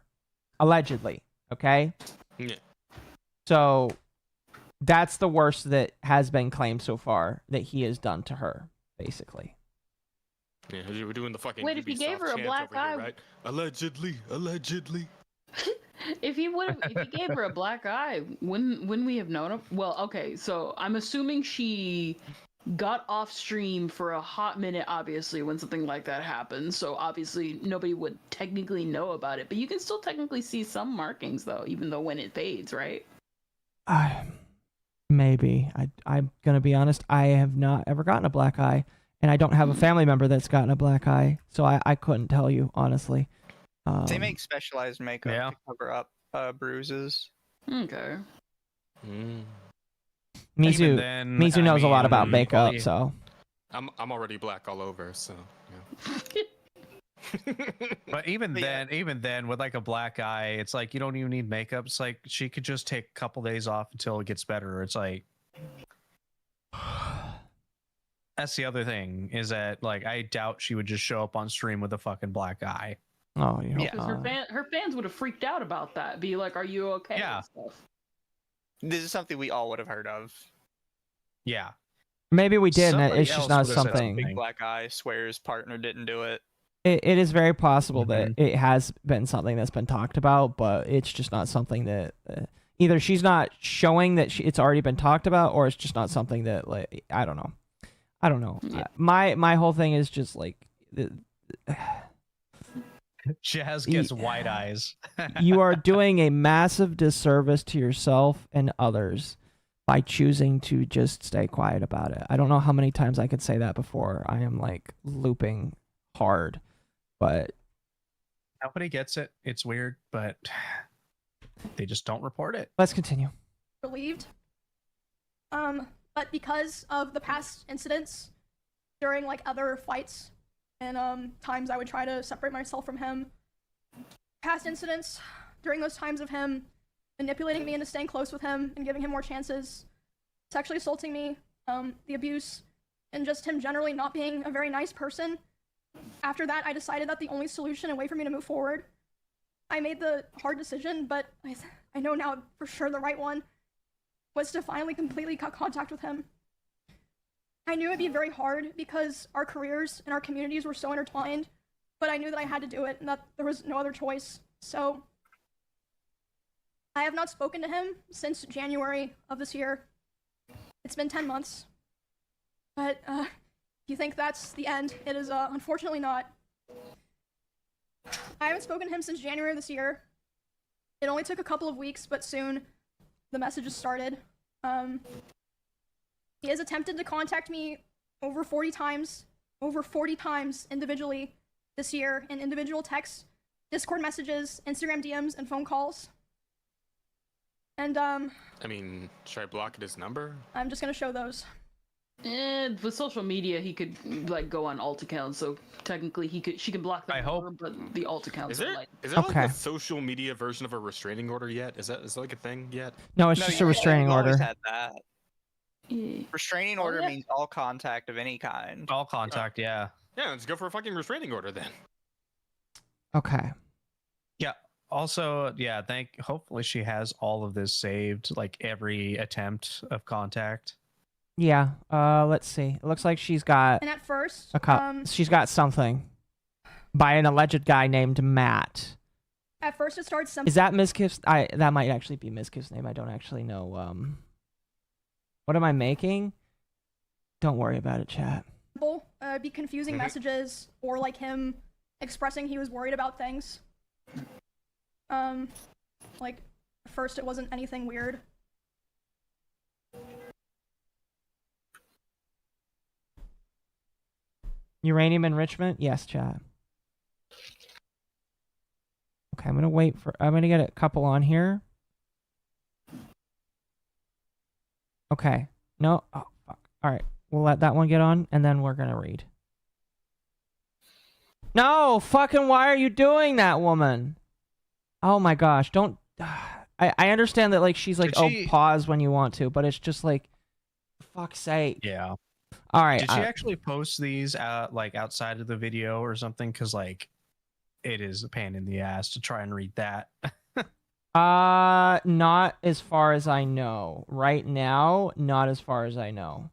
Allegedly, okay? Yeah. So that's the worst that has been claimed so far that he has done to her, basically. Yeah, you were doing the fucking. Wait, if he gave her a black eye, here, right? Allegedly. If he gave her a black eye, wouldn't we have known him? Well, okay, so I'm assuming she got off stream for a hot minute, obviously, when something like that happens. So obviously nobody would technically know about it, but you can still technically see some markings though, even though when it fades, right? Maybe. I'm gonna be honest. I have not ever gotten a black eye, and I don't have a family member that's gotten a black eye, so I couldn't tell you honestly. They make specialized makeup to cover up bruises. Okay. Mizu knows a lot about makeup, so I'm already black all over, so But even then, with like a black eye, it's like you don't even need makeup. It's like she could just take a couple days off until it gets better. It's like that's the other thing is that like I doubt she would just show up on stream with a fucking black eye. Oh yeah. Because her fans would have freaked out about that. Be like, "Are you okay?" Yeah. And stuff. This is something we all would have heard of. Yeah. maybe we did, and Somebody it's just else not would've said something. Big black eye swears partner didn't do it. It is very possible that it has been something that's been talked about, but it's just not something that either she's not showing that it's already been talked about, or it's just not something that like I don't know. Yeah. My whole thing is just like Jazz gets white eyes. you are doing a massive disservice to yourself and others by choosing to just stay quiet about it. I don't know how many times I could say that before. I am like looping hard, but nobody gets it. It's weird, but they just don't report it. Let's continue. Relieved. But because of the past incidents during like other fights and times I would try to separate myself from him, past incidents during those times of him manipulating me into staying close with him and giving him more chances, sexually assaulting me, the abuse, and just him generally not being a very nice person. After that, I decided that the only solution and way for me to move forward, I made the hard decision, but I know now for sure the right one, was to finally completely cut contact with him. I knew it'd be very hard because our careers and our communities were so intertwined, but I knew that I had to do it and that there was no other choice. So I have not spoken to him since January of this year. It's been 10 months. But if you think that's the end, it is unfortunately not. I haven't spoken to him since January of this year. It only took a couple of weeks, but soon the messages started. He has attempted to contact me over 40 times individually this year in individual texts, Discord messages, Instagram DMs, and phone calls. And I mean, should I block his number? I'm just gonna show those. And with social media, he could like go on alt accounts, so technically she can block the number, but the alt accounts Is there are like. like a social media version of a restraining order yet? Is that like a thing yet? No, it's just a restraining We've always order. had that. Restraining order means all contact of any kind. All contact, yeah. Yeah, let's go for a fucking restraining order then. Okay. Yeah. Also, yeah, hopefully she has all of this saved, like every attempt of contact. Yeah. Let's see. It looks like she's got And at first, she's got something by an alleged guy named Matt. At first it starts simple. Is that Miskif's? That might actually be Miskif's name. I don't actually know. What am I making? Don't worry about it, chat. Be confusing messages, or like him expressing he was worried about things. Like, at first it wasn't anything weird. Uranium enrichment? Yes, chat. Okay, I'm gonna get a couple on here. Okay. No. Oh, fuck. All right. We'll let that one get on, and then we're gonna read. No, fucking why are you doing that, woman? Oh my gosh, don't... I understand that, like, she's like, pause when you want to, but it's just like, for fuck's sake. Yeah. All right. Did she actually post these like outside of the video or something? Because like, it is a pain in the ass to try and read that. Not as far as I know. Right now, not as far as I know.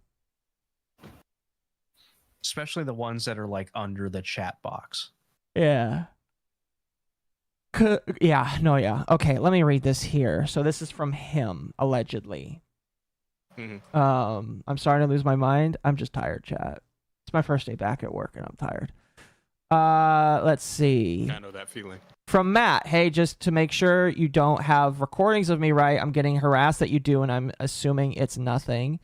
Especially the ones that are like under the chat box. Yeah. Yeah, no, yeah. Okay, let me read this here. So this is from him, allegedly. I'm starting to lose my mind. I'm just tired, chat. It's my first day back at work and I'm tired. Let's see. I know that feeling. From Matt, hey, just to make sure you don't have recordings of me, right? I'm getting harassed that you do, and I'm assuming it's nothing.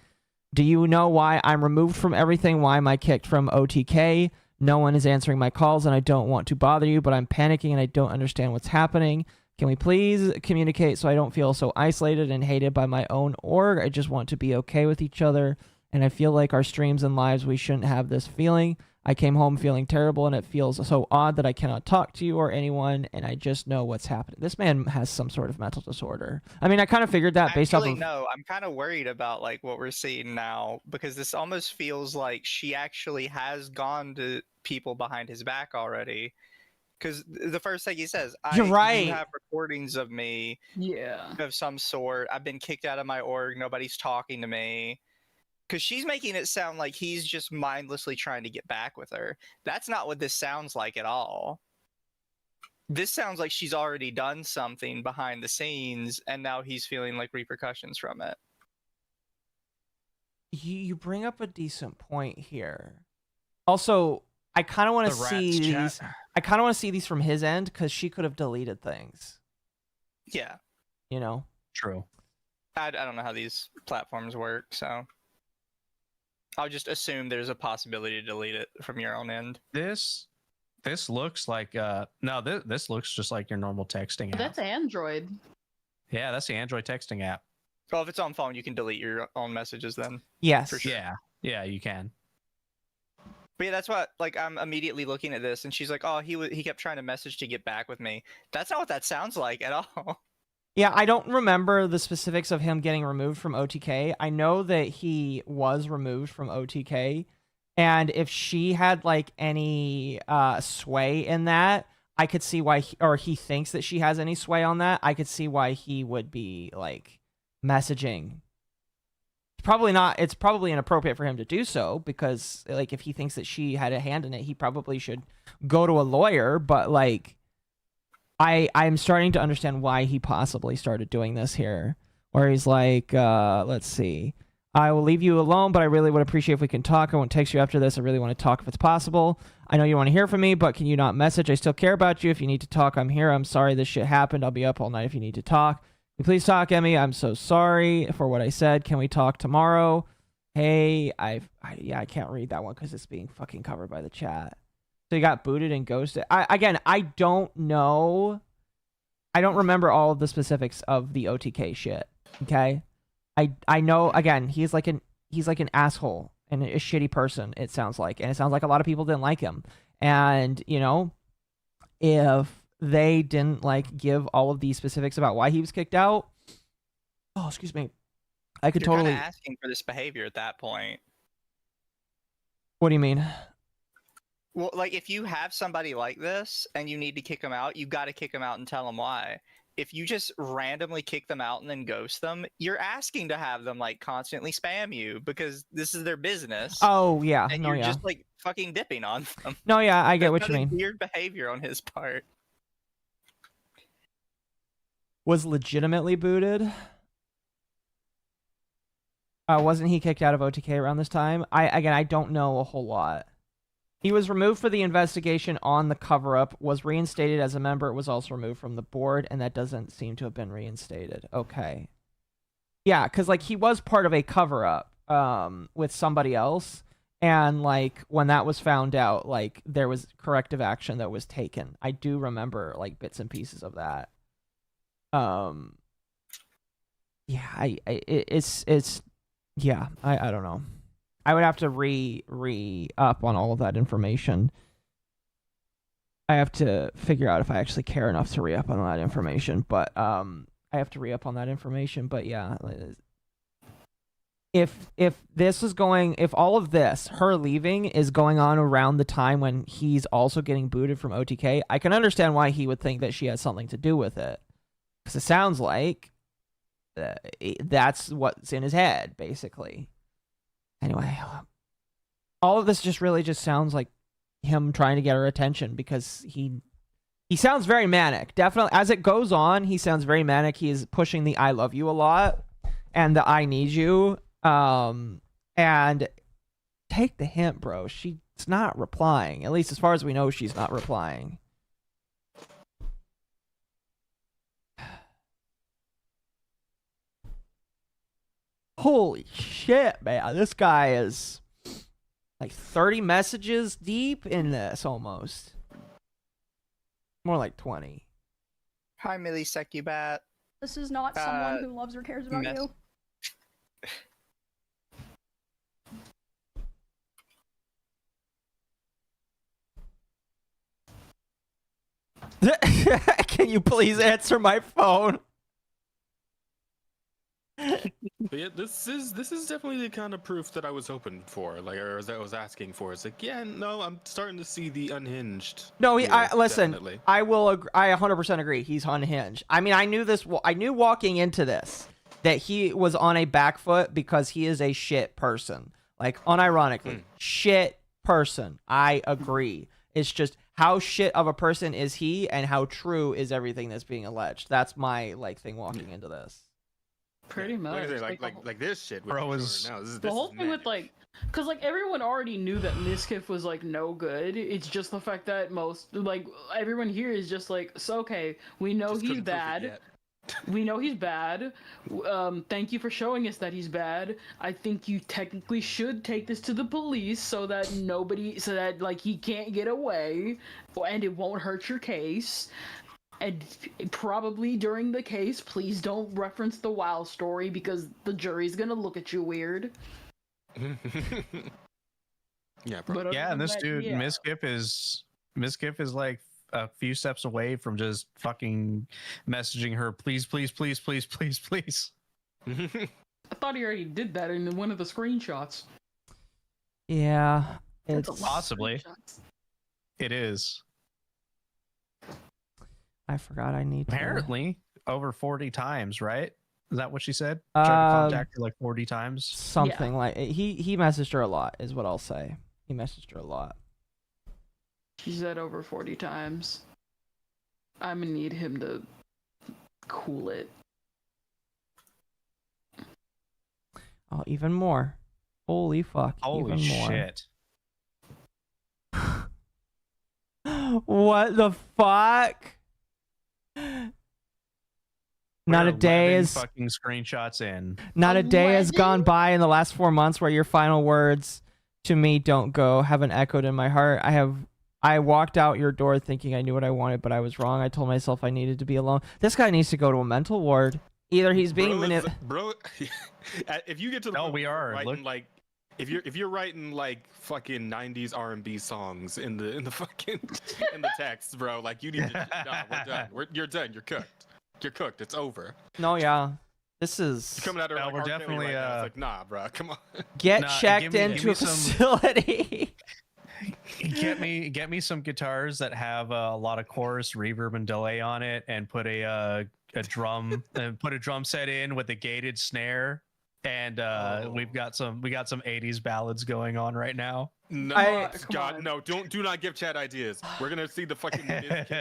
Do you know why I'm removed from everything? Why am I kicked from OTK? No one is answering my calls, and I don't want to bother you, but I'm panicking and I don't understand what's happening. Can we please communicate so I don't feel so isolated and hated by my own org? I just want to be okay with each other, and I feel like our streams and lives, we shouldn't have this feeling. I came home feeling terrible, and it feels so odd that I cannot talk to you or anyone, and I just know what's happening. This man has some sort of mental disorder. I mean, I kind of figured that based off of... No, I'm kind of worried about like what we're seeing now, because this almost feels like she actually has gone to people behind his back already. Because the first thing he says, You're right. You have recordings of me of some sort. I've been kicked out of my org. Nobody's talking to me. Because she's making it sound like he's just mindlessly trying to get back with her. That's not what this sounds like at all. This sounds like she's already done something behind the scenes, and now he's feeling like repercussions from it. You bring up a decent point here. Also, I kind of want to see these. I kind of want to see these from his end, because she could have deleted things. Yeah. You know? True. I don't know how these platforms work, so... I'll just assume there's a possibility to delete it from your own end. This looks like no, this looks just like your normal texting app. That's Android. Yeah, that's the Android texting app. Oh, if it's on phone, you can delete your own messages then. Yes. For sure. Yeah, you can. But yeah, that's what, like, I'm immediately looking at this, and she's like, oh, he kept trying to message to get back with me. That's not what that sounds like at all. Yeah, I don't remember the specifics of him getting removed from OTK. I know that he was removed from OTK, and if she had like any sway in that, I could see why, or he thinks that she has any sway on that, I could see why he would be like messaging. Probably not. It's probably inappropriate for him to do so, because like if he thinks that she had a hand in it, he probably should go to a lawyer. But like, I'm starting to understand why he possibly started doing this here, where he's like, let's see. I will leave you alone, but I really would appreciate if we can talk. I won't text you after this. I really want to talk if it's possible. I know you want to hear from me, but can you not message? I still care about you. If you need to talk, I'm here. I'm sorry this shit happened. I'll be up all night if you need to talk. Can you please talk, Emmy? I'm so sorry for what I said. Can we talk tomorrow? Hey, I can't read that one because it's being fucking covered by the chat. So you got booted and ghosted. I don't know. I don't remember all of the specifics of the OTK shit. Okay, I know. Again, he's like an asshole and a shitty person. It sounds like, and it sounds like a lot of people didn't like him. And you know, if they didn't like give all of these specifics about why he was kicked out, oh excuse me, I could You're totally asking for this behavior at that point. What do you mean? Well, like, if you have somebody like this and you need to kick them out, you got to kick them out and tell them why. If you just randomly kick them out and then ghost them, you're asking to have them, like, constantly spam you because this is their business. Oh, yeah. And you're just, like, fucking dipping on them. No, yeah, I get what you That's mean. weird behavior on his part. Was legitimately booted. Wasn't he kicked out of OTK around this time? I don't know a whole lot. He was removed for the investigation on the cover-up, was reinstated as a member, was also removed from the board, and that doesn't seem to have been reinstated. Okay. Yeah, because, like, he was part of a cover-up with somebody else, and, like, when that was found out, like, there was corrective action that was taken. I do remember, like, bits and pieces of that. Yeah, yeah, I don't know. I would have to re-up on all of that information. I have to figure out if I actually care enough to re-up on that information, but I have to re-up on that information. But yeah, if this is going, if all of this, her leaving, is going on around the time when he's also getting booted from OTK, I can understand why he would think that she has something to do with it, because it sounds like that's what's in his head, basically. Anyway, all of this just really just sounds like him trying to get her attention, because he sounds very manic. Definitely, as it goes on, he sounds very manic. He is pushing the "I love you" a lot and the "I need you." And take the hint, bro. She's not replying. At least as far as we know, she's not replying. Holy shit, man. This guy is like 30 messages deep in this almost. More like 20. Hi, Millie Secubat. This is not someone who loves or cares about you. Can you please answer my phone? But yeah, this is definitely the kind of proof that I was hoping for, like, or that I was asking for. It's like, yeah, no, I'm starting to see the unhinged. No, here, listen. definitely. I will. I 100% agree. He's unhinged. I mean, I knew this. I knew walking into this that he was on a back foot because he is a shit person. Like, unironically, shit person. I agree. It's just how shit of a person is he, and how true is everything that's being alleged. That's my thing walking into this. Pretty much. Like this shit. Bro is now. This The whole is thing with because everyone already knew that Mizkif was no good. It's just the fact that everyone here is just so okay. We know Just he's couldn't prove it bad. yet. We know he's bad. Thank you for showing us that he's bad. I think you technically should take this to the police so that he can't get away, and it won't hurt your case. And probably during the case, please don't reference the WoW story because the jury's gonna look at you weird. Yeah, But yeah, and this that, dude, yeah. Mizkif is like a few steps away from just fucking messaging her, please, please, please, please, please, please. I thought he already did that in one of the screenshots. Yeah, That's it's a lot of Possibly. screenshots. It is. I forgot I need to. Apparently, over 40 times, right? Is that what she said? Tried to contact her 40 times. Something like he messaged her a lot, is what I'll say. He messaged her a lot. He said over 40 times. I'm gonna need him to cool it. Oh, even more. Holy fuck. Holy even more. shit. What the fuck? Not We're a day 11 is fucking screenshots in. not a day has gone by in the last 4 months where your final words to me don't go haven't echoed in my heart. I walked out your door thinking I knew what I wanted, but I was wrong. I told myself I needed to be alone. This guy needs to go to a mental ward. Either he's being manipulated. Bro, if you get to the No, we are. writing, if you're writing fucking 90s R&B songs in the fucking in the text, bro, you need to we're done. You're done. You're cooked. You're cooked. It's over. No, yeah. This is You're coming at her No, like we're R. Kelly definitely, right now. It's nah, bro. Come on. get Nah, checked give into me a some- facility. Get me some guitars that have a lot of chorus reverb and delay on it, and put a drum and put a drum set in with a gated snare, and we got some 80s ballads going on right now. No, God, no! Do not give chat ideas. We're gonna see the fucking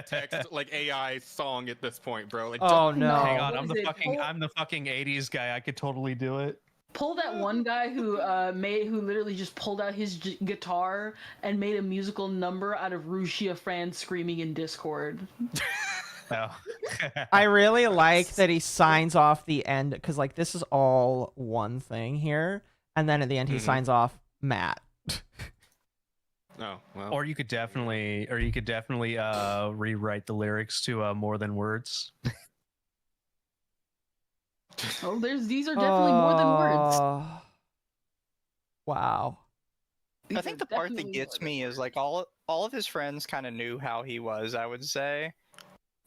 text AI song at this point, bro. Oh no! Hang on, What I'm is the it? fucking 80s guy. I could totally do it. Pull that one guy who literally just pulled out his guitar and made a musical number out of Rushia fans screaming in Discord. Oh. I really like that he signs off the end because this is all one thing here, and then at the end he signs off Matt. Oh well. Or you could definitely rewrite the lyrics to more than words. Oh, these are definitely more than words. Wow. I think the part that gets me is all of his friends kind of knew how he was, I would say,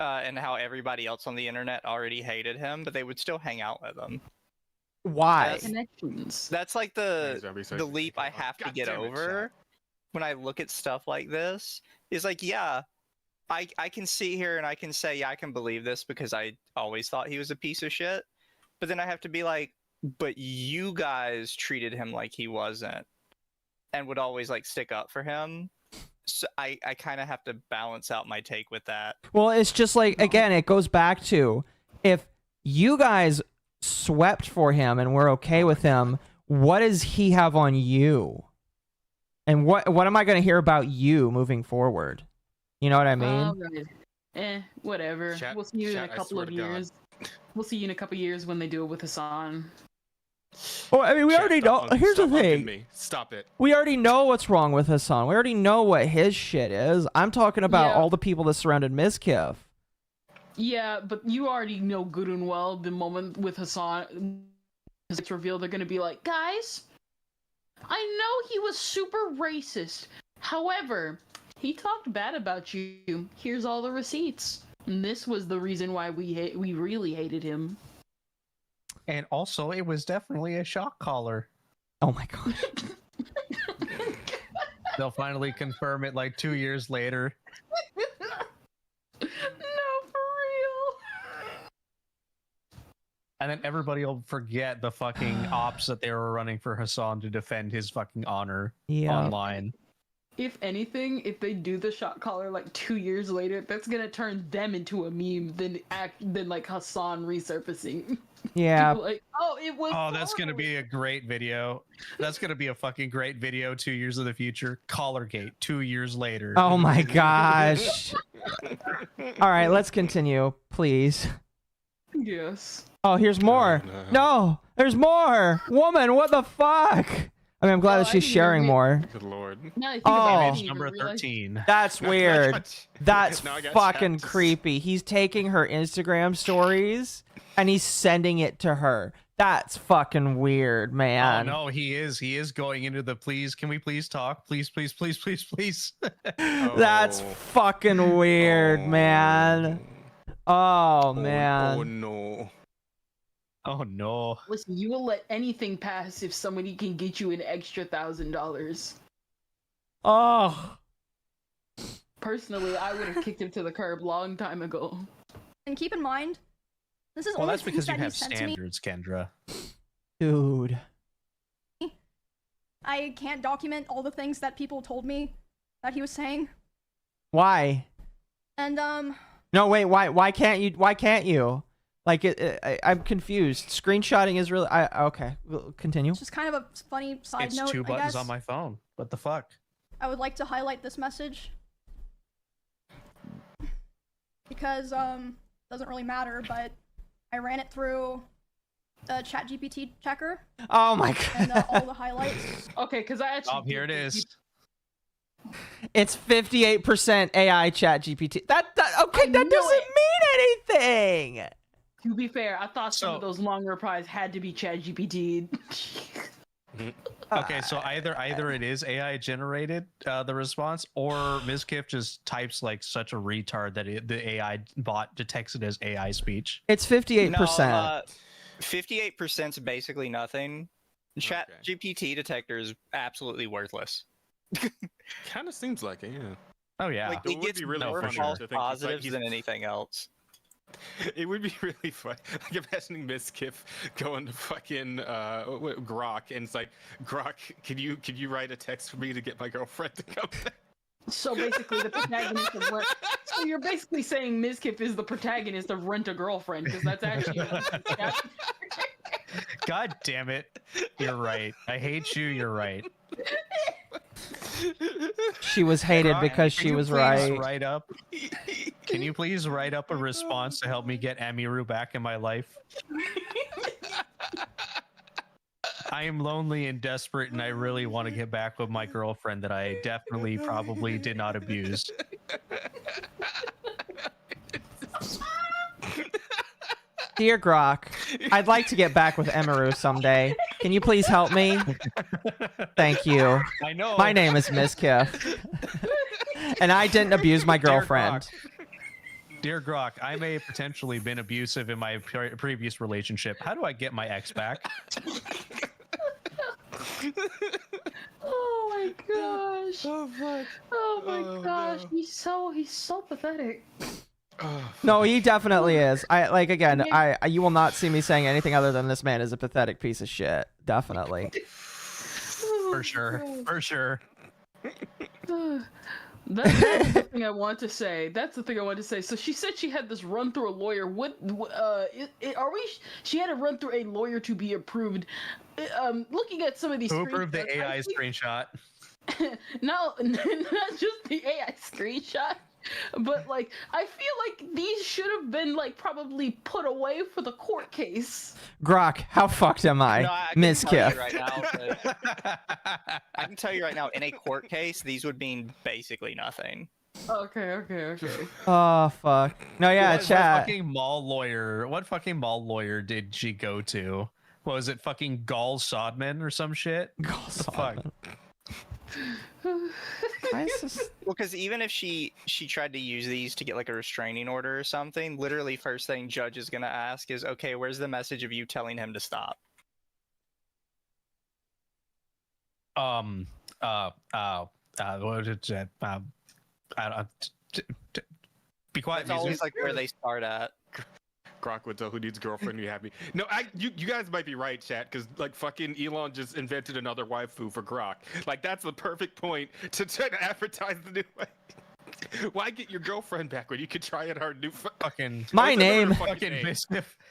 and how everybody else on the internet already hated him, but they would still hang out with him. Why? Connections. That's the leap I have to get over when I look at stuff like this. Is yeah, I can sit here and I can say, yeah, I can believe this because I always thought he was a piece of shit. But then I have to be but you guys treated him like he wasn't, and would always stick up for him. So I kind of have to balance out my take with that. Well, it's just again, it goes back to if you guys swept for him and we're okay with him, what does he have on you? And what am I going to hear about you moving forward? You know what I mean? Right. Whatever. We'll see you in a couple of years. God. We'll see you in a couple of years when they do it with Hassan. Well, I mean, we already know. Here's the thing. Me. Stop it. We already know what's wrong with Hassan. We already know what his shit is. I'm talking about all the people that surrounded Mizkif. Yeah, but you already know good and well the moment with Hassan it's revealed, they're gonna be like, guys, I know he was super racist. However, he talked bad about you. Here's all the receipts. And this was the reason why we really hated him. And also, it was definitely a shock collar. Oh my god. They'll finally confirm it like 2 years later. No, for real. And then everybody will forget the fucking ops that they were running for Hassan to defend his fucking honor online. If anything, if they do the shot collar like 2 years later, that's gonna turn them into a meme than like Hassan resurfacing. Yeah. Like, oh, it was. Oh, that's gonna be a great video. That's gonna be a fucking great video 2 years in the future. Collargate 2 years later. Oh my gosh. All right, let's continue, please. Yes. Oh, here's more. No, there's more. Woman, what the fuck? I mean, I'm glad that she's sharing more. Good lord. Image number 13. That's weird. That's Now I got fucking chat to creepy. He's taking her Instagram stories and he's sending it to her. That's fucking weird, Oh man. no, he is. He is going into the please. Can we please talk? Please, please, please, please, please. That's fucking weird, man. Oh, man. Oh no. Oh no. Listen, you will let anything pass if somebody can get you an extra $1,000. Oh. Personally, I would have kicked him to the curb long time ago. And keep in mind, this is Well, only that's because you things that he have sent to me. standards, Kendra. Dude. I can't document all the things that people told me that he was saying. Why? And No, wait, why can't you? Why can't you? Like, I'm confused. Screenshotting is really... okay, we'll continue. just kind of a funny side It's note, 2 I buttons guess. on my phone. What the fuck? I would like to highlight this message. Because, doesn't really matter, but I ran it through the ChatGPT checker. Oh my god. And all the highlights. Okay, because I actually... Oh, here it is. It's 58% AI chat GPT. That okay, that doesn't mean anything. To be fair, I thought some of those long replies had to be ChatGPT. Okay, so either it is AI generated, the response, or Mizkif just types like such a retard that the AI bot detects it as AI speech. It's 58%. No, 58% is basically nothing. Chat GPT detector is absolutely worthless. Kind of seems like it, yeah. Oh yeah. Like, It it would gets be really more funny false to think he's like- positives he's- than anything else. It would be really fun. Like imagining Mizkif going to fucking Grok, and it's like, Grok, can you write a text for me to get my girlfriend to come back? So basically, the protagonist of Rent. So you're basically saying Mizkif is the protagonist of Rent a Girlfriend, because that's actually. God damn it. You're right. I hate you. You're right. She was hated Grok, because can she you was please right. write up. Can you please write up a response to help me get Emiru back in my life? I am lonely and desperate, and I really want to get back with my girlfriend that I definitely probably did not abuse. Dear Grok, I'd like to get back with Emiru someday. Can you please help me? Thank you. I know. My name is Mizkif. And I didn't abuse my girlfriend. Dear Grok, I may have potentially been abusive in my previous relationship. How do I get my ex back? Oh my gosh. Oh fuck. Oh my Oh, gosh. no. He's so pathetic. No, he definitely is. You will not see me saying anything other than this man is a pathetic piece of shit. Definitely. For sure. For sure. That's the thing I want to say. That's the thing I want to say. So she said she had this run through a lawyer. Are we? She had to run through a lawyer to be approved. Looking at some of these. Who approved the AI screenshot? No, not just the AI screenshot. But like, I feel like these should have been like probably put away for the court case. Grok, how fucked am I? No, I can tell Mizkif. you right now, I can tell you right now, in a court case, these would mean basically nothing. Okay. Oh fuck. No, yeah, What chat. fucking mall lawyer? What fucking mall lawyer did she go to? What was it, fucking Gall Sodman or some shit? Gall Sodman. Well, because even if she tried to use these to get like a restraining order or something, literally first thing judge is gonna ask is, okay, where's the message of you telling him to stop? What did that? Be quiet. It's always like where they start at. Grok would tell who needs a girlfriend, you happy. No, you guys might be right, chat, because like fucking Elon just invented another waifu for Grok. Like that's the perfect point to try to advertise the new way. Why get your girlfriend back when you could try it our new fucking? My name.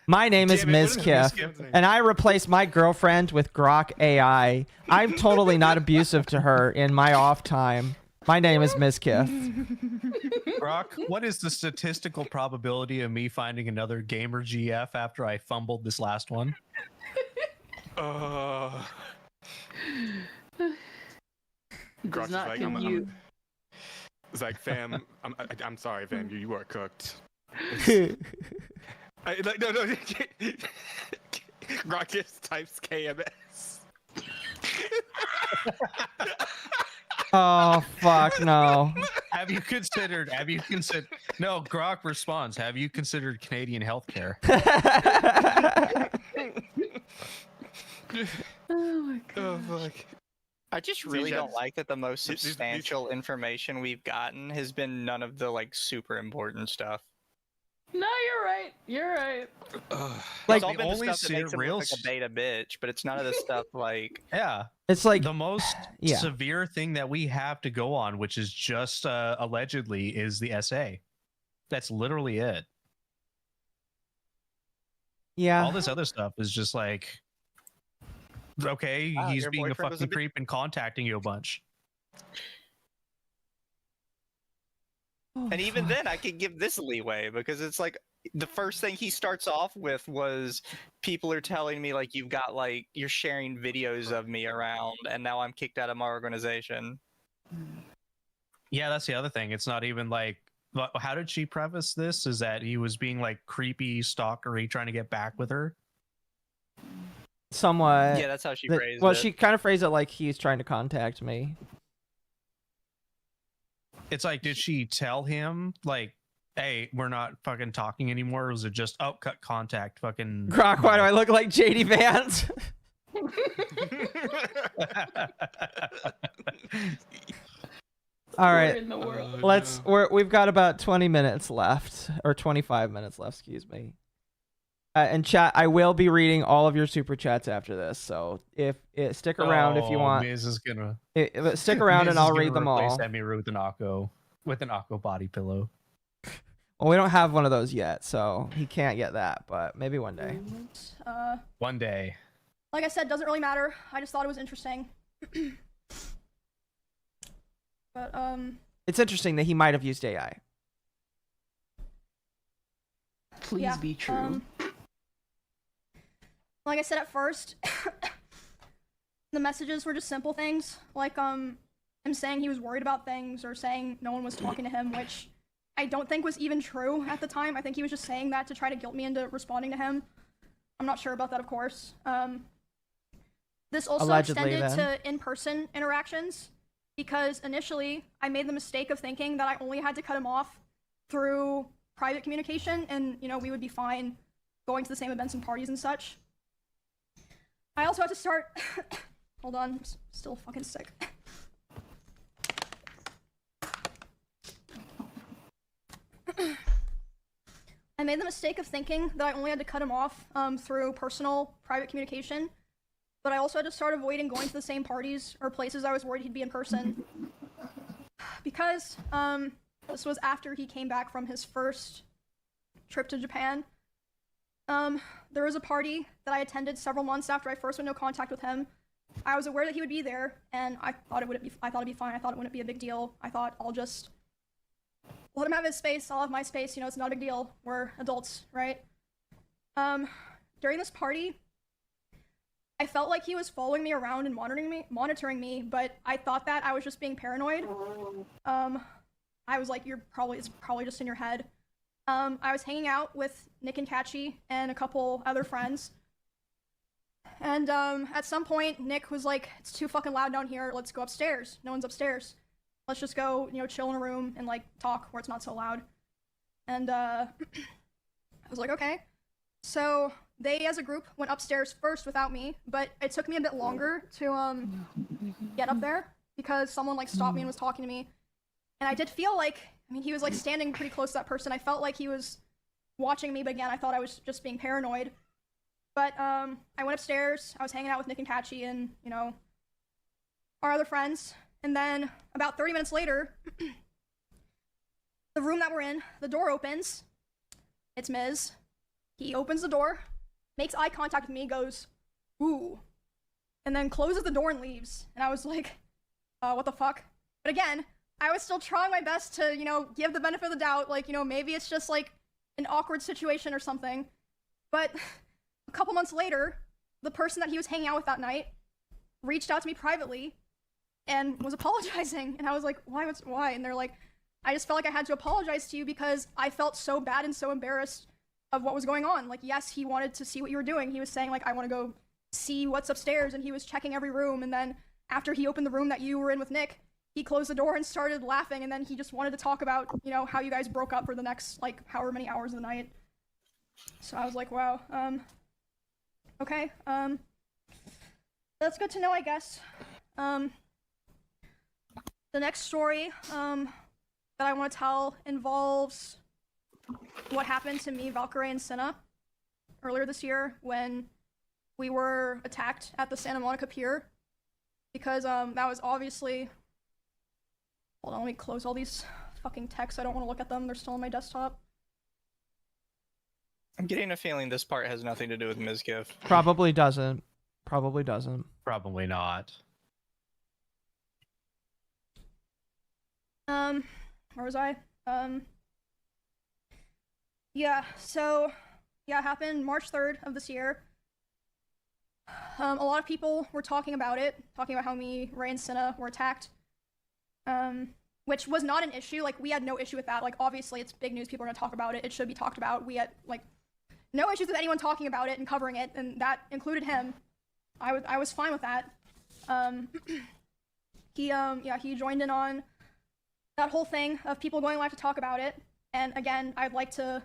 My name is Mizkif, and I replaced my girlfriend with Grok AI. I'm totally not abusive to her in my off time. My name is Mizkif. Grok, what is the statistical probability of me finding another gamer GF after I fumbled this last one? Grok's Does not like, compute. It's like, fam, I'm sorry, fam, you are cooked. Like, no. Grok just types KMS. Oh fuck no. Have you considered? No, Grok responds. Have you considered Canadian healthcare? Oh my god. Oh fuck. I just really don't like that the most substantial information we've gotten has been none of the like super important stuff. No, you're right. Like it's all the been only the stuff that makes him real look like a beta bitch, but it's none of the stuff like Yeah. It's like the most yeah. severe thing that we have to go on, which is just allegedly, is the SA. That's literally it. Yeah. All this other stuff is just like, okay, Wow, he's your being a boyfriend was a fucking creep and contacting you a bunch. and even then I could give this leeway because it's like the first thing he starts off with was people are telling me like you're sharing videos of me around and now I'm kicked out of my organization. Yeah, that's the other thing. It's not even like, how did she preface this? Is that he was being like creepy, stalkery, trying to get back with her? Somewhat. Yeah, that's how she phrased well, it. she kind of phrased it like he's trying to contact me. It's like, did she tell him like, hey, we're not fucking talking anymore? Or was it just, oh, cut contact, fucking Grok, why do I look like JD Vance? All right, in the world? we've got about 20 minutes left, or 25 minutes left, excuse me. And chat, I will be reading all of your super chats after this, so stick around if you want. Miz is gonna stick around Miz and is I'll gonna read them replace all. Emiru with an Occo body pillow. Well, we don't have one of those yet, so he can't get that, but maybe one day. One day. Like I said, doesn't really matter. I just thought it was interesting. But It's interesting that he might have used AI. Please yeah, be true. Like I said at first, the messages were just simple things, like him saying he was worried about things or saying no one was talking to him, which I don't think was even true at the time. I think he was just saying that to try to guilt me into responding to him. I'm not sure about that, of course. This also Allegedly, extended then. to in-person interactions, because initially I made the mistake of thinking that I only had to cut him off through private communication and, you know, we would be fine going to the same events and parties and such. I also had to start... Hold on, I'm still fucking sick. I made the mistake of thinking that I only had to cut him off through personal, private communication, but I also had to start avoiding going to the same parties or places I was worried he'd be in person. because this was after he came back from his first trip to Japan. There was a party that I attended several months after I first went into contact with him. I was aware that he would be there, and I thought it'd be fine. I thought it wouldn't be a big deal. I thought I'll just let him have his space. I'll have my space. You know, it's not a big deal. We're adults, right? During this party, I felt like he was following me around and monitoring me, but I thought that I was just being paranoid. I was like, it's probably just in your head. I was hanging out with Nick and Kachi and a couple other friends. And at some point, Nick was like, it's too fucking loud down here. Let's go upstairs. No one's upstairs. Let's just go, you know, chill in a room and like talk where it's not so loud. And I was like, okay. So they, as a group, went upstairs first without me, but it took me a bit longer to get up there because someone like stopped me and was talking to me. And I did feel like, I mean, he was like standing pretty close to that person. I felt like he was watching me, but again, I thought I was just being paranoid. But I went upstairs. I was hanging out with Nick and Kachi and, you know, our other friends. And then about 30 minutes later, the room that we're in, the door opens. It's Miz. He opens the door, makes eye contact with me, goes, ooh, and then closes the door and leaves. And I was like, what the fuck? But again, I was still trying my best to, you know, give the benefit of the doubt, like, you know, maybe it's just like an awkward situation or something. But a couple months later, the person that he was hanging out with that night reached out to me privately and was apologizing. And I was like, why? And they're like, I just felt like I had to apologize to you because I felt so bad and so embarrassed of what was going on. Like, yes, he wanted to see what you were doing. He was saying, like, I want to go see what's upstairs, and he was checking every room. And then after he opened the room that you were in with Nick, he closed the door and started laughing, and then he just wanted to talk about, you know, how you guys broke up for the next, like, however many hours of the night. So I was like, wow, okay, that's good to know, I guess. The next story, that I want to tell involves what happened to me, Valkyrie, and Senna earlier this year when we were attacked at the Santa Monica Pier. Because, that was obviously... Hold on, let me close all these fucking texts. I don't want to look at them. They're still on my desktop. I'm getting a feeling this part has nothing to do with Mizkif. Probably doesn't. Probably doesn't. Probably not. Where was I? Yeah, so, yeah, it happened March 3rd of this year. A lot of people were talking about it, talking about how me, Ray, and Senna were attacked. Which was not an issue. Like, we had no issue with that. Like, obviously, it's big news. People are gonna talk about it. It should be talked about. We had, like, no issues with anyone talking about it and covering it, and that included him. I was fine with that. He joined in on that whole thing of people going live to talk about it. And again, I'd like to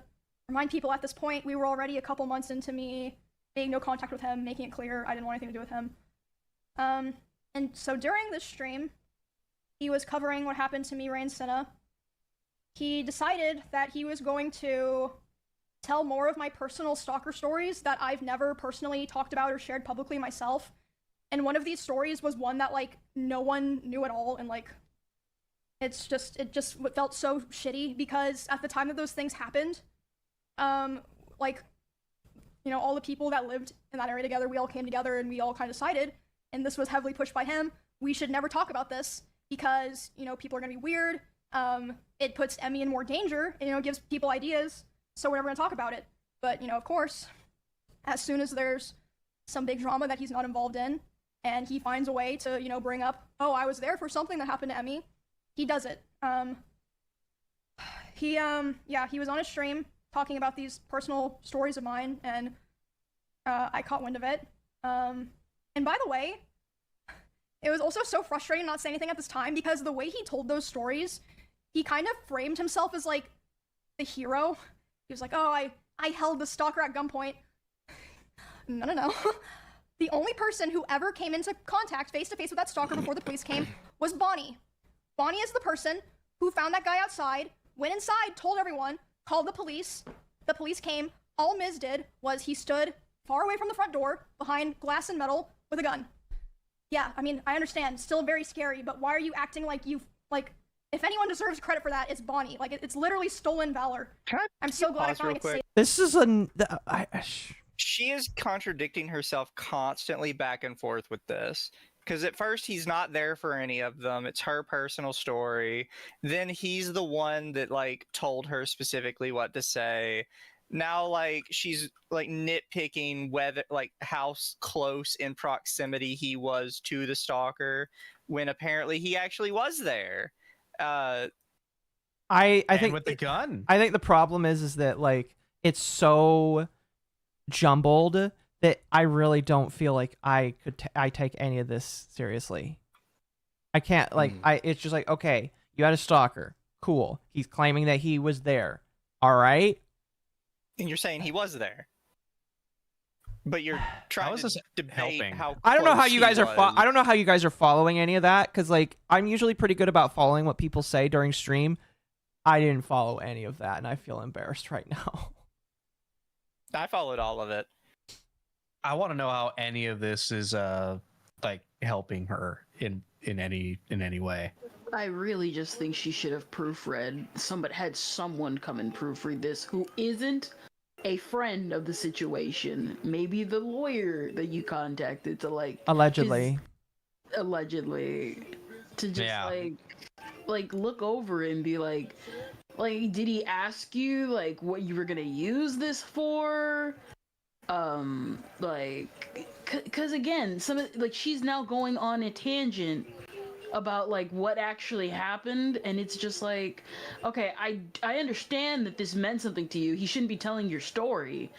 remind people at this point, we were already a couple months into me being no contact with him, making it clear I didn't want anything to do with him. And so during this stream, he was covering what happened to me, Ray, and Senna. He decided that he was going to tell more of my personal stalker stories that I've never personally talked about or shared publicly myself. And one of these stories was one that, like, no one knew at all, and, like, it just felt so shitty because at the time that those things happened, like, you know, all the people that lived in that area together, we all came together and we all kind of decided, and this was heavily pushed by him, we should never talk about this because, you know, people are gonna be weird, it puts Emmy in more danger, and, you know, gives people ideas, so we're never gonna talk about it. But, you know, of course, as soon as there's some big drama that he's not involved in, and he finds a way to, you know, bring up, oh, I was there for something that happened to Emmy, he does it. He was on a stream talking about these personal stories of mine, and I caught wind of it. And by the way, it was also so frustrating not saying anything at this time because the way he told those stories, he kind of framed himself as, like, the hero. He was like, oh, I held the stalker at gunpoint. No. The only person who ever came into contact face-to-face with that stalker before the police came was Bonnie. Bonnie is the person who found that guy outside, went inside, told everyone, called the police came, all Miz did was he stood far away from the front door, behind glass and metal, with a gun. Yeah, I mean, I understand, still very scary, but why are you acting like If anyone deserves credit for that, it's Bonnie. Like, it's literally stolen valor. I'm so glad I pause real finally get to say quick? This is a. She is contradicting herself constantly back and forth with this. Because at first he's not there for any of them. It's her personal story. Then he's the one that like told her specifically what to say. Now like she's like nitpicking whether like how close in proximity he was to the stalker when apparently he actually was there. I And think with the gun. I think the problem is that like it's so jumbled that I really don't feel like I could I take any of this seriously. I can't like it's just like, okay, you had a stalker. Cool. He's claiming that he was there. All right? And you're saying he was there. But you're trying to debate how I don't know how close you he guys are was. I don't know how you guys are following any of that cuz like I'm usually pretty good about following what people say during stream. I didn't follow any of that and I feel embarrassed right now. I followed all of it. I want to know how any of this is like helping her in any way. I really just think she should have proofread. Somebody had someone come and proofread this who isn't a friend of the situation. Maybe the lawyer that you contacted to like Allegedly. Allegedly to just like look over it and be like did he ask you like what you were gonna use this for? Like because again like she's now going on a tangent about like what actually happened, and it's just like, okay, I understand that this meant something to you. He shouldn't be telling your story,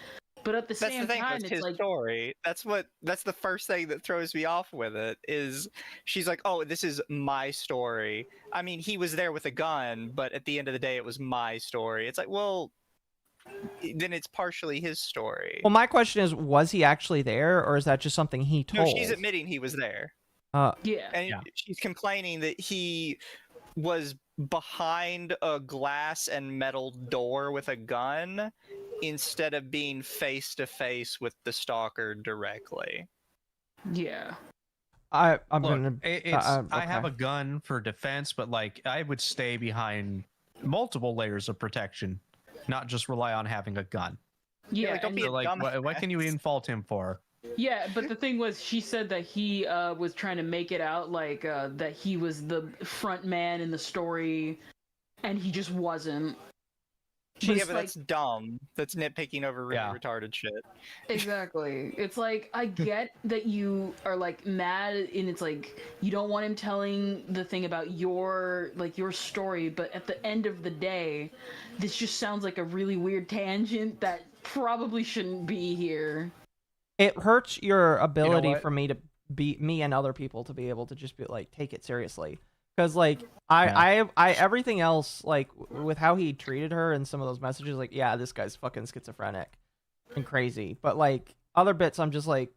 but at the That's same the thing, time it's it's his like story. That's the first thing that throws me off with it is she's like, oh, this is my story. I mean, he was there with a gun, but at the end of the day it was my story. It's like, well, then it's partially his story. Well, my question is, was he actually there or is that just something he told? No, she's admitting he was there. Yeah. And she's complaining that he was behind a glass and metal door with a gun instead of being face to face with the stalker directly. Yeah. I'm Look, gonna. I have a gun for defense, but like I would stay behind multiple layers of protection, not just rely on having a gun. Yeah, like, don't be a like dumbass. what can you even fault him for? Yeah, but the thing was, she said that he was trying to make it out like that he was the front man in the story, and he just wasn't. Yeah, but that's dumb. That's nitpicking over really Yeah. retarded shit. Exactly. It's like, I get that you are like mad, and it's like you don't want him telling the thing about your story, but at the end of the day, this just sounds like a really weird tangent that probably shouldn't be here. It hurts your ability what? for me to be me and other people to be able to just be like take it seriously, because like I everything else like with how he treated her and some of those messages, like yeah, this guy's fucking schizophrenic and crazy, but like other bits I'm just like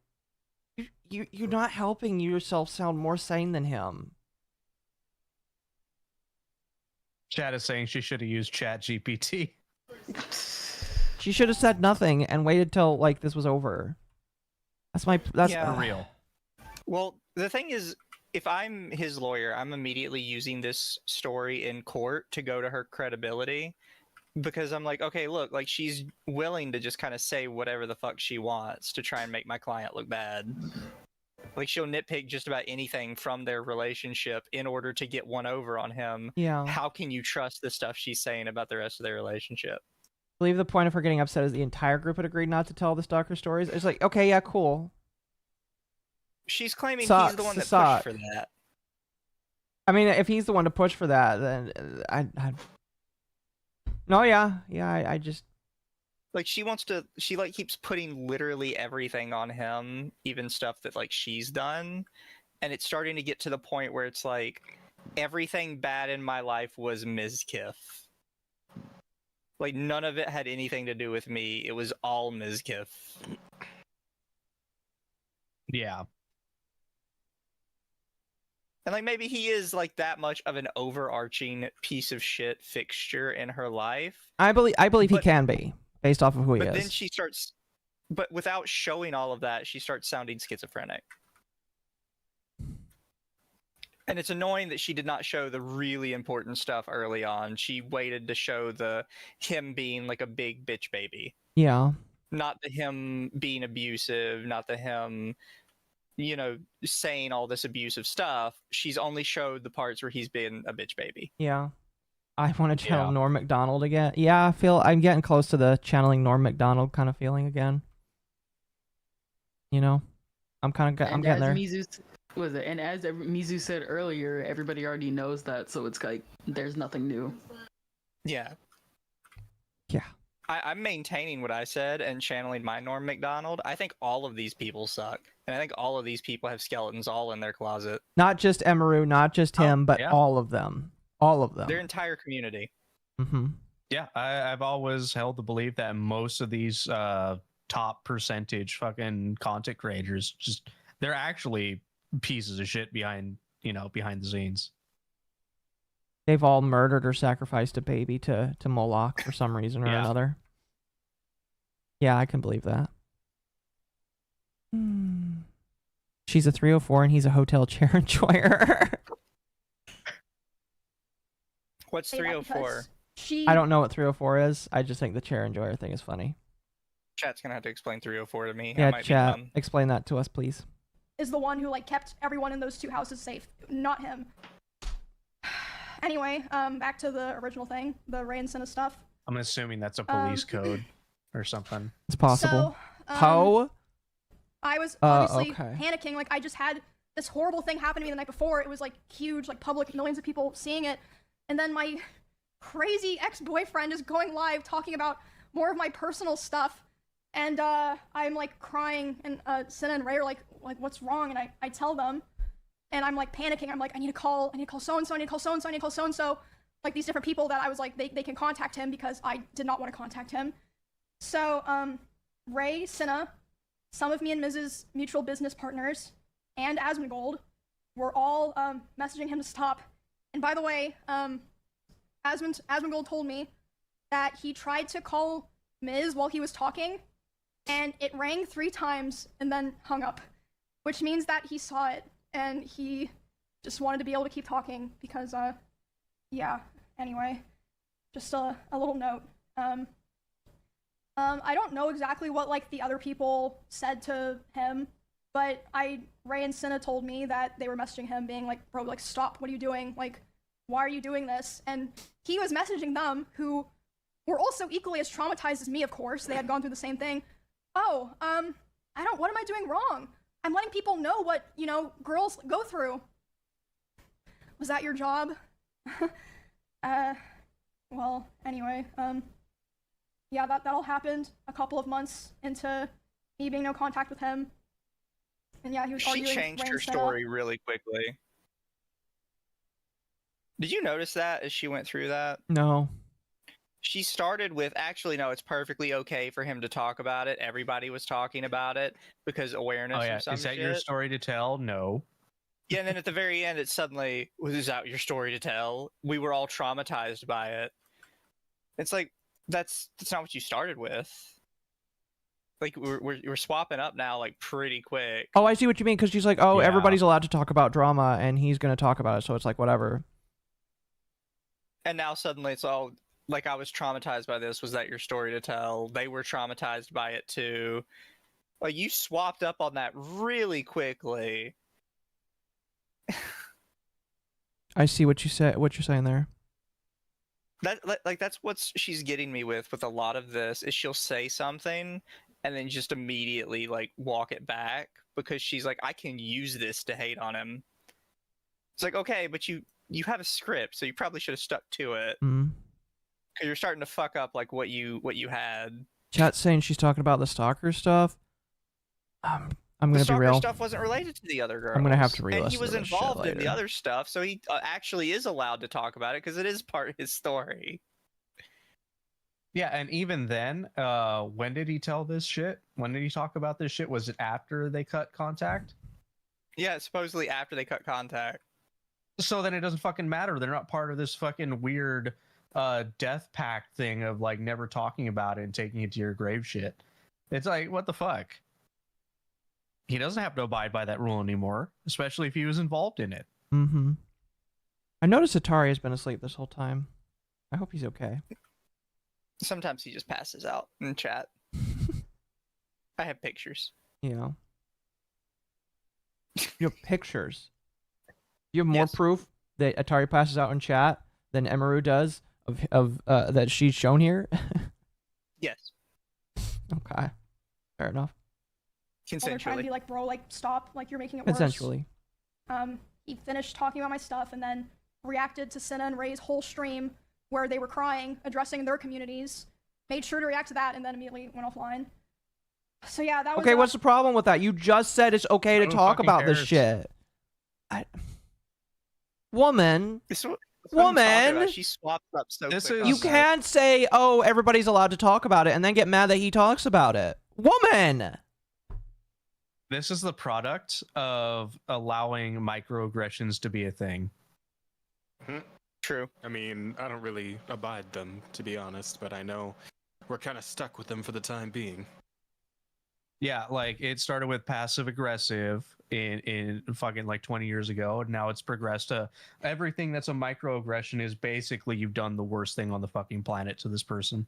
you're not helping yourself sound more sane than him. Chat is saying she should have used Chat GPT. She should have said nothing and waited till like this was over. That's Yeah. real. Well, the thing is, if I'm his lawyer, I'm immediately using this story in court to go to her credibility, because I'm like, okay, look, like she's willing to just kind of say whatever the fuck she wants to try and make my client look bad. Like she'll nitpick just about anything from their relationship in order to get one over on him. Yeah. How can you trust the stuff she's saying about the rest of their relationship? I believe the point of her getting upset is the entire group had agreed not to tell the stalker stories. It's like, okay, yeah, cool. She's claiming Sucks, he's the one that suck. pushed for that. I mean, if he's the one to push for that, then no, yeah, I just Like she like keeps putting literally everything on him, even stuff that like she's done, and it's starting to get to the point where it's like everything bad in my life was Mizkif. Like none of it had anything to do with me. It was all Mizkif. Yeah. And like maybe he is like that much of an overarching piece of shit fixture in her life. I believe he can be based off of who he But is. then she starts, but without showing all of that, she starts sounding schizophrenic. And it's annoying that she did not show the really important stuff early on. She waited to show him being like a big bitch baby. Yeah. Not the him being abusive, not the him, saying all this abusive stuff. She's only showed the parts where he's been a bitch baby. Yeah. I want to channel Norm Macdonald again. Yeah, I'm getting close to the channeling Norm Macdonald kind of feeling again. I'm getting there. And as Mizu said earlier, everybody already knows that, so it's like there's nothing new. Yeah. Yeah. I'm maintaining what I said and channeling my Norm Macdonald. I think all of these people suck. And I think all of these people have skeletons all in their closet. Not just Emiru, not just him, but all of them. All of them. Their entire community. Mm-hmm. Yeah, I've always held the belief that most of these top percentage fucking content creators, they're actually pieces of shit behind the scenes. They've all murdered or sacrificed a baby to Moloch for some reason or another. Yeah, I can believe that. She's a 304 and he's a hotel chair enjoyer. What's 304? I don't know what 304 is. I just think the chair enjoyer thing is funny. Chat's gonna have to explain 304 to me. Yeah, chat, explain that to us, please. Is the one who kept everyone in those two houses safe, not him. Anyway, back to the original thing, the Ray and Cinna stuff. I'm assuming that's a police code or something. It's possible. So, I was obviously panicking. I just had this horrible thing happen to me the night before. It was huge, public, millions of people seeing it. And then my crazy ex-boyfriend is going live talking about more of my personal stuff. And I'm crying, and Cinna and Ray are like, what's wrong? And I tell them, and I'm panicking. I'm I need to call so-and-so, I need to call so-and-so, I need to call so-and-so. These different people that I was they can contact him because I did not want to contact him. So, Ray, Cinna, some of me and Miz's mutual business partners, and Asmongold were all messaging him to stop. And by the way, Asmongold told me that he tried to call Miz while he was talking, and it rang 3 times and then hung up, which means that he saw it and he just wanted to be able to keep talking because, yeah. Anyway, just a little note. I don't know exactly what the other people said to him, but Ray and Cinna told me that they were messaging him being bro, stop, what are you doing? Why are you doing this? And he was messaging them, who were also equally as traumatized as me, of course. They had gone through the same thing. Oh, what am I doing wrong? I'm letting people know what, girls go through. Was that your job? Well, anyway, yeah, that all happened a couple of months into me being no contact with him. And yeah, he was arguing. She changed her story really quickly. Did you notice that as she went through that? No. She started with, actually, no, it's perfectly okay for him to talk about it. Everybody was talking about it because awareness. Oh yeah, or some is that shit. your story to tell? No. Yeah, and then at the very end, it suddenly was out your story to tell. We were all traumatized by it. It's that's not what you started with. We're swapping up now pretty quick. Oh, I see what you mean, because she's everybody's allowed to talk about drama, and he's gonna talk about it, so it's whatever. And now suddenly it's all I was traumatized by this. Was that your story to tell? They were traumatized by it too. You swapped up on that really quickly. I see what you said. What you're saying there. That's what she's getting me with a lot of this is she'll say something and then just immediately walk it back because she's I can use this to hate on him. It's okay, but you have a script, so you probably should have stuck to it. Mm-hmm. Because you're starting to fuck up what you had. Chat's saying she's talking about the stalker stuff. I'm gonna be real. The stuff wasn't related to the other girls. I'm gonna have to re-listen And he was to this involved shit in the later. other stuff, so he actually is allowed to talk about it because it is part of his story. Yeah, and even then, when did he tell this shit? When did he talk about this shit? Was it after they cut contact? Yeah, supposedly after they cut contact. So then it doesn't fucking matter. They're not part of this fucking weird death pact thing of never talking about it and taking it to your grave shit. It's what the fuck? He doesn't have to abide by that rule anymore, especially if he was involved in it. Mm-hmm. I noticed Atari has been asleep this whole time. I hope he's okay. Sometimes he just passes out in chat. I have pictures. Yeah. You have pictures. You have more proof that Atari passes out in chat than Emiru does of that she's shown here. Yes. Okay. Fair enough. While they're trying to be like, bro, like, stop, like, you're making it worse. Consensually. He finished talking about my stuff and then reacted to Cinna and Ray's whole stream where they were crying, addressing their communities, made sure to react to that, and then immediately went offline. So yeah, that was... Okay, what's the problem with that? You just said it's okay to talk about this shit. Woman. Woman. She swapped up so quick. You can't say, oh, everybody's allowed to talk about it, and then get mad that he talks about it. Woman! This is the product of allowing microaggressions to be a thing. True. I mean, I don't really abide them, to be honest, but I know we're kind of stuck with them for the time being. Yeah, like it started with passive aggressive in fucking like 20 years ago, and now it's progressed to everything that's a microaggression is basically you've done the worst thing on the fucking planet to this person.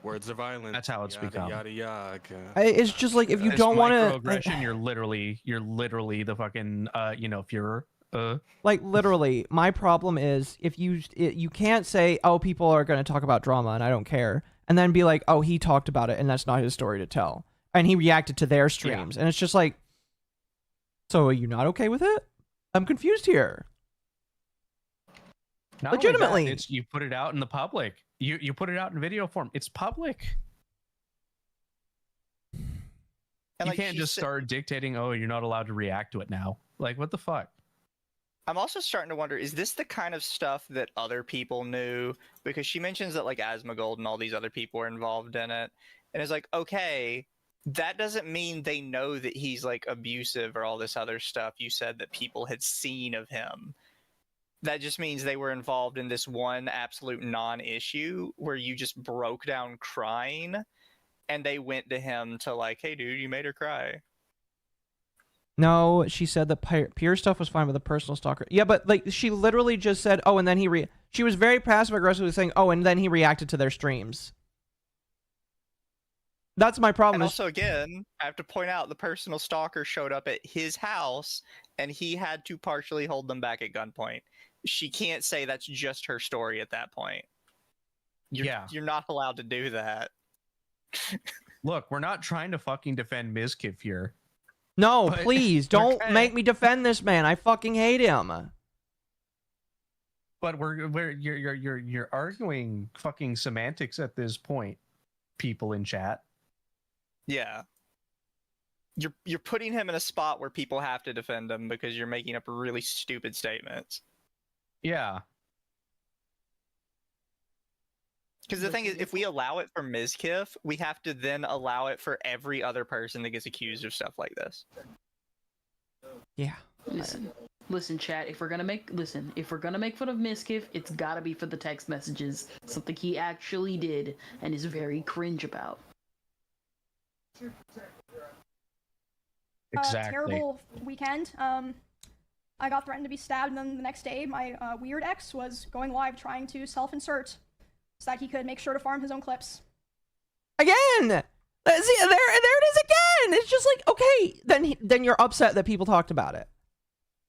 Words of violence. That's how it's become. Yada yada. It's just like if you don't want to microaggression, you're literally the fucking Führer. Like literally, my problem is if you can't say, oh, people are going to talk about drama and I don't care, and then be like, oh, he talked about it and that's not his story to tell, and he reacted to their streams, and it's just like, so are you not okay with it? I'm confused here. Not Legitimately, that, you put it out in the public. You put it out in video form. It's public. And you like, can't just start dictating, oh, you're not allowed to react to it now. Like, what the fuck? I'm also starting to wonder, is this the kind of stuff that other people knew? Because she mentions that like Asmongold and all these other people were involved in it. And it's like, okay, that doesn't mean they know that he's like abusive or all this other stuff you said that people had seen of him. That just means they were involved in this one absolute non-issue where you just broke down crying and they went to him to like, hey dude, you made her cry. no, she said the peer stuff was fine with the personal stalker. Yeah, but like she literally just said, oh, and then she was very passive aggressively saying, oh, and then he reacted to their streams. That's my problem. And also, again, I have to point out the personal stalker showed up at his house and he had to partially hold them back at gunpoint. She can't say that's just her story at that point. You're not allowed to do that. Look, we're not trying to fucking defend Mizkif here. No, please don't make me defend this man. I fucking hate him. But you're arguing fucking semantics at this point, people in chat. Yeah. You're putting him in a spot where people have to defend him because you're making up really stupid statements. Yeah. Because the thing is, if we allow it for Mizkif, we have to then allow it for every other person that gets accused of stuff like this. Yeah. Listen, chat. If we're gonna make fun of Mizkif, it's gotta be for the text messages, something he actually did and is very cringe about. Exactly. Terrible weekend. I got threatened to be stabbed, and then the next day, my weird ex was going live trying to self-insert so that he could make sure to farm his own clips. Again! See, there it is again! It's just like, okay, then you're upset that people talked about it.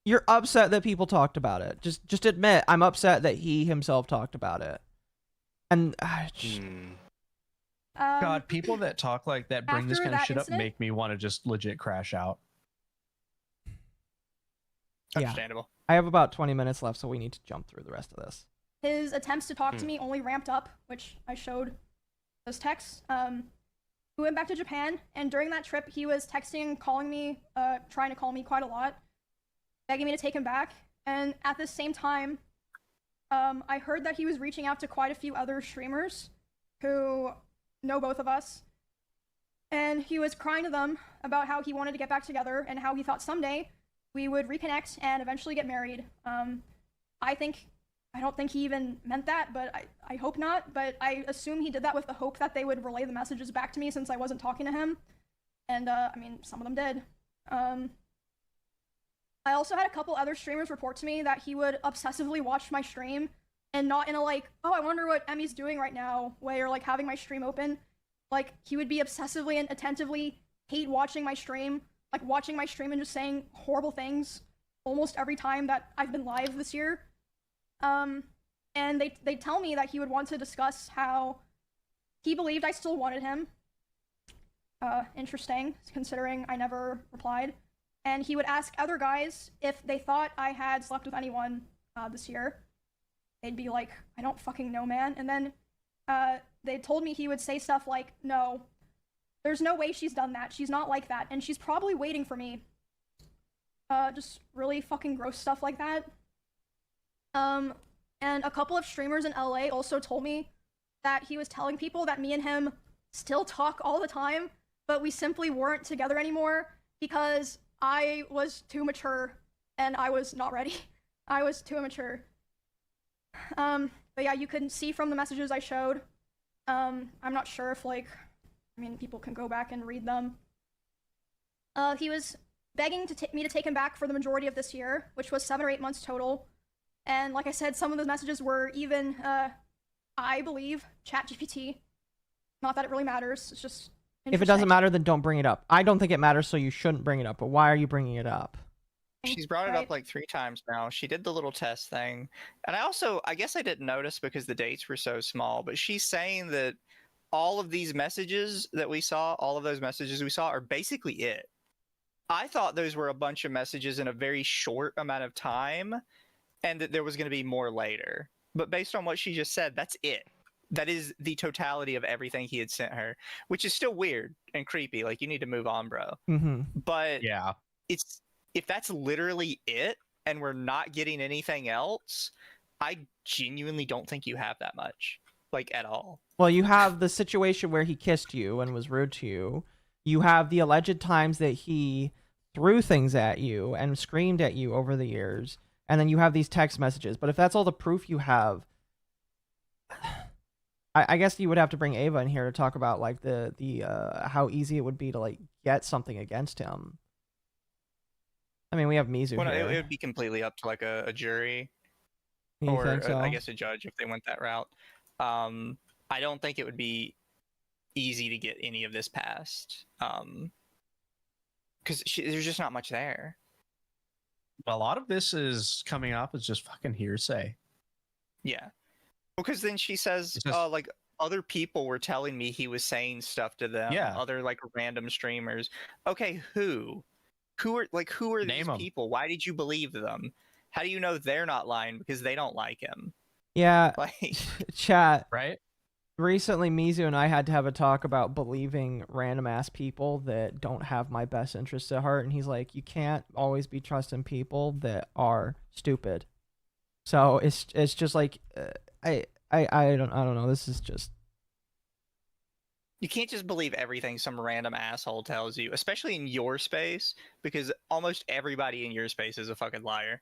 You're upset that people talked about it. Just admit, I'm upset that he himself talked about it. And, God, people that talk like that bring this kind of shit incident, up make me want to just legit crash out. Understandable. I have about 20 minutes left, so we need to jump through the rest of this. His attempts to talk to me only ramped up, which I showed those texts. We went back to Japan, and during that trip, he was texting, calling me, trying to call me quite a lot, begging me to take him back. And at the same time, I heard that he was reaching out to quite a few other streamers who know both of us. And he was crying to them about how he wanted to get back together and how he thought someday we would reconnect and eventually get married. I don't think he even meant that, but I hope not. But I assume he did that with the hope that they would relay the messages back to me since I wasn't talking to him. And, I mean, some of them did. I also had a couple other streamers report to me that he would obsessively watch my stream and not in a like, oh, I wonder what Emmy's doing right now way, or like having my stream open. Like, he would be obsessively and attentively hate watching my stream, like watching my stream and just saying horrible things almost every time that I've been live this year. And they tell me that he would want to discuss how he believed I still wanted him. Interesting, considering I never replied. And he would ask other guys if they thought I had slept with anyone this year. They'd be like, I don't fucking know, man. And then they told me he would say stuff like, no, there's no way she's done that. She's not like that. And she's probably waiting for me. Just really fucking gross stuff like that. And a couple of streamers in LA also told me that he was telling people that me and him still talk all the time, but we simply weren't together anymore because I was too mature and I was not ready. I was too immature. But yeah, you can see from the messages I showed. I'm not sure if like, I mean, people can go back and read them. He was begging me to take him back for the majority of this year, which was 7 or 8 months total. And like I said, some of the messages were even, I believe, ChatGPT. Not that it really matters, it's just If it doesn't matter, then don't bring it up. I don't think it matters, so you shouldn't bring it up. But why are you bringing it up? She's brought it up like 3 times now. She did the little test thing. And I guess I didn't notice because the dates were so small, but she's saying that all of these messages that we saw, all of those messages we saw are basically it. I thought those were a bunch of messages in a very short amount of time and that there was going to be more later. But based on what she just said, that's it. That is the totality of everything he had sent her, which is still weird and creepy. Like, you need to move on, bro. Mm-hmm. But yeah, if that's literally it and we're not getting anything else, I genuinely don't think you have that much, like, at all. Well, you have the situation where he kissed you and was rude to you. You have the alleged times that he threw things at you and screamed at you over the years. And then you have these text messages. But if that's all the proof you have, I guess you would have to bring Ava in here to talk about like the how easy it would be to like get something against him. I mean, we have Mizu Well, here. it would be completely up to like a jury You or think so? I guess a judge if they went that route. I don't think it would be easy to get any of this passed because there's just not much there. A lot of this is coming off as just fucking hearsay. Yeah. Because then she says, like, other people were telling me he was saying stuff to them. Yeah. Other, like, random streamers. Okay, who? Who are these people? Why did you believe them? How do you know they're not lying because they don't like him? Yeah, Like, chat. Right? Recently, Mizu and I had to have a talk about believing random-ass people that don't have my best interests at heart, and he's like, you can't always be trusting people that are stupid. So it's just like, I don't know. This is just... you can't just believe everything some random asshole tells you, especially in your space, because almost everybody in your space is a fucking liar.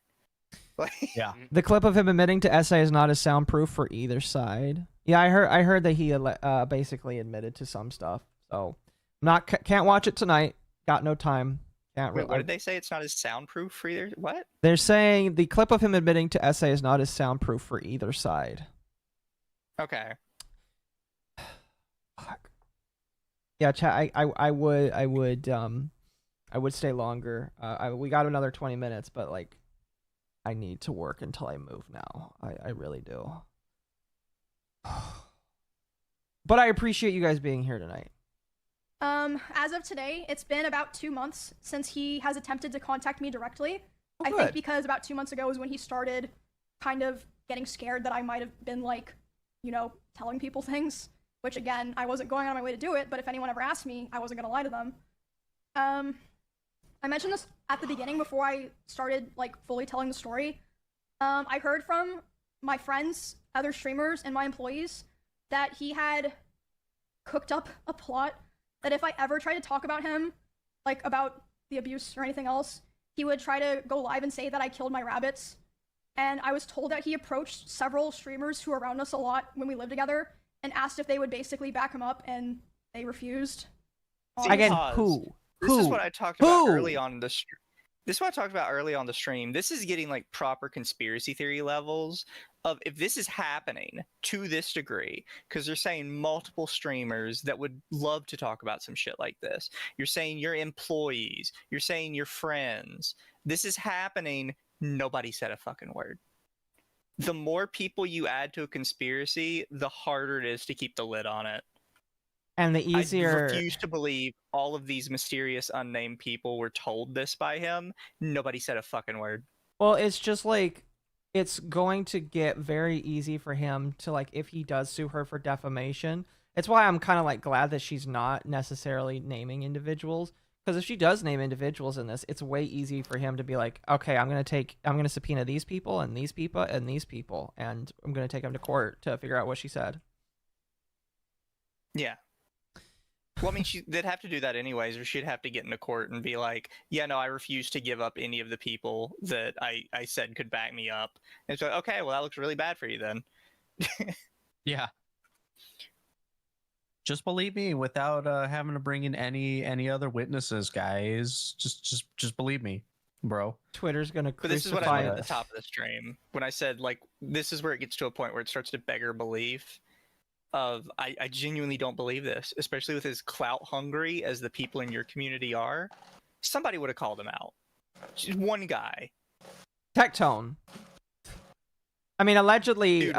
Yeah. The clip of him admitting to SA is not as soundproof for either side. Yeah, I heard that he basically admitted to some stuff. So, can't watch it tonight. Got no time. Can't. Wait, what did they say? It's not as soundproof for either. What? They're saying the clip of him admitting to SA is not as soundproof for either side. Okay. Fuck. Yeah, chat. I would stay longer. We got another 20 minutes, but like, I need to work until I move now. I really do. But I appreciate you guys being here tonight. As of today, it's been about 2 months since he has attempted to contact me directly. Oh, I good. think because about 2 months ago was when he started kind of getting scared that I might have been like, you know, telling people things, which again, I wasn't going on my way to do it, but if anyone ever asked me, I wasn't gonna lie to them. I mentioned this at the beginning before I started like fully telling the story. I heard from my friends, other streamers, and my employees that he had cooked up a plot that if I ever tried to talk about him, like about the abuse or anything else, he would try to go live and say that I killed my rabbits. And I was told that he approached several streamers who were around us a lot when we lived together and asked if they would basically back him up, and they refused. Again, Pause. who? This is what I talked about early on in the stream. This is what I talked about early on the stream. This is getting like proper conspiracy theory levels of if this is happening to this degree, because they're saying multiple streamers that would love to talk about some shit like this. You're saying your employees, you're saying your friends. This is happening. Nobody said a fucking word. The more people you add to a conspiracy, the harder it is to keep the lid on it. And the easier... I refuse to believe all of these mysterious unnamed people were told this by him. Nobody said a fucking word. Well, it's just like, it's going to get very easy for him to, like, if he does sue her for defamation. It's why I'm kind of like glad that she's not necessarily naming individuals. Because if she does name individuals in this, it's way easy for him to be like, okay, I'm going to subpoena these people and these people and these people, and I'm going to take them to court to figure out what she said. Yeah. Well, I mean, they'd have to do that anyways, or she'd have to get into court and be like, yeah, no, I refuse to give up any of the people that I said could back me up. And so, okay, well, that looks really bad for you then. Yeah. Just believe me without having to bring in any other witnesses, guys. Just believe me, bro. Twitter's gonna But this is what I meant at the top of the stream when I said, like, this is where it gets to a point where it starts to beggar belief. Of I genuinely don't believe this, especially with as clout hungry as the people in your community are. Somebody would have called him out. Just one guy. Tectone. I mean, allegedly,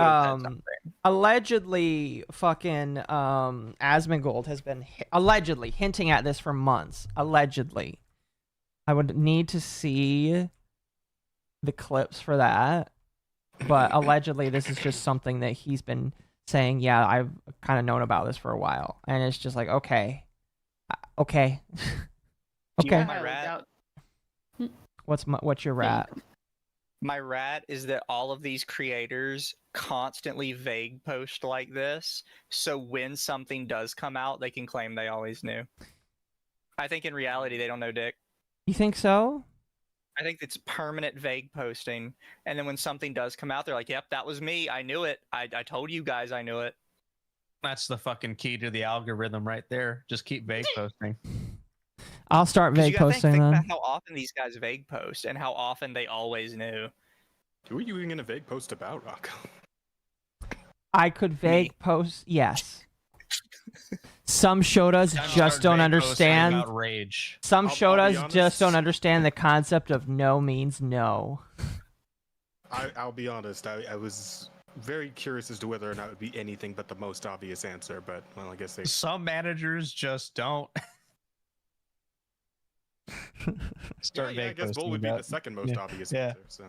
fucking Asmongold has been allegedly hinting at this for months. Allegedly, I would need to see the clips for that, but allegedly, this is just something that he's been saying, yeah, I've kind of known about this for a while, and it's just like, okay. Do you want my rat? What's your rat? My rat is that all of these creators constantly vague post like this, so when something does come out, they can claim they always knew. I think in reality, they don't know dick. You think so? I think it's permanent vague posting, and then when something does come out, they're like, yep, that was me. I knew it. I told you guys I knew it. That's the fucking key to the algorithm right there. Just keep vague posting. I'll start vague posting think then. about how often these guys vague post and how often they always knew. Who are you even gonna vague post about, Rocco? I could vague post, yes. Some Shotas just don't understand. Rage. Some I'll be Shotas honest. just don't understand the concept of no means no. I'll be honest. I was very curious as to whether or not it would be anything but the most obvious answer, but well, I guess they. Some managers just don't. Start I guess Bull would be the second most obvious answer. So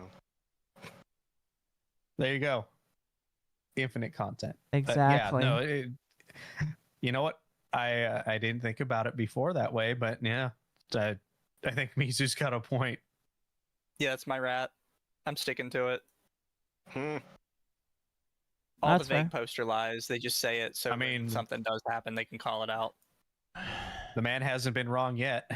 there you go. Infinite content. Exactly. Yeah, no, you know what? I didn't think about it before that way, but yeah, I think Mizu's got a point. Yeah, that's my rat. I'm sticking to it. Hmm. All That's the vague fair. poster lies, they just say it so I mean- when something does happen, they can call it out. The man hasn't been wrong yet.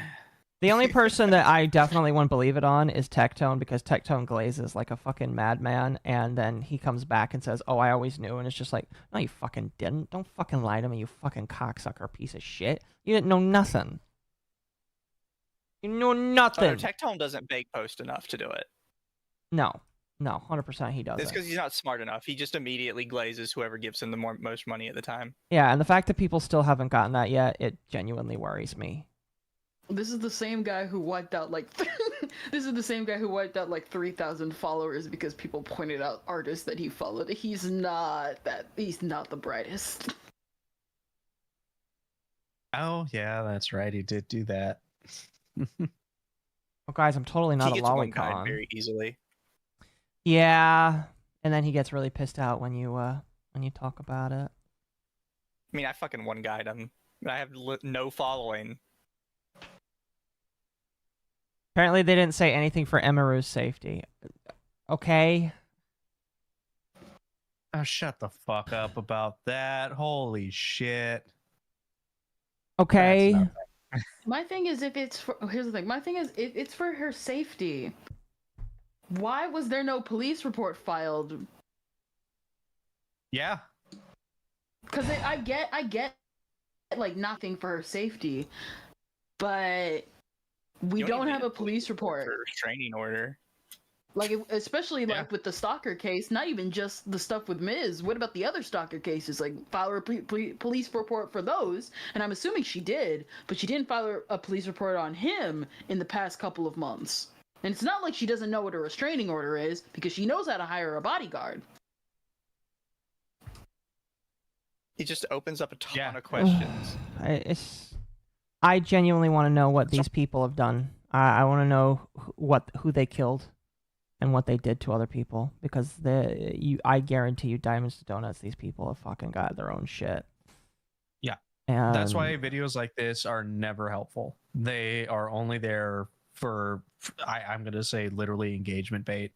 The only person that I definitely wouldn't believe it on is Tectone, because Tectone glazes like a fucking madman, and then he comes back and says, oh, I always knew, and it's just like, no, you fucking didn't. Don't fucking lie to me, you fucking cocksucker piece of shit. You didn't know nothing. You know nothing. Oh, Tectone doesn't vague post enough to do it. No, 100% he doesn't. It's because he's not smart enough. He just immediately glazes whoever gives him the most money at the time. Yeah, and the fact that people still haven't gotten that yet, it genuinely worries me. This is the same guy who wiped out like 3,000 followers because people pointed out artists that he followed. He's not the brightest. Oh yeah, that's right. He did do that. Well, guys, I'm totally not He a gets one guide lolicon. very easily. Yeah, and then he gets really pissed out when you talk about it. I mean, I fucking one guide him. I have no following. Apparently, they didn't say anything for Emiru's safety. Okay. Oh, shut the fuck up about that. Holy shit. Okay. My thing is, here's the thing. My thing is, if it's for her safety, why was there no police report filed? Yeah. Because I get like nothing for her safety, but We You don't even have need a police report. for a restraining order. Like, especially like with the stalker case, not even just the stuff with Miz. What about the other stalker cases? Like, file a police report for those, and I'm assuming she did, but she didn't file a police report on him in the past couple of months. And it's not like she doesn't know what a restraining order is, because she knows how to hire a bodyguard. It just opens up a ton of questions. I genuinely want to know what these people have done. I want to know who they killed and what they did to other people, because I guarantee you, Diamonds to Donuts, these people have fucking got their own shit. Yeah. And That's why videos like this are never helpful. They are only there for I'm going to say literally engagement bait.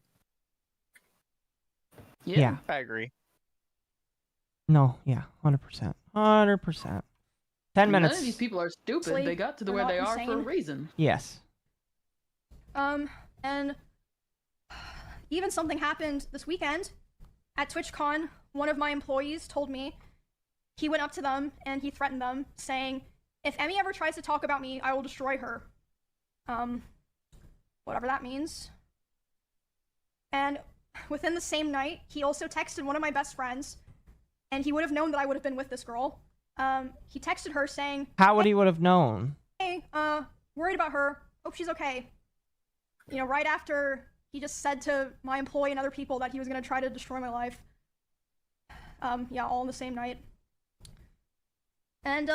Yeah. I agree. No, yeah, 100%. 100%. 10 minutes. None of these people are stupid. They got to They're where not they are for a insane. reason. Yes. And even something happened this weekend at TwitchCon. One of my employees told me he went up to them and he threatened them, saying, "If Emmy ever tries to talk about me, I will destroy her." Whatever that means. And within the same night, he also texted one of my best friends, and he would have known that I would have been with this girl. He texted her saying, How would he would have known? "Hey, worried about her. Hope she's okay." You know, right after he just said to my employee and other people that he was gonna try to destroy my life. Yeah, all in the same night. And,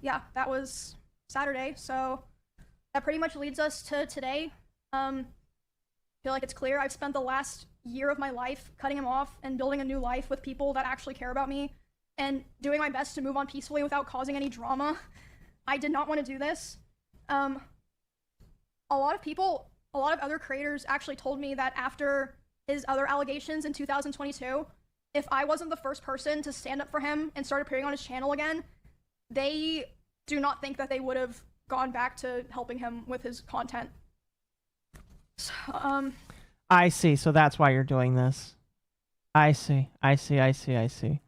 yeah, that was Saturday, so that pretty much leads us to today. I feel like it's clear I've spent the last year of my life cutting him off and building a new life with people that actually care about me and doing my best to move on peacefully without causing any drama. I did not want to do this. A lot of other creators actually told me that after his other allegations in 2022, if I wasn't the first person to stand up for him and start appearing on his channel again, they do not think that they would have gone back to helping him with his content. So, I see. So that's why you're doing this. I see. Okay.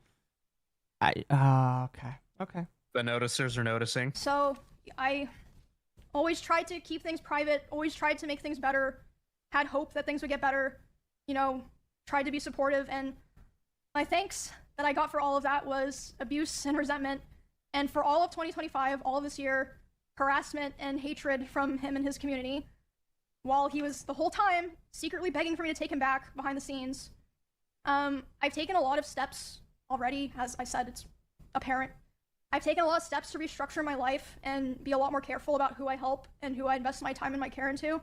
Okay. The noticers are noticing. So I always tried to keep things private, always tried to make things better, had hope that things would get better, you know, tried to be supportive, and my thanks that I got for all of that was abuse and resentment, and for all of 2025, all of this year, harassment and hatred from him and his community, while he was the whole time secretly begging for me to take him back behind the scenes. I've taken a lot of steps already, as I said, it's apparent. I've taken a lot of steps to restructure my life and be a lot more careful about who I help and who I invest my time and my care into.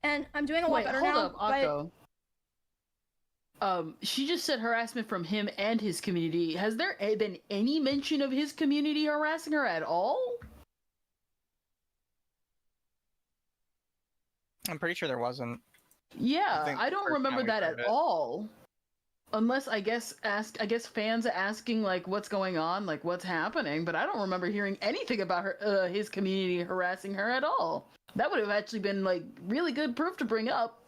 And I'm doing a lot better now. Hold up, Occo. She just said harassment from him and his community. Has there been any mention of his community harassing her at all? I'm pretty sure there wasn't. Yeah, I don't remember that at all. Unless I guess fans are asking like what's going on, like what's happening, but I don't remember hearing anything about her his community harassing her at all. That would have actually been like really good proof to bring up.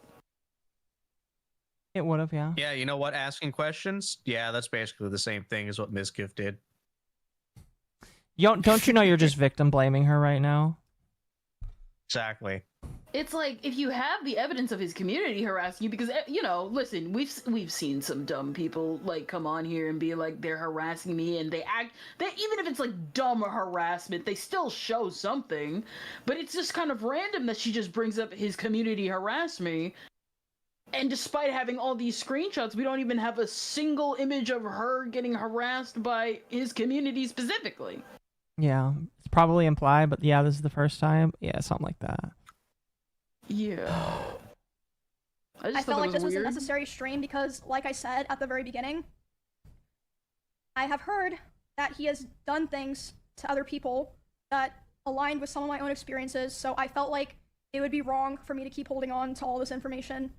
It would have, yeah. Yeah, you know what? Asking questions? Yeah, that's basically the same thing as what Mizkif did. Don't you know you're just victim blaming her right now? Exactly. It's like if you have the evidence of his community harassing you, because you know, listen, we've seen some dumb people like come on here and be like they're harassing me, and they even if it's like dumb harassment, they still show something. But it's just kind of random that she just brings up his community harassed me, and despite having all these screenshots, we don't even have a single image of her getting harassed by his community specifically. Yeah, it's probably implied, but yeah, this is the first time. Yeah, something like that. Yeah. I felt like this was a necessary stream because, like I said at the very beginning, I have heard that he has done things to other people that aligned with some of my own experiences, so I felt like it would be wrong for me to keep holding on to all this information.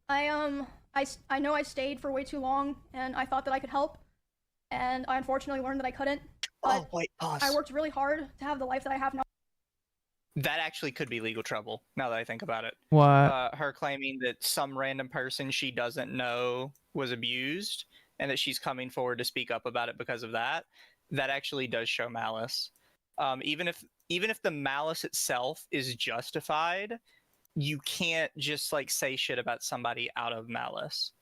I know I stayed for way too long, and I thought that I could help, and I unfortunately learned that I couldn't. But pause. I worked really hard to have the life that I have now. That actually could be legal trouble, now that I think about it. What? Her claiming that some random person she doesn't know was abused, and that she's coming forward to speak up about it because of that. that actually does show malice. Even if the malice itself is justified, you can't just like say shit about somebody out of malice.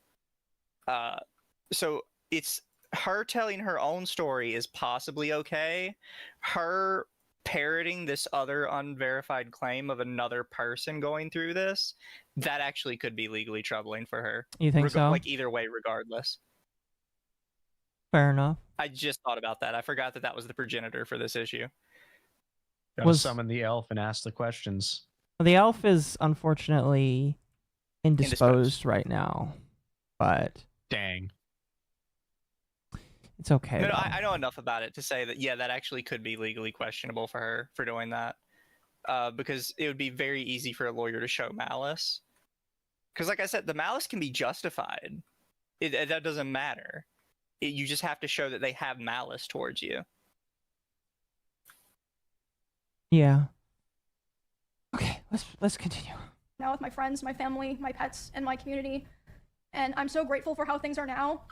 So it's her telling her own story is possibly okay. Her parroting this other unverified claim of another person going through this, that actually could be legally troubling for her. You think so? Like either way, regardless. Fair enough. I just thought about that. I forgot that was the progenitor for this issue. Gotta summon the elf and ask the questions. The elf is unfortunately indisposed right now, but dang, it's okay. No, I know enough about it to say that yeah, that actually could be legally questionable for her for doing that, because it would be very easy for a lawyer to show malice. Because, like I said, the malice can be justified. That doesn't matter. You just have to show that they have malice towards you. Yeah. Okay, let's continue. Now with my friends, my family, my pets, and my community, and I'm so grateful for how things are now.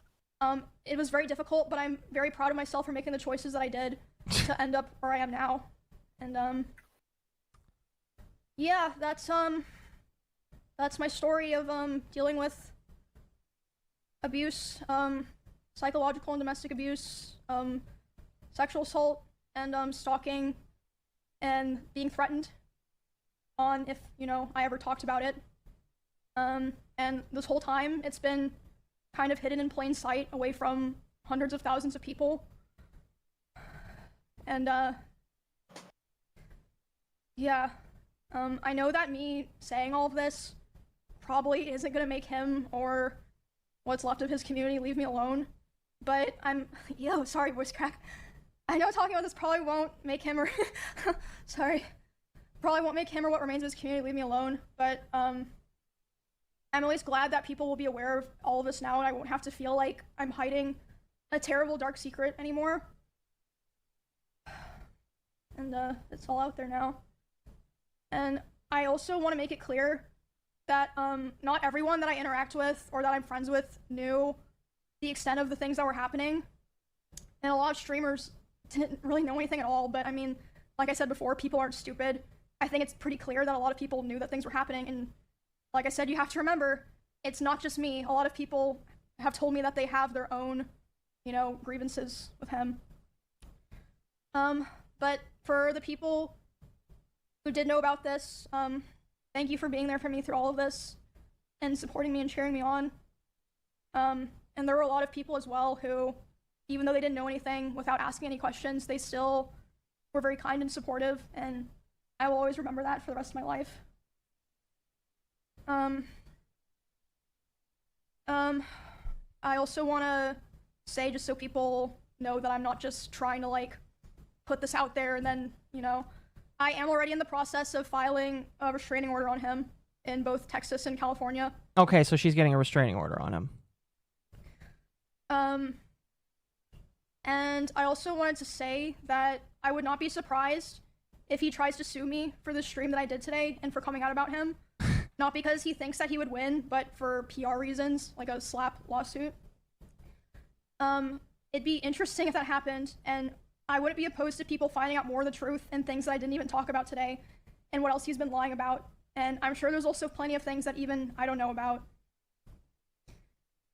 It was very difficult, but I'm very proud of myself for making the choices that I did to end up where I am now. And yeah, that's my story of dealing with abuse, psychological and domestic abuse, sexual assault, and stalking, and being threatened on if, you know, I ever talked about it. And this whole time, it's been kind of hidden in plain sight away from hundreds of thousands of people. And, yeah. I know that me saying all of this probably isn't gonna make him or what's left of his community leave me alone, but sorry, voice crack. I know talking about this probably won't make him or probably won't make him or what remains of his community leave me alone, but I'm at least glad that people will be aware of all of this now, and I won't have to feel like I'm hiding a terrible dark secret anymore. And it's all out there now. And I also want to make it clear that not everyone that I interact with or that I'm friends with knew the extent of the things that were happening. And a lot of streamers didn't really know anything at all, but I mean, like I said before, people aren't stupid. I think it's pretty clear that a lot of people knew that things were happening, and like I said, you have to remember, it's not just me. A lot of people have told me that they have their own, you know, grievances with him. But for the people who did know about this, thank you for being there for me through all of this and supporting me and cheering me on. And there were a lot of people as well who, even though they didn't know anything, without asking any questions, they still were very kind and supportive, and I will always remember that for the rest of my life. I also want to say, just so people know, that I'm not just trying to like put this out there and then, you know, I am already in the process of filing a restraining order on him in both Texas and California. Okay, so she's getting a restraining order on him. And I also wanted to say that I would not be surprised if he tries to sue me for the stream that I did today and for coming out about him. Not because he thinks that he would win, but for PR reasons, like a slap lawsuit. It'd be interesting if that happened, and I wouldn't be opposed to people finding out more of the truth and things that I didn't even talk about today, and what else he's been lying about. And I'm sure there's also plenty of things that even I don't know about.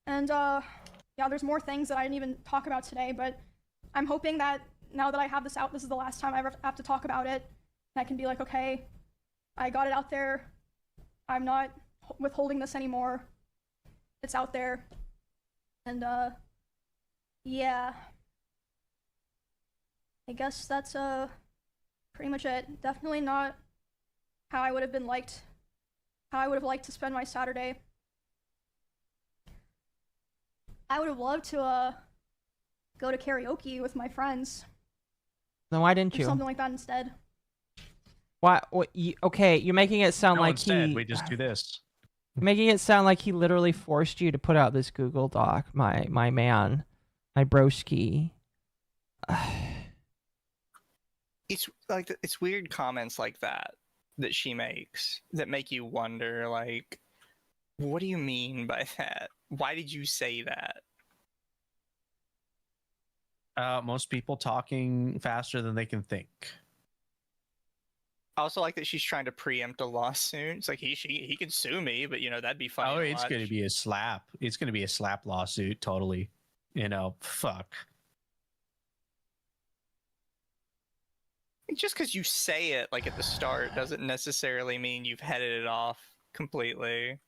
And yeah, there's more things that I didn't even talk about today, but I'm hoping that now that I have this out, this is the last time I ever have to talk about it, and I can be like, okay, I got it out there. I'm not withholding this anymore. It's out there. And yeah. I guess that's pretty much it. Definitely not how I would have liked to spend my Saturday. I would have loved to go to karaoke with my friends. Then why didn't Or you? something like that instead. Why? Okay, you're making it sound No, like instead, we just do this. Making it sound like he literally forced you to put out this Google Doc, my man, my broski. It's like it's weird comments like that she makes that make you wonder, like, what do you mean by that? Why did you say that? Most people talking faster than they can think. I also like that she's trying to preempt a lawsuit. It's like he can sue me, but that'd be funny. Oh, to it's watch. going to be a slap. It's going to be a slap lawsuit. Totally. Fuck. Just because you say it like at the start doesn't necessarily mean you've headed it off completely.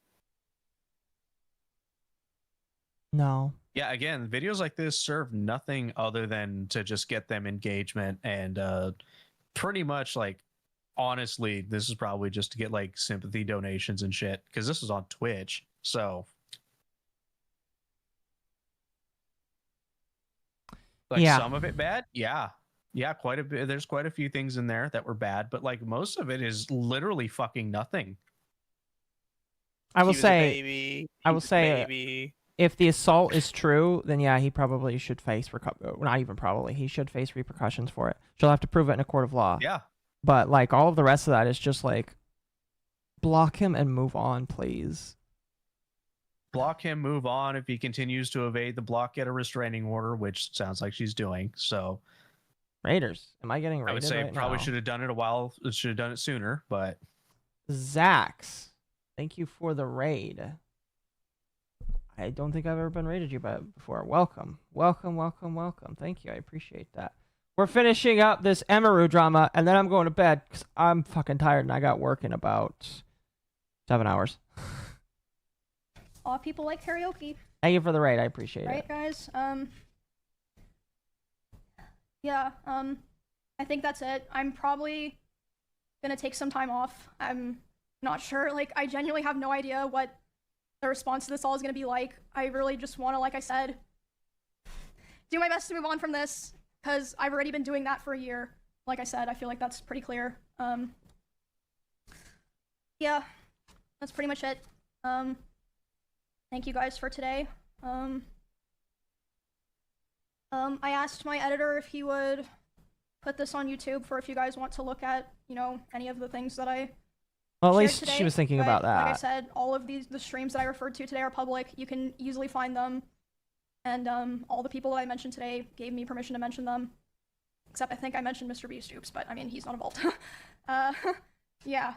No. Yeah, again, videos like this serve nothing other than to just get them engagement and pretty much like, honestly, this is probably just to get like sympathy donations and shit because this is on Twitch. So like some of it bad. Yeah, quite a bit. There's quite a few things in there that were bad, but like most of it is literally fucking nothing. I will say, if the assault is true, then yeah, he probably should face not even probably, he should face repercussions for it. She'll have to prove it in a court of law. Yeah. But like all of the rest of that is just like block him and move on, please. Block him, move on. If he continues to evade the block, get a restraining order, which sounds like she's doing. So Raiders. Am I getting raided? I would say right probably now? should have done it a while. Should have done it sooner, but Zax, thank you for the raid. I don't think I've ever been raided you before. Welcome. Thank you. I appreciate that. We're finishing up this Emiru drama, and then I'm going to bed because I'm fucking tired and I got work in about 7 hours. A lot of people like karaoke. Thank you for the raid. I appreciate it. Right, guys? Yeah, I think that's it. I'm probably gonna take some time off. I'm not sure. Like, I genuinely have no idea what the response to this all is gonna be like. I really just want to, like I said, do my best to move on from this, because I've already been doing that for a year. Like I said, I feel like that's pretty clear. Yeah, that's pretty much it. Thank you guys for today. I asked my editor if he would put this on YouTube for if you guys want to look at, any of the things that I Well, at shared least today. she was thinking about that. Like I said, all of the streams that I referred to today are public. You can easily find them. And all the people that I mentioned today gave me permission to mention them. Except I think I mentioned Mr. Beast. Oops, but I mean, he's not involved. Yeah.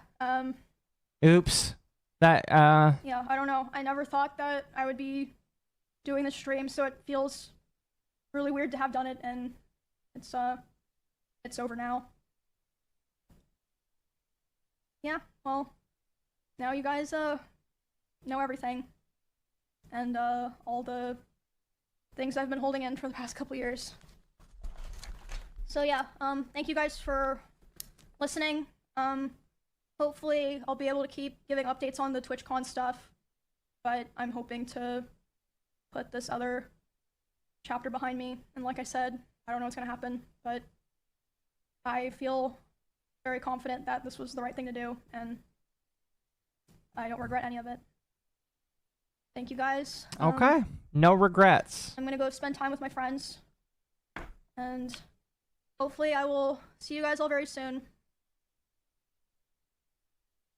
Oops. That, Yeah, I don't know. I never thought that I would be doing this stream, so it feels really weird to have done it, and it's over now. Yeah, well, now you guys, know everything. And, all the things I've been holding in for the past couple years. So yeah, thank you guys for listening. Hopefully I'll be able to keep giving updates on the TwitchCon stuff, but I'm hoping to put this other chapter behind me. And like I said, I don't know what's gonna happen, but I feel very confident that this was the right thing to do, and I don't regret any of it. Thank you guys. okay. No regrets. I'm gonna go spend time with my friends, and hopefully I will see you guys all very soon.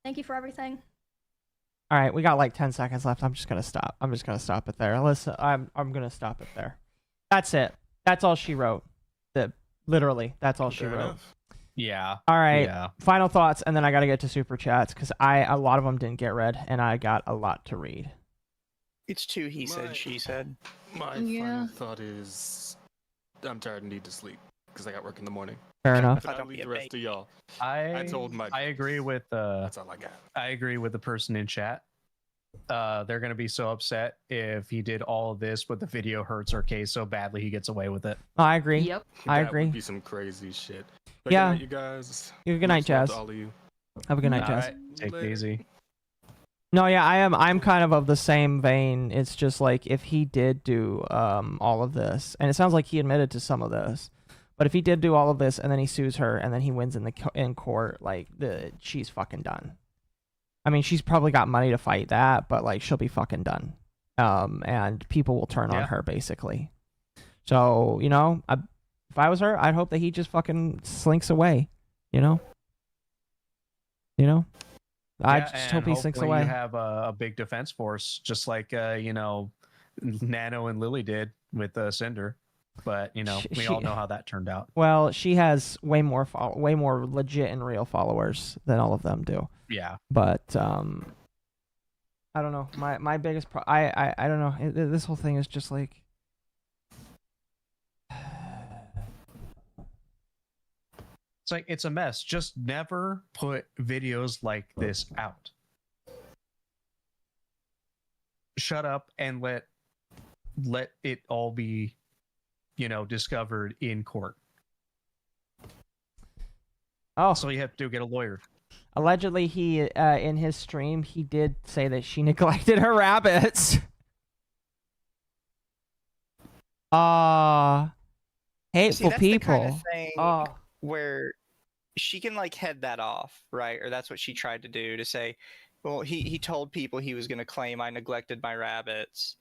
Thank you for everything. All right, we got like 10 seconds left. I'm just gonna stop. I'm just gonna stop it there. Listen, I'm gonna stop it there. That's it. That's all she wrote. Literally, that's all she wrote. Yeah. All right. Yeah. Final thoughts, and then I gotta get to super chats because a lot of them didn't get read, and I got a lot to read. It's too he said, she said. My final thought is, I'm tired and need to sleep because I got work in the morning. Fair enough. I'll leave the rest of y'all. I told my. I agree with That's all I got. I agree with the person in chat. They're gonna be so upset if he did all of this, but the video hurts our case so badly he gets away with it. Oh, I agree. Yep. I That agree. would be some crazy shit. But Yeah. good night, you guys. You have a good night, Much love Jazz. to all of you. Have a good night, All Jazz. right, take it easy. No, yeah, I'm kind of the same vein. It's just like if he did do all of this, and it sounds like he admitted to some of this, but if he did do all of this and then he sues her and then he wins in court, like she's fucking done. I mean, she's probably got money to fight that, but like she'll be fucking done. And people will turn on her basically. So, if I was her, I'd hope that he just fucking slinks away, I Yeah, just hope and he slinks hopefully away. You have a big defense force, just like Nano and Lily did with Cinder. But you know, we all know how that turned out. Well, she has way more legit and real followers than all of them do. Yeah. But I don't know. My biggest I don't know. This whole thing is just like it's like it's a mess. Just never put videos like this out. Shut up and let it all be, you know, discovered in court. Oh, so you have to get a lawyer. Allegedly, he in his stream he did say that she neglected her rabbits. Hateful that's people. The kind of thing where she can like head that off, right? Or that's what she tried to do, to say, well, he told people he was going to claim I neglected my rabbits.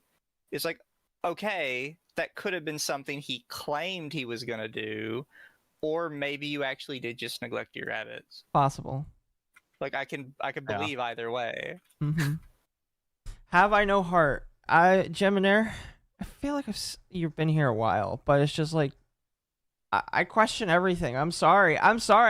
It's like, okay, that could have been something he claimed he was going to do, or maybe you actually did just neglect your rabbits. Possible. Like I can believe either way. Mm-hmm. Have I no heart? Gemini, I feel like you've been here a while, but it's just like I question everything. I'm sorry.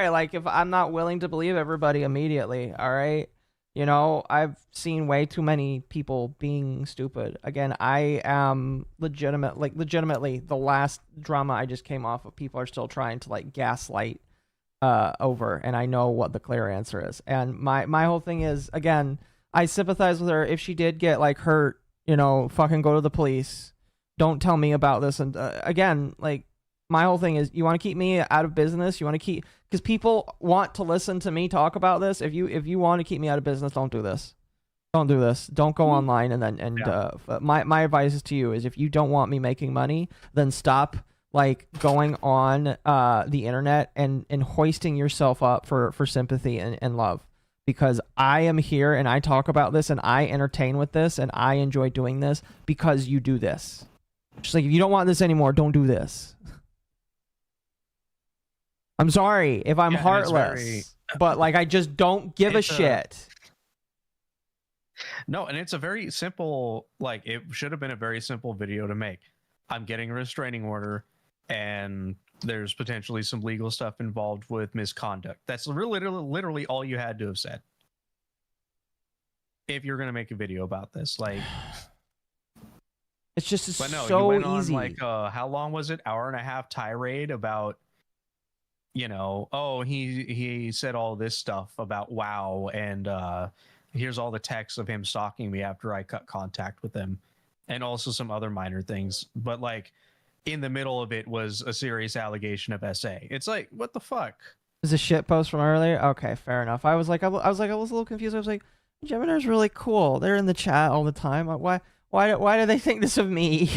Like if I'm not willing to believe everybody immediately, all right? You know, I've seen way too many people being stupid. Again, I am legitimately the last drama I just came off of. People are still trying to like gaslight over, and I know what the clear answer is. And my whole thing is, again, I sympathize with her. If she did get like hurt, you know, fucking go to the police. Don't tell me about this. And again, like my whole thing is, you want to keep me out of business. You want to keep, because people want to listen to me talk about this. If you want to keep me out of business, don't do this. Don't do this. Don't go online my advice to you is, if you don't want me making money, then stop like going on the internet and hoisting yourself up for sympathy and love, because I am here and I talk about this and I entertain with this and I enjoy doing this because you do this. Just like, if you don't want this anymore, don't do this. I'm sorry if I'm heartless, but like I just don't give a shit. No, and it's a very simple, like it should have been a very simple video to make. I'm getting a restraining order and there's potentially some legal stuff involved with misconduct. That's literally all you had to have said. If you're going to make a video about this, like it's just but no, so you went easy. On like how long was it? Hour and a half tirade about, you know, oh, he said all this stuff about WoW, and here's all the texts of him stalking me after I cut contact with him, and also some other minor things. But like in the middle of it was a serious allegation of SA. It's like, what the fuck? Is a shit post from earlier? Okay, fair enough. I was a little confused. I was like, Gemini's really cool. They're in the chat all the time. Why do they think this of me?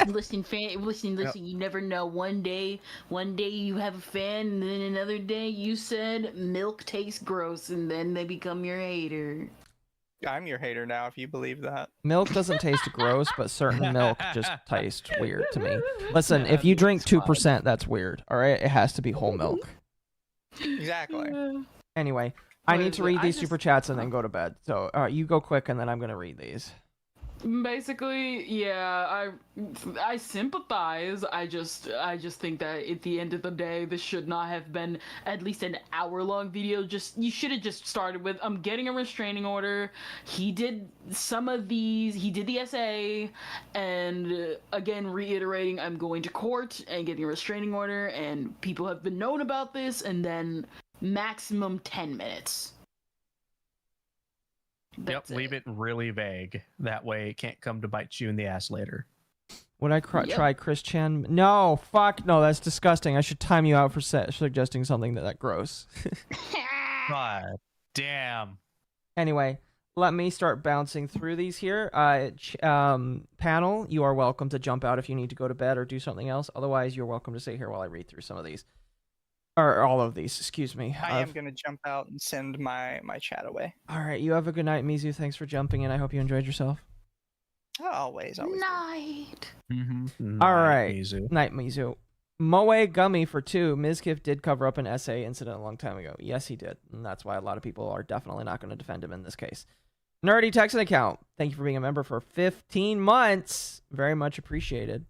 listen, you never know. One day you have a fan, and then another day you said milk tastes gross, and then they become your hater. I'm your hater now, if you believe that. Milk doesn't taste gross, but certain milk just tastes weird to me. Listen, if you drink 2%, that's weird. All right, it has to be whole milk. Exactly. Anyway, I need to read these super chats and then go to bed. So you go quick, and then I'm gonna read these. Basically, yeah, I sympathize. I just think that at the end of the day, this should not have been at least an hour-long video. You should have just started with, I'm getting a restraining order. He did some of these. He did the SA, and again, reiterating, I'm going to court and getting a restraining order, and people have been known about this, and then maximum 10 minutes. Yep, leave it really vague. That way it can't come to bite you in the ass later. Would I try Chris Chan? No, fuck no, that's disgusting. I should time you out for suggesting something that gross. God damn. Anyway, let me start bouncing through these here. Panel, you are welcome to jump out if you need to go to bed or do something else. Otherwise, you're welcome to stay here while I read through some of these. Or all of these, excuse me. I am going to jump out and send my chat away. All right, you have a good night, Mizu. Thanks for jumping in. I hope you enjoyed yourself. Always. Night. All right. Mizu. Night, Mizu. Moe Gummy for 2. Mizkif did cover up an SA incident a long time ago. Yes, he did. And that's why a lot of people are definitely not going to defend him in this case. Nerdy Texan account. Thank you for being a member for 15 months. Very much appreciated.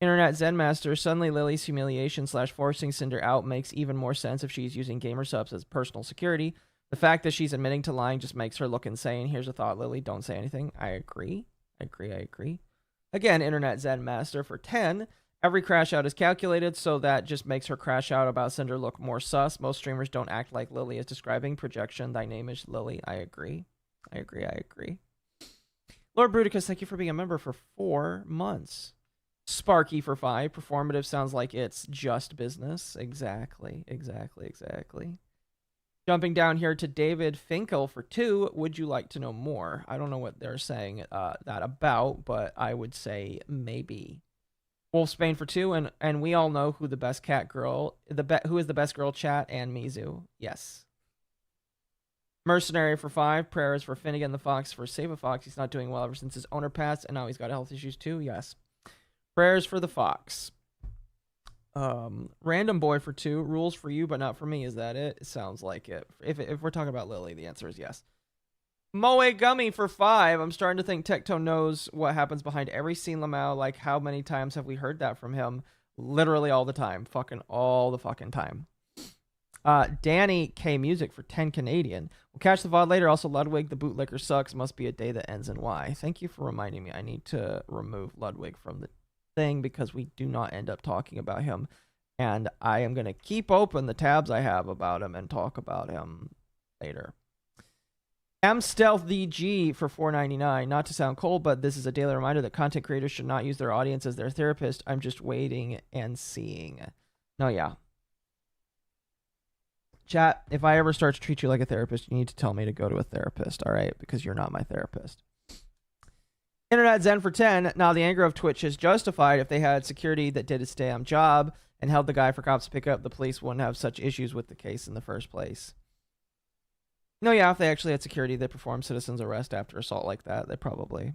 Internet Zen Master, suddenly Lily's humiliation / forcing Cinder out makes even more sense if she's using gamer subs as personal security. The fact that she's admitting to lying just makes her look insane. Here's a thought, Lily. Don't say anything. I agree. I agree. Again, Internet Zen Master for 10. Every crash out is calculated, so that just makes her crash out about Cinder look more sus. Most streamers don't act like Lily is describing. Projection, thy name is Lily. I agree. Lord Bruticus, thank you for being a member for 4 months. Sparky for 5. Performative sounds like it's just business. Exactly. Jumping down here to David Finkel for 2. Would you like to know more? I don't know what they're saying that about, but I would say maybe. Wolfsbane for 2, and we all know who the best cat girl, who is the best girl chat, and Mizu. Yes. Mercenary for 5. Prayers for Finnegan the Fox for Save a Fox. He's not doing well ever since his owner passed, and now he's got health issues too. Yes. Prayers for the Fox. Random Boy for 2. Rules for you, but not for me. Is that it? It sounds like it. If we're talking about Lily, the answer is yes. Moe Gummy for 5. I'm starting to think Tecto knows what happens behind every scene Lamau. Like, how many times have we heard that from him? Literally all the time. Fucking all the fucking time. Danny K Music for 10 Canadian. We'll catch the VOD later. Also, Ludwig, the bootlicker sucks. Must be a day that ends in Y. Thank you for reminding me. I need to remove Ludwig from the thing because we do not end up talking about him. And I am going to keep open the tabs I have about him and talk about him later. MStealthDG for $4.99. Not to sound cold, but this is a daily reminder that content creators should not use their audience as their therapist. I'm just waiting and seeing. No, yeah. Chat, if I ever start to treat you like a therapist, you need to tell me to go to a therapist, all right? Because you're not my therapist. Internet Zen for 10. Now, the anger of Twitch is justified. If they had security that did its damn job and held the guy for cops to pick up, the police wouldn't have such issues with the case in the first place. No, yeah, if they actually had security that performed citizen's arrest after assault like that, they probably.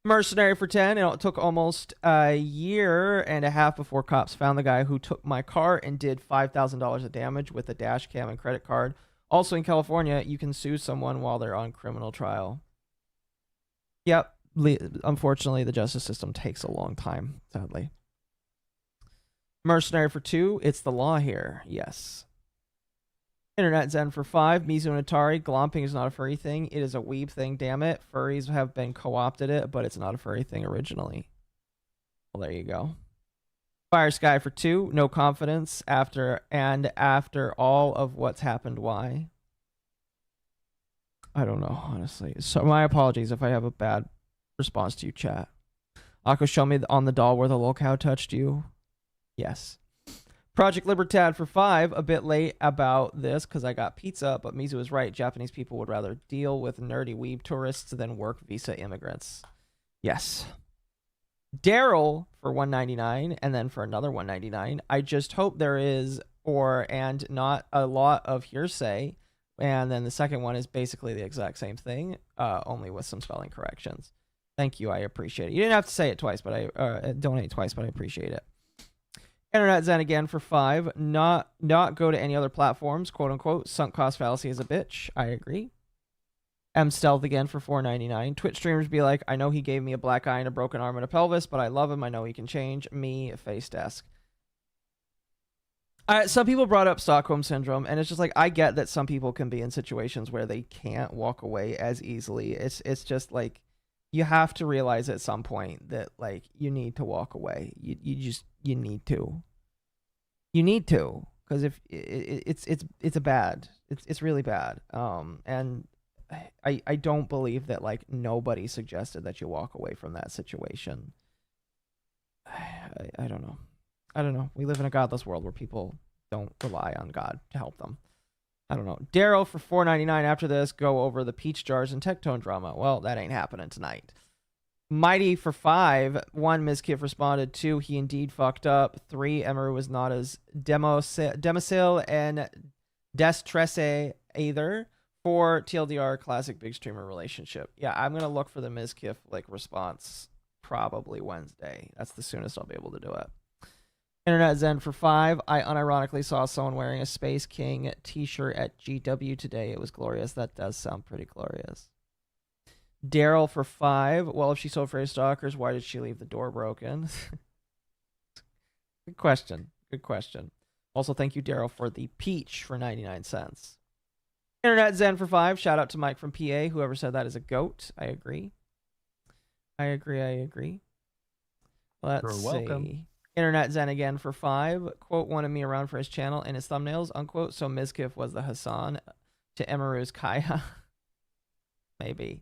Mercenary for 10. It took almost a year and a half before cops found the guy who took my car and did $5,000 of damage with a dash cam and credit card. Also in California, you can sue someone while they're on criminal trial. Yep. Unfortunately, the justice system takes a long time, sadly. Mercenary for 2. It's the law here. Yes. Internet Zen for 5. Mizu and Atari. Glomping is not a furry thing. It is a weeb thing, damn it. Furries have been co-opted it, but it's not a furry thing originally. Well, there you go. Fire Sky for 2. No confidence after all of what's happened. Why? I don't know, honestly. So my apologies if I have a bad response to you, chat. Akko, show me on the doll where the lolcow touched you. Yes. Project Libertad for 5. A bit late about this because I got pizza, but Mizu is right. Japanese people would rather deal with nerdy weeb tourists than work visa immigrants. Yes. Daryl for $1.99 and then for another $1.99. I just hope there is and not a lot of hearsay. And then the second one is basically the exact same thing, only with some spelling corrections. Thank you. I appreciate it. You didn't have to say it twice, but I donate twice, but I appreciate it. Internet Zen again for 5. Not go to any other platforms, quote unquote. Sunk cost fallacy is a bitch. I agree. Stealth again for $4.99. Twitch streamers be like, I know he gave me a black eye and a broken arm and a pelvis, but I love him. I know he can change. Me, face desk. Some people brought up Stockholm Syndrome, and it's just like, I get that some people can be in situations where they can't walk away as easily. It's just like, you have to realize at some point that, like, you need to walk away. You need to. You need to, because if it's bad. It's really bad. And I don't believe that, like, nobody suggested that you walk away from that situation. I don't know. I don't know. We live in a godless world where people don't rely on God to help them. I don't know. Daryl for $4.99 after this. Go over the peach jars and Tectone drama. Well, that ain't happening tonight. Mighty for 5. 1, Mizkif responded. 2, he indeed fucked up. 3, Emiru was not as democile and destresse either. 4, TLDR, classic big streamer relationship. Yeah, I'm going to look for the Mizkif, like, response probably Wednesday. That's the soonest I'll be able to do it. Internet Zen for 5. I unironically saw someone wearing a Space King t-shirt at GW today. It was glorious. That does sound pretty glorious. Daryl for 5. Well, if she's so afraid of stalkers, why did she leave the door broken? Good question. Good question. Also, thank you, Daryl, for the peach for 99 cents. Internet Zen for 5. Shout out to Mike from PA. Whoever said that is a goat. I agree. I agree. Let's You're see. welcome. Internet Zen again for 5. Quote wanted me around for his channel and his thumbnails. Unquote. So Mizkif was the Hassan to Emiru's Kaya. Maybe.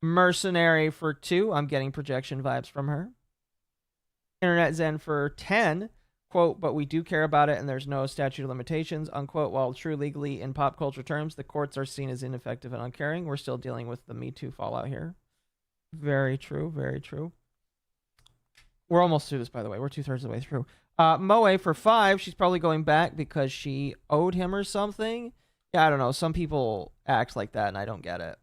Mercenary for 2. I'm getting projection vibes from her. Internet Zen for 10. Quote, but we do care about it and there's no statute of limitations. Unquote. While true legally in pop culture terms, the courts are seen as ineffective and uncaring. We're still dealing with the Me Too fallout here. Very true. Very true. We're almost through this, by the way. We're 2/3 of the way through. Moe for 5. She's probably going back because she owed him or something. Yeah, I don't know. Some people act like that and I don't get it.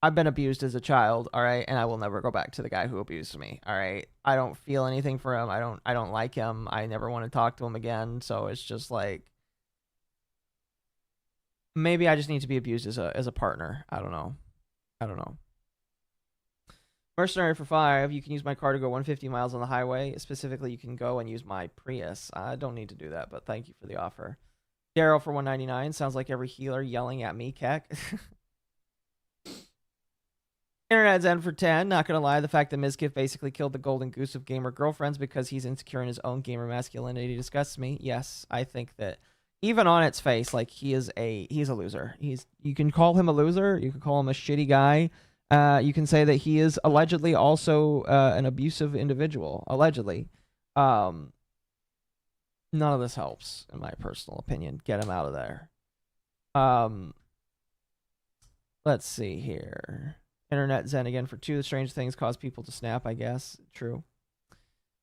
I've been abused as a child, all right, and I will never go back to the guy who abused me, all right? I don't feel anything for him. I don't like him. I never want to talk to him again. So it's just like maybe I just need to be abused as a partner. I don't know. Mercenary for 5. You can use my car to go 150 miles on the highway. Specifically, you can go and use my Prius. I don't need to do that, but thank you for the offer. Daryl for 199. Sounds like every healer yelling at me, Keck. Internet Zen for 10. Not gonna lie, the fact that Mizkif basically killed the golden goose of gamer girlfriends because he's insecure in his own gamer masculinity disgusts me. Yes, I think that even on its face, like he's a loser. You can call him a loser. You can call him a shitty guy. You can say that he is allegedly also an abusive individual. Allegedly. None of this helps, in my personal opinion. Get him out of there. Let's see here. Internet Zen again for 2. The strange things cause people to snap, I guess. True.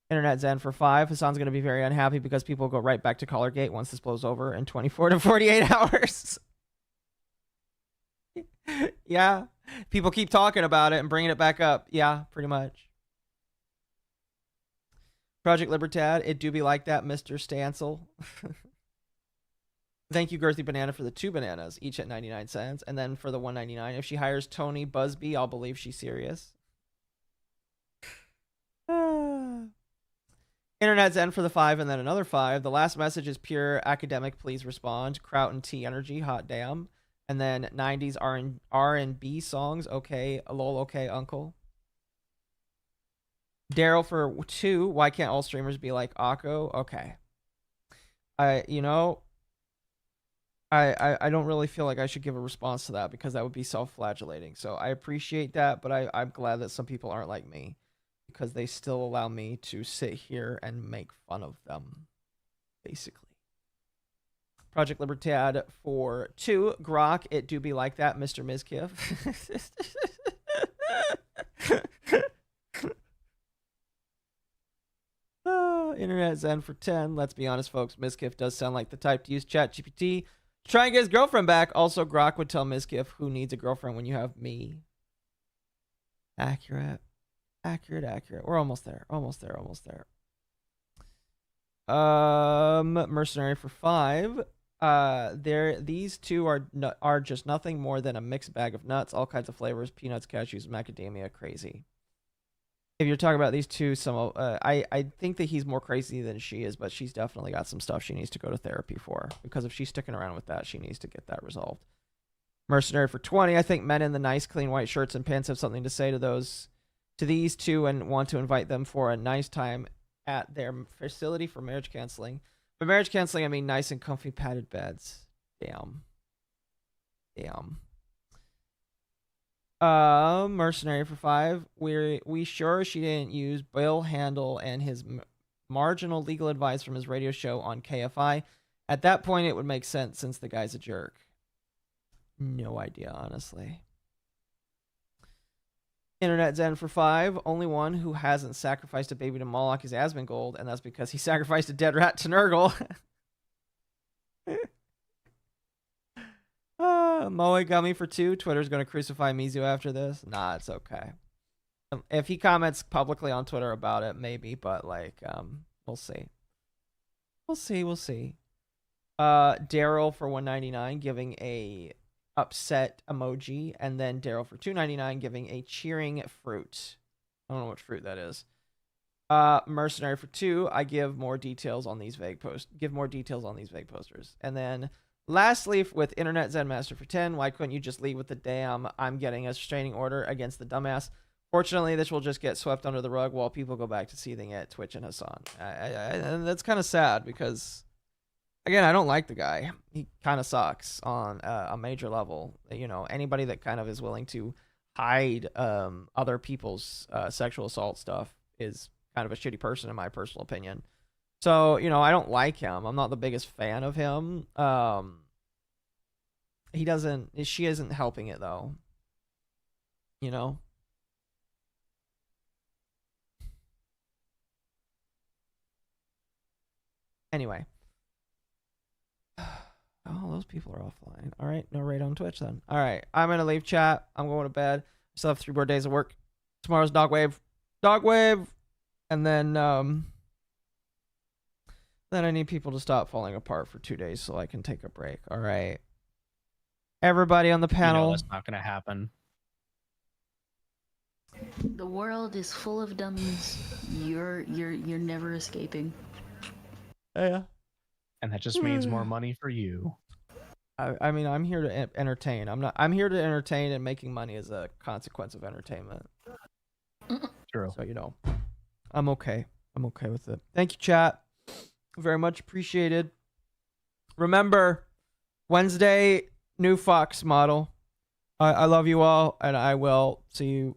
Internet Zen for 5. Hassan's going to be very unhappy because people go right back to Collargate once this blows over in 24 to 48 hours. Yeah. People keep talking about it and bringing it back up. Yeah, pretty much. Project Libertad. It do be like that, Mr. Stancil. Thank you, Girthy Banana, for the 2 bananas, each at 99 cents. And then for the 199, if she hires Tony Busby, I'll believe she's serious. Internet Zen for the 5 and then another 5. The last message is pure academic. Please respond. Kraut and Tea Energy. Hot damn. And then 90s R&B songs. Okay. Lol. Okay, uncle. Daryl for 2. Why can't all streamers be like Occo? Okay. I don't really feel like I should give a response to that because that would be self-flagellating. So I appreciate that, but I'm glad that some people aren't like me because they still allow me to sit here and make fun of them, basically. Project Libertad for 2. Grok, it do be like that, Mr. Mizkif. Internet Zen for 10. Let's be honest, folks. Mizkif does sound like the type to use ChatGPT to try and get his girlfriend back. Also, Grok would tell Mizkif, who needs a girlfriend when you have me? Accurate. We're almost there. Mercenary for 5. These two are just nothing more than a mixed bag of nuts, all kinds of flavors, peanuts, cashews, macadamia, crazy. If you're talking about these two, I think that he's more crazy than she is, but she's definitely got some stuff she needs to go to therapy for. Because if she's sticking around with that, she needs to get that resolved. Mercenary for 20. I think men in the nice, clean white shirts and pants have something to say to these two and want to invite them for a nice time at their facility for marriage counseling. For marriage counseling, I mean nice and comfy padded beds. Damn. Mercenary for 5. We sure she didn't use Bill Handel and his marginal legal advice from his radio show on KFI. At that point, it would make sense since the guy's a jerk. No idea, honestly. Internet Zen for 5. Only one who hasn't sacrificed a baby to Moloch is Asmongold, and that's because he sacrificed a dead rat to Nurgle. Moe Gummy for 2. Twitter's going to crucify Mizu after this. Nah, it's okay. If he comments publicly on Twitter about it, maybe, but we'll see. We'll see. Daryl for 199 giving a upset emoji, and then Daryl for $2.99 giving a cheering fruit. I don't know what fruit that is. Mercenary for 2. I give more details on these vague posters. And then lastly, with Internet Zen Master for 10. Why couldn't you just leave with the damn I'm getting a restraining order against the dumbass? Fortunately, this will just get swept under the rug while people go back to seething at Twitch and Hassan. And that's kind of sad because, again, I don't like the guy. He kind of sucks on a major level. You know, anybody that kind of is willing to hide other people's sexual assault stuff is kind of a shitty person in my personal opinion. So, you know, I don't like him. I'm not the biggest fan of him. She isn't helping it though. You know? Anyway. Oh, those people are offline. All right, no raid on Twitch then. All right, I'm gonna leave chat. I'm going to bed. Still have 3 more days of work. Tomorrow's dog wave, and then I need people to stop falling apart for 2 days so I can take a break. All right, everybody on the panel. You know that's not gonna happen. The world is full of dummies. You're never escaping. Yeah. And that just means more money for you. I mean, I'm here to entertain. I'm here to entertain, and making money is a consequence of entertainment. True. So, you know, I'm okay. I'm okay with it. Thank you, chat. Very much appreciated. Remember, Wednesday, new Fox model. I love you all, and I will see you